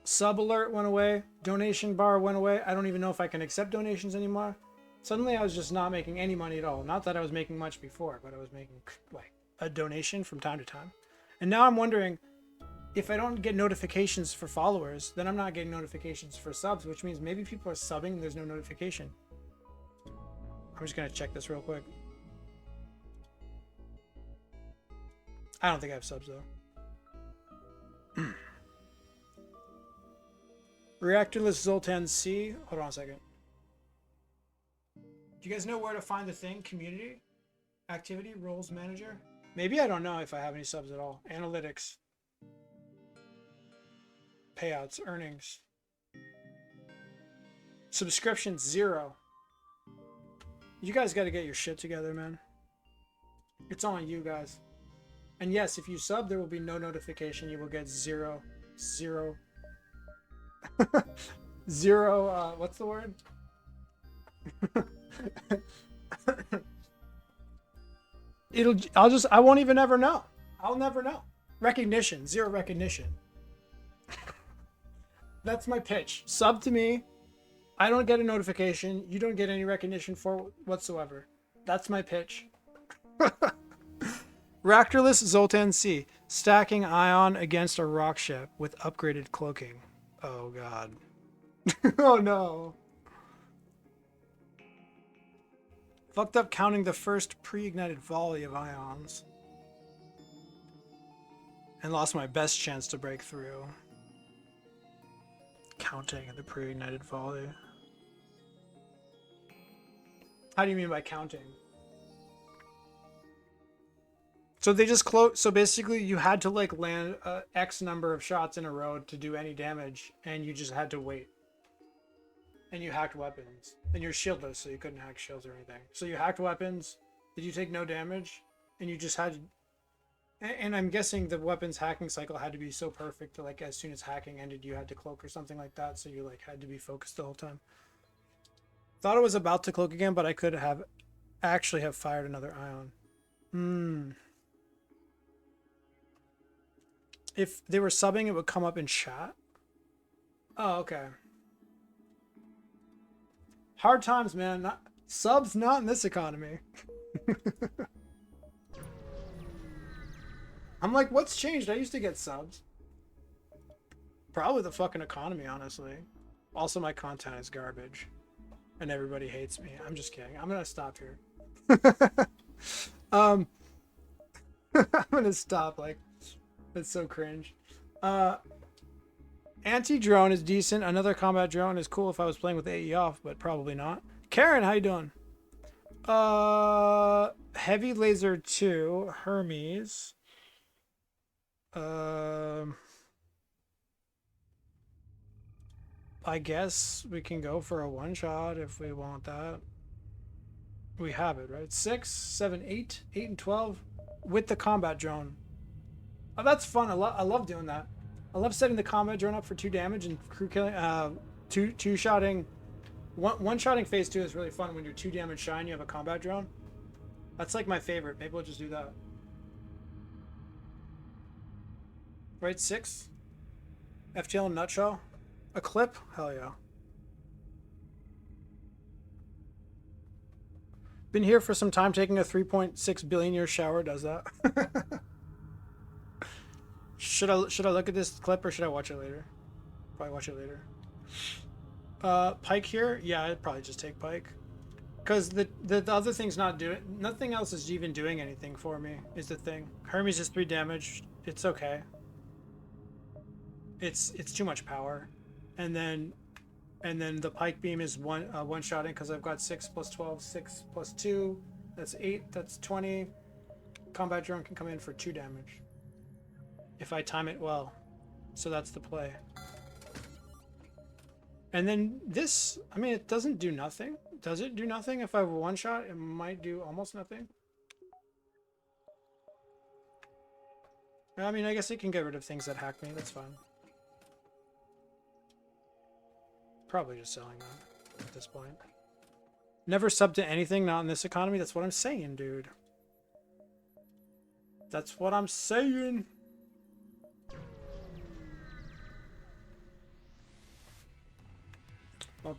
A: Sub alert went away. Donation bar went away. I don't even know if I can accept donations anymore. Suddenly I was just not making any money at all. Not that I was making much before, but I was making like a donation from time to time. And now I'm wondering, if I don't get notifications for followers, then I'm not getting notifications for subs, which means maybe people are subbing and there's no notification. I'm just gonna check this real quick. I don't think I have subs though. Reactorless Zoltan C. Hold on a second. Do you guys know where to find the thing? Community? Activity? Roles Manager? Maybe I don't know if I have any subs at all. Analytics. Payouts. Earnings. Subscriptions. 0. You guys got to get your shit together, man. It's on you guys. And yes, if you sub, there will be no notification. You will get 0. Zero, what's the word? I won't even ever know. I'll never know. Recognition. 0 recognition. That's my pitch. Sub to me. I don't get a notification. You don't get any recognition for whatsoever. That's my pitch. Raptorless Zoltan C. Stacking Ion against a rock ship with upgraded cloaking. Oh god. Oh no. Fucked up counting the first pre-ignited volley of ions. And lost my best chance to break through. Counting the pre-ignited volley. How do you mean by counting? So they just close. So basically, you had to like land X number of shots in a row to do any damage, and you just had to wait. And you hacked weapons, and you're shieldless, so you couldn't hack shields or anything. So you hacked weapons. Did you take no damage? And you just had. And I'm guessing the weapons hacking cycle had to be so perfect that like as soon as hacking ended, you had to cloak or something like that. So you like had to be focused the whole time. Thought I was about to cloak again, but I could have actually have fired another ion. If they were subbing, it would come up in chat. Oh, okay. Hard times, man. Not subs, not in this economy. I'm like, what's changed? I used to get subs. Probably the fucking economy, honestly. Also, my content is garbage. And everybody hates me. I'm just kidding. I'm gonna stop here. I'm gonna stop. Like, that's so cringe. Anti-drone is decent. Another combat drone is cool if I was playing with AE off, but probably not. Karen, how you doing? Heavy Laser 2, Hermes. I guess we can go for a one-shot if we want that. We have it, right? 6, 7, 8, 8 and 12 with the combat drone. Oh, that's fun. I love doing that. I love setting the combat drone up for 2 damage and crew killing. Two-shotting. One-shotting phase 2 is really fun when you're 2 damage shy and you have a combat drone. That's like my favorite. Maybe we'll just do that. Right, 6. FTL in a nutshell. A clip? Hell yeah. Been here for some time. Taking a 3.6 billion year shower does that. Should I look at this clip or should I watch it later? Probably watch it later. Pike here? Yeah, I'd probably just take Pike. Because the other thing's not doing... Nothing else is even doing anything for me, is the thing. Hermes is 3 damage. It's okay. It's too much power. And then the Pike beam is one-shotting because I've got 6 plus 12, 6 plus 2. That's 8, that's 20. Combat drone can come in for 2 damage. If I time it well. So that's the play. And then this, I mean, it doesn't do nothing. Does it do nothing? If I have a one-shot, it might do almost nothing. I mean, I guess it can get rid of things that hack me. That's fine. Probably just selling that at this point. Never sub to anything, not in this economy. That's what I'm saying, dude. That's what I'm saying. No,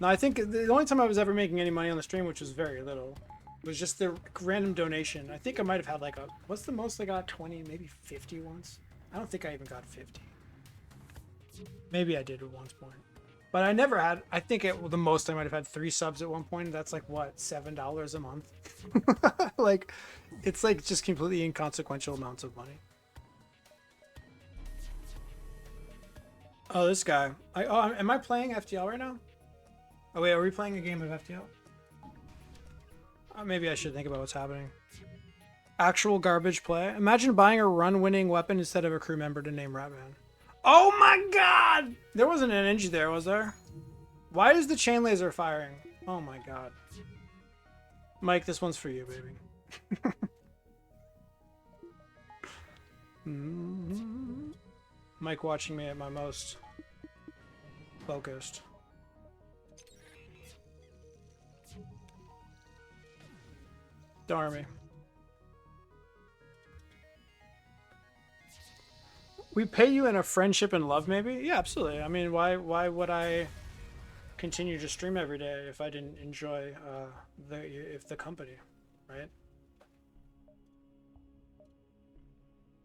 A: I think the only time I was ever making any money on the stream, which was very little, was just the random donation. I think I might have had like a... What's the most I got? 20, maybe 50 once? I don't think I even got 50. Maybe I did at one point. But I never had... I think the most I might have had 3 subs at one point. That's like, what, $7 a month? Like, it's like just completely inconsequential amounts of money. Oh, this guy. Am I playing FTL right now? Oh wait, are we playing a game of FTL? Maybe I should think about what's happening. Actual garbage play. Imagine buying a run-winning weapon instead of a crew member to name Ratman. Oh my god! There wasn't an NG there, was there? Why is the chain laser firing? Oh my god. Mike, this one's for you, baby. Mike watching me at my most focused. Don't worry me. We pay you in a friendship and love, maybe? Yeah, absolutely. I mean, why would I continue to stream every day if I didn't enjoy the company, right?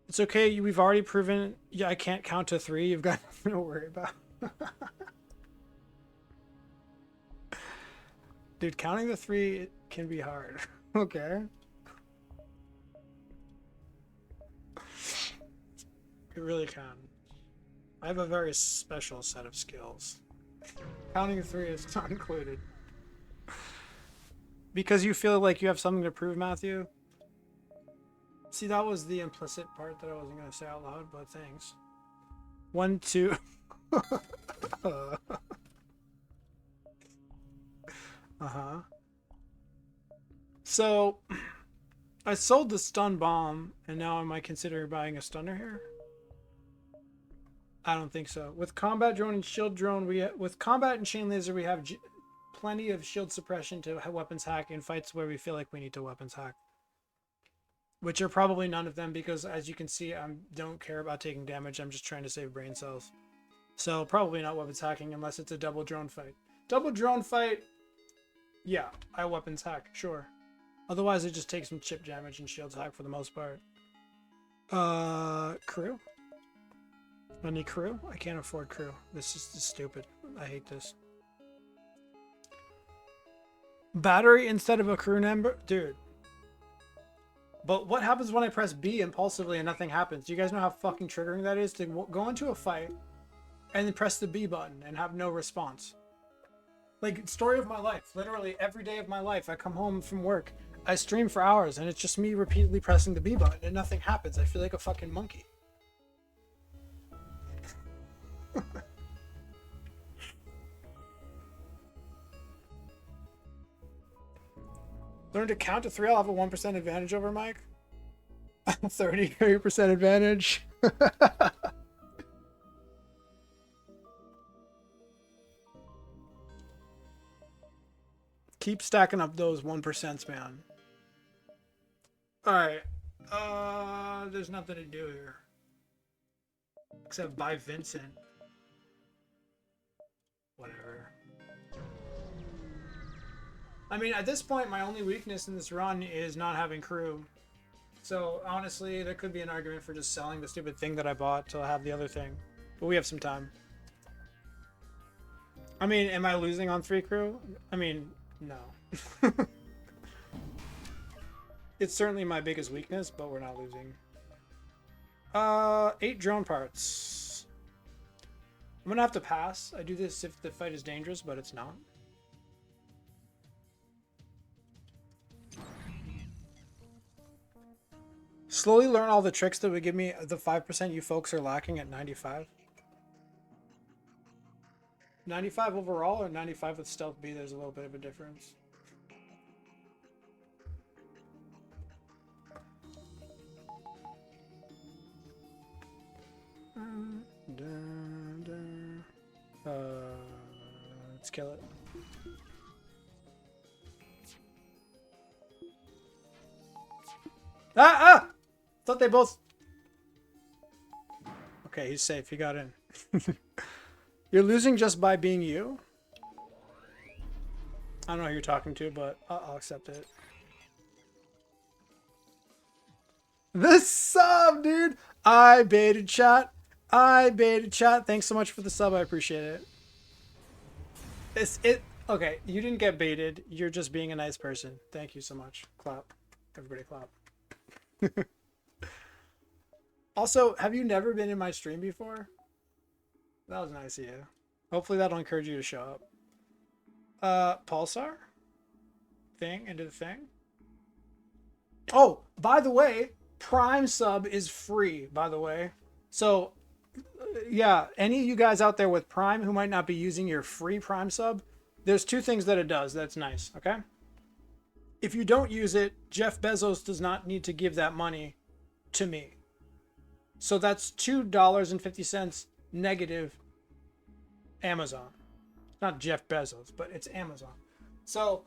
A: It's okay. We've already proven. Yeah, I can't count to 3. You've got nothing to worry about. Dude, counting the 3 can be hard. Okay. It really can. I have a very special set of skills. Counting 3 is not included. Because you feel like you have something to prove, Matthew? See, that was the implicit part that I wasn't going to say out loud, but thanks. 1, 2... Uh-huh. So, I sold the stun bomb, and now am I considering buying a stunner here? I don't think so. With combat drone and shield drone, with combat and chain laser, we have plenty of shield suppression to weapons hack in fights where we feel like we need to weapons hack. Which are probably none of them because, as you can see, I don't care about taking damage. I'm just trying to save brain cells. So probably not weapons hacking unless it's a double drone fight. Double drone fight, yeah, I weapons hack, sure. Otherwise, it just takes some chip damage and shields hack for the most part. Crew? Any crew? I can't afford crew. This is stupid. I hate this. Battery instead of a crew number? Dude. But what happens when I press B impulsively and nothing happens? Do you guys know how fucking triggering that is? To go into a fight and then press the B button and have no response. Like, story of my life. Literally every day of my life, I come home from work, I stream for hours, and it's just me repeatedly pressing the B button and nothing happens. I feel like a fucking monkey. Learn to count to 3. I'll have a 1% advantage over Mike. 30% advantage. Keep stacking up those 1%, man. Alright. There's nothing to do here. Except buy Vincent. Whatever. I mean, at this point, my only weakness in this run is not having crew. So, honestly, there could be an argument for just selling the stupid thing that I bought to have the other thing. But we have some time. I mean, am I losing on 3 crew? I mean, no. It's certainly my biggest weakness, but we're not losing. 8 drone parts. I'm gonna have to pass. I do this if the fight is dangerous, but it's not. Slowly learn all the tricks that would give me the 5% you folks are lacking at 95. 95 overall or 95 with stealth B, there's a little bit of a difference. Let's kill it. Ah! Thought they both... Okay, he's safe. He got in. You're losing just by being you? I don't know who you're talking to, but I'll accept it. The sub, dude! I baited chat. I baited chat. Thanks so much for the sub. I appreciate it. Okay, you didn't get baited. You're just being a nice person. Thank you so much. Clap. Everybody clap. Also, have you never been in my stream before? That was nice of you. Hopefully that'll encourage you to show up. Pulsar? Thing? Into the thing? Oh, by the way, Prime sub is free, by the way. So, yeah, any of you guys out there with Prime who might not be using your free Prime sub, there's 2 things that it does that's nice, okay? If you don't use it, Jeff Bezos does not need to give that money to me. So that's $2.50 negative Amazon. Not Jeff Bezos, but it's Amazon. So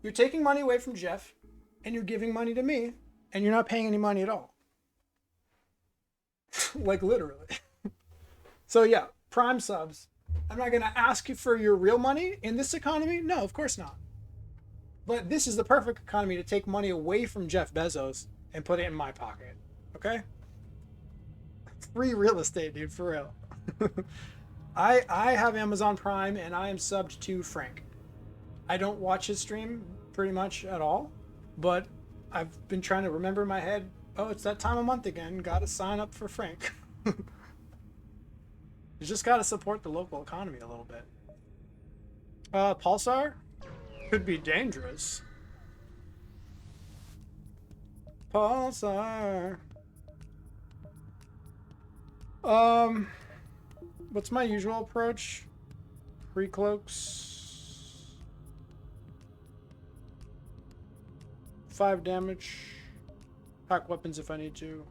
A: you're taking money away from Jeff and you're giving money to me and you're not paying any money at all. Like literally. So yeah, Prime subs. I'm not gonna ask you for your real money in this economy. No, of course not. But this is the perfect economy to take money away from Jeff Bezos and put it in my pocket. Okay? Free real estate, dude, for real. I have Amazon Prime and I am subbed to Frank. I don't watch his stream pretty much at all, but I've been trying to remember in my head, oh, it's that time of month again. Gotta sign up for Frank. You just gotta support the local economy a little bit. Pulsar? Could be dangerous. Pulsar. What's my usual approach? Pre-cloaks. 5 damage. Hack weapons if I need to.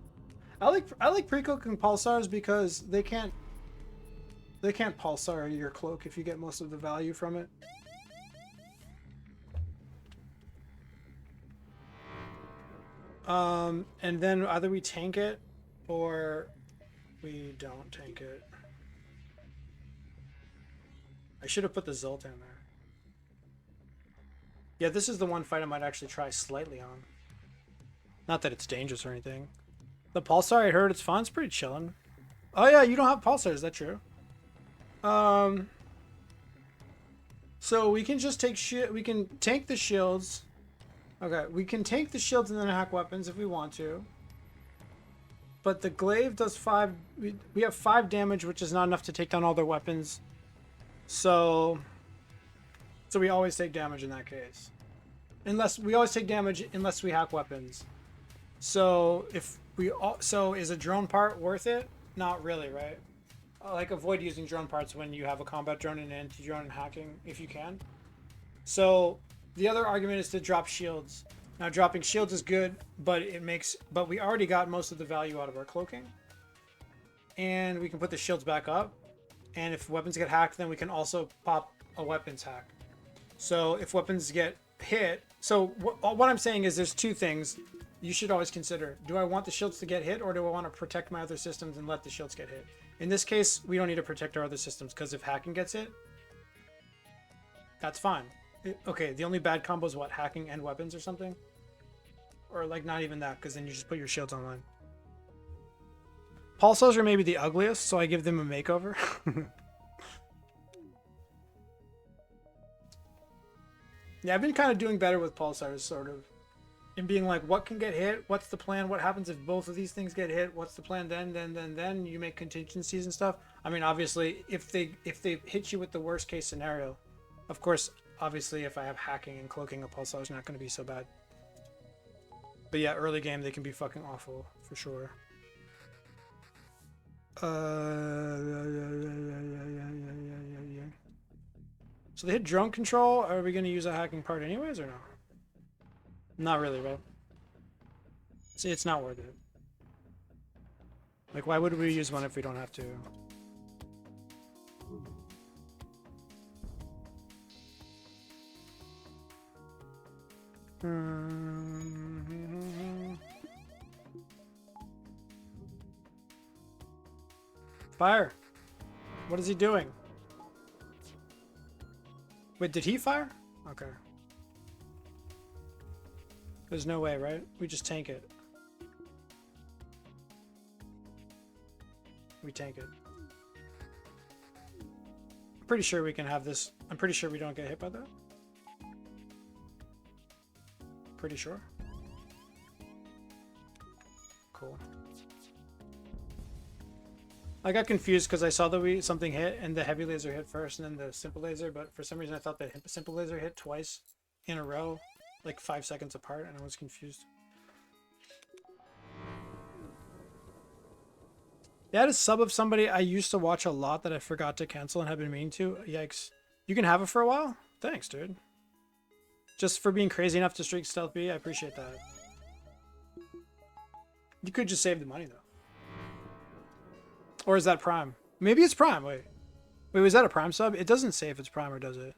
A: I like pre-cloaking pulsars because they can't pulsar your cloak if you get most of the value from it. And then either we tank it or we don't tank it. I should have put the Zolt in there. Yeah, this is the one fight I might actually try slightly on. Not that it's dangerous or anything. The Pulsar, I heard it's fun. It's pretty chillin'. Oh yeah, you don't have Pulsar, is that true? So we can just take shit. We can tank the shields. Okay, we can tank the shields and then hack weapons if we want to. But the glaive does 5. We have 5 damage, which is not enough to take down all their weapons. So we always take damage in that case. Unless we always take damage unless we hack weapons. So is a drone part worth it? Not really, right? Like, avoid using drone parts when you have a combat drone and an anti-drone and hacking if you can. So the other argument is to drop shields. Now dropping shields is good, but we already got most of the value out of our cloaking. And we can put the shields back up. And if weapons get hacked, then we can also pop a weapons hack. So if weapons get hit, so what I'm saying is there's 2 things you should always consider. Do I want the shields to get hit, or do I want to protect my other systems and let the shields get hit? In this case, we don't need to protect our other systems, because if hacking gets hit, that's fine. Okay, the only bad combo is what? Hacking and weapons or something? Or like not even that, because then you just put your shields online. Pulsars are maybe the ugliest, so I give them a makeover. Yeah, I've been kind of doing better with pulsars, sort of. And being like, what can get hit? What's the plan? What happens if both of these things get hit? What's the plan then? You make contingencies and stuff. I mean, obviously, if they hit you with the worst case scenario, of course, obviously, if I have hacking and cloaking, a pulsar is not going to be so bad. But yeah, early game, they can be fucking awful, for sure. So they hit drone control. Are we going to use a hacking part anyways, or no? Not really, right? See, it's not worth it. Like, why would we use one if we don't have to? Fire! What is he doing? Wait, did he fire? Okay. There's no way, right? We just tank it. We tank it. I'm pretty sure we can have this. I'm pretty sure we don't get hit by that. Pretty sure. Cool. I got confused because I saw that something hit and the heavy laser hit first and then the simple laser, but for some reason I thought the simple laser hit twice in a row, like 5 seconds apart, and I was confused. They had a sub of somebody I used to watch a lot that I forgot to cancel and have been meaning to. Yikes. You can have it for a while? Thanks, dude. Just for being crazy enough to streak Stealth B, I appreciate that. You could just save the money, though. Or is that Prime? Maybe it's Prime. Wait, was that a Prime sub? It doesn't say if it's Prime or does it?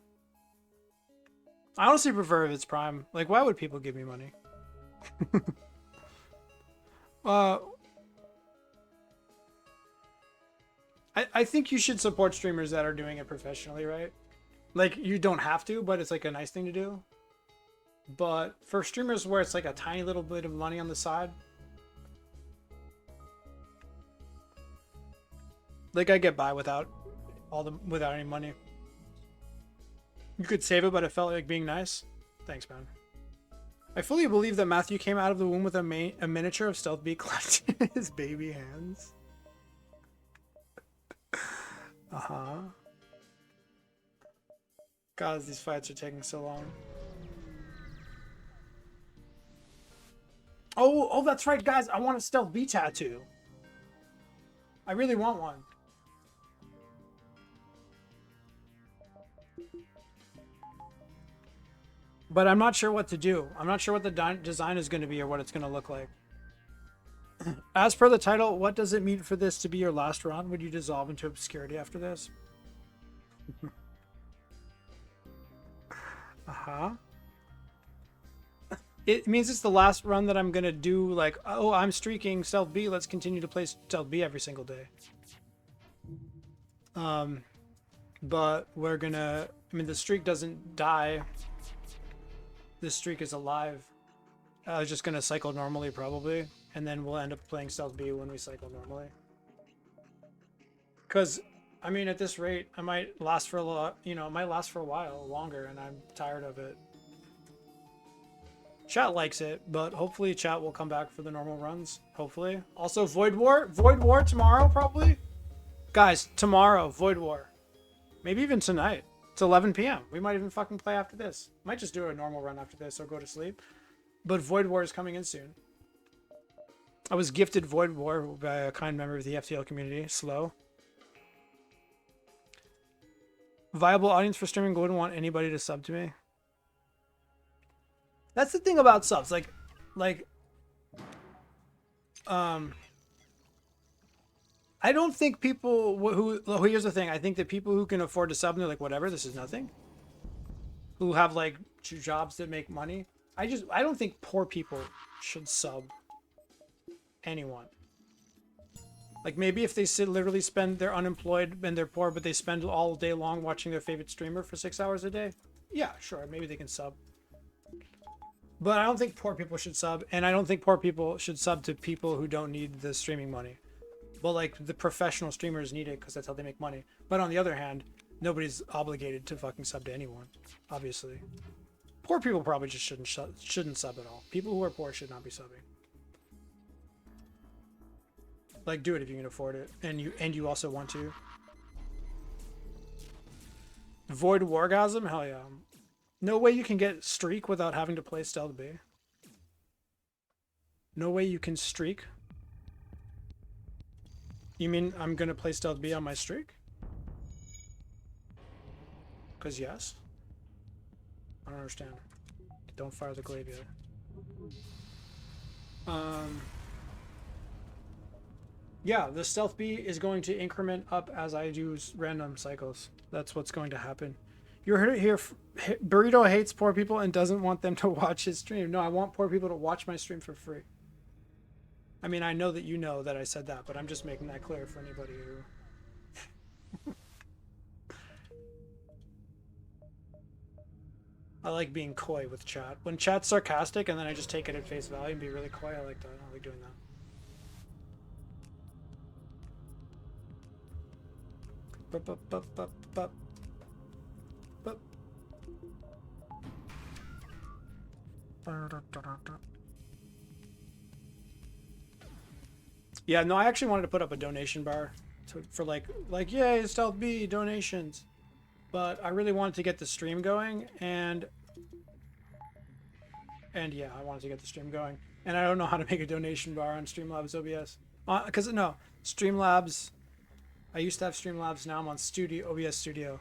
A: I honestly prefer if it's Prime. Like, why would people give me money? I think you should support streamers that are doing it professionally, right? Like, you don't have to, but it's like a nice thing to do. But for streamers where it's like a tiny little bit of money on the side, like I get by without any money. You could save it, but it felt like being nice. Thanks, man. I fully believe that Matthew came out of the womb with a miniature of Stealth Bee clutched in his baby hands. Uh-huh. God, these fights are taking so long. Oh, that's right, guys. I want a Stealth Bee tattoo. I really want one. But I'm not sure what to do. I'm not sure what the design is going to be or what it's going to look like. As per the title, what does it mean for this to be your last run? Would you dissolve into obscurity after this? Uh-huh. It means it's the last run that I'm going to do, like, oh, I'm streaking Stealth B. Let's continue to play Stealth B every single day. But we're going to... I mean, the streak doesn't die. This streak is alive. I was just going to cycle normally, probably. And then we'll end up playing Stealth B when we cycle normally. Because, I mean, at this rate, I might last for a lot, you know, it might last for a while longer, and I'm tired of it. Chat likes it, but hopefully chat will come back for the normal runs. Hopefully. Also, Void War. Void War tomorrow, probably. Guys, tomorrow, Void War. Maybe even tonight. It's 11 p.m. We might even fucking play after this. Might just do a normal run after this or go to sleep. But Void War is coming in soon. I was gifted Void War by a kind member of the FTL community, Slow. Viable audience for streaming, wouldn't want anybody to sub to me. That's the thing about subs. I don't think people who here's the thing. I think that people who can afford to sub, and they're like, whatever, this is nothing. Who have like jobs that make money. I don't think poor people should sub anyone. Like, maybe if they literally they're unemployed and they're poor, but they spend all day long watching their favorite streamer for 6 hours a day. Yeah, sure, maybe they can sub. But I don't think poor people should sub, and I don't think poor people should sub to people who don't need the streaming money. But like, the professional streamers need it because that's how they make money. But on the other hand, nobody's obligated to fucking sub to anyone, obviously. Poor people probably just shouldn't sub at all. People who are poor should not be subbing. Like, do it if you can afford it, and you also want to. Void Wargasm? Hell yeah. No way you can get streak without having to play Stealth B. No way you can streak? You mean I'm gonna play Stealth B on my streak? Cause yes. I don't understand. Don't fire the glaive yet. Yeah, the Stealth B is going to increment up as I do random cycles. That's what's going to happen. You heard it here. Burrito hates poor people and doesn't want them to watch his stream. No, I want poor people to watch my stream for free. I mean, I know that you know that I said that, but I'm just making that clear for anybody who... I like being coy with chat. When chat's sarcastic and then I just take it at face value and be really coy, I like that. I like doing that. Yeah, no, I actually wanted to put up a donation bar for like yay, Stealth B donations, but I really wanted to get the stream going, and yeah, I wanted to get the stream going, and I don't know how to make a donation bar on Streamlabs OBS, because no, Streamlabs. I used to have Streamlabs. Now I'm on OBS Studio,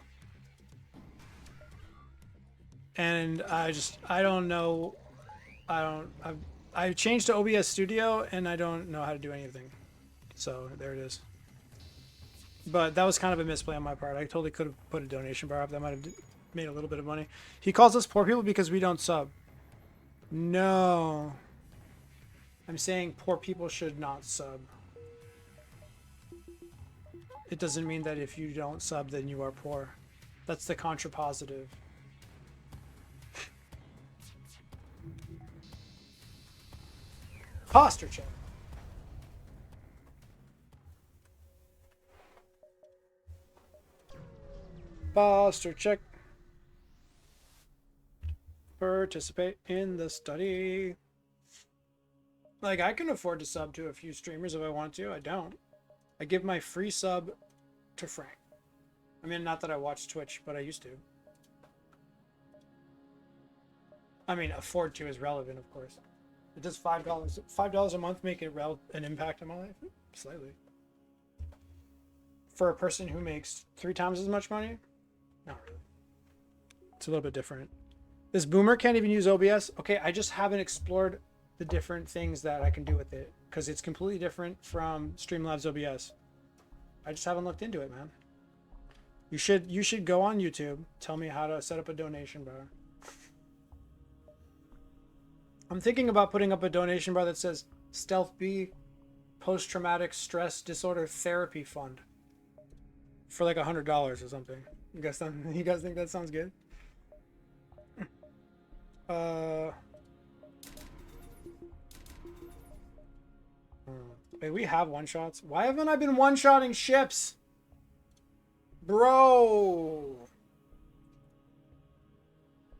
A: and I don't know. I changed to OBS Studio and I don't know how to do anything. So there it is. But that was kind of a misplay on my part. I totally could have put a donation bar up. That might have made a little bit of money. He calls us poor people because we don't sub. No. I'm saying poor people should not sub. it doesn't mean that if you don't sub, then you are poor. That's the contrapositive. Posture check. Posture check. Participate in the study. Like, I can afford to sub to a few streamers if I want to. I don't. I give my free sub to Frank. I mean, not that I watch Twitch, but I used to. I mean, afford to is relevant, of course. It does $5 a month make it an impact on my life? Slightly. For a person who makes 3 times as much money? Not really. It's a little bit different. This boomer can't even use OBS. Okay, I just haven't explored the different things that I can do with it because it's completely different from Streamlabs OBS. I just haven't looked into it, man. You should go on YouTube. Tell me how to set up a donation bar. I'm thinking about putting up a donation bar that says Stealth B Post-Traumatic Stress Disorder Therapy Fund for like $100 or something. You guys think that sounds good? Wait, we have one-shots? Why haven't I been one-shotting ships? Bro!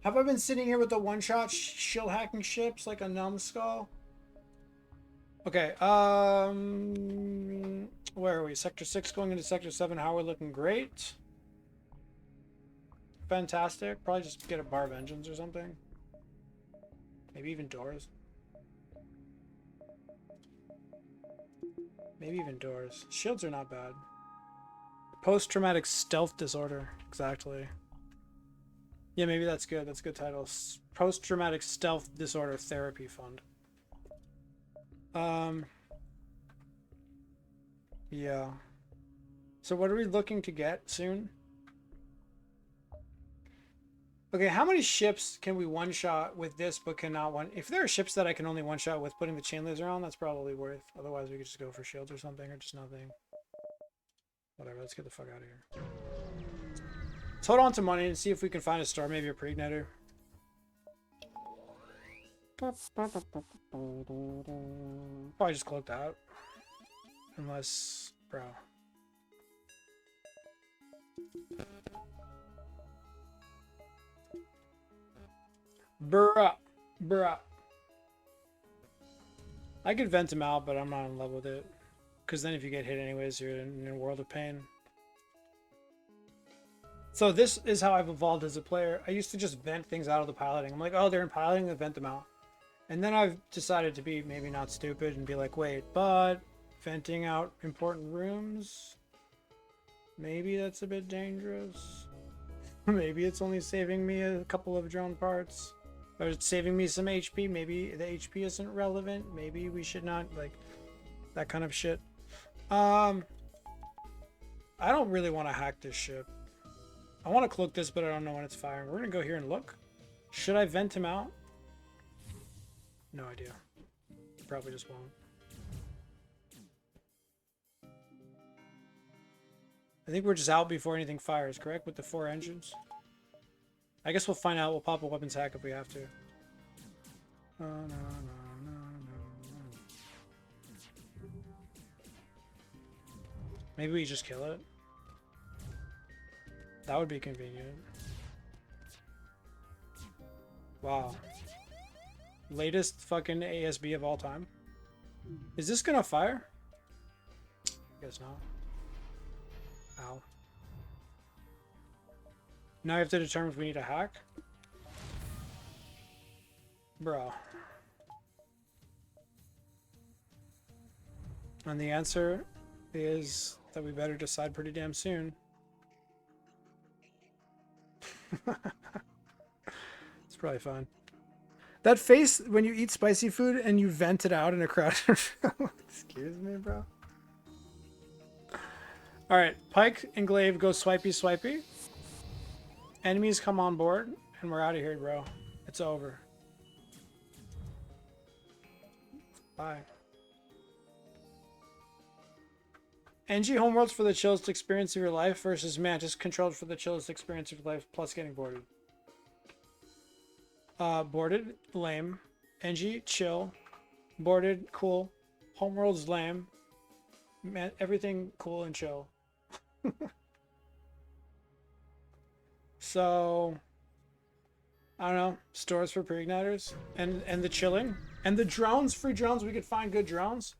A: Have I been sitting here with the one-shot shield hacking ships like a numbskull? Okay, where are we? Sector 6 going into Sector 7. How are we looking? Great. Fantastic. Probably just get a bar of engines or something. Maybe even doors. Maybe even doors. Shields are not bad. Post-traumatic stealth disorder. Exactly. Yeah, maybe that's good. That's a good title. Post-traumatic stealth disorder therapy fund. Yeah. So what are we looking to get soon? Okay, how many ships can we one-shot with this but cannot one... If there are ships that I can only one-shot with putting the chain laser on, that's probably worth. Otherwise, we could just go for shields or something, or just nothing. Whatever, let's get the fuck out of here. Let's hold on to money and see if we can find a star, maybe a pre-ignitor. Probably just cloaked out. Unless... Bro. Bruh. Bruh. I could vent him out, but I'm not in love with it. Because then if you get hit anyways, you're in a world of pain. So this is how I've evolved as a player. I used to just vent things out of the piloting. I'm like, oh, they're in piloting, then vent them out. And then I've decided to be maybe not stupid and be like, wait, but venting out important rooms? Maybe that's a bit dangerous. Maybe it's only saving me a couple of drone parts. Or it's saving me some HP. Maybe the HP isn't relevant. Maybe we should not, like, that kind of shit. I don't really want to hack this ship. I want to cloak this, but I don't know when it's firing. We're going to go here and look. Should I vent him out? No idea. Probably just won't. I think we're just out before anything fires, correct? With the 4 engines? I guess we'll find out. We'll pop a weapons hack if we have to. No. Maybe we just kill it. That would be convenient. Wow. Latest fucking ASB of all time. Is this gonna fire? Guess not. Ow. Now we have to determine if we need a hack. Bro. And the answer is that we better decide pretty damn soon. It's probably fine. That face when you eat spicy food and you vent it out in a crowd. Excuse me, bro. Alright, Pike and Glaive go swipey. Enemies come on board, and we're out of here, bro. It's over. Bye. NG homeworlds for the chillest experience of your life versus Mantis controlled for the chillest experience of your life plus getting boarded. Boarded, lame. NG, chill. Boarded, cool. Homeworld's lame. Man, everything cool and chill. So, I don't know. Stores for pre-igniters and the chilling and the drones, free drones. We could find good drones.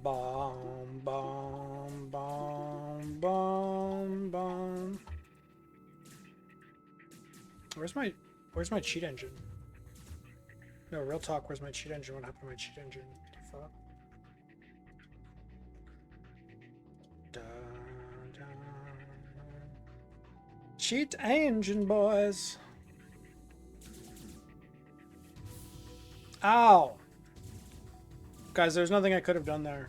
A: Bomb, bomb, bomb, bomb, bomb. Where's my cheat engine? No, real talk, where's my cheat engine? What happened to my cheat engine? What the fuck? Dun, dun. Cheat engine, boys. Ow. Guys, there's nothing I could have done there.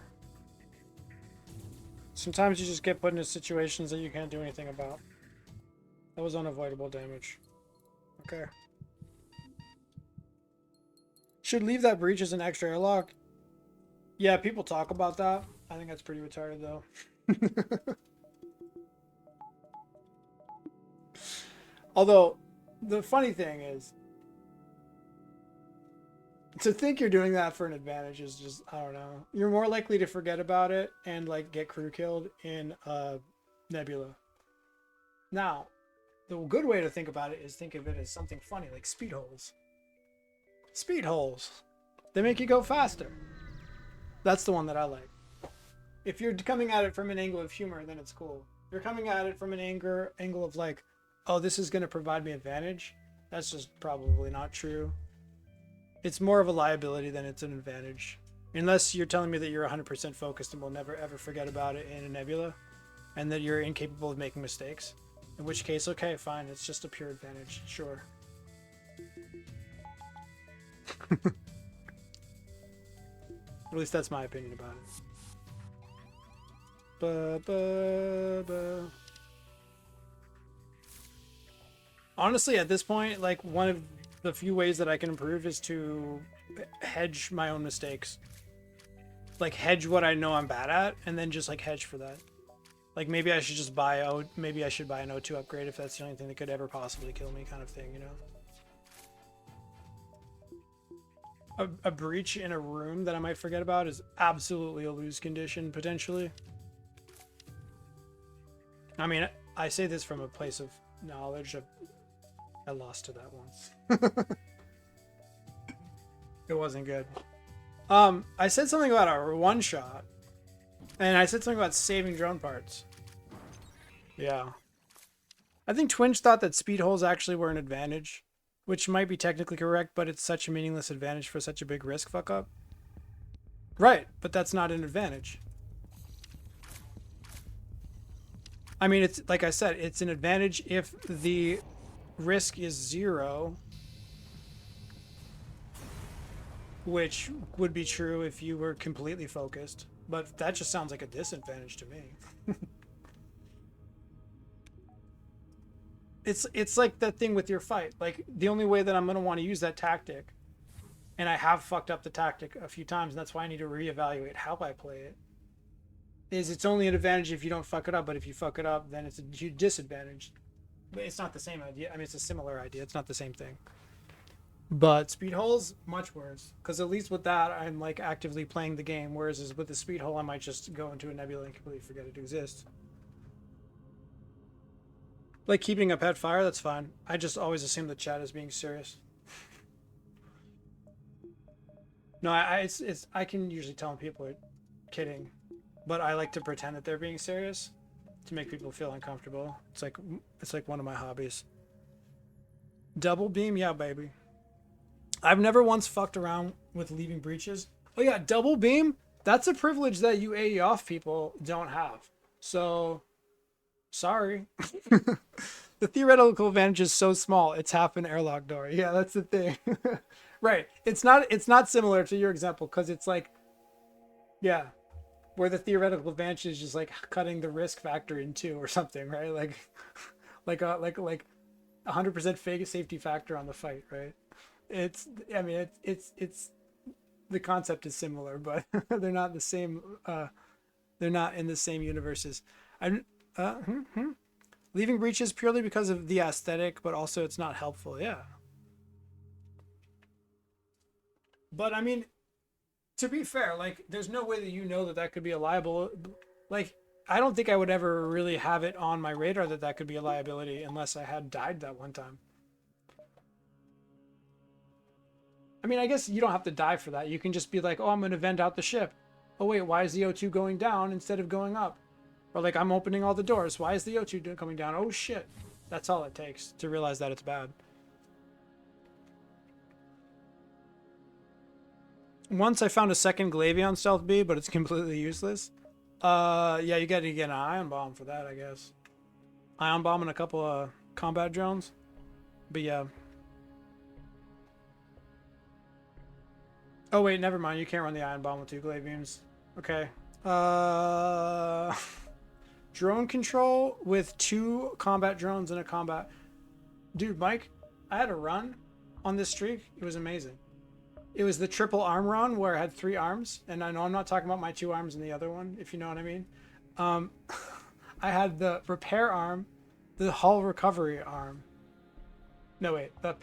A: Sometimes you just get put into situations that you can't do anything about. That was unavoidable damage. Okay. Should leave that breach as an extra airlock. Yeah, people talk about that. I think that's pretty retarded, though. Although, the funny thing is, to think you're doing that for an advantage is just, I don't know. You're more likely to forget about it and, like, get crew killed in Nebula. Now, the good way to think about it is think of it as something funny, like speed holes. Speed holes. They make you go faster. That's the one that I like. If you're coming at it from an angle of humor, then it's cool. If you're coming at it from an angle of like, oh, this is going to provide me advantage, that's just probably not true. It's more of a liability than it's an advantage. Unless you're telling me that you're 100% focused and will never ever forget about it in a nebula, and that you're incapable of making mistakes. In which case, okay, fine, it's just a pure advantage, sure. At least that's my opinion about it. Honestly, at this point, like, one of the few ways that I can improve is to hedge my own mistakes. Like, hedge what I know I'm bad at, and then just, like, hedge for that. Like, maybe I should just buy maybe I should buy an O2 upgrade if that's the only thing that could ever possibly kill me, kind of thing, you know? A breach in a room that I might forget about is absolutely a lose condition, potentially. I mean, I say this from a place of knowledge. I lost to that once. It wasn't good. I said something about a one-shot, and I said something about saving drone parts. Yeah. I think Twinge thought that speed holes actually were an advantage, which might be technically correct, but it's such a meaningless advantage for such a big risk fuck up. Right, but that's not an advantage. I mean, it's like I said, it's an advantage if the risk is 0, which would be true if you were completely focused, but that just sounds like a disadvantage to me. It's like that thing with your fight. Like, the only way that I'm going to want to use that tactic, and I have fucked up the tactic a few times, and that's why I need to reevaluate how I play it, is it's only an advantage if you don't fuck it up, but if you fuck it up, then it's a huge disadvantage. But it's not the same idea. I mean, it's a similar idea. It's not the same thing. But speed holes, much worse. Because at least with that, I'm, like, actively playing the game, whereas with the speed hole, I might just go into a nebula and completely forget it exists. Like, keeping a pet fire, that's fine. I just always assume the chat is being serious. No, I can usually tell when people are kidding, but I like to pretend that they're being serious to make people feel uncomfortable. It's like one of my hobbies. Double beam, yeah, baby. I've never once fucked around with leaving breaches. Oh yeah, double beam, that's a privilege that you AE off people don't have. So, sorry. The theoretical advantage is so small, it's half an airlock door. Yeah, that's the thing. Right. It's not similar to your example, because it's like, yeah, where the theoretical advantage is just like cutting the risk factor in 2 or something, right? Like 100% fake safety factor on the fight, right? It's, I mean, it's the concept is similar, but they're not the same. They're not in the same universes. I, leaving breaches purely because of the aesthetic, but also it's not helpful. Yeah. But I mean, to be fair, like, there's no way that you know that that could be a liable. Like, I don't think I would ever really have it on my radar that that could be a liability unless I had died that one time. I mean, I guess you don't have to die for that. You can just be like, oh, I'm going to vent out the ship. Oh, wait, why is the O2 going down instead of going up? Or like, I'm opening all the doors. Why is the O2 coming down? Oh, shit. That's all it takes to realize that it's bad. Once I found a second Glaive on Stealth B, but it's completely useless. Yeah, you got to get an Ion Bomb for that, I guess. Ion Bomb and a couple of combat drones. But yeah. Oh wait, never mind. You can't run the Ion Bomb with 2 Glaive Beams. Okay. Drone control with 2 combat drones and a combat. Dude, Mike, I had a run on this streak. It was amazing. It was the triple arm run where I had 3 arms, and I know I'm not talking about my 2 arms and the other one, if you know what I mean. I had the repair arm, the hull recovery arm. No wait, the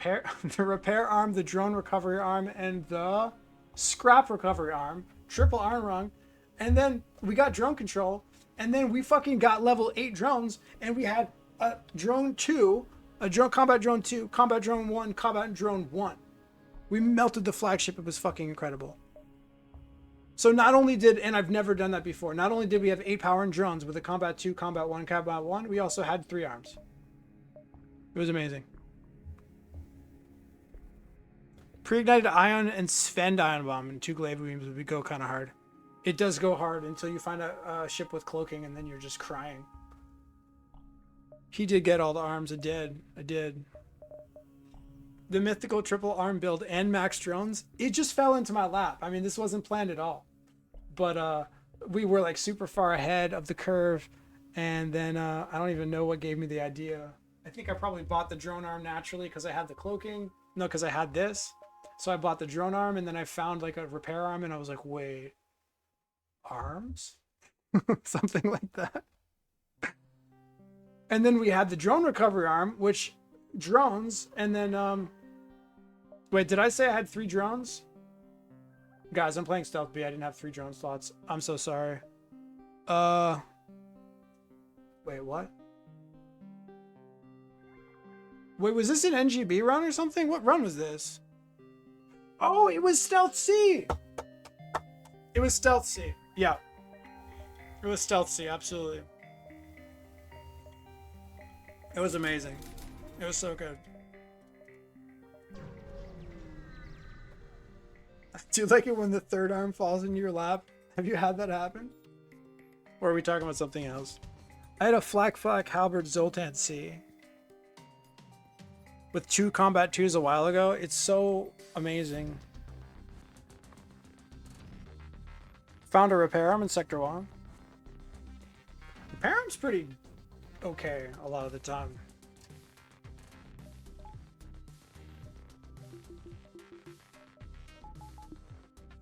A: repair arm, the drone recovery arm, and the scrap recovery arm, triple arm run, and then we got drone control, and then we fucking got level 8 drones, and we had a drone 2, combat drone 2, combat drone 1, combat drone 1. We melted the flagship. It was fucking incredible. So not only did, and I've never done that before, not only did we have 8 power and drones with a combat 2, combat 1, we also had 3 arms. It was amazing. Pre-ignited ion and Sven ion bomb and 2 glaive beams would go kind of hard. It does go hard until you find a ship with cloaking, and then you're just crying. He did get all the arms. I did. The mythical triple arm build and max drones, it just fell into my lap. I mean, this wasn't planned at all. But we were like super far ahead of the curve, and then I don't even know what gave me the idea. I think I probably bought the drone arm naturally because I had the cloaking. No, because I had this. So I bought the drone arm, and then I found like a repair arm, and I was like, wait, arms? Something like that. And then we had the drone recovery arm, which drones, and then wait, did I say I had 3 drones? Guys, I'm playing Stealth B. I didn't have 3 drone slots. I'm so sorry. Wait, what? Wait, was this an NGB run or something? What run was this? Oh, it was Stealth C! It was Stealth C. Yeah. It was Stealth C, absolutely. It was amazing. It was so good. Do you like it when the 3rd arm falls into your lap? Have you had that happen? Or are we talking about something else? I had a Flak Halberd Zoltan C with 2 combat 2s a while ago. It's so amazing. Found a repair arm in Sector 1. Repair arm's pretty okay a lot of the time.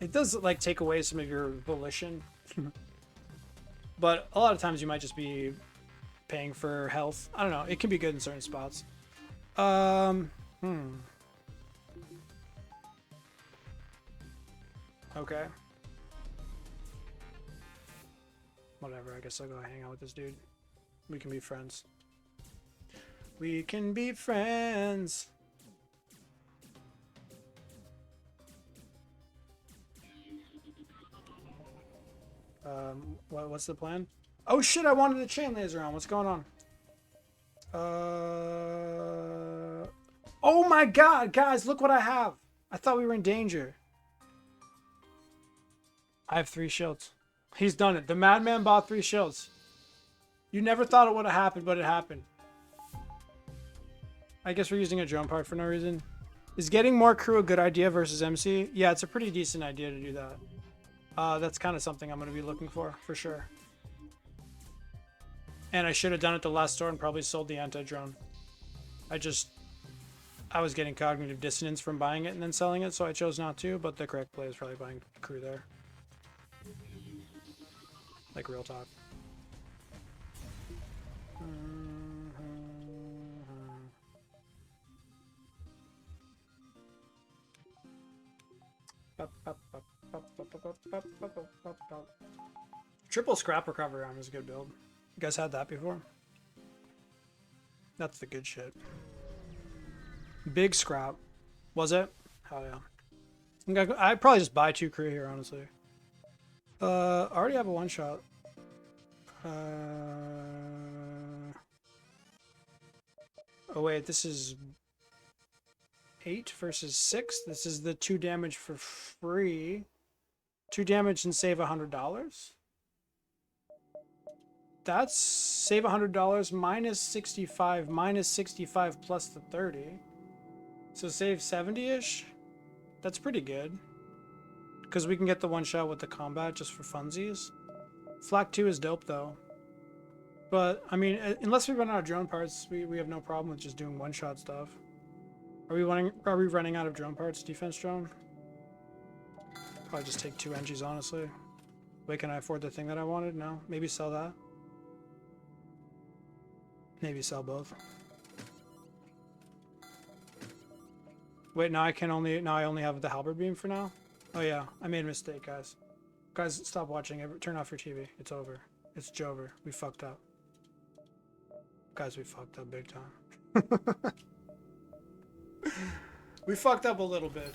A: It does like take away some of your volition. But a lot of times you might just be paying for health. I don't know. It can be good in certain spots. Okay. Whatever, I guess I'll go hang out with this dude. We can be friends. We can be friends. What's the plan? Oh shit, I wanted a chain laser on. What's going on? Oh my god, guys, look what I have. I thought we were in danger. I have 3 shields. He's done it. The madman bought 3 shields. You never thought it would have happened, but it happened. I guess we're using a drone part for no reason. Is getting more crew a good idea versus MC? Yeah, it's a pretty decent idea to do that. That's kind of something I'm going to be looking for sure. And I should have done it the last store and probably sold the anti-drone. I just I was getting cognitive dissonance from buying it and then selling it, so I chose not to, but the correct play is probably buying crew there. Like, real talk. Triple scrap recovery arm is a good build. You guys had that before? That's the good shit. Big scrap. Was it? Hell yeah. I'd probably just buy 2 crew here, honestly. I already have a one shot. Oh wait, this is 8 versus 6. This is the 2 damage for free. 2 damage and save $100. That's save $100 minus 65 minus 65 plus the 30. So save 70-ish. That's pretty good. Because we can get the one shot with the combat just for funsies. Flak 2 is dope though. But, I mean, unless we run out of drone parts, we have no problem with just doing one-shot stuff. Are we running out of drone parts, defense drone? Probably just take 2 NGs, honestly. Wait, can I afford the thing that I wanted? No? Maybe sell that? Maybe sell both. Wait, now I only have the halberd beam for now? Oh yeah, I made a mistake, guys. Guys, stop watching. Turn off your TV. It's over. It's Jover. We fucked up. Guys, we fucked up big time. We fucked up a little bit.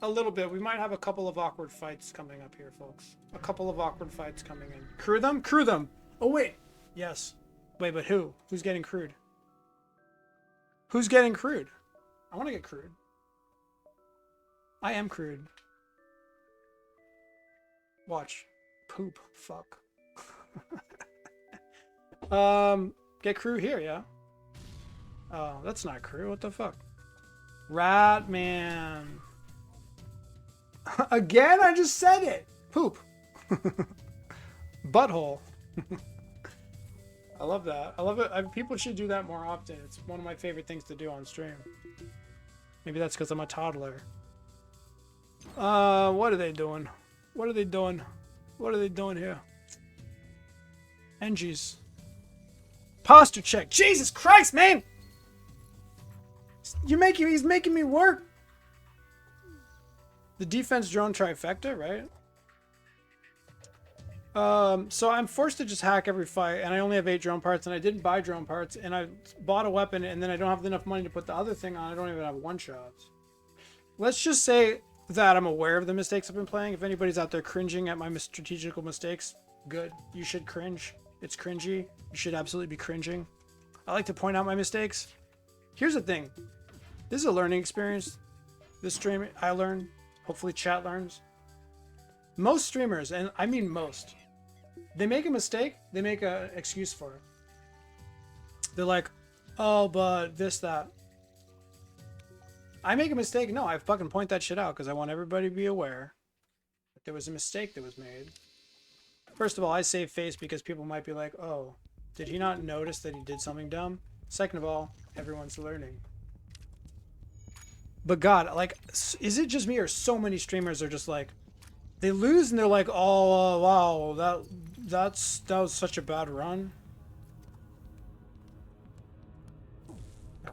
A: A little bit. We might have a couple of awkward fights coming up here, folks. A couple of awkward fights coming in. Crew them? Crew them! Oh, wait. Yes. Wait, but who? Who's getting crewed? Who's getting crewed? I want to get crewed. I am crewed. Watch. Poop. Fuck. Get crew here, yeah? Oh, that's not crew. What the fuck? Rat man. Again? I just said it. Poop. Butthole. I love that. I love it. People should do that more often. It's one of my favorite things to do on stream. Maybe that's because I'm a toddler. What are they doing? What are they doing? What are they doing here? NGs. Posture check. Jesus Christ, man! He's making me work. The defense drone trifecta, right? So I'm forced to just hack every fight, and I only have 8 drone parts, and I didn't buy drone parts, and I bought a weapon, and then I don't have enough money to put the other thing on. I don't even have one shots. Let's just say that I'm aware of the mistakes I've been playing. If anybody's out there cringing at my strategical mistakes, good. You should cringe. It's cringy. You should absolutely be cringing. I like to point out my mistakes. Here's the thing. This is a learning experience. This stream, I learn. Hopefully chat learns. Most streamers, and I mean most, they make a mistake, they make an excuse for it. They're like, oh, but this, that. I make a mistake, no, I fucking point that shit out because I want everybody to be aware that there was a mistake that was made. First of all, I save face because people might be like, oh, did he not notice that he did something dumb? Second of all, everyone's learning. But God, like, is it just me or so many streamers are just like, they lose and they're like, oh, wow, that was such a bad run.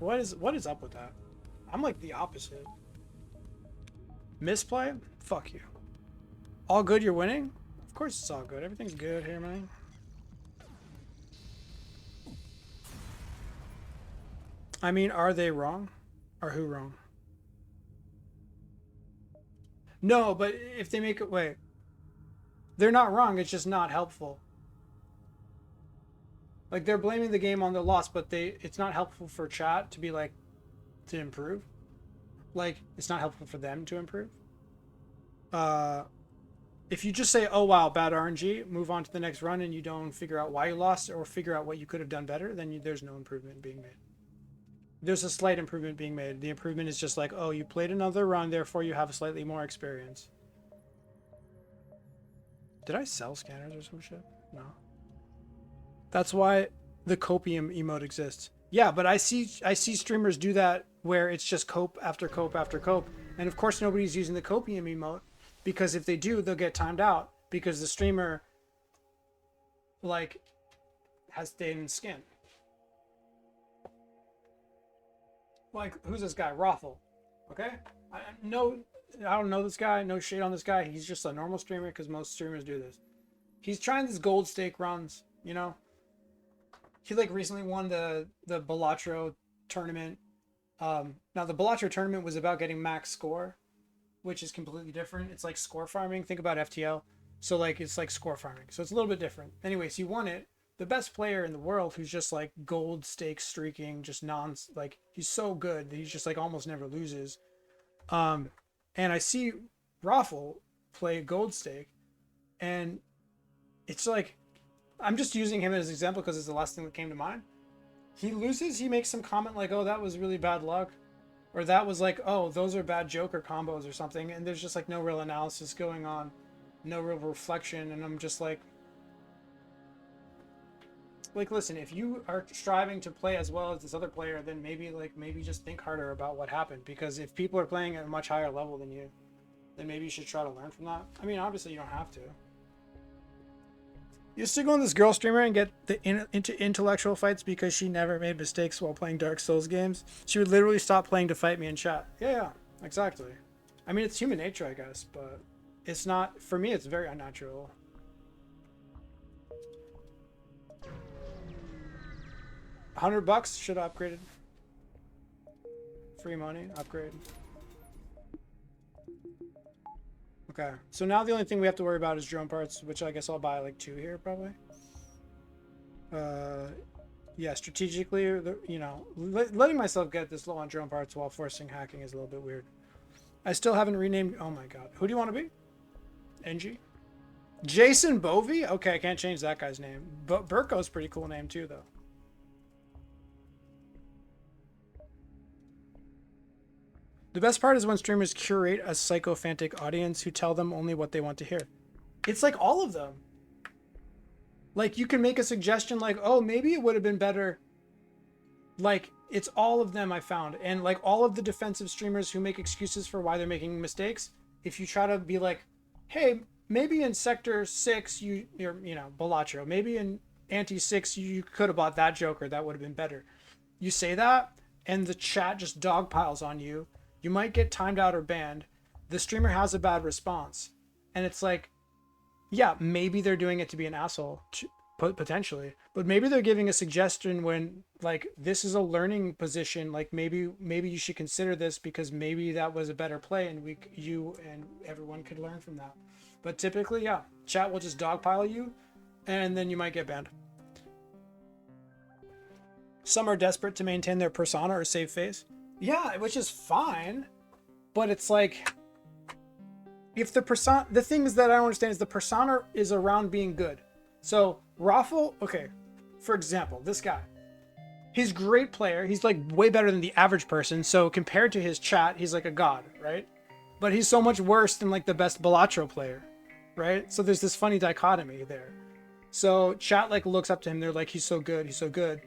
A: What is up with that? I'm like the opposite. Misplay? Fuck you. All good, you're winning? Of course it's all good. Everything's good here, man. I mean, are they wrong? Or who wrong? No, but if they make it, wait. They're not wrong, it's just not helpful. Like, they're blaming the game on the loss, but it's not helpful for chat to be like, to improve. Like, it's not helpful for them to improve. If you just say, oh wow, bad RNG, move on to the next run and you don't figure out why you lost or figure out what you could have done better, then there's no improvement being made. There's a slight improvement being made. The improvement is just like, oh, you played another run, therefore you have slightly more experience. Did I sell scanners or some shit? No. That's why the copium emote exists. Yeah, but I see streamers do that where it's just cope after cope after cope, and of course nobody's using the copium emote because if they do, they'll get timed out because the streamer like has thin skin. Like who's this guy? Rothel. Okay, no, I don't know this guy. No shade on this guy. He's just a normal streamer because most streamers do this. He's trying these gold stake runs. You know, he like recently won the Balatro tournament. Now the Balatro tournament was about getting max score, which is completely different. It's like score farming. Think about FTL. So like it's like score farming. So it's a little bit different. Anyways, he won it. The best player in the world who's just like gold stake streaking, just like he's so good that he's just like almost never loses. And I see Raffle play gold stake, and it's like I'm just using him as an example because it's the last thing that came to mind. He loses, he makes some comment like, "Oh, that was really bad luck," or that was like, "Oh, those are bad Joker combos" or something, and there's just like no real analysis going on, no real reflection, and I'm just like, listen, if you are striving to play as well as this other player, then maybe just think harder about what happened, because if people are playing at a much higher level than you, then maybe you should try to learn from that. I mean, obviously you don't have to. You used to go on this girl streamer and get into intellectual fights because she never made mistakes while playing Dark Souls games. She would literally stop playing to fight me in chat. Yeah, exactly. I mean, it's human nature, I guess, but it's not, for me, it's very unnatural. $100 should have upgraded. Free money, upgrade. Okay, so now the only thing we have to worry about is drone parts, which I guess I'll buy like 2 here probably. Yeah, strategically, you know, letting myself get this low on drone parts while forcing hacking is a little bit weird. I still haven't renamed. Oh my god, who do you want to be? NG? Jason Bovey? Okay, I can't change that guy's name. But Burko's pretty cool name too, though. The best part is when streamers curate a sycophantic audience who tell them only what they want to hear. It's like all of them. Like you can make a suggestion like, oh, maybe it would have been better. Like it's all of them I found. And like all of the defensive streamers who make excuses for why they're making mistakes. If you try to be like, hey, maybe in sector 6, you're, you know, Balatro, maybe in anti 6, you could have bought that Joker. That would have been better. You say that and the chat just dogpiles on you. You might get timed out or banned. The streamer has a bad response. And it's like, yeah, maybe they're doing it to be an asshole, potentially. But maybe they're giving a suggestion when, like, this is a learning position. Like, maybe you should consider this because maybe that was a better play and you and everyone could learn from that. But typically, yeah, chat will just dogpile you and then you might get banned. Some are desperate to maintain their persona or save face. Yeah, which is fine, but it's like, if the persona, the things that I don't understand is the persona is around being good. So Raffle, okay, for example, this guy, he's a great player. He's like way better than the average person. So compared to his chat, he's like a god, right? But he's so much worse than like the best Balatro player, right? So there's this funny dichotomy there. So chat like looks up to him. They're like, he's so good. He's so good.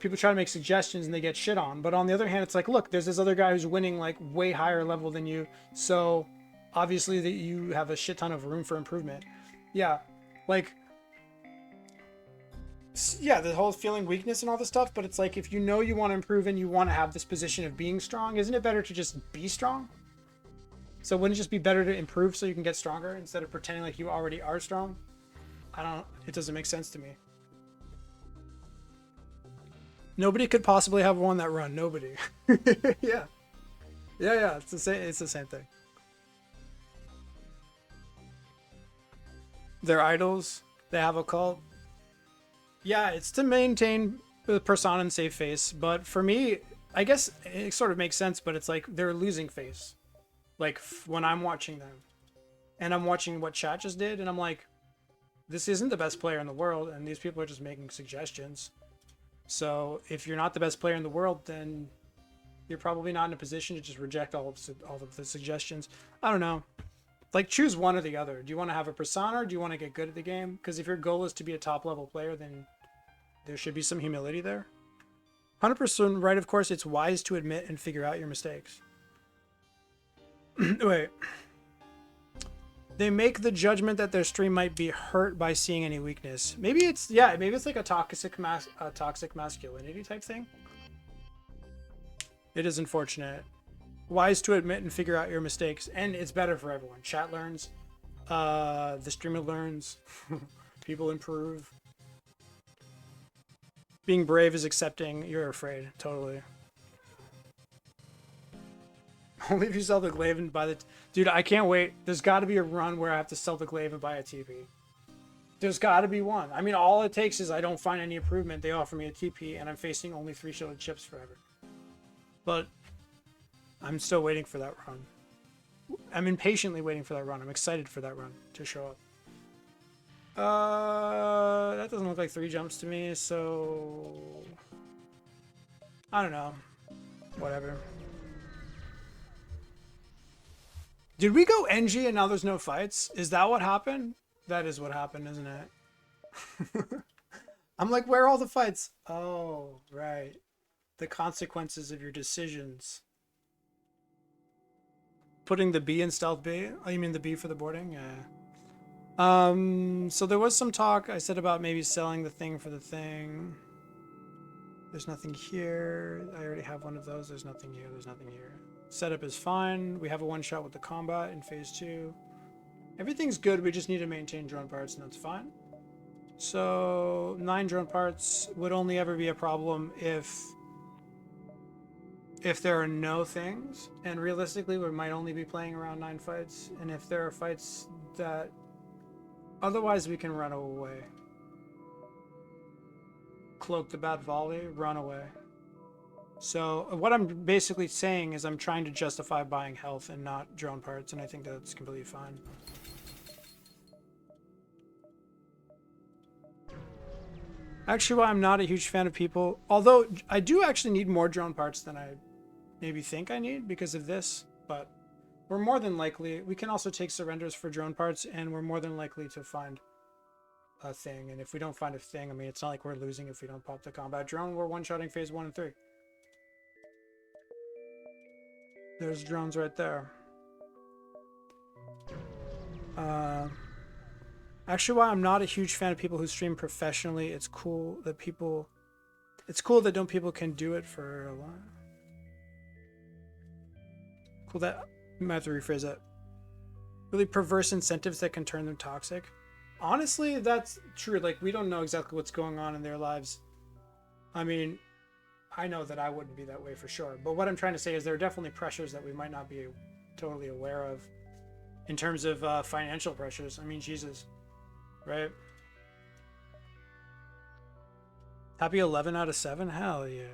A: People try to make suggestions and they get shit on. But on the other hand, it's like, look, there's this other guy who's winning like way higher level than you. So obviously that you have a shit ton of room for improvement. Yeah. Like, yeah, the whole feeling weakness and all this stuff. But it's like, if you know you want to improve and you want to have this position of being strong, isn't it better to just be strong? So wouldn't it just be better to improve so you can get stronger instead of pretending like you already are strong? It doesn't make sense to me. Nobody could possibly have won that run. Nobody. Yeah. Yeah. It's the same thing. They're idols. They have a cult. Yeah, it's to maintain the persona and save face. But for me, I guess it sort of makes sense, but it's like they're losing face. Like when I'm watching them. And I'm watching what chat just did, and I'm like, this isn't the best player in the world, and these people are just making suggestions. So if you're not the best player in the world, then you're probably not in a position to just reject all of the suggestions. I don't know. Like, choose one or the other. Do you want to have a persona, or do you want to get good at the game? Because if your goal is to be a top level player, then there should be some humility there. 100% right, of course. It's wise to admit and figure out your mistakes. Wait. They make the judgment that their stream might be hurt by seeing any weakness. Maybe it's, yeah, maybe it's like a toxic masculinity type thing. It is unfortunate. Wise to admit and figure out your mistakes, and it's better for everyone. Chat learns, the streamer learns, people improve. Being brave is accepting you're afraid. Totally. Only if you sell the glaive and buy the... Dude, I can't wait. There's got to be a run where I have to sell the glaive and buy a TP. There's got to be one. I mean, all it takes is I don't find any improvement. They offer me a TP, and I'm facing only 3 shielded chips forever. But I'm still waiting for that run. I'm impatiently waiting for that run. I'm excited for that run to show up. That doesn't look like 3 jumps to me, so... I don't know. Whatever. Did we go NG and now there's no fights? Is that what happened? That is what happened, isn't it? I'm like, where are all the fights? Oh, right. The consequences of your decisions. Putting the B in stealth B? Oh, you mean the B for the boarding? Yeah. So there was some talk I said about maybe selling the thing for the thing. There's nothing here. I already have one of those. There's nothing here. There's nothing here. Setup is fine. We have a one-shot with the combat in phase 2. Everything's good. We just need to maintain drone parts, and that's fine. So 9 drone parts would only ever be a problem if there are no things, and realistically we might only be playing around 9 fights, and if there are fights that otherwise we can run away. Cloak the bad volley, run away. So what I'm basically saying is I'm trying to justify buying health and not drone parts, and I think that's completely fine. Actually, well, I'm not a huge fan of people, although I do actually need more drone parts than I maybe think I need because of this, but we're more than likely, we can also take surrenders for drone parts, and we're more than likely to find a thing. And if we don't find a thing, I mean, it's not like we're losing if we don't pop the combat drone. We're one-shotting phase 1 and 3. There's drones right there. Actually, while I'm not a huge fan of people who stream professionally, it's cool that people can do it for a while. Cool that, I might have to rephrase that. Really perverse incentives that can turn them toxic. Honestly, that's true. Like, we don't know exactly what's going on in their lives. I mean, I know that I wouldn't be that way for sure. But what I'm trying to say is there are definitely pressures that we might not be totally aware of in terms of financial pressures. I mean, Jesus, right? Happy 11 out of 7? Hell yeah.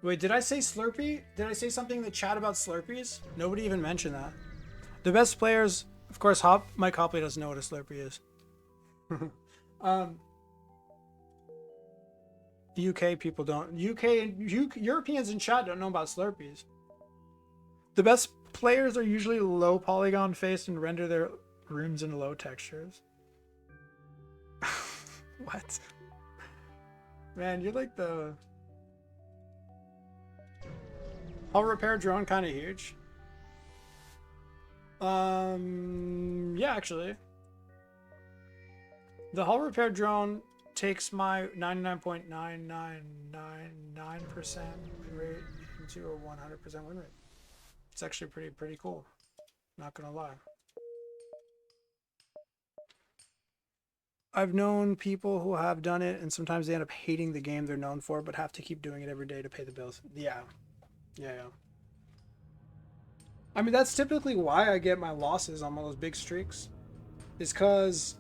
A: Wait, did I say Slurpee? Did I say something in the chat about Slurpees? Nobody even mentioned that. The best players, of course, Mike Hopley doesn't know what a Slurpee is. UK people don't. Europeans in chat don't know about Slurpees. The best players are usually low polygon face and render their rooms in low textures. What? Man, you're like the... Hull repair drone kind of huge. Yeah, actually. The hull repair drone takes my 99.9999% win rate into a 100% win rate. It's actually pretty cool. Not gonna lie. I've known people who have done it, and sometimes they end up hating the game they're known for, but have to keep doing it every day to pay the bills. Yeah. Yeah. I mean, that's typically why I get my losses on all those big streaks. Is because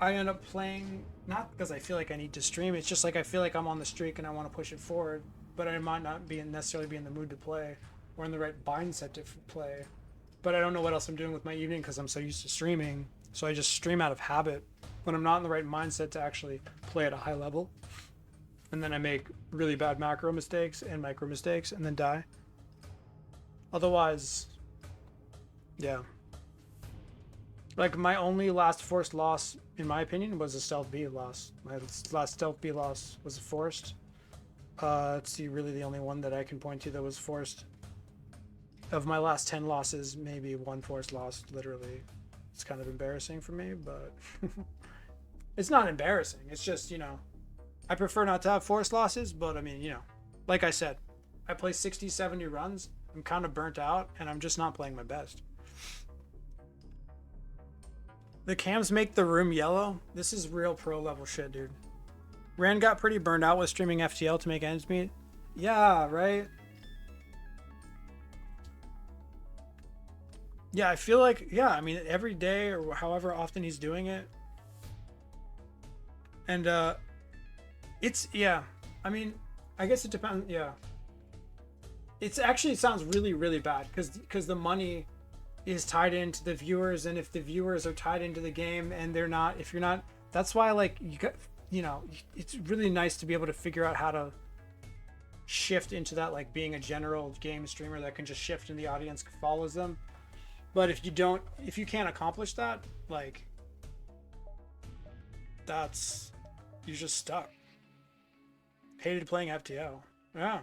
A: I end up playing, not because I feel like I need to stream, it's just like I feel like I'm on the streak and I want to push it forward, but I might not necessarily be in the mood to play or in the right mindset to play. But I don't know what else I'm doing with my evening because I'm so used to streaming. So I just stream out of habit when I'm not in the right mindset to actually play at a high level. And then I make really bad macro mistakes and micro mistakes and then die. Otherwise, yeah. Like, my only last forced loss, in my opinion, was a stealth B loss. My last stealth B loss was forced. It's really the only one that I can point to that was forced. Of my last 10 losses, maybe one forced loss, literally. It's kind of embarrassing for me, but it's not embarrassing. It's just, you know, I prefer not to have forced losses, but I mean, you know, like I said, I play 60, 70 runs. I'm kind of burnt out, and I'm just not playing my best. The cams make the room yellow? This is real pro level shit, dude. Rand got pretty burned out with streaming FTL to make ends meet. Yeah, right? Yeah, I feel like, yeah, I mean, every day or however often he's doing it. And, it's, yeah, I mean, I guess it depends, yeah. It's actually, it sounds really, really bad because the money is tied into the viewers, and if the viewers are tied into the game and they're not, if you're not, that's why, like, you got, you know, it's really nice to be able to figure out how to shift into that, like being a general game streamer that can just shift and the audience follows them. But if you don't, if you can't accomplish that, like, that's, you're just stuck. Hated playing FTO. Yeah.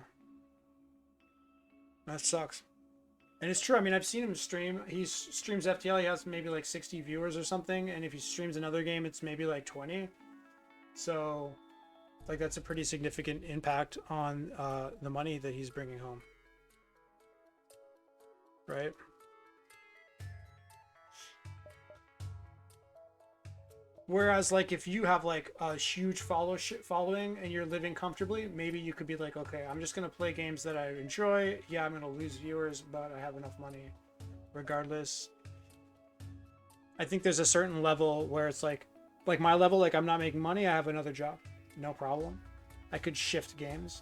A: That sucks. And it's true. I mean, I've seen him stream. He streams FTL. He has maybe like 60 viewers or something. And if he streams another game, it's maybe like 20. So, like, that's a pretty significant impact on the money that he's bringing home. Right? Whereas, like, if you have like a huge following and you're living comfortably, maybe you could be like, okay, I'm just gonna play games that I enjoy. Yeah, I'm gonna lose viewers, but I have enough money regardless. I think there's a certain level where it's like my level, like, I'm not making money, I have another job, no problem. I could shift games.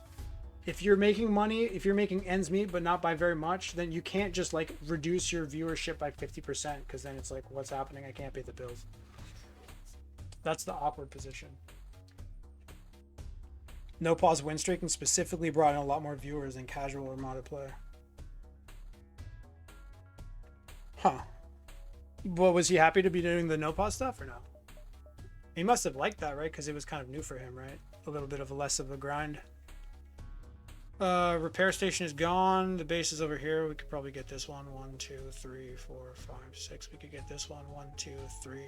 A: If you're making money, if you're making ends meet but not by very much, then you can't just like reduce your viewership by 50%, because then it's like, what's happening? I can't pay the bills. That's the awkward position. No pause win streaking specifically brought in a lot more viewers than casual or modded play. Huh. Well, was he happy to be doing the no pause stuff or no? He must have liked that, right? Because it was kind of new for him, right? A little bit of less of a grind. Repair station is gone. The base is over here. We could probably get this one. 1, 2, 3, 4, 5, 6. We could get this one. 1, 2, 3.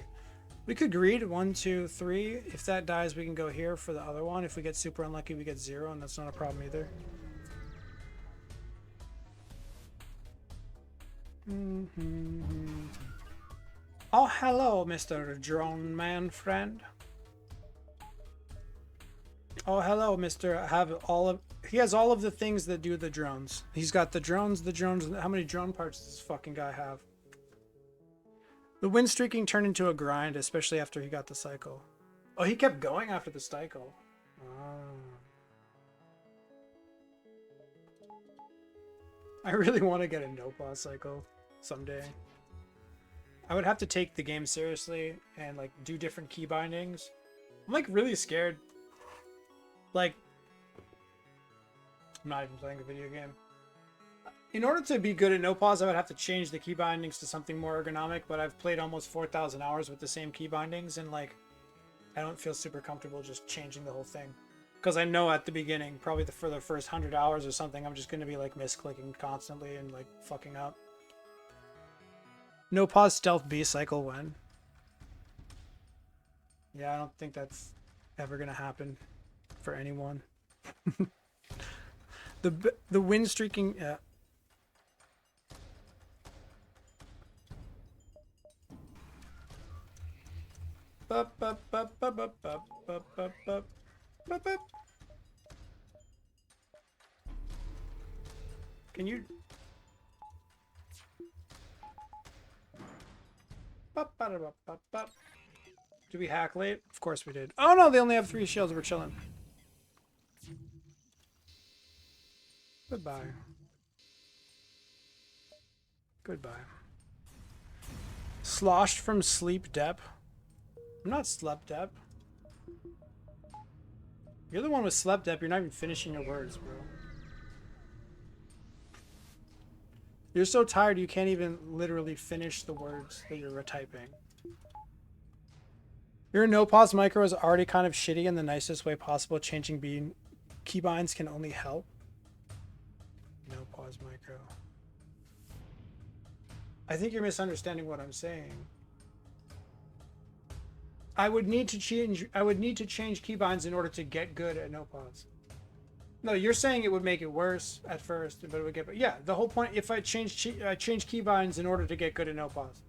A: We could greed 1, 2, 3. If that dies, we can go here for the other one. If we get super unlucky, we get 0, and that's not a problem either. Oh, hello, Mr. Drone Man friend. Oh, hello, Mr. He has all of the things that do the drones. He's got the drones. How many drone parts does this fucking guy have? The win streaking turned into a grind, especially after he got the cycle. Oh, he kept going after the cycle. Oh. I really want to get a no-pause cycle someday. I would have to take the game seriously and like do different key bindings. I'm like really scared. Like, I'm not even playing a video game. In order to be good at no pause, I would have to change the key bindings to something more ergonomic, but I've played almost 4,000 hours with the same key bindings, and like, I don't feel super comfortable just changing the whole thing. Because I know at the beginning, probably for the first 100 hours or something, I'm just going to be like misclicking constantly and like fucking up. No pause stealth B cycle when? Yeah, I don't think that's ever going to happen for anyone. The win streaking... Yeah. Can you... Did we hack late? Of course we did. Oh no, they only have 3 shields. We're chilling. Goodbye. Goodbye. Sloshed from sleep dep. I'm not slept dep. You're the one with slept dep. You're not even finishing your words, bro. You're so tired you can't even literally finish the words that you're retyping. Your no pause micro is already kind of shitty in the nicest way possible, changing keybinds can only help. No pause micro. I think you're misunderstanding what I'm saying. I would need to change keybinds in order to get good at no pause. No, you're saying it would make it worse at first, but it would get. But yeah, the whole point. If I change keybinds in order to get good at no pause,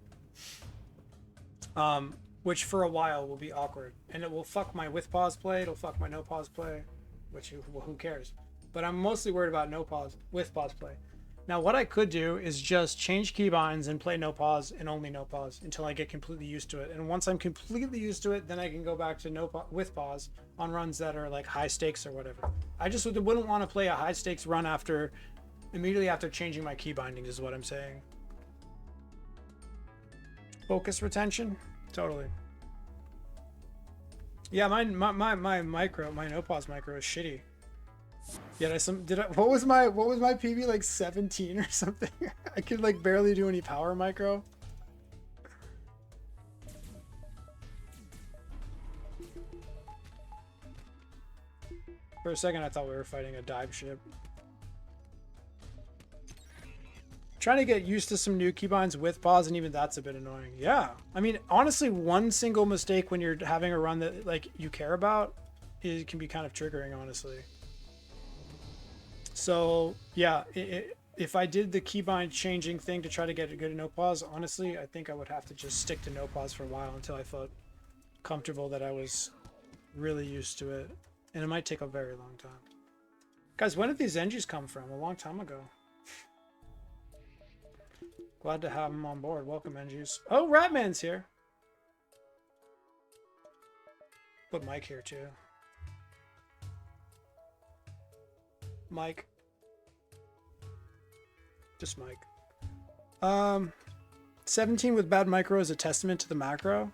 A: which for a while will be awkward, and it will fuck my with pause play. It'll fuck my no pause play, which who cares? But I'm mostly worried about no pause with pause play. Now, what I could do is just change keybinds and play no pause and only no pause until I get completely used to it. And once I'm completely used to it, then I can go back to with pause on runs that are like high stakes or whatever. I just wouldn't want to play a high stakes run immediately after changing my key bindings is what I'm saying. Focus retention, totally. Yeah, my no pause micro is shitty. Yeah, what was my PB, like 17 or something? I could like barely do any power micro. For a second I thought we were fighting a dive ship. Trying to get used to some new keybinds with pause, and even that's a bit annoying. Yeah, I mean, honestly, one single mistake when you're having a run that like you care about, it can be kind of triggering, honestly. So yeah, if I did the keybind changing thing to try to get a good no pause, honestly, I think I would have to just stick to no pause for a while until I felt comfortable that I was really used to it. And it might take a very long time. Guys, when did these NGs come from? A long time ago. Glad to have them on board. Welcome, NGs. Oh, Ratman's here. Put Mike here too. Mike. Just Mike. 17 with bad micro is a testament to the macro.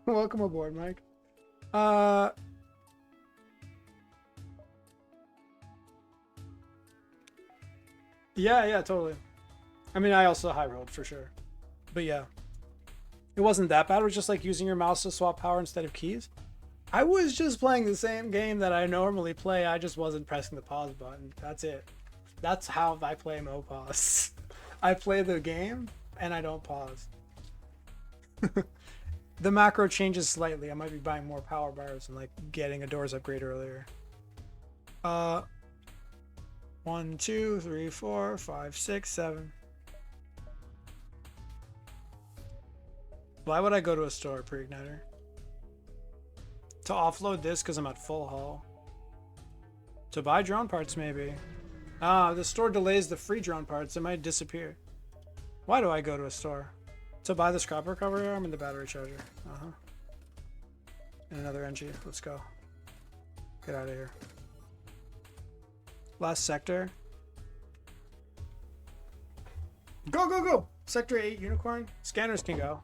A: Welcome aboard, Mike. Yeah, totally. I mean, I also high rolled for sure. But yeah. It wasn't that bad. It was just like using your mouse to swap power instead of keys. I was just playing the same game that I normally play. I just wasn't pressing the pause button. That's it. That's how I play MoPause. I play the game and I don't pause. The macro changes slightly. I might be buying more power bars and like getting a doors upgrade earlier. 1, 2, 3, 4, 5, 6, 7. Why would I go to a store, pre-igniter? To offload this because I'm at full hull. To buy drone parts, maybe. The store delays the free drone parts. It might disappear. Why do I go to a store? To buy the scrap recovery arm and the battery charger. And another NG. Let's go. Get out of here. Last sector. Go, go, go! Sector 8 unicorn. Scanners can go.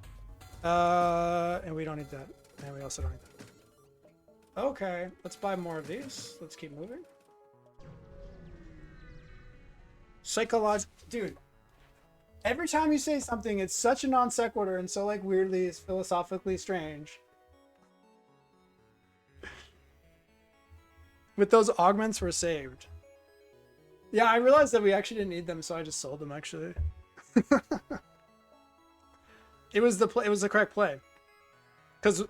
A: And we don't need that. And we also don't need that. Okay, let's buy more of these. Let's keep moving. CYCLEGET, dude. Every time you say something, it's such a non sequitur and so like weirdly, it's philosophically strange. With those augments, we're saved. Yeah, I realized that we actually didn't need them, so I just sold them. Actually, it was the correct play, because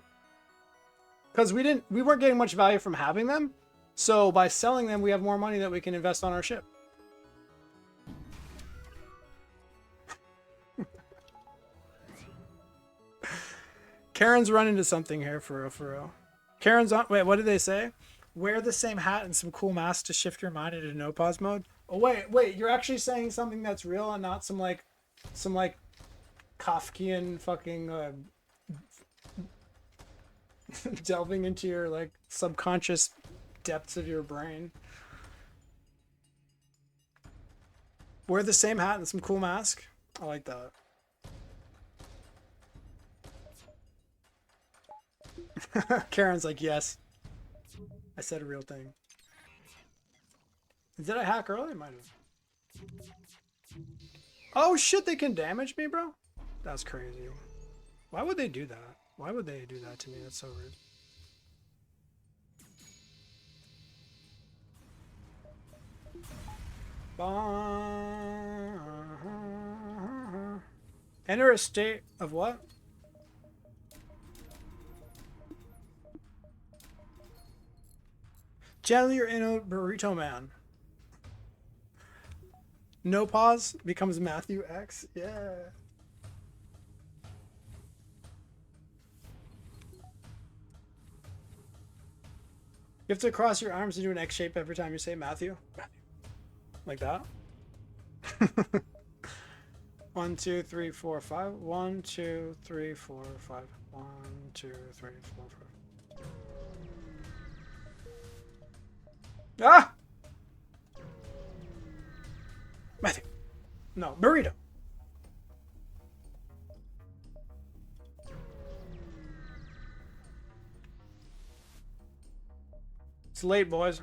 A: we weren't getting much value from having them, so by selling them, we have more money that we can invest on our ship. Karen's run into something here for real, for real. Karen's on. Wait, what did they say? Wear the same hat and some cool masks to shift your mind into no pause mode. Oh wait, you're actually saying something that's real and not some like Kafkian fucking delving into your like subconscious depths of your brain. Wear the same hat and some cool mask. I like that. Karen's like, yes. I said a real thing. Did I hack early? I might have. Oh shit, they can damage me, bro? That's crazy. Why would they do that? Why would they do that to me? That's so rude. Enter a state of what? Channel your inner burrito man. No pause becomes Matthew X. Yeah. You have to cross your arms and do an X shape every time you say Matthew. Like that. 1, 2, 3, 4, 5. 1, 2, 3, 4, 5. 1, 2, 3, 4, 5. Ah! Matthew. No, burrito. It's late, boys.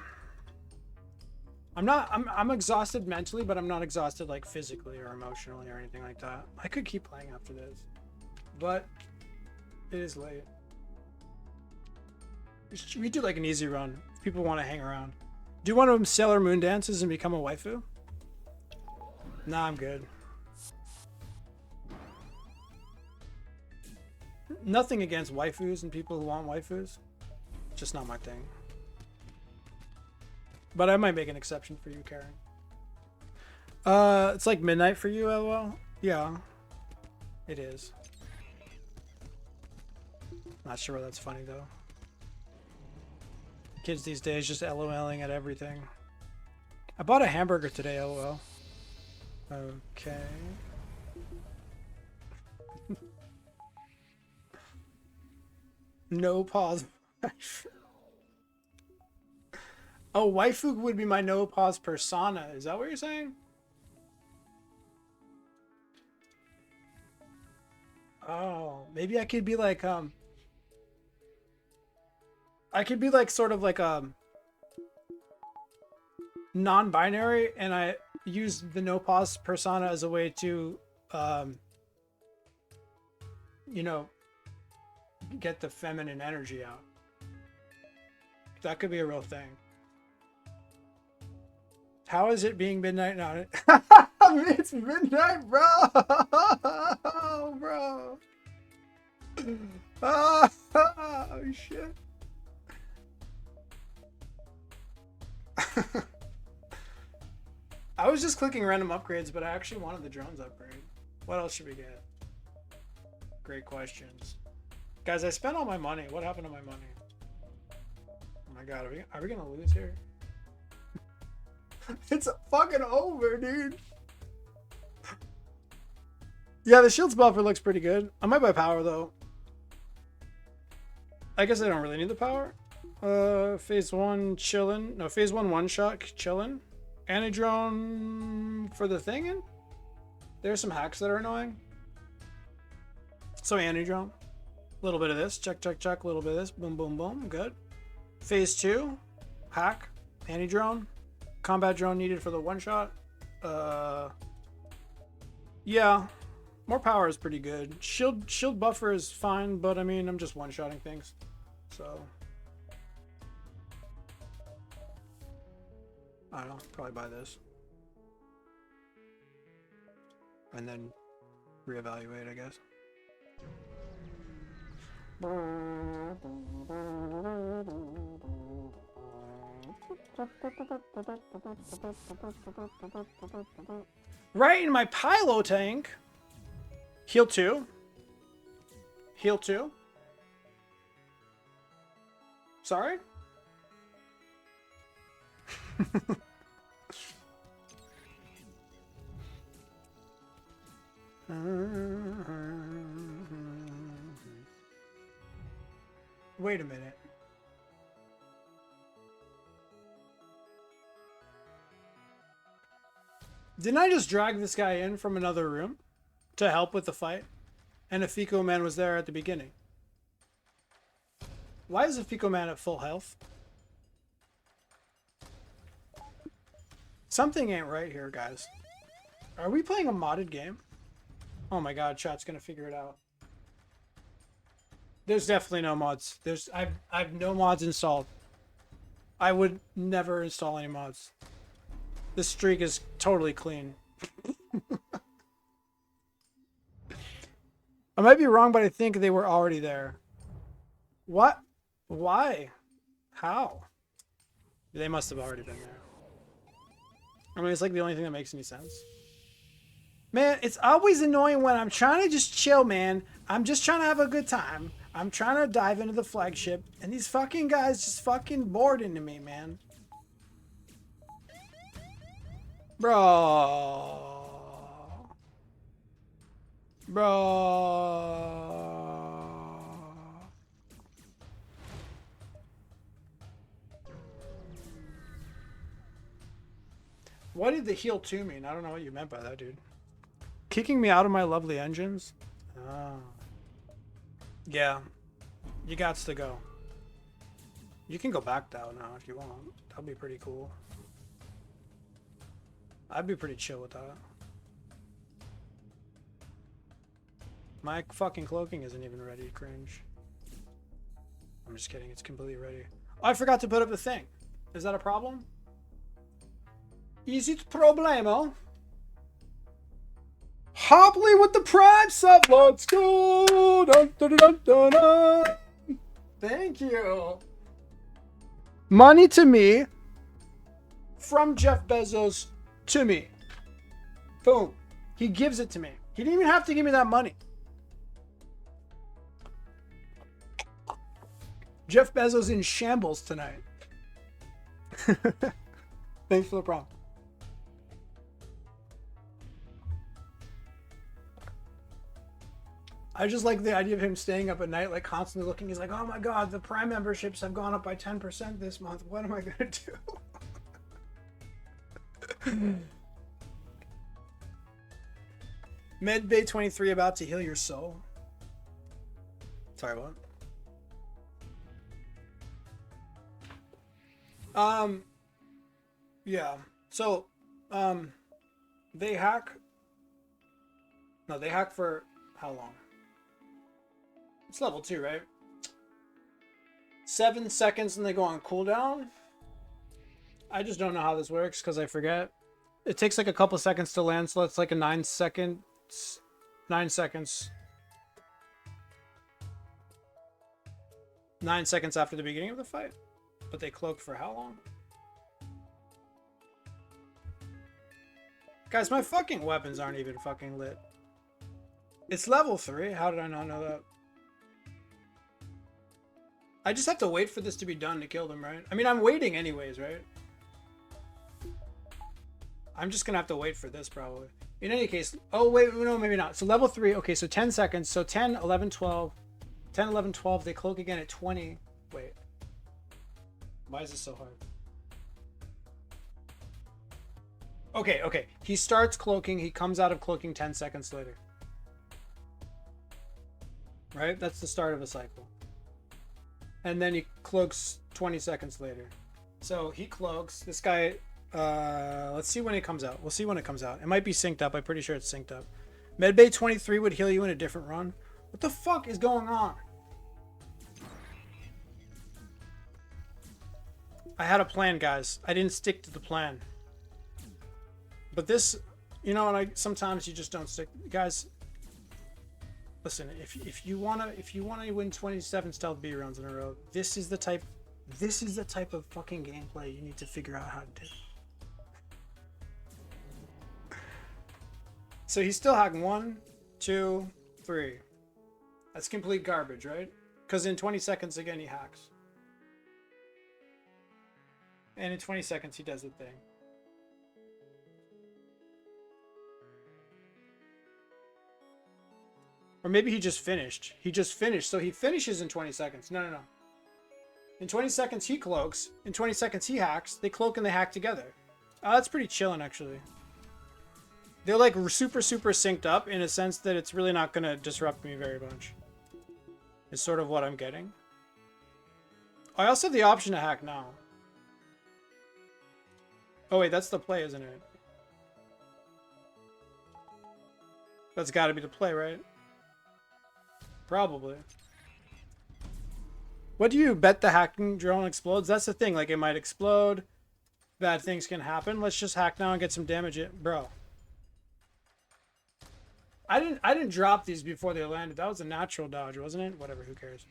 A: I'm exhausted mentally, but I'm not exhausted like physically or emotionally or anything like that. I could keep playing after this, but it is late. We do like an easy run if people want to hang around. Do one of them Sailor Moon dances and become a waifu? Nah, I'm good. Nothing against waifus and people who want waifus. Just not my thing. But I might make an exception for you, Karen. It's like midnight for you, LOL? Yeah. It is. Not sure why that's funny, though. Kids these days just LOLing at everything. I bought a hamburger today, LOL. Okay. No pause. Oh, waifu would be my no pause persona. Is that what you're saying? Oh, maybe I could be like I could be like sort of like non-binary, and I use the no pause persona as a way to you know, get the feminine energy out. That could be a real thing. How is it being midnight now? It's midnight, bro. Bro. Oh, shit. I was just clicking random upgrades, but I actually wanted the drones upgrade. What else should we get? Great questions. Guys, I spent all my money. What happened to my money? Oh my god, are we gonna lose here? It's fucking over, dude. Yeah, the shield's buffer looks pretty good. I might buy power, though. I guess I don't really need the power. Phase 1 chillin'. No, phase 1 one-shot chillin'. Anti-drone for the thingin'. There's some hacks that are annoying. So anti-drone. A little bit of this. Check, check, check. A little bit of this. Boom, boom, boom. Good. Phase 2. Hack. Anti-drone. Combat drone needed for the one-shot. Yeah. More power is pretty good. Shield buffer is fine, but I mean, I'm just one-shotting things. So. I don't know. Probably buy this. And then reevaluate, I guess. Right in my pylo tank. Heal 2. Heal 2. Sorry? Wait a minute. Didn't I just drag this guy in from another room to help with the fight? And a Fico Man was there at the beginning. Why is a Fico Man at full health? Something ain't right here, guys. Are we playing a modded game? Oh my god, chat's gonna figure it out. There's definitely no mods. I've no mods installed. I would never install any mods. This streak is totally clean. I might be wrong, but I think they were already there. What? Why? How? They must have already been there. I mean, it's like the only thing that makes any sense. Man, it's always annoying when I'm trying to just chill, man. I'm just trying to have a good time. I'm trying to dive into the flagship, and these fucking guys just fucking bored into me, man. Bro. What did the heal 2 mean? I don't know what you meant by that, dude. Kicking me out of my lovely engines? Oh. Yeah. You gots to go. You can go back down now if you want. That'll be pretty cool. I'd be pretty chill with that. My fucking cloaking isn't even ready, cringe. I'm just kidding, it's completely ready. Oh, I forgot to put up the thing. Is that a problem? Is it problemo? Hopley with the prime sub. Let's go. Dun, dun, dun, dun, dun. Thank you. Money to me. From Jeff Bezos to me. Boom. He gives it to me. He didn't even have to give me that money. Jeff Bezos in shambles tonight. Thanks for the prompt. I just like the idea of him staying up at night, like constantly looking. He's like, oh my god, the Prime memberships have gone up by 10% this month. What am I going to do? Medbay 23 about to heal your soul. Sorry, what? Yeah. So, they hack. No, they hack for how long? It's level 2, right? 7 seconds and they go on cooldown. I just don't know how this works because I forget. It takes like a couple seconds to land, so it's like a 9 seconds. 9 seconds. 9 seconds after the beginning of the fight. But they cloak for how long? Guys, my fucking weapons aren't even fucking lit. It's level 3. How did I not know that? I just have to wait for this to be done to kill them, right? I mean, I'm waiting anyways, right? I'm just gonna have to wait for this probably. In any case, oh wait, no, maybe not. So level 3, okay, so 10 seconds. So 10, 11, 12. 10, 11, 12, they cloak again at 20. Wait. Why is this so hard? Okay, okay. He starts cloaking, he comes out of cloaking 10 seconds later. Right? That's the start of a cycle. And then he cloaks 20 seconds later. So he cloaks. This guy, let's see when it comes out. We'll see when it comes out. It might be synced up. I'm pretty sure it's synced up. Medbay 23 would heal you in a different run. What the fuck is going on? I had a plan, guys. I didn't stick to the plan. But this, you know, and sometimes you just don't stick. Guys, listen, if you wanna win 27 stealth B rounds in a row, this is the type of fucking gameplay you need to figure out how to do. So he's still hacking 1, 2, 3. That's complete garbage, right? Because in 20 seconds again he hacks. And in 20 seconds he does the thing. Or maybe he just finished. He just finished, so he finishes in 20 seconds. No, no, no. In 20 seconds, he cloaks. In 20 seconds, he hacks. They cloak and they hack together. That's pretty chilling, actually. They're like super, super synced up in a sense that it's really not going to disrupt me very much. Is sort of what I'm getting. I also have the option to hack now. Oh, wait, that's the play, isn't it? That's got to be the play, right? Probably. What do you bet the hacking drone explodes? That's the thing. Like, it might explode. bad things can happen. Let's just hack now and get some damage in, bro. I didn't drop these before they landed. That was a natural dodge, wasn't it? Whatever, who cares?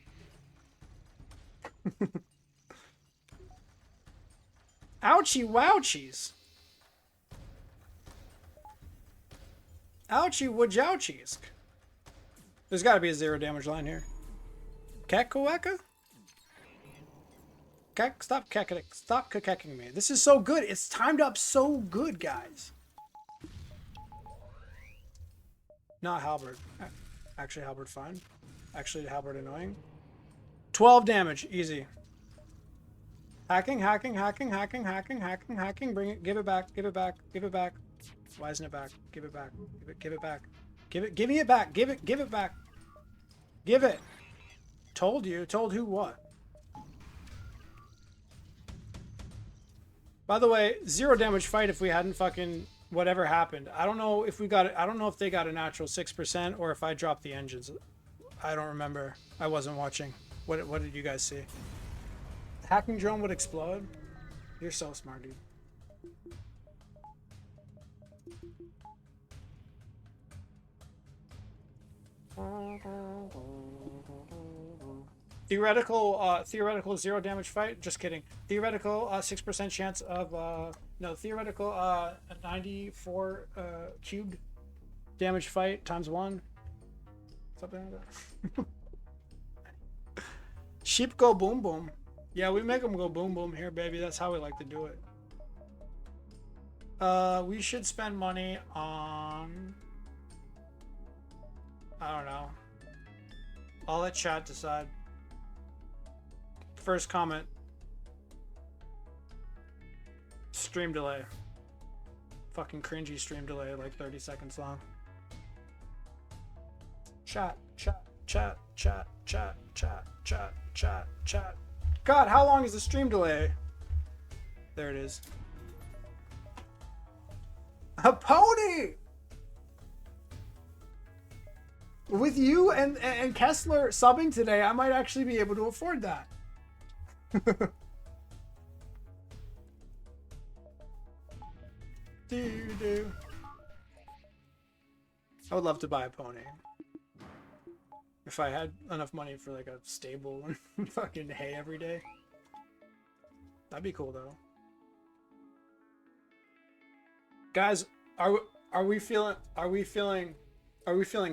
A: Ouchie wouchies. Ouchie wajouchies. There's got to be a 0 damage line here. Kekaweka? Stop kekking me. This is so good. It's timed up so good, guys. Not Halberd. Actually, Halberd fine. Actually, Halberd annoying. 12 damage. Easy. Hacking. Bring it. Give it back. Why isn't it back? Give it back. Give it back. Give me it back. Give it back. Give it. Told you. Told who what? By the way, 0 damage fight if we hadn't fucking whatever happened. I don't know if we got it. I don't know if they got a natural 6% or if I dropped the engines. I don't remember. I wasn't watching. What did you guys see? Hacking drone would explode? You're so smart, dude. Theoretical 0 damage fight. Just kidding. Theoretical 6% chance of no. Theoretical 94 cubed damage fight times 1. Something like that. Sheep go boom boom. Yeah, we make them go boom boom here, baby. That's how we like to do it. We should spend money on, I don't know. I'll let chat decide. First comment. Stream delay. Fucking cringy stream delay, like 30 seconds long. Chat. God, how long is the stream delay? There it is. A pony! With you and Kessler subbing today, I might actually be able to afford that. I would love to buy a pony. If I had enough money for like a stable and fucking hay every day. That'd be cool though. Guys, are we feeling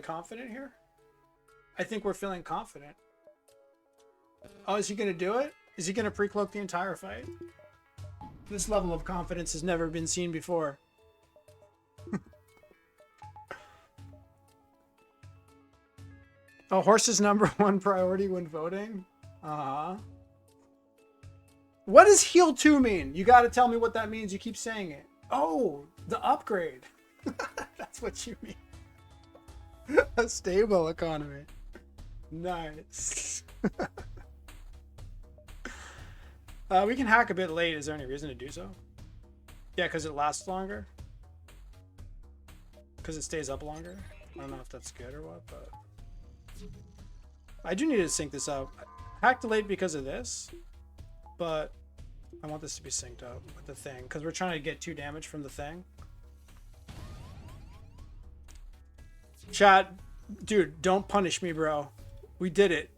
A: confident here? I think we're feeling confident. Oh, is he gonna do it? Is he gonna pre-cloak the entire fight? This level of confidence has never been seen before. A horse's #1 priority when voting? What does heal 2 mean? You gotta tell me what that means. You keep saying it. Oh, the upgrade. That's what you mean. A stable economy. Nice. We can hack a bit late. Is there any reason to do so? Yeah, because it lasts longer. Because it stays up longer. I don't know if that's good or what, but I do need to sync this up. Hacked late because of this, but I want this to be synced up with the thing because we're trying to get 2 damage from the thing. Chat, dude, don't punish me, bro. We did it.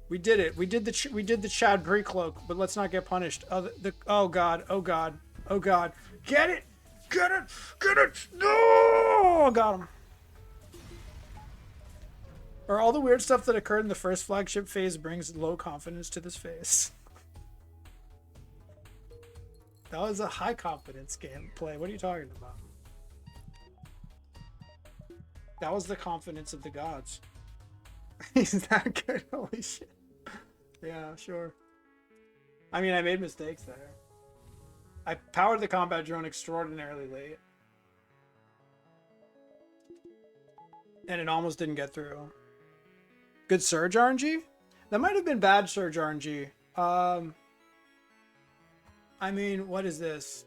A: We did it. We did the Chad pre-cloak, but let's not get punished. Oh god. Get it! No! Got him. Or all the weird stuff that occurred in the first flagship phase brings low confidence to this phase. That was a high confidence gameplay. What are you talking about? That was the confidence of the gods. He's that good? Holy shit. Yeah, sure. I mean, I made mistakes there. I powered the combat drone extraordinarily late. And it almost didn't get through. Good surge RNG? That might have been bad surge RNG. I mean, what is this?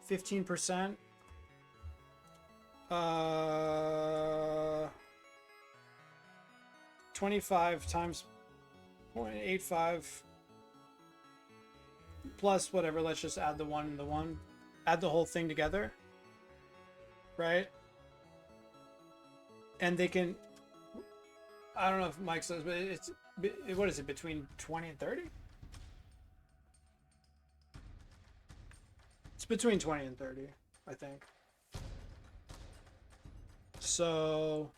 A: 15%? 25 times 0.85. plus whatever. Let's just add the 1 and the 1. Add the whole thing together. Right? And they can... I don't know if Mike says, but it's... What is it? Between 20 and 30? It's between 20 and 30, I think. So...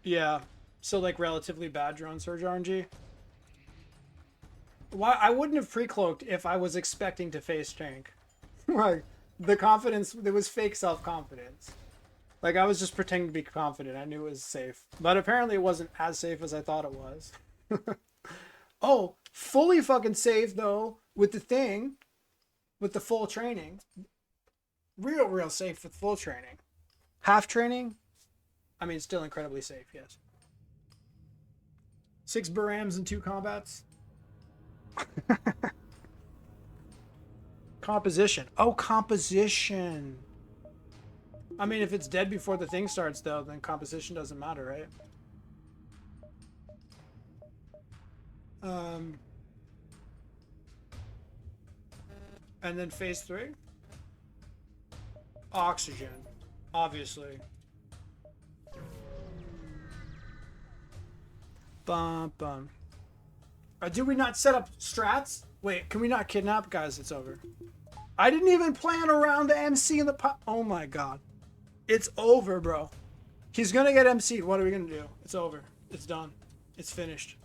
A: Yeah. So, like, relatively bad drone surge RNG. Why I wouldn't have pre-cloaked if I was expecting to face tank. Like, the confidence, there was fake self-confidence. Like, I was just pretending to be confident. I knew it was safe. But apparently it wasn't as safe as I thought it was. Oh, fully fucking safe, though, with the thing. With the full training. Real safe with full training. Half training? I mean, still incredibly safe, yes. 6 Barams and 2 combats. Composition. Oh, composition. I mean, if it's dead before the thing starts, though, then composition doesn't matter, right? And then phase 3? Oxygen. Obviously. Bum, bum. Did we not set up strats? Wait, can we not kidnap? Guys, it's over. I didn't even plan around the MC in the pot. Oh my god. It's over, bro. He's gonna get MC'd. What are we gonna do? It's over. It's done. It's finished.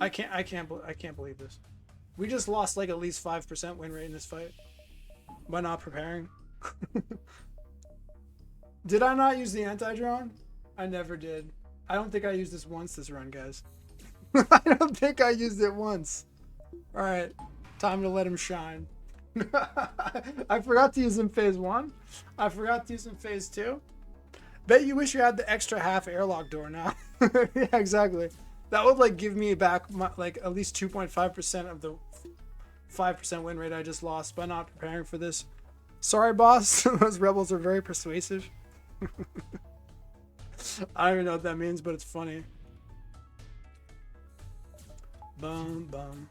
A: I can't believe this. We just lost like at least 5% win rate in this fight by not preparing. Did I not use the anti-drone? I never did. I don't think I used this once this run, guys. I don't think I used it once. Alright, time to let him shine. I forgot to use him phase 1. I forgot to use him phase 2. Bet you wish you had the extra half airlock door now. Yeah, exactly. That would like give me back my, like at least 2.5% of the 5% win rate I just lost by not preparing for this. Sorry, boss. Those rebels are very persuasive. I don't even know what that means, but it's funny. Bum, bum.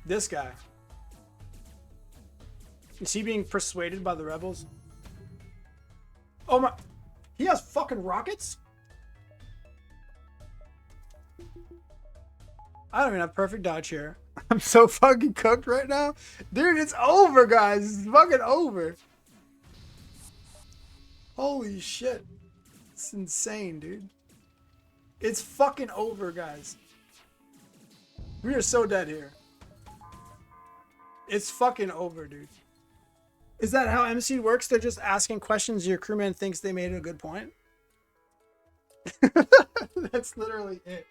A: This guy. Is he being persuaded by the rebels? Oh my. He has fucking rockets? I don't even have perfect dodge here. I'm so fucking cooked right now. Dude, it's over, guys. It's fucking over. Holy shit. It's insane, dude. It's fucking over, guys. We are so dead here. It's fucking over, dude. Is that how MC works? They're just asking questions your crewman thinks they made a good point? That's literally it.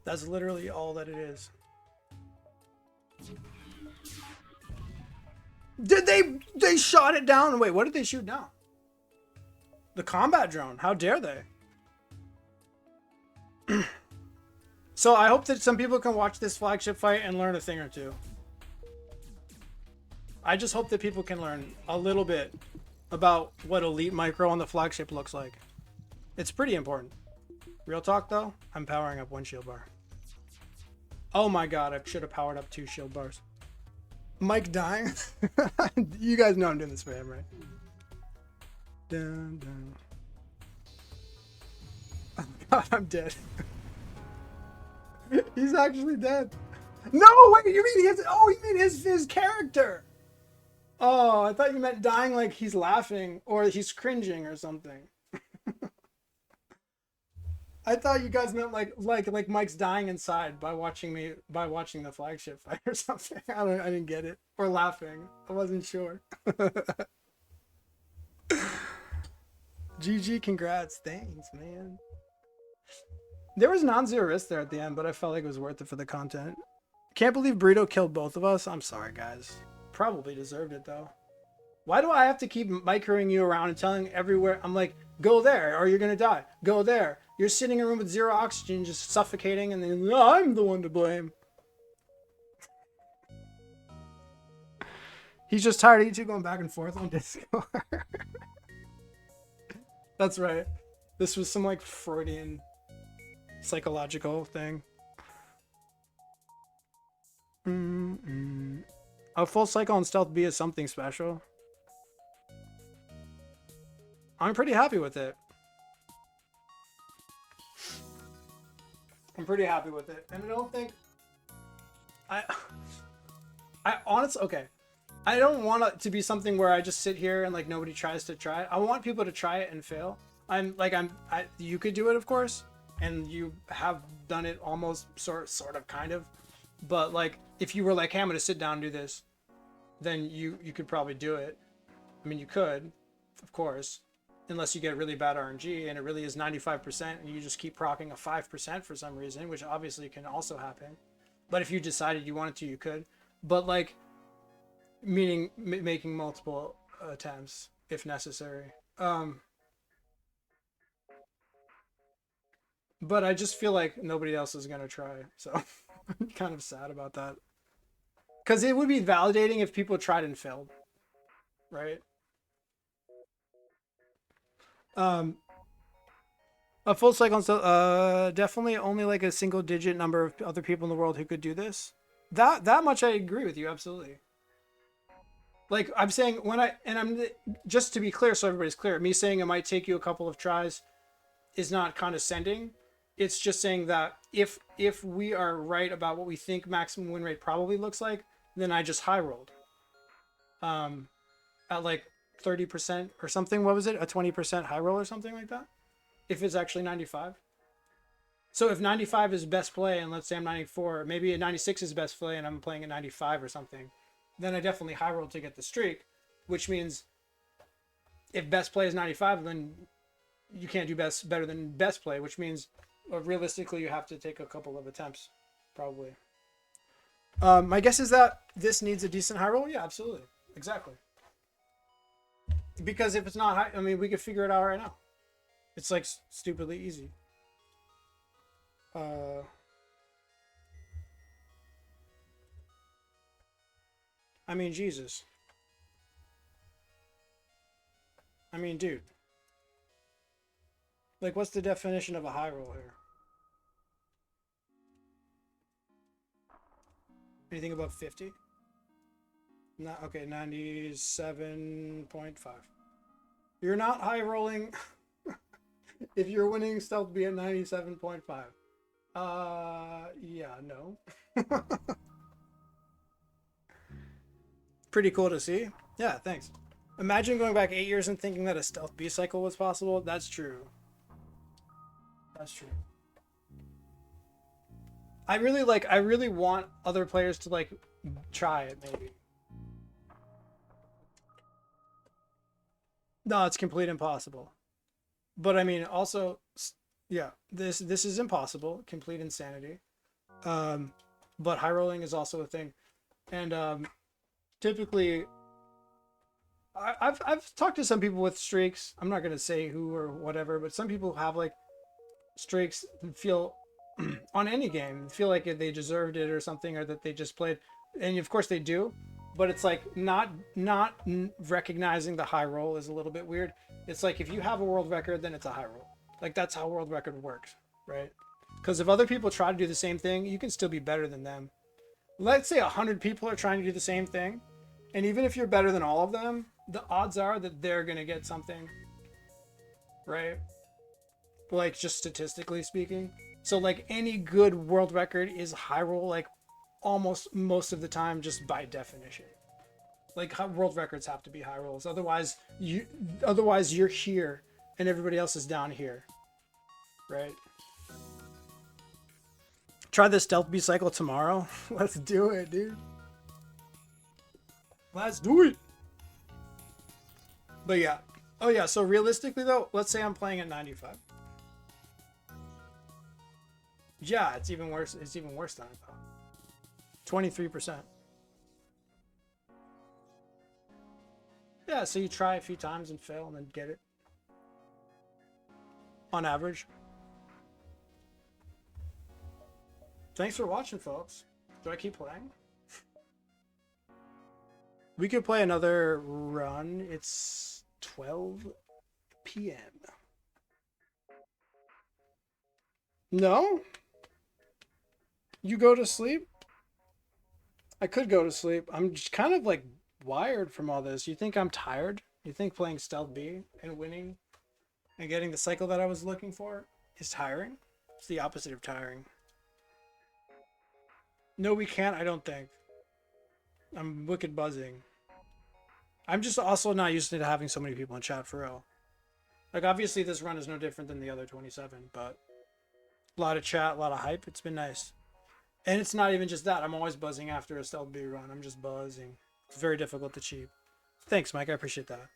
A: That's literally all that it is. Did they shot it down? Wait, what did they shoot down? The combat drone. How dare they? So I hope that some people can watch this flagship fight and learn a thing or two. I just hope that people can learn a little bit about what elite micro on the flagship looks like. It's pretty important. Real talk though, I'm powering up 1 shield bar. Oh my god, I should have powered up 2 shield bars. Mike dying? You guys know I'm doing this for him, right? Dun, dun. Oh god, I'm dead. He's actually dead. No, wait, you mean his... Oh, you mean his character. Oh, I thought you meant dying like he's laughing or he's cringing or something. I thought you guys meant like Mike's dying inside by watching the flagship fight or something. I didn't get it. Or laughing. I wasn't sure. GG, congrats. Thanks, man. There was non-zero risk there at the end, but I felt like it was worth it for the content. Can't believe Burrito killed both of us. I'm sorry, guys. Probably deserved it, though. Why do I have to keep microing you around and telling everywhere? I'm like, go there or you're going to die. Go there. You're sitting in a room with 0 oxygen, just suffocating, and then I'm the one to blame. He's just tired of you two going back and forth on Discord. That's right. This was some like Freudian psychological thing. A full cycle on Stealth B is something special. I'm pretty happy with it. I'm pretty happy with it. And I don't think... I honestly... Okay. I don't want it to be something where I just sit here and like nobody tries to try it. I want people to try it and fail. You could do it, of course. And you have done it almost sort of kind of. But like if you were like, hey, I'm gonna sit down and do this, then you could probably do it. I mean, you could, of course, unless you get really bad RNG and it really is 95% and you just keep procking a 5% for some reason, which obviously can also happen. But if you decided you wanted to, you could. But like, meaning making multiple attempts if necessary. But I just feel like nobody else is gonna try, so I'm kind of sad about that. Because it would be validating if people tried and failed, right? Um, a full cycle, definitely only like a single digit number of other people in the world who could do this. That much I agree with you, absolutely. Like I'm saying, I'm just to be clear, so everybody's clear. Me saying it might take you a couple of tries is not condescending. It's just saying that if we are right about what we think maximum win rate probably looks like, then I just high rolled. At like 30% or something. What was it? A 20% high roll or something like that? If it's actually 95. So if 95 is best play and let's say I'm 94, maybe a 96 is best play and I'm playing at 95 or something, then I definitely high roll to get the streak, which means if best play is 95, then you can't do better than best play, which means realistically you have to take a couple of attempts, probably. My guess is that this needs a decent high roll. Yeah, absolutely. Exactly. Because if it's not high, I mean, we could figure it out right now. It's like stupidly easy. I mean, Jesus. I mean, dude. Like, what's the definition of a high roll here? Anything above 50? Not okay, 97.5. You're not high rolling if you're winning stealth be at 97.5. Yeah, no. Pretty cool to see. Yeah, thanks. Imagine going back 8 years and thinking that a stealth B cycle was possible. That's true. That's true. I really want other players to like try it maybe. No, it's complete impossible. But I mean also yeah, this is impossible, complete insanity. But high rolling is also a thing. And typically I've talked to some people with streaks. I'm not gonna say who or whatever, but some people have like streaks feel on any game feel like they deserved it or something, or that they just played, and of course they do, but it's like not recognizing the high roll is a little bit weird. It's like if you have a world record, then it's a high roll. Like that's how world record works, right? Because if other people try to do the same thing, you can still be better than them. Let's say 100 people are trying to do the same thing, and even if you're better than all of them, the odds are that they're gonna get something, right? Like just statistically speaking. So like any good world record is high roll, like almost most of the time, just by definition. Like world records have to be high rolls, otherwise you're here and everybody else is down here, right? Try the stealth B cycle tomorrow. Let's do it, dude. Let's do it. But yeah. Oh yeah, so realistically though, let's say I'm playing at 95. Yeah, it's even worse. It's even worse than I thought. 23%. Yeah, so you try a few times and fail and then get it. On average. Thanks for watching, folks. Do I keep playing? We could play another run. It's 12 p.m. No? You go to sleep? I could go to sleep. I'm just kind of like wired from all this. You think I'm tired? You think playing Stealth B and winning and getting the cycle that I was looking for is tiring? It's the opposite of tiring. No, we can't, I don't think. I'm wicked buzzing. I'm just also not used to having so many people in chat for real. Like, obviously, this run is no different than the other 27, but a lot of chat, a lot of hype. It's been nice. And it's not even just that. I'm always buzzing after a Stealth B run. I'm just buzzing. It's very difficult to cheat. Thanks, Mike. I appreciate that.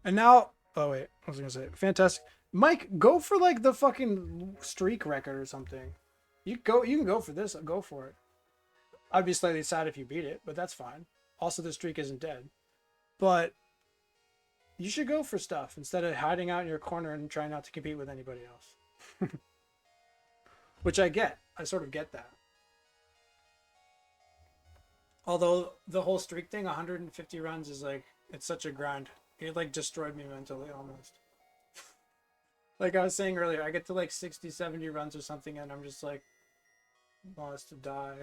A: And now, oh wait, I was gonna say, fantastic. Mike, go for like the fucking streak record or something. You can go for this. Go for it. I'd be slightly sad if you beat it, but that's fine. Also, the streak isn't dead. But you should go for stuff instead of hiding out in your corner and trying not to compete with anybody else. Which I get. I sort of get that. Although the whole streak thing, 150 runs is like, it's such a grind. It like destroyed me mentally almost. Like I was saying earlier, I get to like 60, 70 runs or something and I'm just like, wants to die.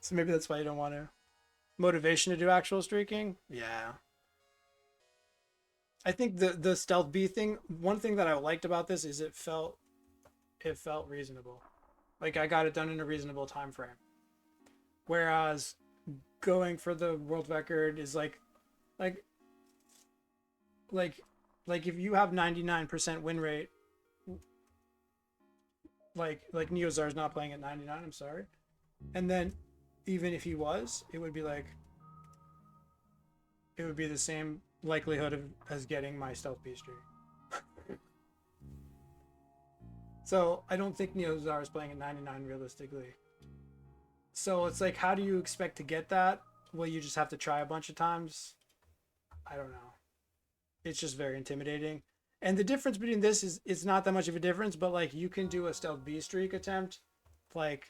A: So maybe that's why you don't want to. Motivation to do actual streaking? Yeah. I think the Stealth B thing, one thing that I liked about this is it felt reasonable. Like I got it done in a reasonable time frame. Whereas going for the world record is like if you have 99% win rate, like Neozar's not playing at 99, I'm sorry. And then even if he was, it would be the same likelihood as getting my Stealth B streak. So I don't think Neozar is playing at 99 realistically. So it's like, how do you expect to get that? Well, you just have to try a bunch of times. I don't know. It's just very intimidating. And the difference between this is it's not that much of a difference, but like you can do a Stealth B streak attempt. Like,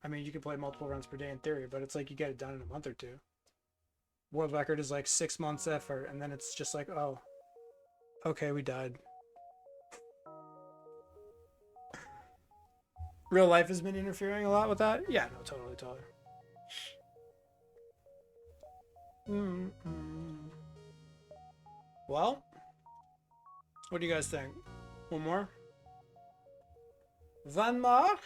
A: I mean, you can play multiple runs per day in theory, but it's like you get it done in a month or two. World record is like 6 months effort, and then it's just like, oh, okay, we died. Real life has been interfering a lot with that? Yeah, no, totally. Well, what do you guys think? One more? One more?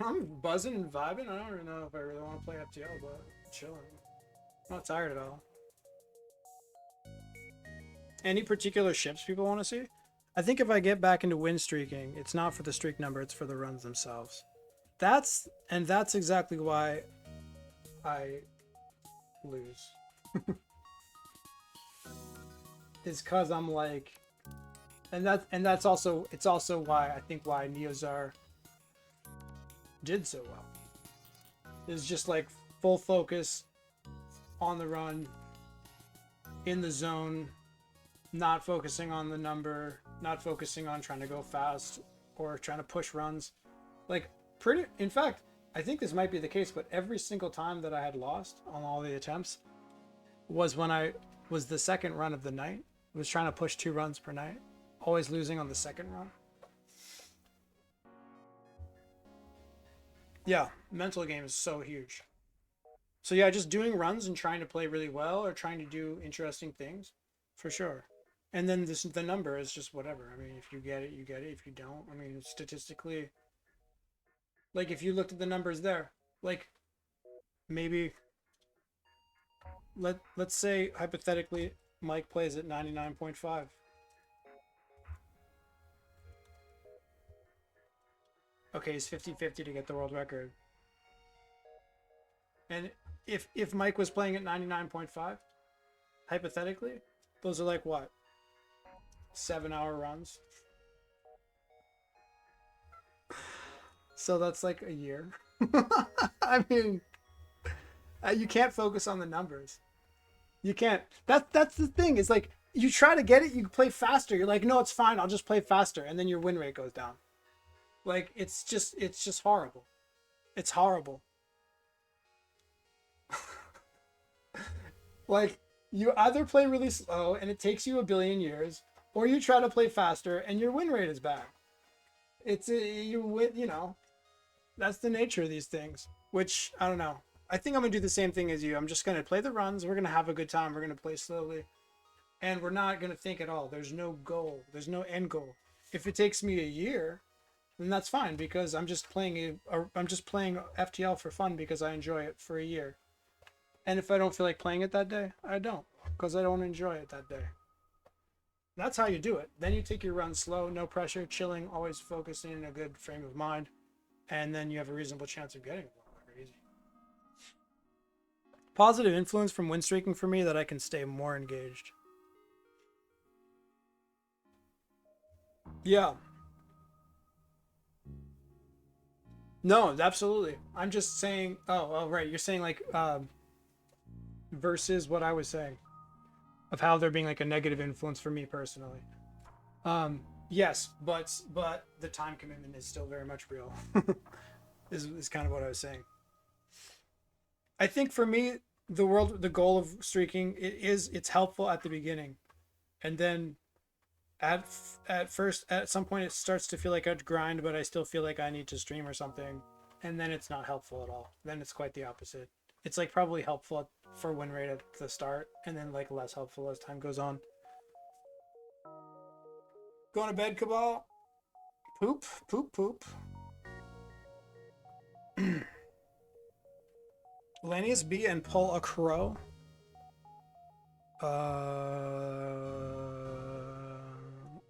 A: I'm buzzing and vibing. I don't even know if I really want to play FTL, but I'm chilling. I'm not tired at all. Any particular ships people want to see? I think if I get back into win streaking, it's not for the streak number, it's for the runs themselves. That's exactly why I lose. It's cause I'm like, and that's also, it's also why I think why Neozar did so well. It's just like full focus on the run, in the zone, not focusing on the number, not focusing on trying to go fast or trying to push runs. Like in fact, I think this might be the case, but every single time that I had lost on all the attempts was when I was the second run of the night. I was trying to push 2 runs per night, always losing on the second run. Yeah, mental game is so huge. So yeah, just doing runs and trying to play really well or trying to do interesting things, for sure. And then the number is just whatever. I mean, if you get it, you get it. If you don't, I mean, statistically, like if you looked at the numbers there, like maybe let's say hypothetically Mike plays at 99.5. Okay, he's 50-50 to get the world record. And if Mike was playing at 99.5, hypothetically, those are like what? 7-hour runs. So that's like a year. I mean, you can't focus on the numbers. You can't. That's the thing. It's like you try to get it, you play faster. You're like, no, it's fine. I'll just play faster, and then your win rate goes down. Like it's just horrible. It's horrible. Like You either play really slow and it takes you a billion years, or you try to play faster and your win rate is bad. It's you win, you know. That's the nature of these things. Which I don't know. I think I'm gonna do the same thing as you. I'm just gonna play the runs. We're gonna have a good time. We're gonna play slowly, and we're not gonna think at all. There's no goal. There's no end goal. If it takes me a year, then that's fine because I'm just playing I'm just playing FTL for fun because I enjoy it for a year. And if I don't feel like playing it that day, I don't because I don't enjoy it that day. That's how you do it. Then you take your run slow, no pressure, chilling, always focusing in a good frame of mind, and then you have a reasonable chance of getting it. Easy. Positive influence from win streaking for me that I can stay more engaged. Yeah. No, absolutely. I'm just saying. Oh, right. You're saying like versus what I was saying of how there being like a negative influence for me personally. Yes, but the time commitment is still very much real. is kind of what I was saying. I think for me, the goal of streaking it's helpful at the beginning, and then at first at some point it starts to feel like a grind, but I still feel like I need to stream or something, and then it's not helpful at all. Then it's quite the opposite. It's like probably helpful for win rate at the start, and then like less helpful as time goes on. Going to bed, Cabal? Poop, poop, poop. Lanius B and pull a crow. I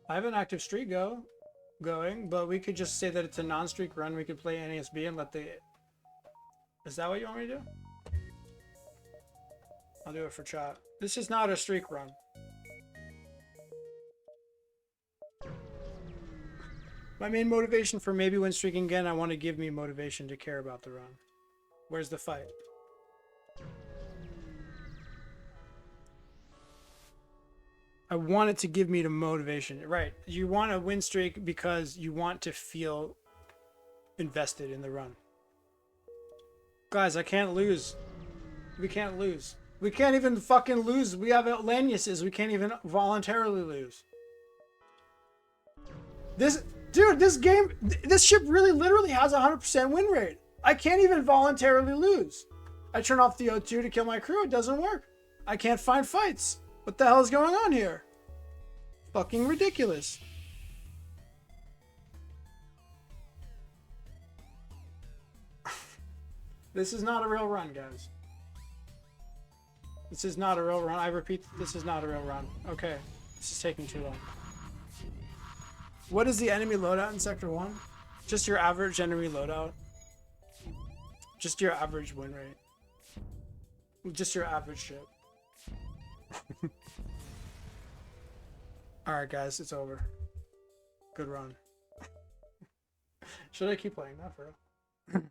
A: have an active streak going, but we could just say that it's a non-streak run. We could play NASB and let the... Is that what you want me to do? I'll do it for chat. This is not a streak run. My main motivation for maybe win streaking again, I want to give me motivation to care about the run. Where's the fight? I want it to give me the motivation. Right. You want a win streak because you want to feel invested in the run. Guys, I can't lose. We can't lose. We can't even fucking lose. We have Laniuses. We can't even voluntarily lose. Dude, this game, this ship really literally has a 100% win rate. I can't even voluntarily lose. I turn off the O2 to kill my crew. It doesn't work. I can't find fights. What the hell is going on here? Fucking ridiculous. This is not a real run, guys. This is not a real run. I repeat, this is not a real run. Okay, this is taking too long. What is the enemy loadout in Sector 1? Just your average enemy loadout. Just your average win rate. Just your average ship. Alright guys, it's over. Good run. Should I keep playing that for real?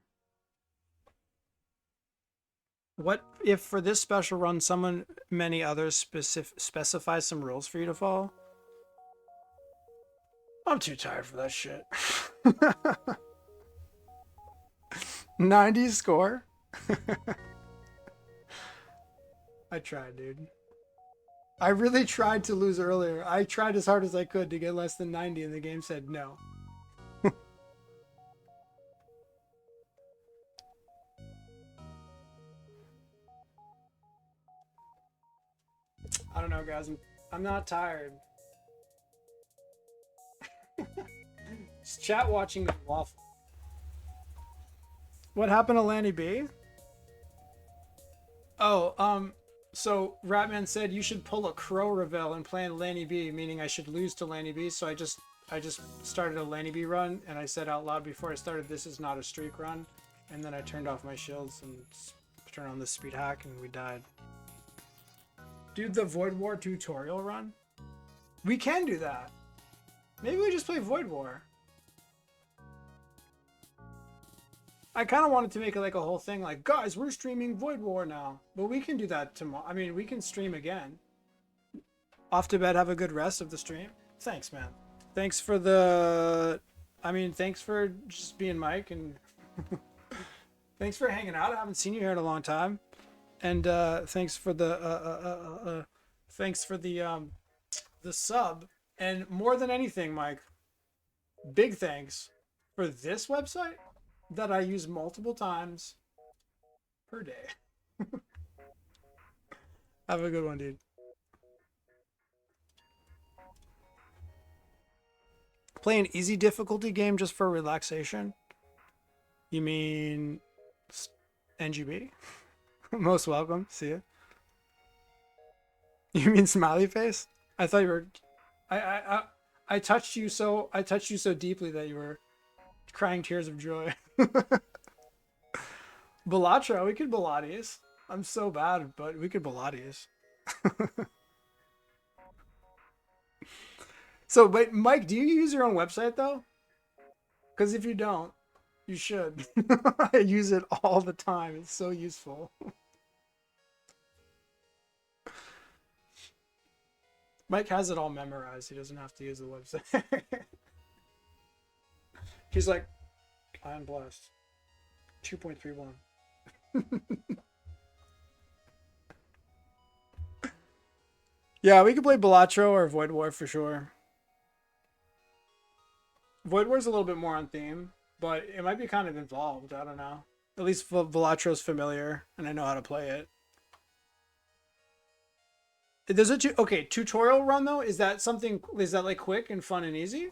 A: What if for this special run someone many others specifies some rules for you to follow? I'm too tired for that shit. 90 score? I tried, dude. I really tried to lose earlier. I tried as hard as I could to get less than 90 and the game said no. I don't know, guys. I'm not tired. Just chat watching the waffle. What happened to Lanny B? Oh, so Ratman said you should pull a Crow Reveal and plan Lanny B, meaning I should lose to Lanny B. So I just started a Lanny B run, and I said out loud before I started, this is not a streak run. And then I turned off my shields and turned on the speed hack, and we died. Do the Void War tutorial run? We can do that. Maybe we just play Void War. I kind of wanted to make it like a whole thing, like, guys, we're streaming Void War now. But we can do that tomorrow. I mean, we can stream again. Off to bed, have a good rest of the stream. Thanks, man. Thanks for the... I mean, thanks for just being Mike, and... thanks for hanging out. I haven't seen you here in a long time. And thanks for the sub. And more than anything, Mike, big thanks for this website that I use multiple times per day. Have a good one, dude. Play an easy difficulty game just for relaxation? You mean NGB? Most welcome. See ya. You mean smiley face? I thought you were. I touched you so deeply that you were crying tears of joy. Bellatra, we could Pilates. I'm so bad, but we could Pilates. So, wait, Mike, do you use your own website though? Because if you don't, you should. I use it all the time. It's so useful. Mike has it all memorized. He doesn't have to use the website. He's like, I'm blessed. 2.31. Yeah, we could play Balatro or Void War for sure. Void War's a little bit more on theme, but it might be kind of involved. I don't know. At least Balatro's familiar, and I know how to play it. There's a tutorial run though. Is that something? Is that like quick and fun and easy?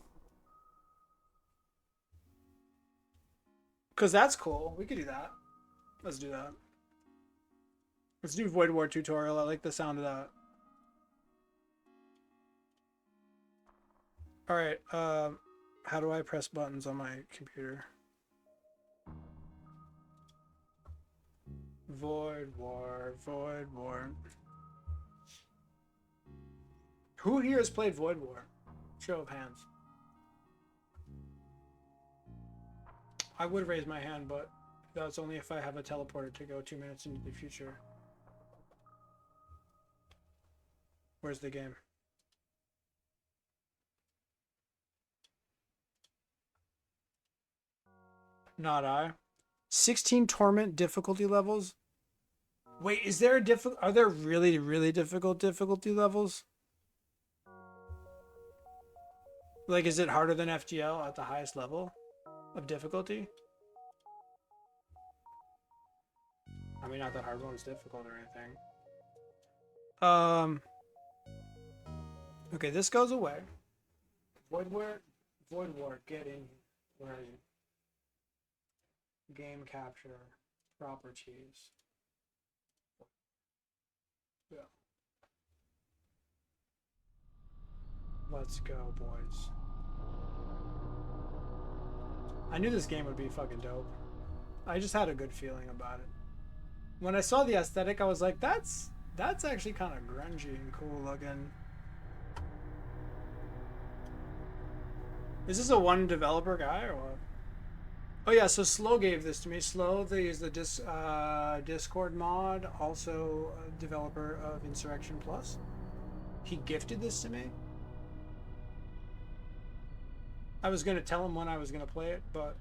A: Because that's cool. We could do that. Let's do that. Let's do Void War tutorial. I like the sound of that. All right. How do I press buttons on my computer? Void War, Void War. Who here has played Void War? Show of hands. I would raise my hand, but that's only if I have a teleporter to go 2 minutes into the future. Where's the game? Not I. 16 torment difficulty levels? Wait, is there are there really, really difficult difficulty levels? Like, is it harder than FGL at the highest level of difficulty? I mean, not that hard one is difficult or anything. Okay, this goes away. Void War, get in. Where are you? Game capture, properties. Yeah. Let's go, boys. I knew this game would be fucking dope. I just had a good feeling about it. When I saw the aesthetic, I was like, that's actually kind of grungy and cool looking. Is this a one developer guy or what? Oh yeah, so Slow gave this to me. Slow is the Discord mod, also a developer of Insurrection Plus. He gifted this to me. I was going to tell him when I was going to play it, but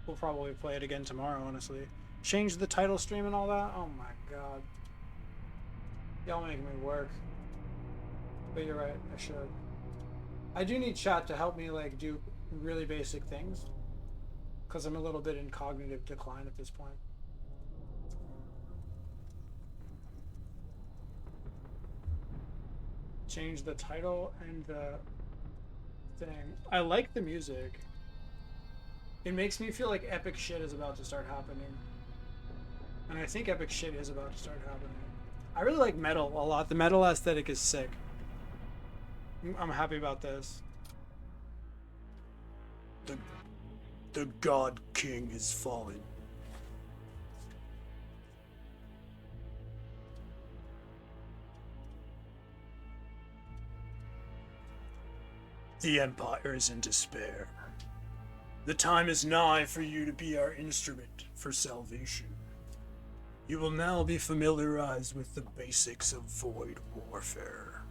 A: we'll probably play it again tomorrow, honestly. Change the title stream and all that? Oh my god. Y'all making me work. But you're right, I should. I do need chat to help me like do really basic things. Because I'm a little bit in cognitive decline at this point. Change the title and the thing. I like the music. It makes me feel like epic shit is about to start happening. And I think epic shit is about to start happening. I really like metal a lot. The metal aesthetic is sick. I'm happy about this. The God King is fallen. The Empire is in despair. The time is nigh for you to be our instrument for salvation. You will now be familiarized with the basics of void warfare.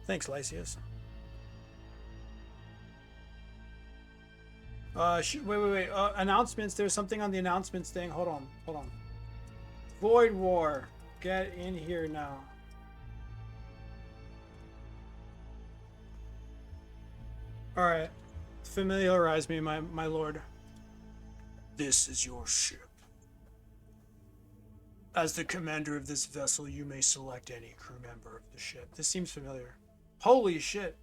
A: Thanks, Lysius. Wait. Announcements. There's something on the announcements thing. Hold on. Void War. Get in here now. Alright. Familiarize me, my lord. This is your ship. As the commander of this vessel, you may select any crew member of the ship. This seems familiar. Holy shit.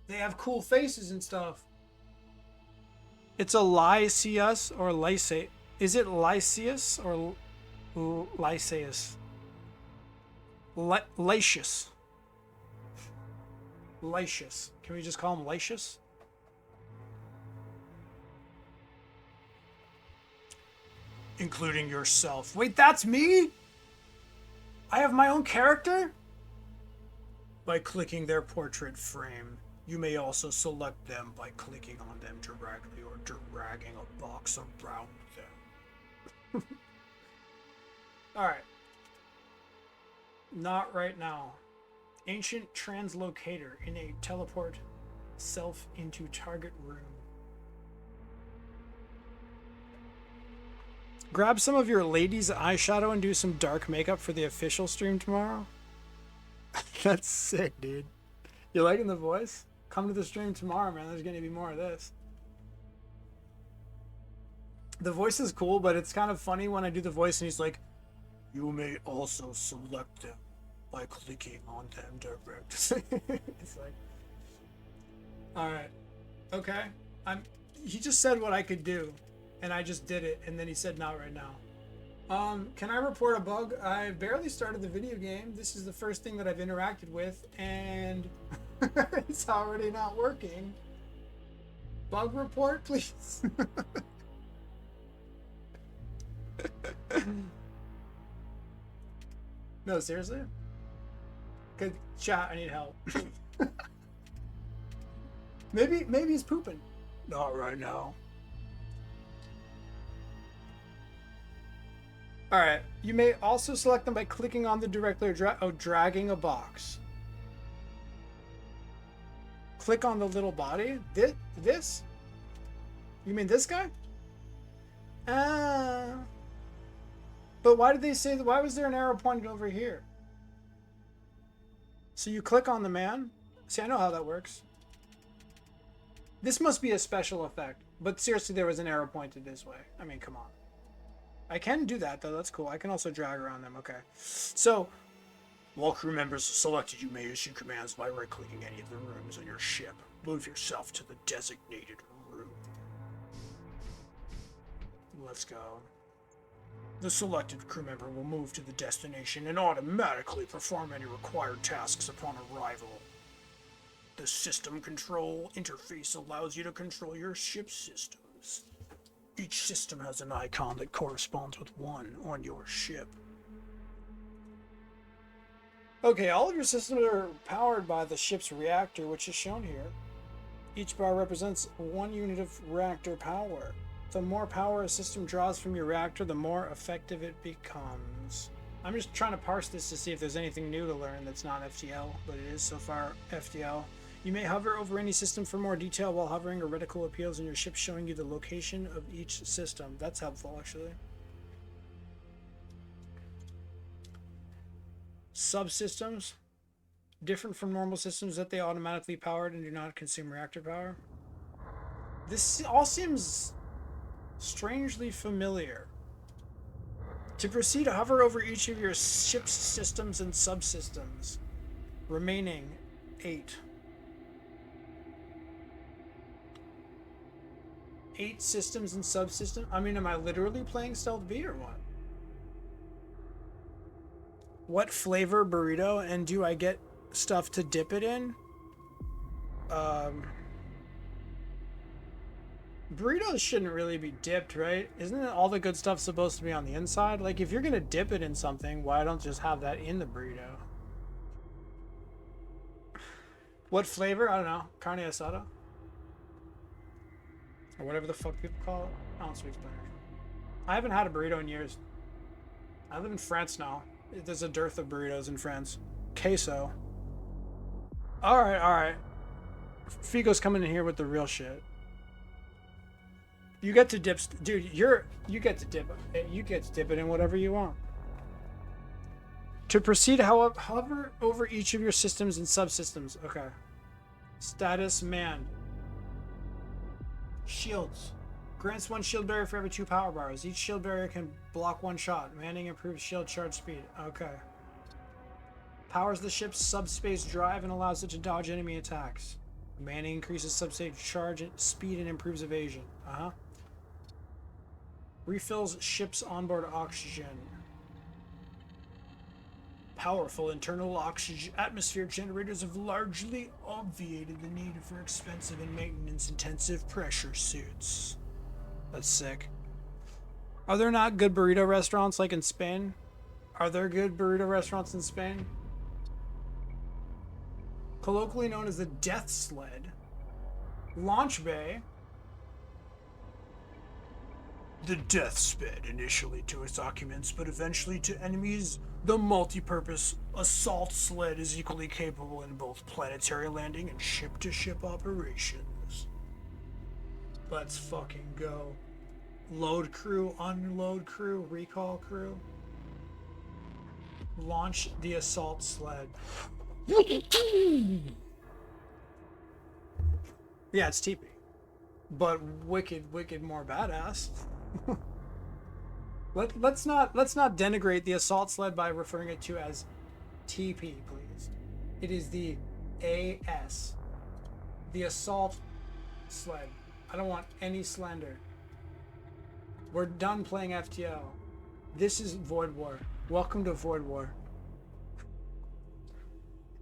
A: They have cool faces and stuff. It's a Lysius or Lysaeus. Is it Lysius or Lysaeus? Lysius. Lysius. Can we just call him Lysius? Including yourself. Wait, that's me? I have my own character? By clicking their portrait frame, you may also select them by clicking on them directly or dragging a box around them. Alright. Not right now. Ancient translocator in a teleport self into target room. Grab some of your lady's eyeshadow and do some dark makeup for the official stream tomorrow. That's sick, dude. You liking the voice? Come to the stream tomorrow, man. There's going to be more of this. The voice is cool, but it's kind of funny when I do the voice and he's like, you may also select them by clicking on them directly. It's like, all right, okay. He just said what I could do, and I just did it, and then he said not right now. Can I report a bug? I barely started the video game. This is the first thing that I've interacted with, and it's already not working. Bug report, please. No, seriously? Good chat, I need help. Maybe he's pooping. Not right now. Alright, you may also select them by clicking on the directly or dragging a box. Click on the little body. This? You mean this guy? But why did they say that? Why was there an arrow pointed over here? So you click on the man? See, I know how that works. This must be a special effect. But seriously, there was an arrow pointed this way. I mean, come on. I can do that, though. That's cool. I can also drag around them. Okay. So, while crew members are selected, you may issue commands by right-clicking any of the rooms on your ship. Move yourself to the designated room. Let's go. The selected crew member will move to the destination and automatically perform any required tasks upon arrival. The system control interface allows you to control your ship's systems. Each system has an icon that corresponds with one on your ship. Okay, all of your systems are powered by the ship's reactor, which is shown here. Each bar represents 1 unit of reactor power. The more power a system draws from your reactor, the more effective it becomes. I'm just trying to parse this to see if there's anything new to learn that's not FTL, but it is so far FTL. You may hover over any system for more detail. While hovering, a reticle appears on your ship showing you the location of each system. That's helpful, actually. Subsystems. Different from normal systems that they automatically powered and do not consume reactor power. This all seems strangely familiar. To proceed, hover over each of your ship's systems and subsystems. Remaining 8. 8 systems and subsystems? I mean, am I literally playing Stealth B or what? What flavor burrito, and do I get stuff to dip it in? Burritos shouldn't really be dipped, right? Isn't it all the good stuff supposed to be on the inside? Like, if you're gonna dip it in something, why don't just have that in the burrito? What flavor? I don't know. Carne asada? Or whatever the fuck people call it. I don't speak Spanish. I haven't had a burrito in years. I live in France now. There's a dearth of burritos in France. Queso. Alright, alright. Figo's coming in here with the real shit. You get to dip, dude. You get to dip. You get to dip it in whatever you want. To proceed, hover over each of your systems and subsystems. Okay. Status man. Shields. Grants 1 shield barrier for every 2 power bars. Each shield barrier can block 1 shot. Manning improves shield charge speed. Okay. Powers the ship's subspace drive and allows it to dodge enemy attacks. Manning increases subspace charge speed and improves evasion. Refills ship's onboard oxygen. Powerful internal oxygen atmosphere generators have largely obviated the need for expensive and maintenance-intensive pressure suits. That's sick. Are there not good burrito restaurants like in Spain? Are there good burrito restaurants in Spain? Colloquially known as the Death Sled. Launch bay. The Death sped initially to its occupants, but eventually to enemies. The multi-purpose assault sled is equally capable in both planetary landing and ship-to-ship operations. Let's fucking go. Load crew, unload crew, recall crew. Launch the assault sled. Yeah, it's TP. But wicked more badass. Let's not denigrate the assault sled by referring it to as TP, please. It is the AS. The assault sled. I don't want any slander. We're done playing FTL. This is Void War. Welcome to Void War.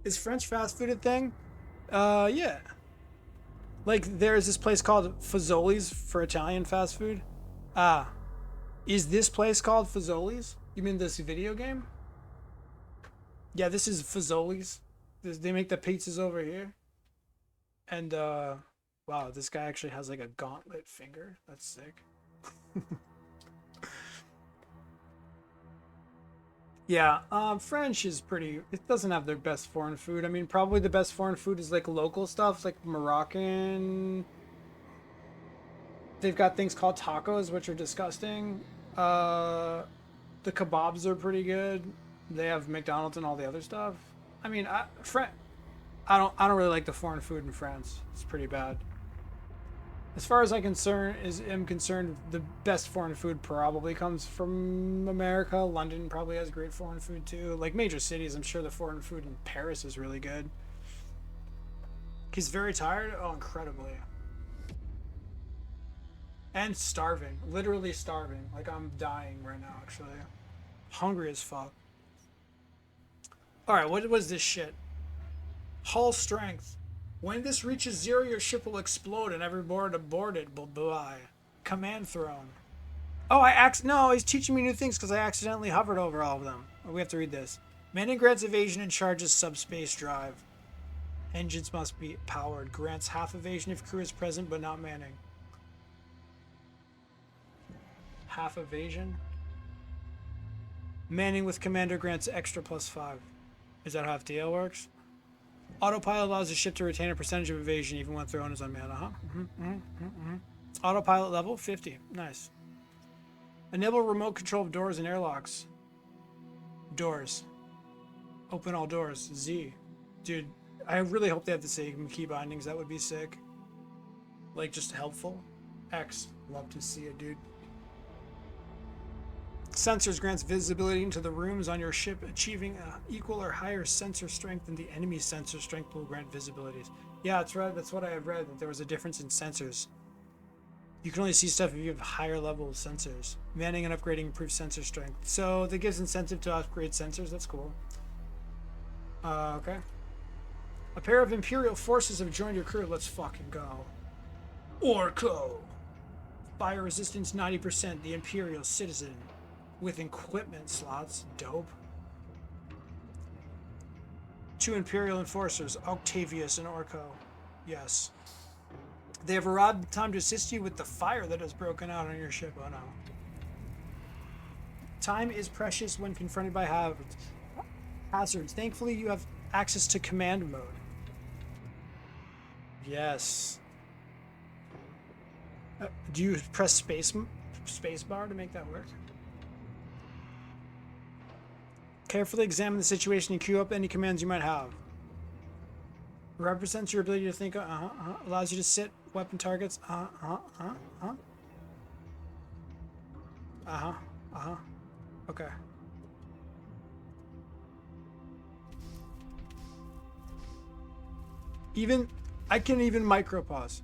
A: Is French fast food a thing? Yeah. Like, there's this place called Fazoli's for Italian fast food. Is this place called Fazoli's? You mean this video game? Yeah, this is Fazoli's. They make the pizzas over here. And, wow, this guy actually has like a gauntlet finger. That's sick. Yeah, French is pretty... It doesn't have their best foreign food. I mean, probably the best foreign food is like local stuff, like Moroccan... They've got things called tacos, which are disgusting. The kebabs are pretty good. They have McDonald's and all the other stuff. I mean, I don't really like the foreign food in France. It's pretty bad. As far as I'm concerned, the best foreign food probably comes from America. London probably has great foreign food too. Like major cities, I'm sure the foreign food in Paris is really good. He's very tired. Oh, incredibly. And starving. Literally starving. Like, I'm dying right now, actually. Hungry as fuck. Alright, what was this shit? Hull strength. When this reaches 0, your ship will explode and every board aboard it will die. Command throne. Oh, no, he's teaching me new things because I accidentally hovered over all of them. Oh, we have to read this. Manning grants evasion and charges subspace drive. Engines must be powered. Grants half evasion if crew is present but not manning. Half evasion. Manning with commander grants extra +5. Is that how FTL works? Autopilot allows the ship to retain a percentage of evasion even when throne is unmanned. Autopilot level 50. Nice. Enable remote control of doors and airlocks. Doors. Open all doors. Z. Dude, I really hope they have the same key bindings. That would be sick. Like, just helpful. X. Love to see it, dude. Sensors grants visibility into the rooms on your ship. Achieving equal or higher sensor strength than the enemy's sensor strength will grant visibilities. Yeah, that's right. That's what I have read, that there was a difference in sensors. You can only see stuff if you have higher level of sensors. Manning and upgrading improves sensor strength. So that gives incentive to upgrade sensors. That's cool. Okay. A pair of Imperial forces have joined your crew. Let's fucking go. Orko. Fire resistance 90%. The Imperial citizen. With equipment slots. Dope. 2 Imperial enforcers. Octavius and Orko. Yes. They have arrived in time to assist you with the fire that has broken out on your ship. Oh no. Time is precious when confronted by hazards. Thankfully, you have access to command mode. Yes. Do you press space bar to make that work? Carefully examine the situation and queue up any commands you might have. Represents your ability to think. Allows you to sit weapon targets. Okay. I can even micro pause.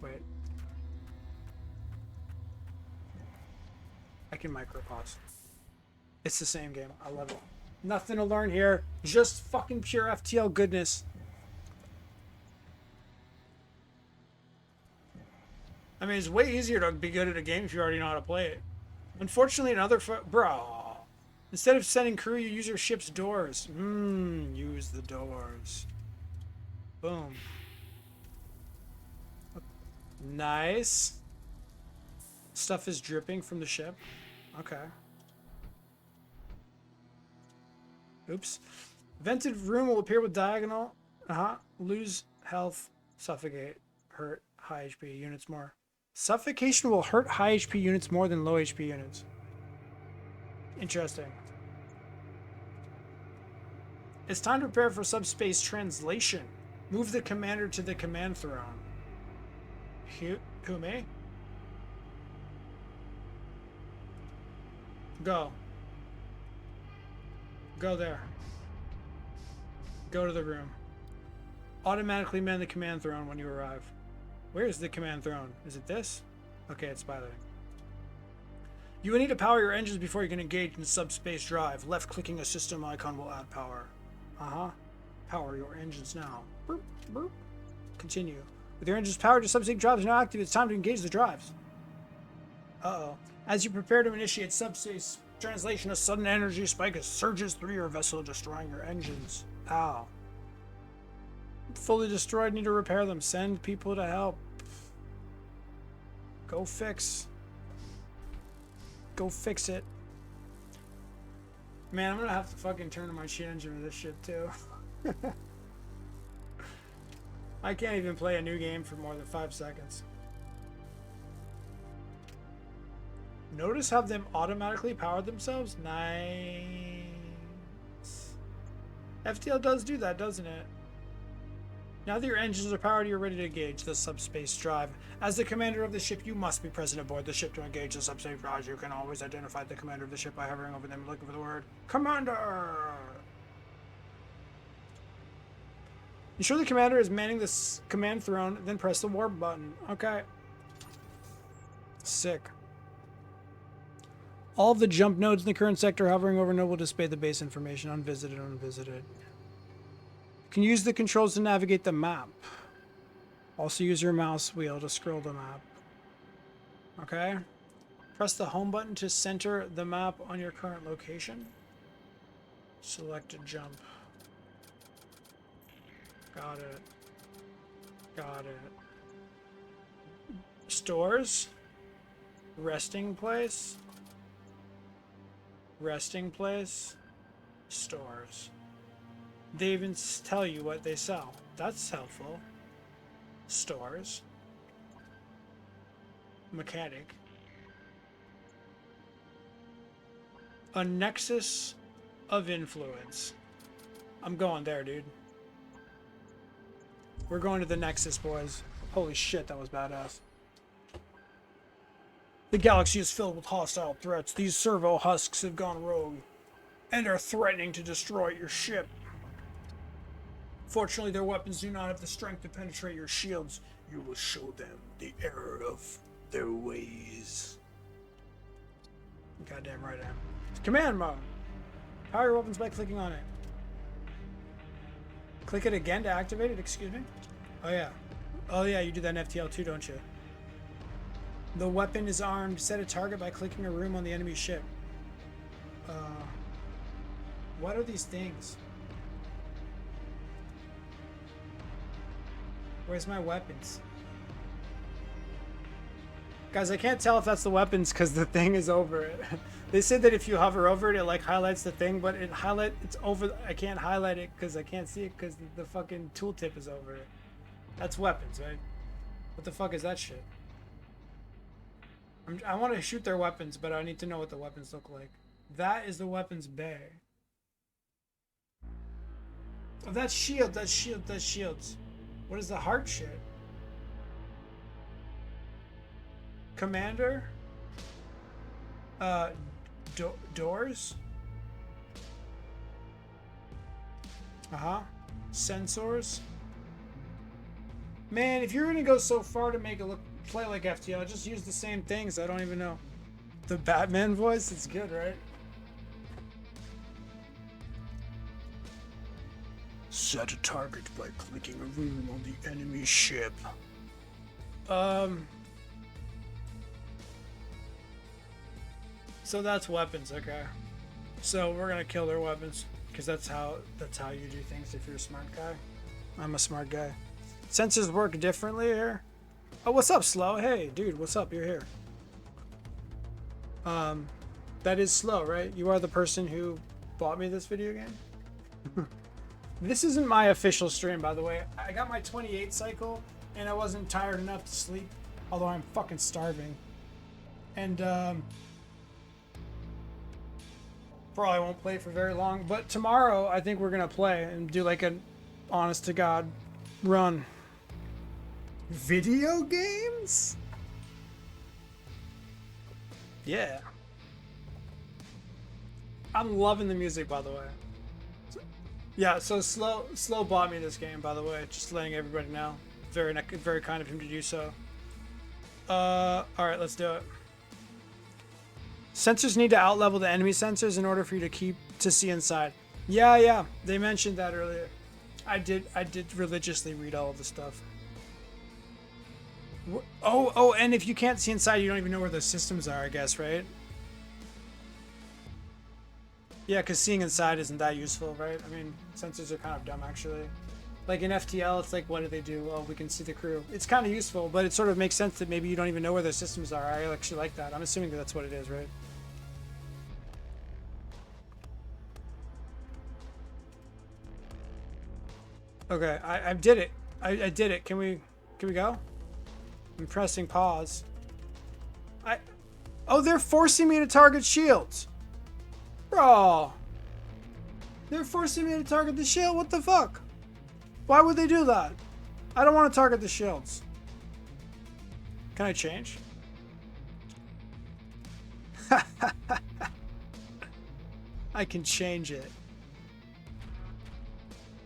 A: Wait. I can micro pause. It's the same game. I love it. Nothing to learn here. Just fucking pure FTL goodness. I mean, it's way easier to be good at a game if you already know how to play it. Unfortunately, bro. Instead of sending crew, you use your ship's doors. Use the doors. Boom. Nice. Stuff is dripping from the ship. Okay. Oops. Vented room will appear with diagonal. Lose health. Suffocate. Hurt. High HP units more. Suffocation will hurt high HP units more than low HP units. Interesting. It's time to prepare for subspace translation. Move the commander to the command throne. Who, me? Go. Go there. Go to the room. Automatically man the command throne when you arrive. Where is the command throne? Is it this? Okay, it's piloting. You will need to power your engines before you can engage in subspace drive. Left-clicking a system icon will add power. Power your engines now. Boop, boop. Continue. With your engines powered, the subspace drive is now active. It's time to engage the drives. As you prepare to initiate subspace translation, a sudden energy spike surges through your vessel, destroying your engines. Ow. Fully destroyed, need to repair them. Send people to help. Go fix it. Man, I'm gonna have to fucking turn on my shit engine for this shit too. I can't even play a new game for more than 5 seconds. Notice how them automatically powered themselves? Nice. FTL does do that, doesn't it? Now that your engines are powered, you're ready to engage the subspace drive. As the commander of the ship, you must be present aboard the ship to engage the subspace drive. You can always identify the commander of the ship by hovering over them and looking for the word Commander! Ensure the commander is manning the command throne, then press the warp button. Okay. Sick. All of the jump nodes in the current sector hovering over node will display the base information. Unvisited. You can use the controls to navigate the map. Also use your mouse wheel to scroll the map. Okay. Press the home button to center the map on your current location. Select a jump. Got it. Stores. Resting place. Stores. They even tell you what they sell. That's helpful. Stores. Mechanic. A nexus of influence. I'm going there, dude. We're going to the nexus, boys. Holy shit, that was badass. The galaxy is filled with hostile threats. These servo husks have gone rogue and are threatening to destroy your ship. Fortunately, their weapons do not have the strength to penetrate your shields. You will show them the error of their ways. Goddamn right I am. It's command mode. Power your weapons by clicking on it. Click it again to activate it, excuse me? Oh yeah, you do that in FTL too, don't you? The weapon is armed. Set a target by clicking a room on the enemy ship. What are these things? Where's my weapons? Guys, I can't tell if that's the weapons because the thing is over it. They said that if you hover over it, it like highlights the thing, but it's over. I can't highlight it because I can't see it because the fucking tooltip is over it. That's weapons, right? What the fuck is that shit? I want to shoot their weapons, but I need to know what the weapons look like. That is the weapons bay. Oh, that's shield, that's shield, that's shields. What is the heart shit? Commander? Doors? Uh-huh. Sensors? Man, if you're gonna go so far to make it play like FTL, just use the same things. I don't even know. The Batman voice, it's good, right? Set a target by clicking a rune on the enemy ship. So that's weapons, okay. So we're gonna kill their weapons because that's how you do things if you're a smart guy. I'm a smart guy. Sensors work differently here. Oh, what's up, Slow? Hey, dude, what's up? You're here. That is Slow, right? You are the person who bought me this video game? This isn't my official stream, by the way. I got my 28 cycle, and I wasn't tired enough to sleep, although I'm fucking starving. And, probably won't play for very long, but tomorrow I think we're gonna play and do like an honest to God run. Video games? Yeah. I'm loving the music, by the way. Yeah, so Slow bought me this game, by the way, just letting everybody know. Very kind of him to do so. Alright, let's do it. Sensors need to outlevel the enemy sensors in order for you to see inside. Yeah, they mentioned that earlier. I did religiously read all of the stuff. Oh, and if you can't see inside, you don't even know where the systems are, I guess, right? Yeah, because seeing inside isn't that useful, right? I mean, sensors are kind of dumb, actually. Like in FTL, it's like, what do they do? Oh, we can see the crew. It's kind of useful, but it sort of makes sense that maybe you don't even know where the systems are. I actually like that. I'm assuming that's what it is, right? Okay, I did it. I did it. Can we go? I'm pressing pause. Oh, they're forcing me to target shields. Bro. They're forcing me to target the shield. What the fuck? Why would they do that? I don't want to target the shields. Can I change? I can change it.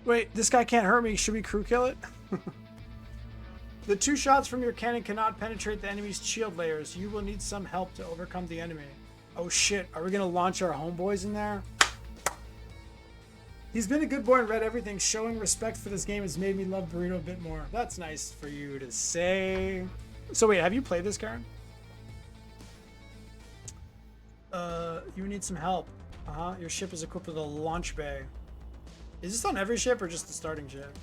A: Wait, this guy can't hurt me. Should we crew kill it? The 2 shots from your cannon cannot penetrate the enemy's shield layers. You will need some help to overcome the enemy. Oh shit, are we gonna launch our homeboys in there? He's been a good boy and read everything. Showing respect for this game has made me love Burrito a bit more. That's nice for you to say. So wait, have you played this, Karen? You need some help. Your ship is equipped with a launch bay. Is this on every ship or just the starting ship?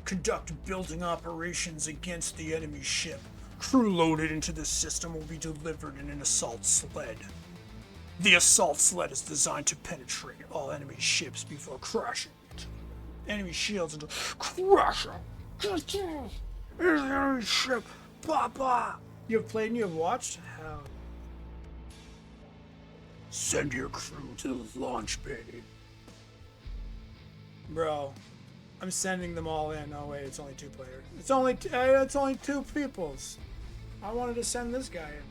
A: Conduct building operations against the enemy ship. Crew loaded into the system will be delivered in an assault sled. The assault sled is designed to penetrate all enemy ships before crashing it. Enemy shields into crashing. Here's the enemy ship. Blah blah. You have played and you have watched? How? Send your crew to the launch bay. Bro, I'm sending them all in. Oh wait, it's only 2 players. It's only 2 peoples. I wanted to send this guy in.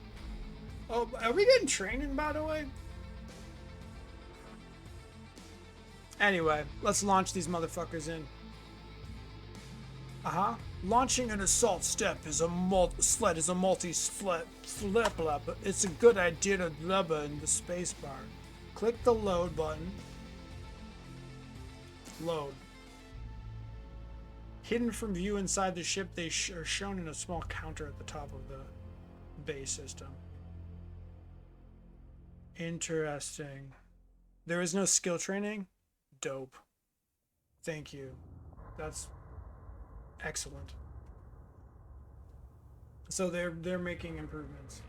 A: Oh, are we getting training, by the way? Anyway, let's launch these motherfuckers in. Launching an assault sled is a multi-sled. It's a good idea to lever in the spacebar. Click the load button. Load. Hidden from view inside the ship, they are shown in a small counter at the top of the bay system. Interesting. There is no skill training? Dope. Thank you. That's excellent. So they're making improvements.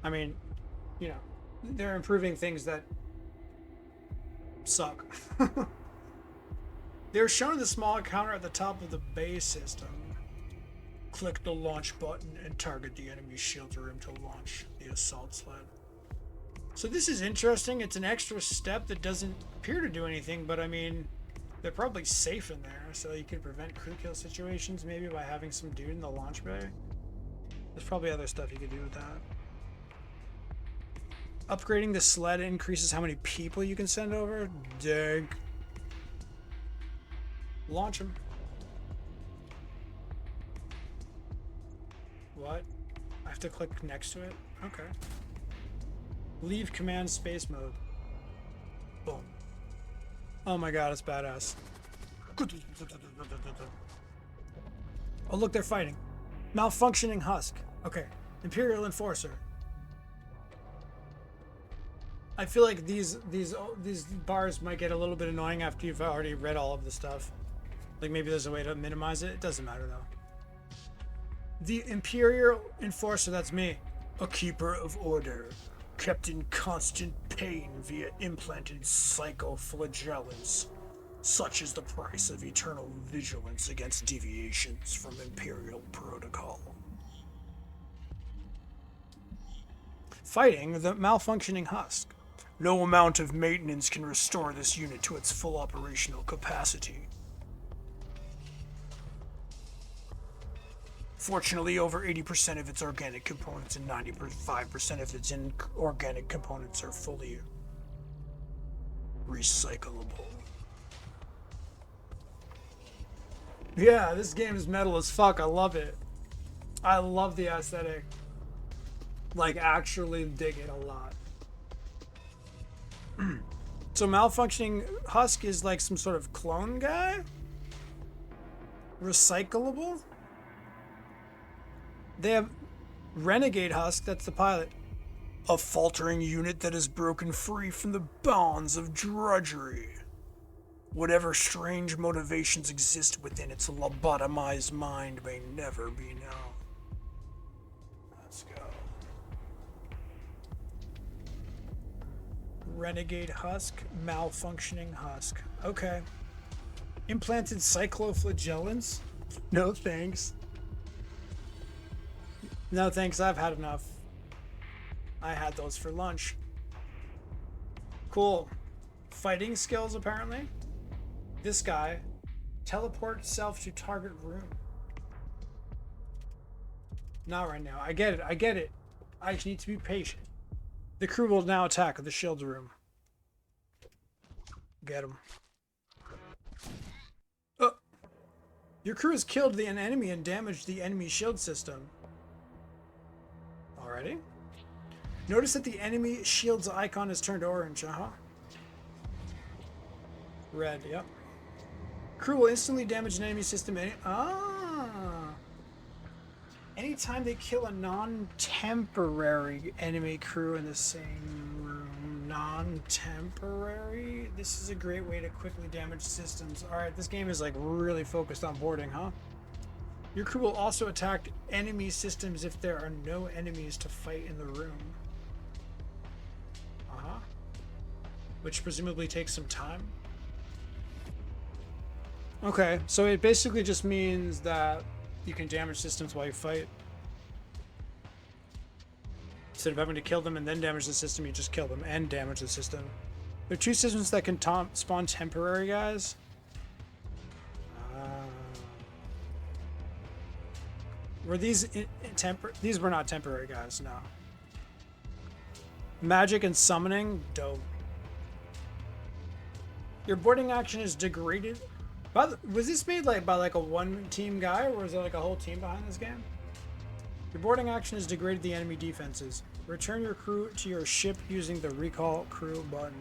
A: I mean, you know, they're improving things that suck. They're shown the small counter at the top of the bay system. Click the launch button and target the enemy shield room to launch the assault sled. So this is interesting. It's an extra step that doesn't appear to do anything, but I mean, they're probably safe in there, so you could prevent crew kill situations maybe by having some dude in the launch bay. There's probably other stuff you could do with that. Upgrading the sled increases how many people you can send over. Dang. Launch them. What? I have to click next to it? Okay. Leave command space mode. Boom. Oh my god, it's badass. Oh look, they're fighting. Malfunctioning husk. Okay. Imperial Enforcer. I feel like these bars might get a little bit annoying after you've already read all of the stuff. Like maybe there's a way to minimize it. It doesn't matter though. The Imperial Enforcer, that's me. A keeper of order. Kept in constant pain via implanted cyclephagelants. Such is the price of eternal vigilance against deviations from Imperial protocol. Fighting the malfunctioning husk. No amount of maintenance can restore this unit to its full operational capacity. Fortunately, over 80% of its organic components and 95% of its inorganic components are fully recyclable. Yeah, this game is metal as fuck. I love it. I love the aesthetic. Like, actually dig it a lot. So malfunctioning husk is like some sort of clone guy? Recyclable? They have Renegade Husk, that's the pilot. A faltering unit that is broken free from the bonds of drudgery. Whatever strange motivations exist within its lobotomized mind may never be known. Let's go. Renegade Husk, malfunctioning husk. Okay. Implanted cyclophlagellants? No thanks. No thanks, I've had enough. I had those for lunch. Cool. Fighting skills, apparently. This guy. Teleport self to target room. Not right now. I get it. I get it. I just need to be patient. The crew will now attack the shield room. Get him. Oh. Your crew has killed an enemy and damaged the enemy shield system. Alrighty. Notice that the enemy shield's icon is turned orange, Red, yep. Crew will instantly damage an enemy system. Anytime they kill a non-temporary enemy crew in the same room. Non-temporary? This is a great way to quickly damage systems. Alright, this game is like really focused on boarding, huh? Your crew will also attack enemy systems if there are no enemies to fight in the room. Which presumably takes some time. Okay, so it basically just means that you can damage systems while you fight. Instead of having to kill them and then damage the system, you just kill them and damage the system. There are two systems that can spawn temporary guys. Were these these were not temporary guys, no. Magic and summoning, dope. Your boarding action is degraded. Was this made like by like a one-team guy, or was there like a whole team behind this game? Your boarding action has degraded the enemy defenses. Return your crew to your ship using the recall crew button.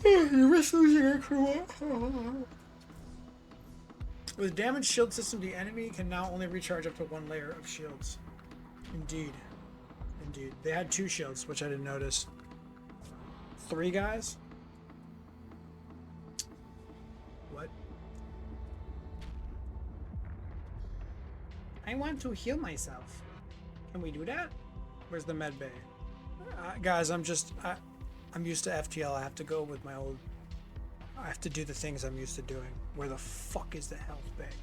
A: You risk losing your crew. With damaged shield system, the enemy can now only recharge up to one layer of shields. Indeed. Indeed. They had 2 shields, which I didn't notice. 3 guys? What? I want to heal myself. Can we do that? Where's the med bay? Guys, I'm used to FTL. I have to go with my old... I have to do the things I'm used to doing. Where the fuck is the health bay?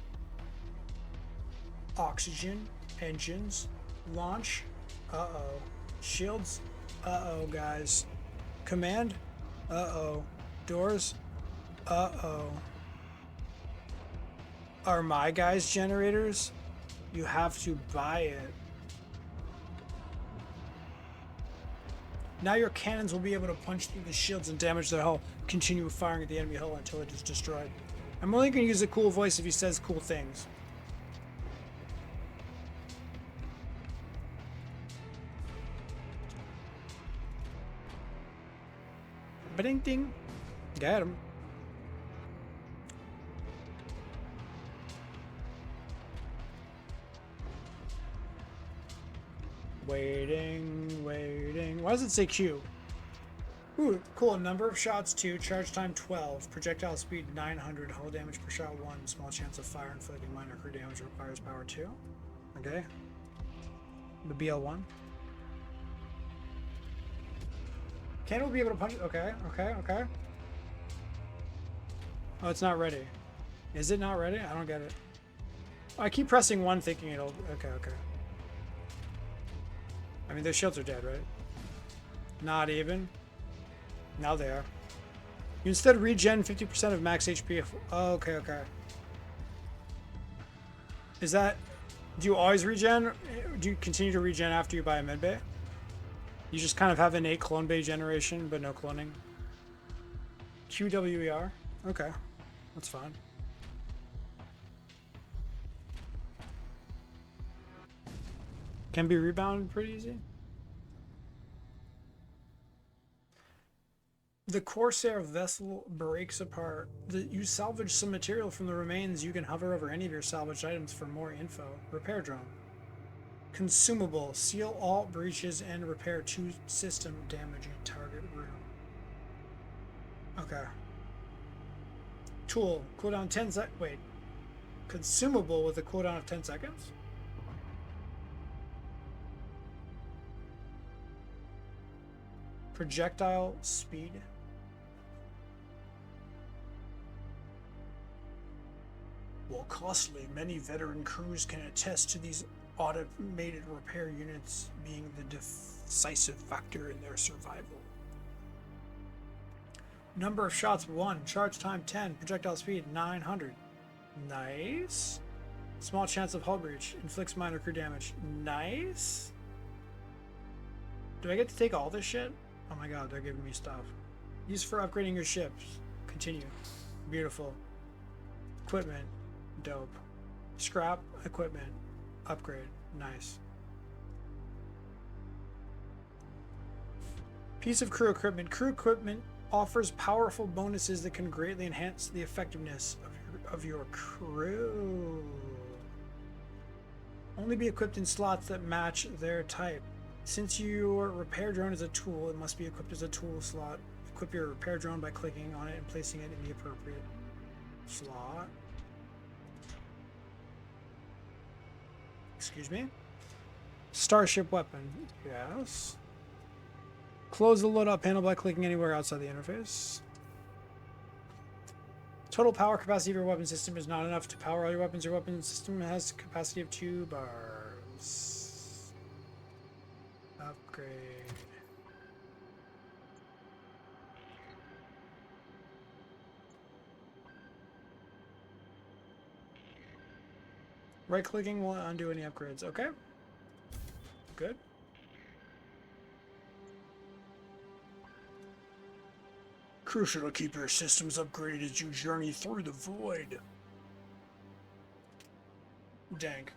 A: Oxygen, engines, launch. Uh-oh. Shields? Uh-oh, guys. Command? Uh-oh. Doors? Uh-oh. Are my guys generators? You have to buy it. Now your cannons will be able to punch through the shields and damage their hull. Continue firing at the enemy hull until it is destroyed. I'm only going to use a cool voice if he says cool things. Ba-ding ding. Got him. Waiting, waiting. Why does it say Q? Ooh, cool. Number of shots 2, charge time 12, projectile speed 900, hull damage per shot 1, small chance of fire inflicting minor crew damage, requires power 2. Okay. The BL1. Cannon will be able to punch it. Okay, okay, okay. Oh, it's not ready. Is it not ready? I don't get it. Oh, I keep pressing 1 thinking it'll... Okay, okay. I mean, their shields are dead, right? Not even. Now they are. You instead regen 50% of max HP. Oh, okay, okay. Is that... Do you always regen? Do you continue to regen after you buy a med bay? You just kind of have innate clone bay generation, but no cloning. QWER? Okay. That's fine. Can be rebounded pretty easy. The Corsair vessel breaks apart. You salvage some material from the remains. You can hover over any of your salvaged items for more info. Repair drone. Consumable. Seal all breaches and repair 2 system damaging target room. Okay. Tool. Cooldown 10 sec. Wait. Consumable with a cooldown of 10 seconds? Projectile speed. While costly, many veteran crews can attest to these automated repair units being the decisive factor in their survival. Number of shots 1, charge time 10, projectile speed 900. Nice. Small chance of hull breach, inflicts minor crew damage. Nice. Do I get to take all this shit? Oh my god, they're giving me stuff. Use for upgrading your ships. Continue. Beautiful. Equipment. Dope. Scrap. Equipment. Upgrade. Nice. Piece of crew equipment. Crew equipment offers powerful bonuses that can greatly enhance the effectiveness of your crew. Only be equipped in slots that match their type. Since your repair drone is a tool, it must be equipped as a tool slot. Equip your repair drone by clicking on it and placing it in the appropriate slot. Excuse me? Starship weapon. Yes. Close the loadout panel by clicking anywhere outside the interface. Total power capacity of your weapon system is not enough to power all your weapons. Your weapon system has a capacity of 2 bars. Upgrade. Right-clicking will undo any upgrades. Okay. Good. Crucial to keep your systems upgraded as you journey through the void. Dank.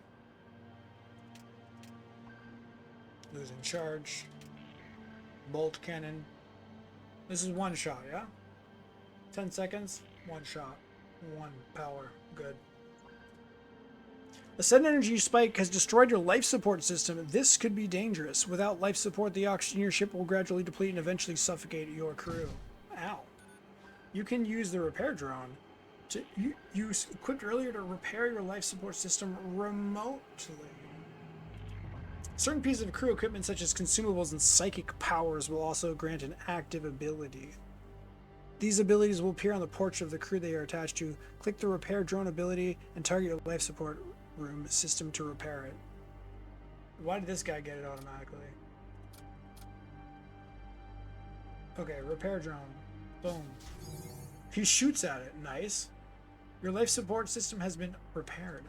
A: Losing charge. Bolt cannon. This is 1 shot, yeah? 10 seconds, 1 shot. 1 power. Good. A sudden energy spike has destroyed your life support system. This could be dangerous. Without life support, the oxygen in your ship will gradually deplete and eventually suffocate your crew. Ow. You can use the repair drone to use equipped earlier to repair your life support system remotely. Certain pieces of crew equipment such as consumables and psychic powers will also grant an active ability. These abilities will appear on the porch of the crew they are attached to. Click the repair drone ability and target your life support room system to repair it. Why did this guy get it automatically? Okay, repair drone. Boom. He shoots at it. Nice. Your life support system has been repaired.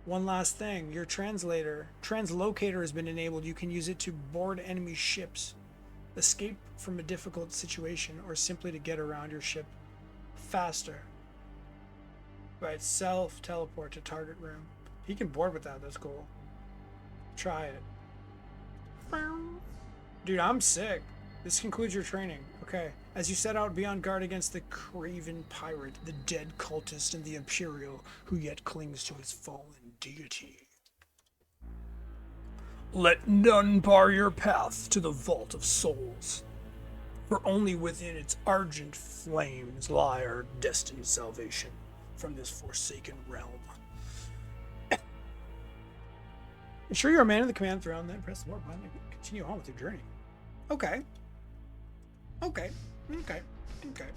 A: One last thing. Your translocator has been enabled. You can use it to board enemy ships, escape from a difficult situation, or simply to get around your ship faster. Right, self-teleport to target room. He can board with that. That's cool. Try it. Dude, I'm sick. This concludes your training. Okay. As you set out, be on guard against the craven pirate, the dead cultist, and the Imperial, who yet clings to his fallen deity. Let none bar your path to the Vault of Souls, for only within its argent flames lie our destined salvation from this forsaken realm. Ensure you're a man of the command throne, then press the warp button and continue on with your journey. Okay. Okay. Okay. Okay.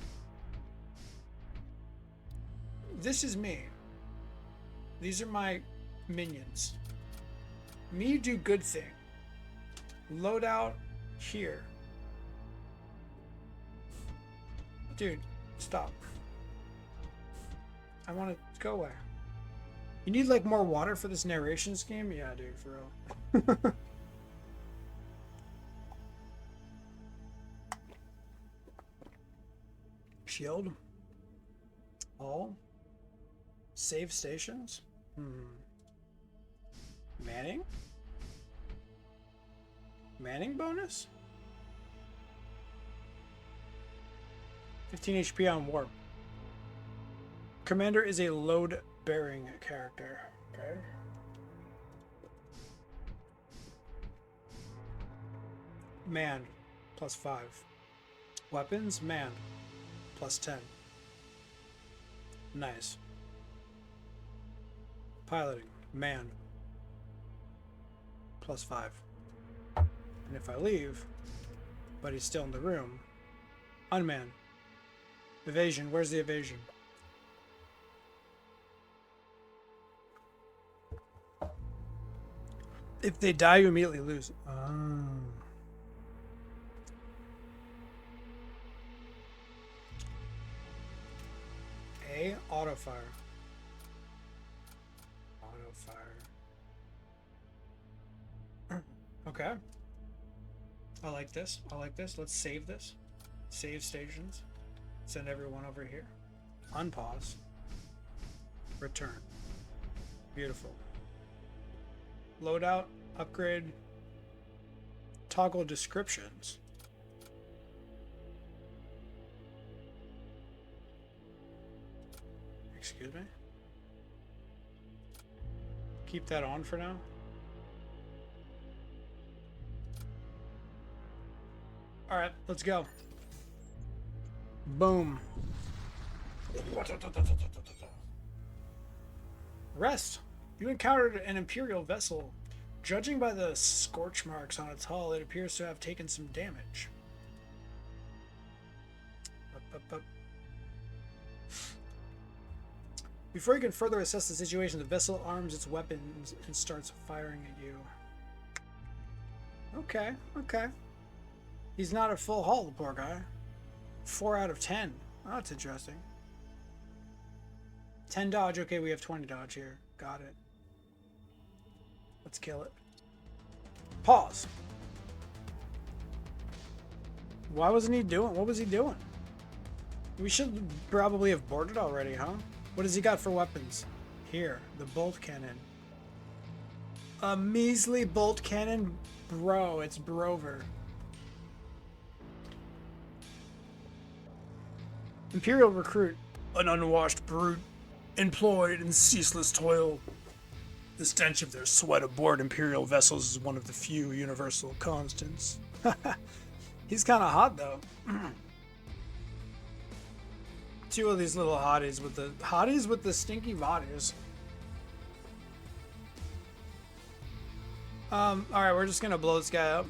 A: This is me. These are my minions. Me do good thing. Loadout here. Dude, stop. I want to go away. You need like more water for this narration scheme? Yeah, dude, for real. Shield. All. Save stations. Manning? Manning bonus? 15 HP on warp. Commander is a load-bearing character. Okay. Man, +5. Weapons, man, +10. Nice. Piloting, man, +5. And if I leave, but he's still in the room, unman. Evasion, where's the evasion? If they die, you immediately lose. Oh. A, auto fire. Auto fire. Okay. I like this. I like this. Let's save this. Save stations. Send everyone over here. Unpause. Return. Beautiful. Loadout, upgrade, toggle descriptions. Excuse me? Keep that on for now. Alright, let's go. Boom. Rest. You encountered an Imperial vessel. Judging by the scorch marks on its hull, it appears to have taken some damage. Before you can further assess the situation, the vessel arms its weapons and starts firing at you. Okay, okay. He's not at full hull, the poor guy. 4 out of 10. Oh, that's interesting. 10 dodge. Okay, we have 20 dodge here. Got it. Let's kill it. Pause. Why wasn't he doing? What was he doing? We should probably have boarded already, huh? What has he got for weapons? Here, the bolt cannon. A measly bolt cannon? Bro, it's Brover. Imperial recruit. An unwashed brute, employed in ceaseless toil. The stench of their sweat aboard Imperial vessels is one of the few universal constants. He's kind of hot, though. Two of these little hotties with the stinky bodies. Alright, we're just gonna blow this guy up.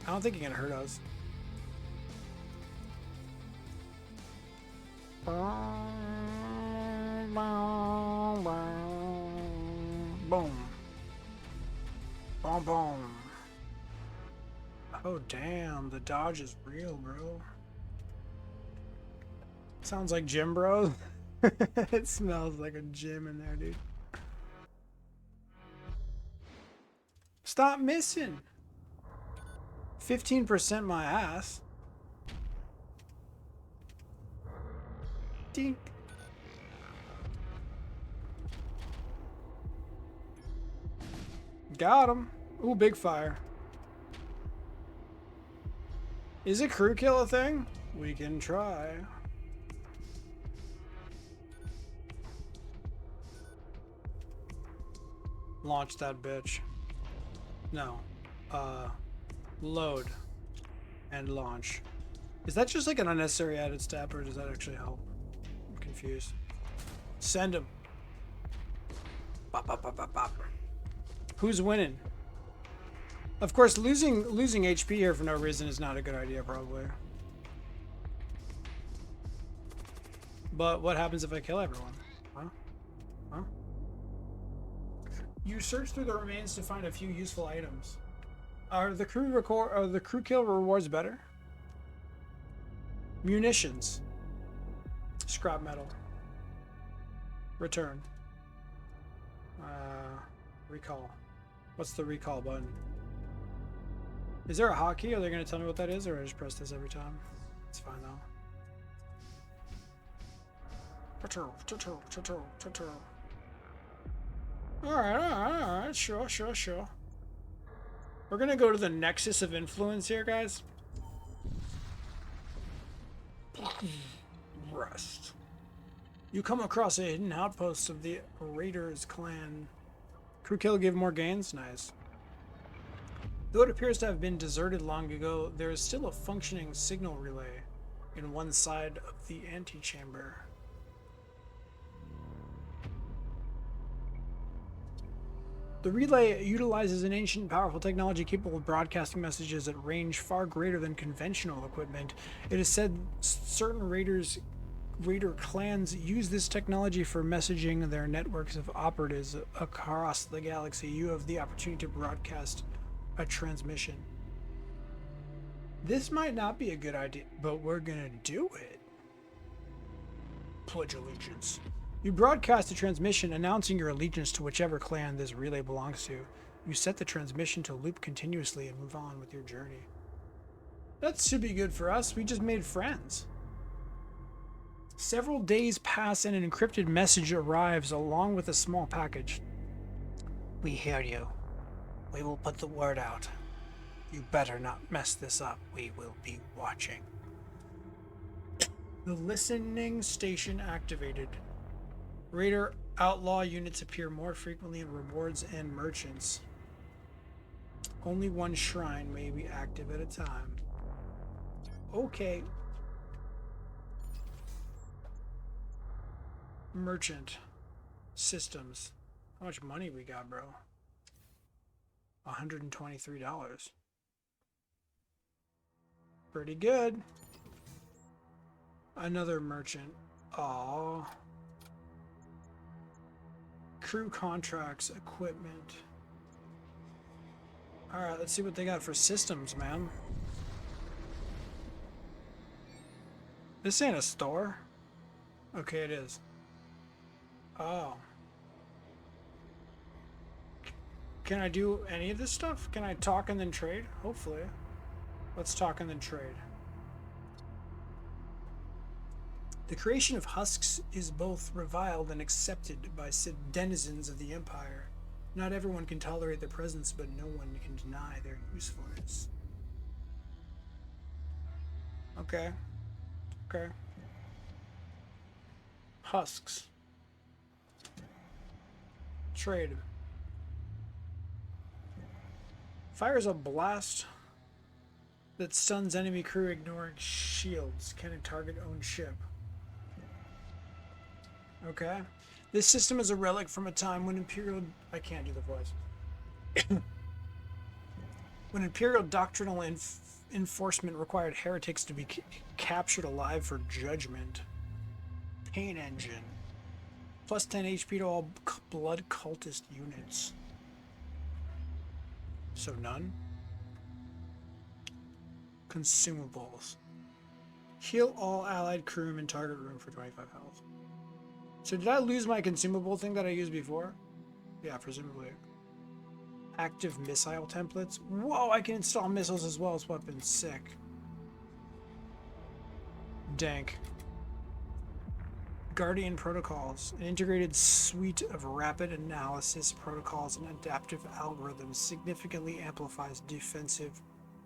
A: I don't think he can hurt us. Boom. Boom, boom. Oh, damn. The dodge is real, bro. Sounds like gym, bro. It smells like a gym in there, dude. Stop missing. 15% my ass. Dink. Got him. Ooh, big fire. Is a crew kill a thing? We can try. Launch that bitch. No. Load. And launch. Is that just like an unnecessary added step, or does that actually help? I'm confused. Send him. Bop, bop, bop, bop, bop. Who's winning? Of course, losing HP here for no reason is not a good idea, probably. But what happens if I kill everyone? Huh? Huh? You search through the remains to find a few useful items. Are the crew kill rewards better? Munitions. Scrap metal. Return. Recall. What's the recall button? Is there a hotkey? Are they going to tell me what that is, or I just press this every time? It's fine though. Alright, sure. We're gonna go to the nexus of influence here, guys. Rust. You come across a hidden outpost of the Raiders clan. Crew kill give more gains? Nice. Though it appears to have been deserted long ago, there is still a functioning signal relay in one side of the antechamber. The relay utilizes an ancient, powerful technology capable of broadcasting messages at range far greater than conventional equipment. It is said certain Raider clans use this technology for messaging their networks of operatives across the galaxy. You have the opportunity to broadcast a transmission. This might not be a good idea, but we're gonna do it. Pledge allegiance. You broadcast a transmission announcing your allegiance to whichever clan this relay belongs to. You set the transmission to loop continuously and move on with your journey. That should be good for us. We just made friends. Several days pass and an encrypted message arrives along with a small package. We hear you. We will put the word out. You better not mess this up. We will be watching. The listening station activated. Raider outlaw units appear more frequently in rewards and merchants. Only one shrine may be active at a time. Okay. Merchant. Systems. How much money we got, bro? $123. Pretty good. Another merchant. Aww. Crew contracts, equipment. Alright, let's see what they got for systems, man. This ain't a store. Okay, it is. Oh. Can I do any of this stuff? Can I talk and then trade? Hopefully. Let's talk and then trade. The creation of husks is both reviled and accepted by denizens of the Empire. Not everyone can tolerate their presence, but no one can deny their usefulness. Okay. Okay. Husks. Trade. Fires a blast that stuns enemy crew ignoring shields. Can target own ship. Okay. This system is a relic from a time when Imperial... I can't do the voice. When Imperial doctrinal enforcement required heretics to be captured alive for judgment. Pain engine. Plus 10 HP to all blood cultist units. So none. Consumables. Heal all allied crewmen in target room for 25 health. So did I lose my consumable thing that I used before? Yeah, presumably. Active missile templates. Whoa, I can install missiles as well as weapons. Sick. Dank. Guardian protocols. An integrated suite of rapid analysis protocols and adaptive algorithms significantly amplifies defensive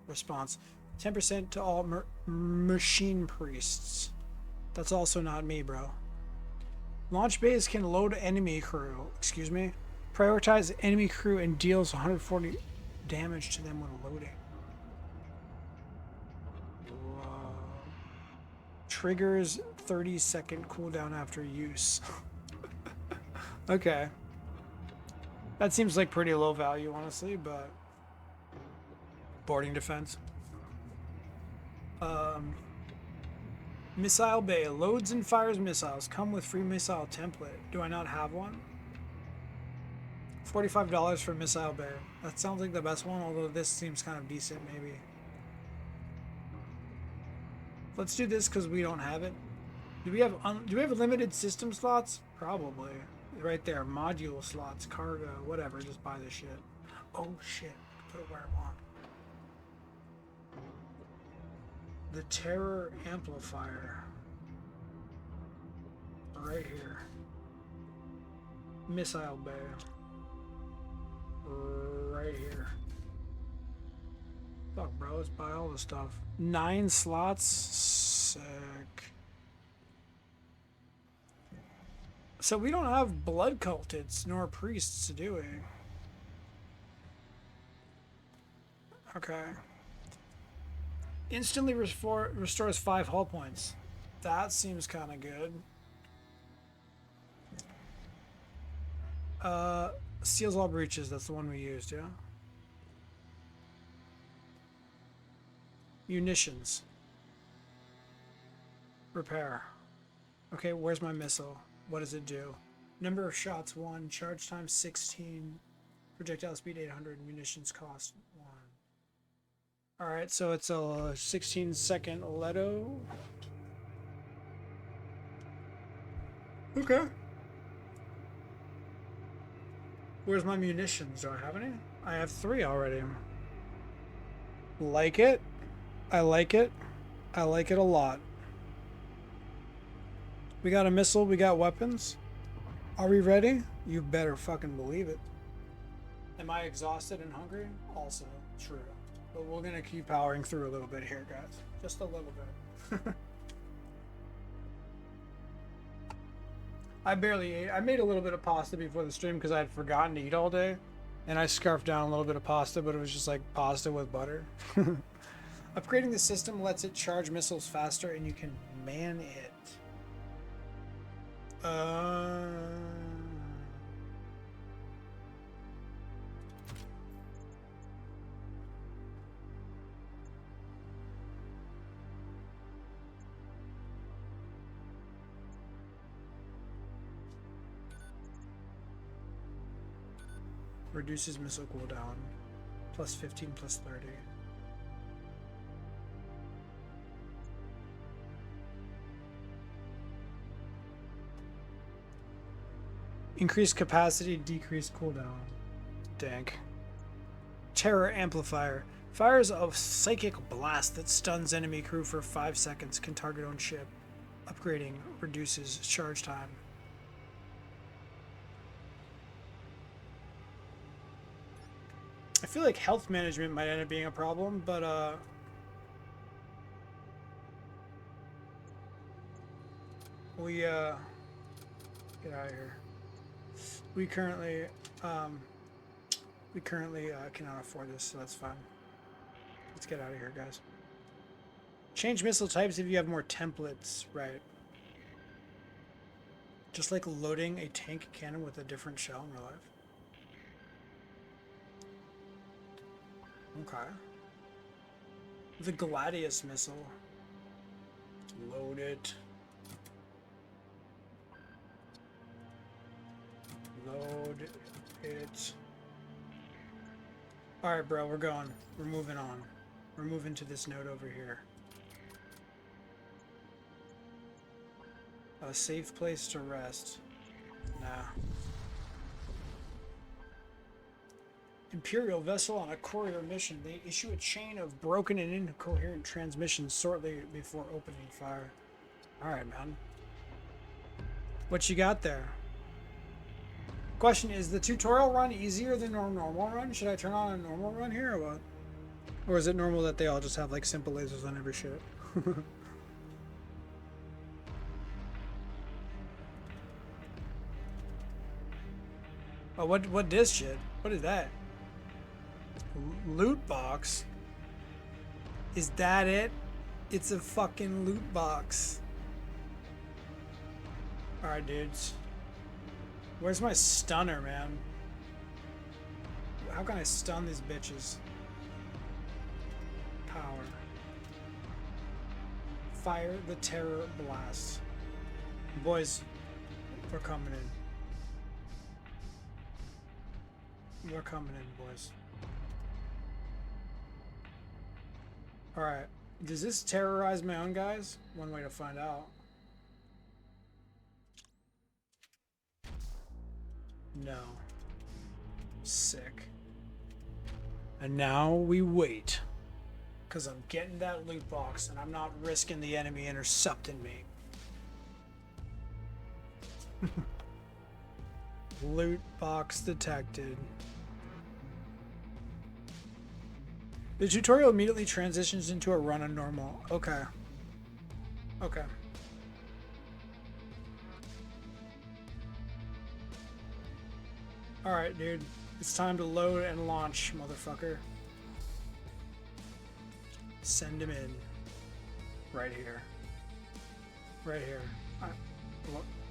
A: response. 10% to all machine priests. That's also not me, bro. Launch bays can load enemy crew. Excuse me? Prioritize enemy crew and deals 140 damage to them when loading. Whoa. Triggers 30-second cooldown after use. Okay. That seems like pretty low value, honestly, but... Boarding defense. Missile bay. Loads and fires missiles. Come with free missile template. Do I not have one? $45 for missile bay. That sounds like the best one, although this seems kind of decent, maybe. Let's do this because we don't have it. Do we have limited system slots? Probably. Right there. Module slots, cargo, whatever. Just buy this shit. Oh shit. Put it where I want. The terror amplifier. Right here. Missile bay. Right here. Fuck, bro. Let's buy all the stuff. 9 slots. Sick. So we don't have blood cultists nor priests, do we? Okay. Instantly restores 5 hull points. That seems kind of good. Seals all breaches. That's the one we used, yeah? Munitions. Repair. Okay, where's my missile? What does it do? Number of shots 1, charge time 16, projectile speed 800, munitions cost 1. Alright, so it's a 16-second Leto. Okay. Where's my munitions? Do I have any? I have 3 already. Like it. I like it. I like it a lot. We got a missile, we got weapons. Are we ready? You better fucking believe it. Am I exhausted and hungry? Also true. But we're gonna keep powering through a little bit here, guys. Just a little bit. I barely ate. I made a little bit of pasta before the stream because I had forgotten to eat all day. And I scarfed down a little bit of pasta, but it was just like pasta with butter. Upgrading the system lets it charge missiles faster and you can man it. Reduces missile cooldown. Plus 15, plus 30. Increased capacity, decreased cooldown. Dank. Terror amplifier. Fires a psychic blast that stuns enemy crew for 5 seconds. Can target own ship. Upgrading reduces charge time. I feel like health management might end up being a problem, but we get out of here. We currently cannot afford this, so that's fine. Let's get out of here, guys. Change missile types if you have more templates, right? Just like loading a tank cannon with a different shell in real life. Okay. The Gladius missile. Load it. Load it. Alright, bro, we're going. We're moving on. We're moving to this node over here. A safe place to rest. Nah. Imperial vessel on a courier mission. They issue a chain of broken and incoherent transmissions shortly before opening fire. Alright, man. What you got there? Question, is the tutorial run easier than our normal run? Should I turn on a normal run here or what? Or is it normal that they all just have like simple lasers on every ship? Oh, what this shit? What is that? Loot box? Is that it? It's a fucking loot box. Alright, dudes. Where's my stunner, man? How can I stun these bitches? Power. Fire the terror blast. Boys, we're coming in. We're coming in, boys. Alright. Does this terrorize my own guys? One way to find out. No. Sick. And now we wait. Because I'm getting that loot box and I'm not risking the enemy intercepting me. Loot box detected. The tutorial immediately transitions into a run on normal. Okay. Okay. Alright, dude. It's time to load and launch, motherfucker. Send him in. Right here. Right here.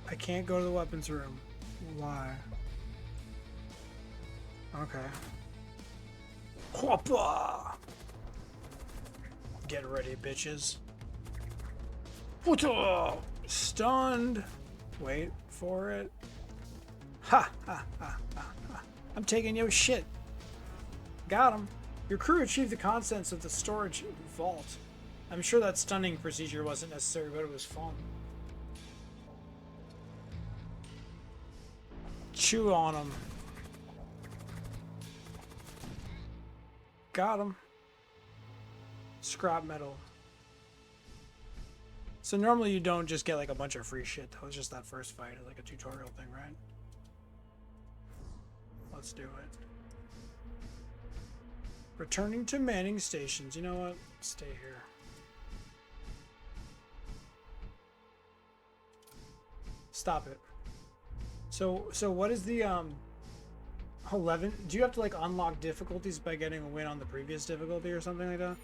A: I can't go to the weapons room. Why? Okay. Whoppa! Get ready, bitches. Stunned. Wait for it. Ha ha ha ha ha. I'm taking your shit. Got him. Your crew achieved the contents of the storage vault. I'm sure that stunning procedure wasn't necessary, but it was fun. Chew on him. Got him. Scrap metal. So normally you don't just get like a bunch of free shit though. It's just that first fight, like a tutorial thing, right? Let's do it. Returning to manning stations. You know what? Stay here. Stop it. So what is the 11? Do you have to like unlock difficulties by getting a win on the previous difficulty or something like that?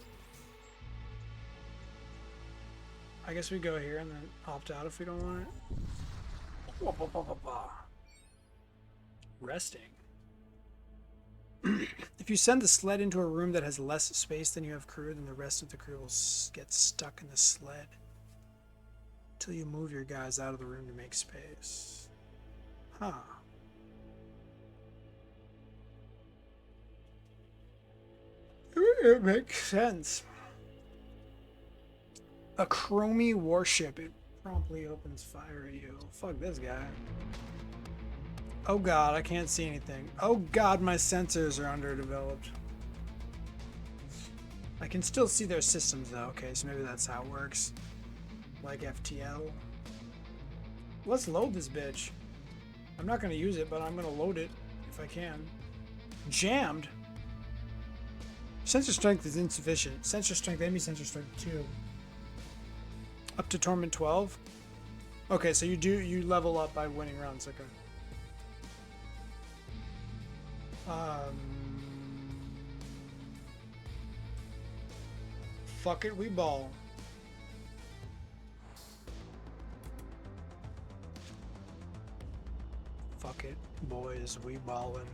A: I guess we go here and then opt out if we don't want it. Resting. If you send the sled into a room that has less space than you have crew, then the rest of the crew will get stuck in the sled until you move your guys out of the room to make space. Huh. It makes sense. A chromie warship. It promptly opens fire at you. Fuck this guy. Oh god, I can't see anything. Oh god, my sensors are underdeveloped. I can still see their systems though. Okay, so maybe that's how it works. Like FTL. Let's load this bitch. I'm not going to use it, but I'm going to load it if I can. Jammed? Sensor strength is insufficient. Sensor strength, enemy sensor strength 2. Up to Torment 12? Okay, so you level up by winning rounds, okay. Fuck it, we ball. Fuck it, boys, we ballin'.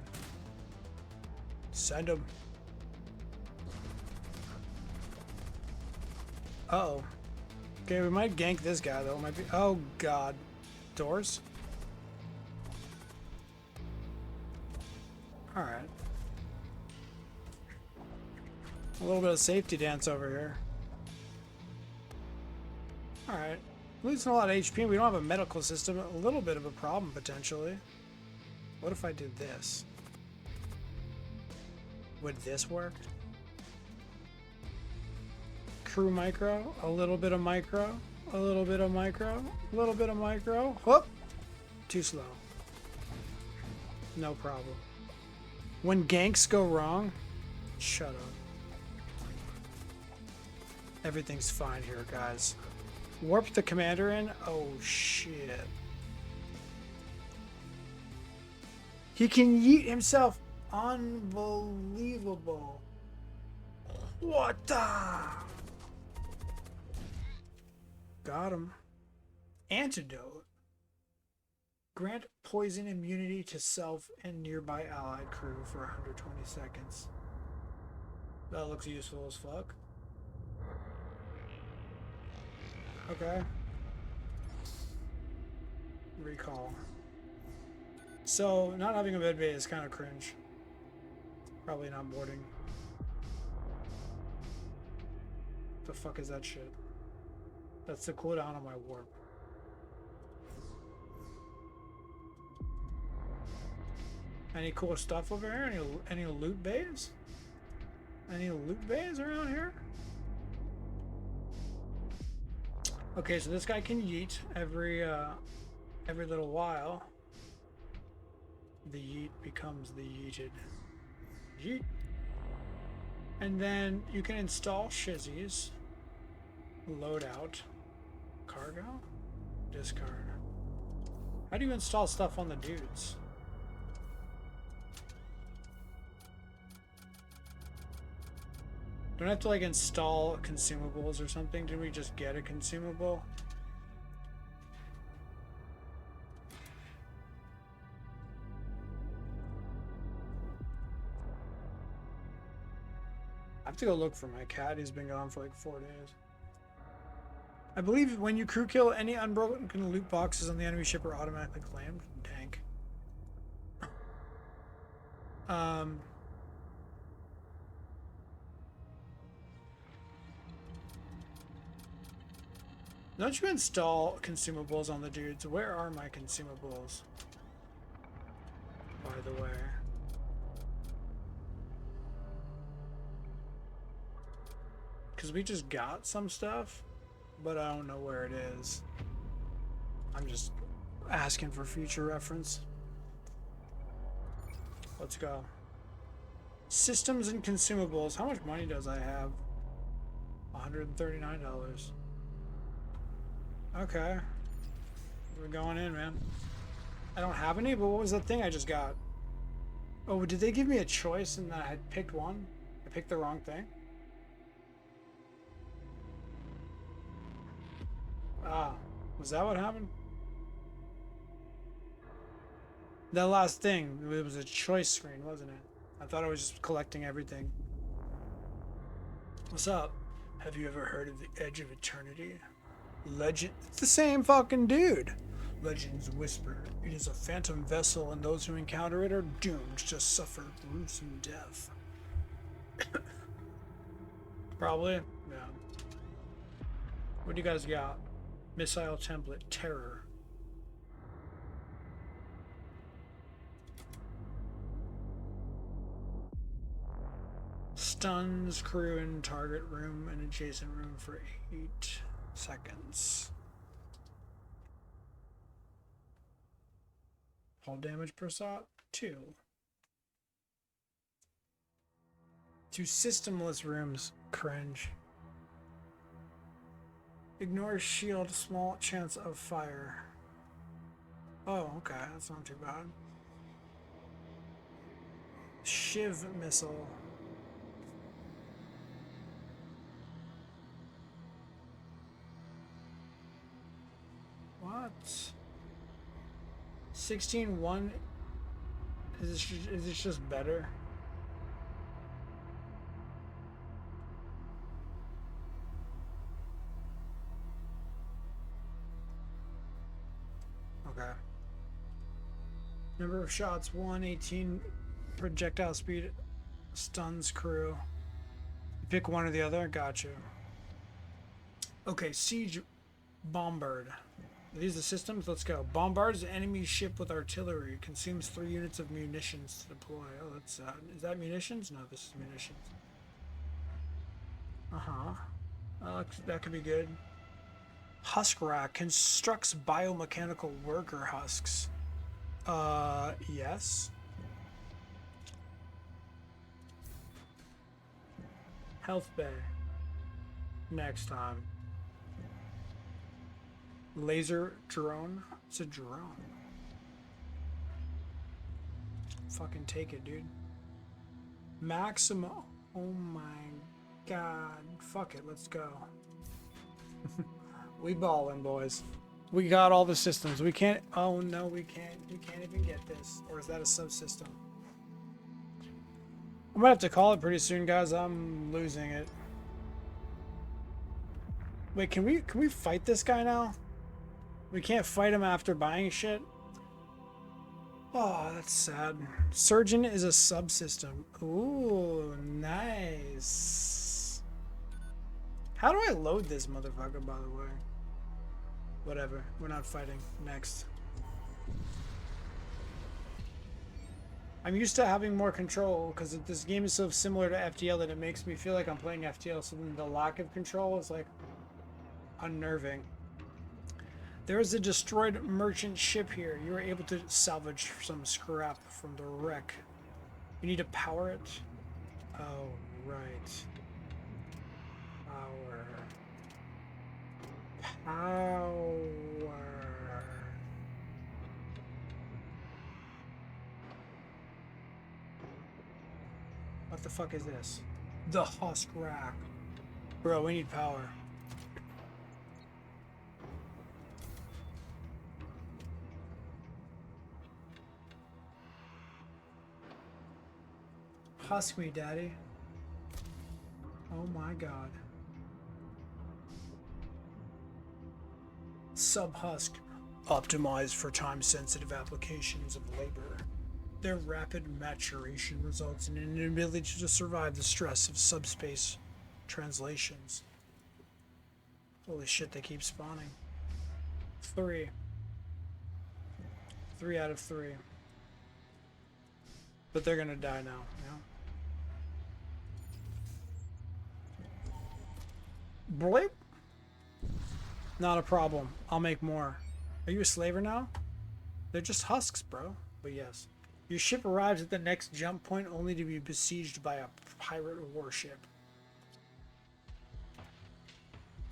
A: Send them. Uh-oh. Okay, we might gank this guy, though. Might be. Oh, God. Doors? Alright. A little bit of safety dance over here. Alright. Losing a lot of HP. We don't have a medical system. A little bit of a problem, potentially. What if I did this? Would this work? Crew micro. A little bit of micro. A little bit of micro. A little bit of micro. Whoop! Too slow. No problem. When ganks go wrong, shut up. Everything's fine here, guys. Warp the commander in? Oh, shit. He can yeet himself. Unbelievable. What the? Got him. Antidote. Grant poison immunity to self and nearby allied crew for 120 seconds. That looks useful as fuck. Okay. Recall. So, not having a med bay is kind of cringe. Probably not boarding. The fuck is that shit? That's the cooldown on my warp. Any cool stuff over here? Any loot bays? Any loot bays around here? Okay, so this guy can yeet every little while. The yeet becomes the yeeted. Yeet. And then you can install shizzies. Load out. Cargo? Discard. How do you install stuff on the dudes? Don't I have to like install consumables or something? Didn't we just get a consumable? I have to go look for my cat. He's been gone for like 4 days. I believe when you crew kill, any unbroken loot boxes on the enemy ship are automatically claimed. Tank. Don't you install consumables on the dudes? Where are my consumables? By the way. Because we just got some stuff, but I don't know where it is. I'm just asking for future reference. Let's go. Systems and consumables. How much money does I have? $139. Okay. We're going in, man. I don't have any, but what was that thing I just got? Oh, did they give me a choice and I had picked one? I picked the wrong thing? Ah, was that what happened? That last thing, it was a choice screen, wasn't it? I thought I was just collecting everything. What's up? Have you ever heard of the Edge of Eternity? Legend. It's the same fucking dude. Legends whisper. It is a phantom vessel, and those who encounter it are doomed to suffer gruesome death. Probably. Yeah. What do you guys got? Missile template. Terror. Stuns crew in target room and adjacent room for 8 seconds. Fall damage per shot, 2. 2 systemless rooms, cringe. Ignore shield, small chance of fire. Oh, okay, that's not too bad. Shiv missile. What? 16-1? Is this just better? Okay. Number of shots 1, 18 projectile speed, stuns crew. pick one or the other. Gotcha. Okay, siege bombard. Are these the systems? Let's go. Bombards enemy ship with artillery. Consumes 3 units of munitions to deploy. Oh, that's sad. Is that munitions? No, this is munitions. That could be good. Husk rack constructs biomechanical worker husks. Yes. Health bay. Next time. Laser drone. It's a drone. Fucking take it, dude. Maximum. Oh my god. Fuck it. Let's go. We ballin', boys. We got all the systems. We can't. Oh no, we can't. We can't even get this. Or is that a subsystem? I'm gonna have to call it pretty soon, guys. I'm losing it. Wait, can we fight this guy now? We can't fight him after buying shit? Oh, that's sad. Surgeon is a subsystem. Ooh, nice. How do I load this motherfucker, by the way? Whatever. We're not fighting. Next. I'm used to having more control because this game is so similar to FTL that it makes me feel like I'm playing FTL, so then the lack of control is like unnerving. There is a destroyed merchant ship here. You are able to salvage some scrap from the wreck. You need to power it. Oh, right. Power. What the fuck is this? The husk rack. Bro, we need power. Husk me, daddy. Oh my god. Sub-husk. Optimized for time-sensitive applications of labor. Their rapid maturation results in an inability to survive the stress of subspace translations. Holy shit, they keep spawning. 3. 3 out of 3. But they're gonna die now, you know? Bleep. Not a problem. I'll make more. Are you a slaver now? They're just husks, bro. But yes. Your ship arrives at the next jump point only to be besieged by a pirate warship.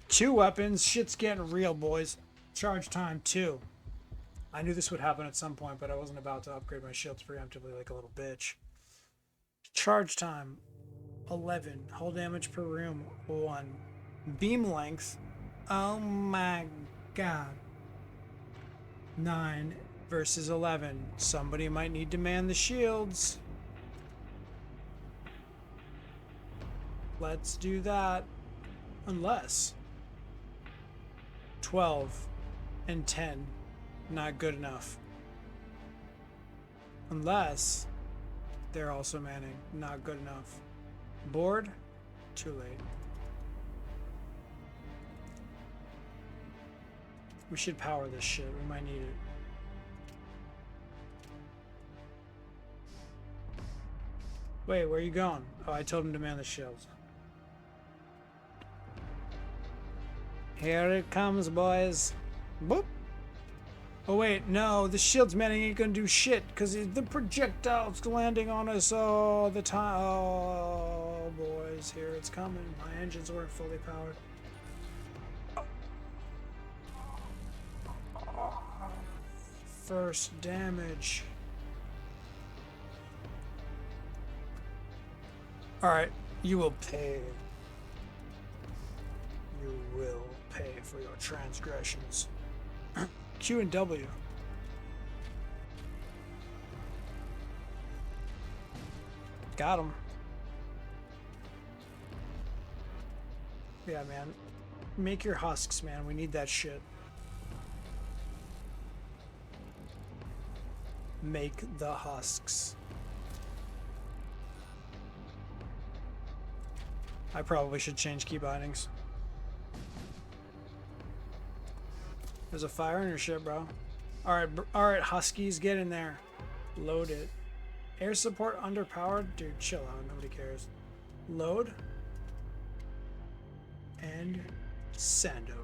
A: 2 weapons. Shit's getting real, boys. Charge time 2. I knew this would happen at some point, but I wasn't about to upgrade my shields preemptively like a little bitch. Charge time 11. Hull damage per room 1. Beam length. Oh my god. 9 versus 11. Somebody might need to man the shields. Let's do that. Unless 12 and 10. Not good enough. Unless they're also manning. Not good enough. Board? Too late. We should power this shit. We might need it. Wait, where are you going? Oh, I told him to man the shields. Here it comes, boys. Boop. Oh wait, no, the shield's manning ain't gonna do shit because the projectile's landing on us all the time. Oh, boys, here it's coming. My engines weren't fully powered. First damage. Alright, you will pay. You will pay for your transgressions. Q and W. Got him. Yeah, man. Make your husks, man. We need that shit. Make the husks. I probably should change key bindings. There's a fire in your ship, bro. Alright, Huskies, get in there. Load it. Air support underpowered? Dude, chill out. Nobody cares. Load. And send them.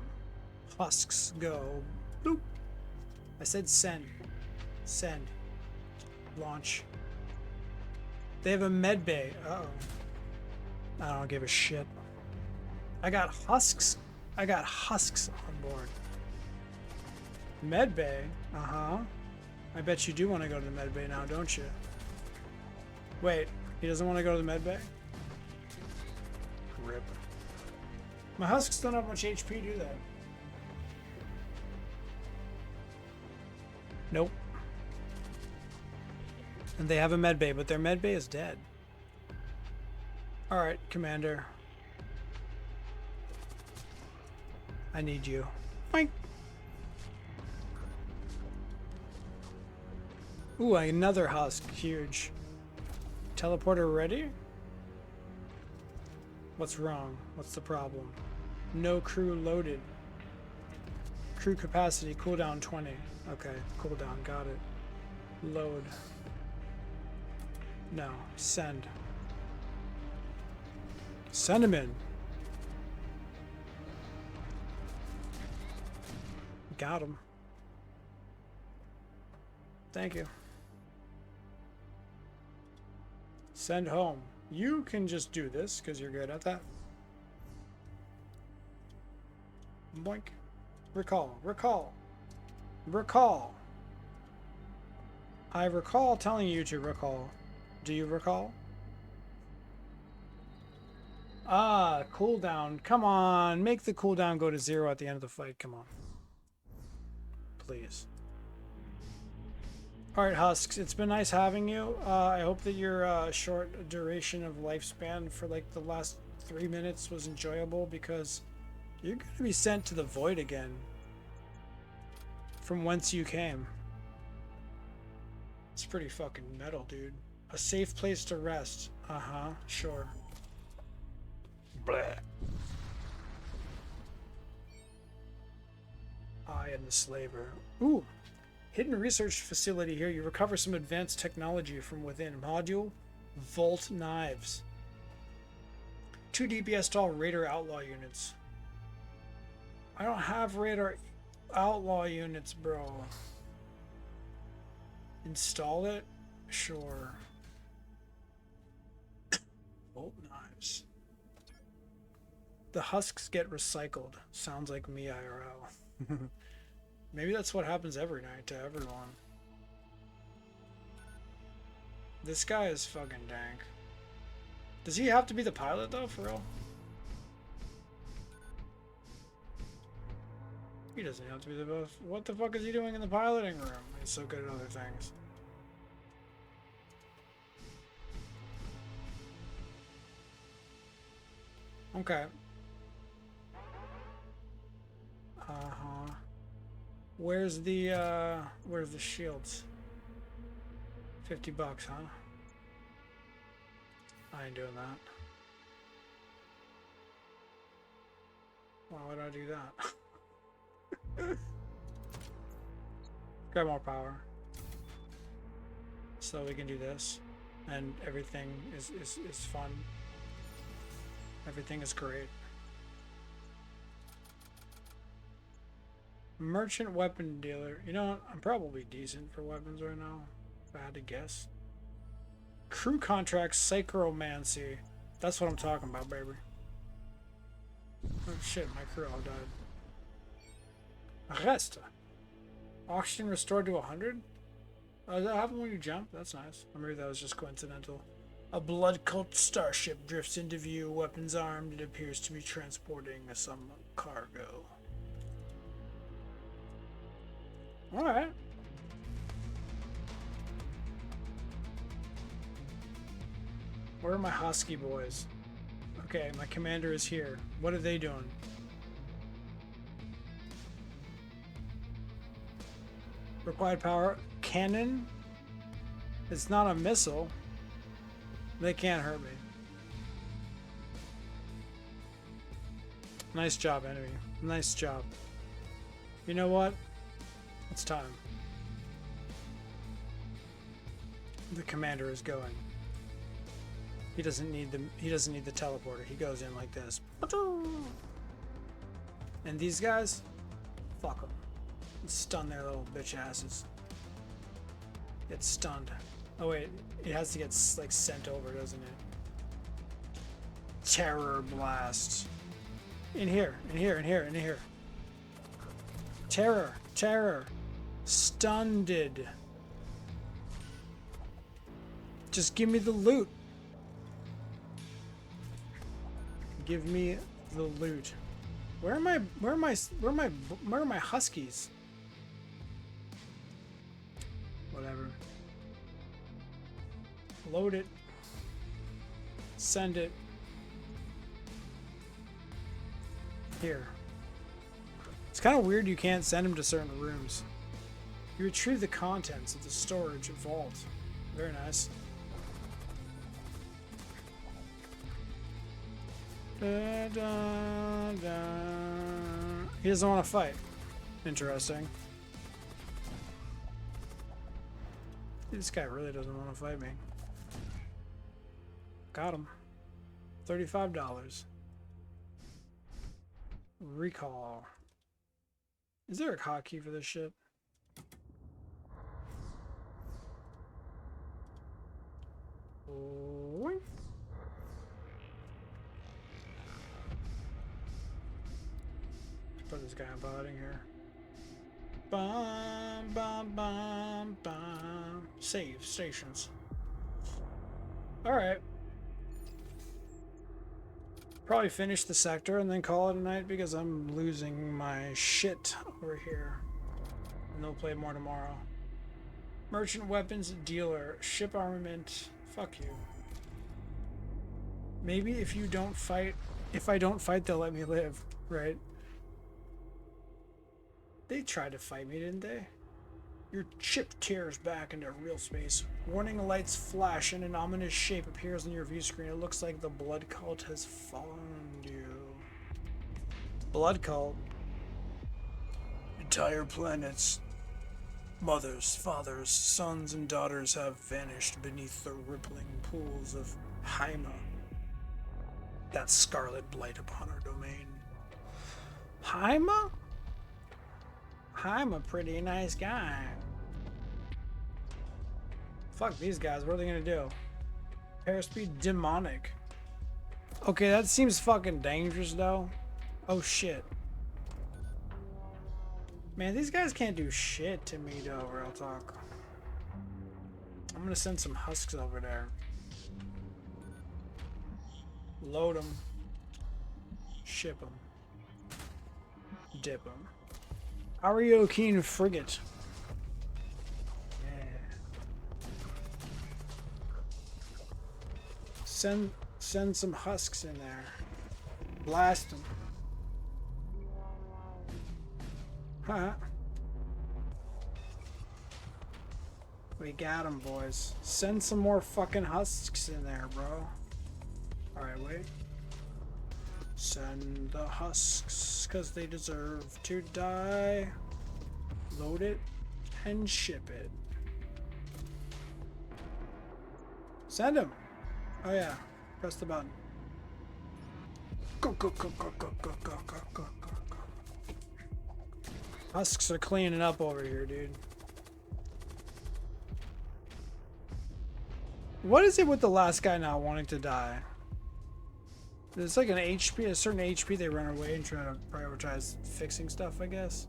A: Husks, go. Boop. I said send. Send. Launch. They have a med bay. Uh-oh. I don't give a shit. I got husks. I got husks on board. Med bay? Uh-huh. I bet you do want to go to the med bay now, don't you? Wait, he doesn't want to go to the med bay? Rip. My husks don't have much HP, do they? Nope. And they have a med bay, but their med bay is dead. Alright, Commander. I need you. Boink. Ooh, another husk. Huge. Teleporter ready? What's wrong? What's the problem? No crew loaded. Crew capacity, cooldown 20. Okay, cooldown, got it. Load. No, send. Send him in. Got him. Thank you. Send home. You can just do this because you're good at that. Boink. Recall. Recall. Recall. I recall telling you to recall. Do you recall? Ah, cooldown. Come on. Make the cooldown go to 0 at the end of the fight. Come on. Please. Alright, Husks. It's been nice having you. I hope that your short duration of lifespan for like the last 3 minutes was enjoyable, because you're going to be sent to the void again. From whence you came. It's pretty fucking metal, dude. A safe place to rest. Uh-huh, sure. Bleh. I am the slaver. Ooh. Hidden research facility here. You recover some advanced technology from within. Module. Volt knives. 2 DPS tall radar outlaw units. I don't have radar outlaw units, bro. Install it? Sure. Bolt knives. The husks get recycled. Sounds like me IRL. Maybe that's what happens every night to everyone. This guy is fucking dank. Does he have to be the pilot though, for real? He doesn't have to be the boss. What the fuck is he doing in the piloting room? He's so good at other things. Okay. Uh-huh. Where's the shields? $50, huh? I ain't doing that. Why would I do that? Grab more power. So we can do this. And everything is fun. Everything is great. Merchant weapon dealer. You know what? I'm probably decent for weapons right now, if I had to guess. Crew contracts, psychromancy. That's what I'm talking about, baby. Oh shit, my crew all died. Rest. Oxygen restored to 100? Does that happen when you jump? That's nice. Or maybe that was just coincidental. A blood cult starship drifts into view, weapons armed. It appears to be transporting some cargo. Alright. Where are my Husky boys? Okay, my commander is here. What are they doing? Required power. Cannon? It's not a missile. They can't hurt me. Nice job, enemy. Nice job. You know what? It's time. The commander is going. He doesn't need the teleporter. He goes in like this. And these guys, fuck them. Stun their little bitch asses. Get stunned. Oh wait, it has to get like sent over, doesn't it? Terror blast. In here, in here, in here, in here. Terror, terror. Stunned. Just give me the loot. Give me the loot. Where are my huskies? Whatever. Load it. Send it. Here. It's kind of weird you can't send them to certain rooms. You retrieve the contents of the storage vault. Very nice. Da, da, da. He doesn't want to fight. Interesting. This guy really doesn't want to fight me. Got him. $35. Recall. Is there a hotkey for this shit? Oink. Put this guy in piloting here. Bum, bum, bum, bum. Save stations. Alright. Probably finish the sector and then call it a night because I'm losing my shit over here. And they'll play more tomorrow. Merchant weapons dealer. Ship armament. Fuck you. Maybe if you don't fight, if I don't fight, they'll let me live, right? They tried to fight me, didn't they? Your chip tears back into real space. Warning lights flash and an ominous shape appears on your view screen. It looks like the blood cult has found you. Blood cult? Entire planets. Mothers, fathers, sons, and daughters have vanished beneath the rippling pools of Haima. That scarlet blight upon our domain. Haima? I'm a pretty nice guy. Fuck these guys, what are they gonna do? Airspeed demonic. Okay, that seems fucking dangerous though. Oh shit. Man, these guys can't do shit to me though, real talk. I'm gonna send some husks over there. Load them. Ship them. Dip them. Ariokeen frigate. Yeah. Send some husks in there. Blast them. Huh. We got them, boys. Send some more fucking husks in there, bro. Alright, wait. Send the husks, because they deserve to die. Load it and ship it. Send them. Oh yeah. Press the button. Go, go, go, go, go, go, go, go, go, go, go. Husks are cleaning up over here, dude. What is it with the last guy not wanting to die? It's like an HP, a certain HP they run away and try to prioritize fixing stuff, I guess.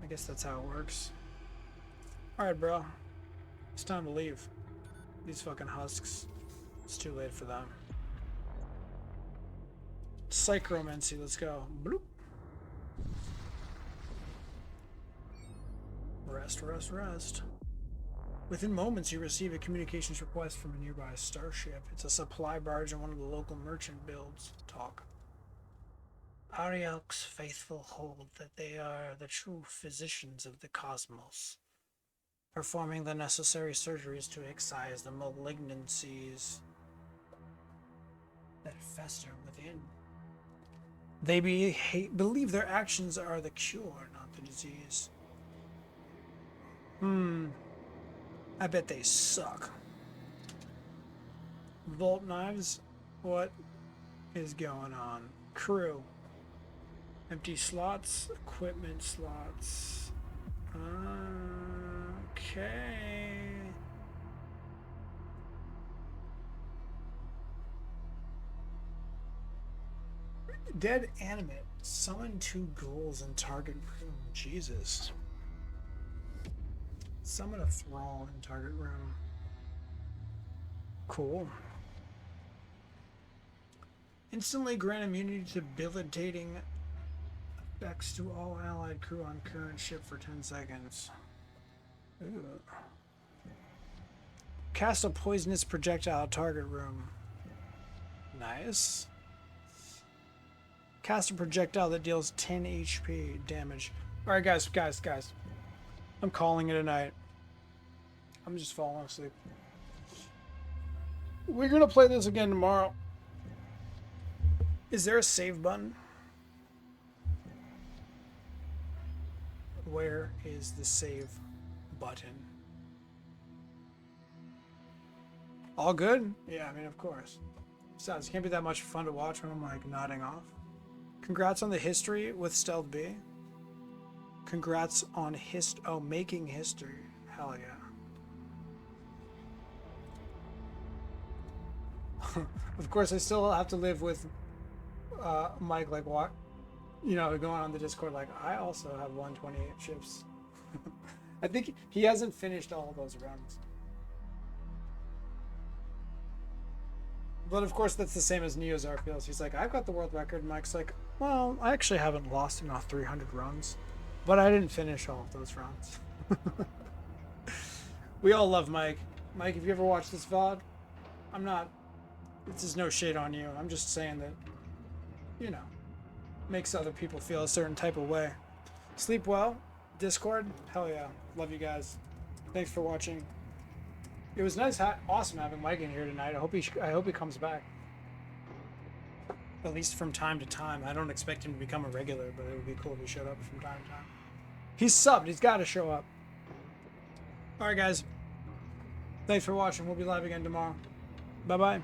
A: I guess that's how it works. Alright, bro. It's time to leave. These fucking husks. It's too late for them. Psychromancy, let's go. Bloop. Rest, rest, rest. Within moments, you receive a communications request from a nearby starship. It's a supply barge on one of the local merchant builds. Talk. Ariok's faithful hold that they are the true physicians of the cosmos, performing the necessary surgeries to excise the malignancies that fester within. They believe their actions are the cure, not the disease. I bet they suck. Volt knives? What is going on? Crew. Empty slots. Equipment slots. Okay. Dead animate. Summon 2 ghouls in target room. Jesus. Summon a thrall in target room. Cool. Instantly grant immunity to debilitating effects to all allied crew on current ship for 10 seconds. Ooh. Cast a poisonous projectile target room. Nice. Cast a projectile that deals 10 HP damage. Alright, guys. I'm calling it a night. I'm just falling asleep. We're gonna play this again tomorrow. Is there a save button? Where is the save button? All good? Yeah, I mean, of course. Besides, it can't be that much fun to watch when I'm like nodding off. Congrats on the history with Stealth B. Congrats on making history. Hell yeah. Of course, I still have to live with Mike, like, what? You know, going on the Discord, like, I also have 128 ships. I think he hasn't finished all of those runs. But of course, that's the same as Neozar feels. He's like, I've got the world record. And Mike's like, well, I actually haven't lost in all 300 runs, but I didn't finish all of those runs. We all love Mike. Mike, if you ever watch this VOD, this is no shade on you. I'm just saying that, you know, makes other people feel a certain type of way. Sleep well. Discord, hell yeah. Love you guys. Thanks for watching. It was awesome having Mike in here tonight. I hope he comes back. At least from time to time. I don't expect him to become a regular, but it would be cool if he showed up from time to time. He's subbed. He's got to show up. All right, guys. Thanks for watching. We'll be live again tomorrow. Bye-bye.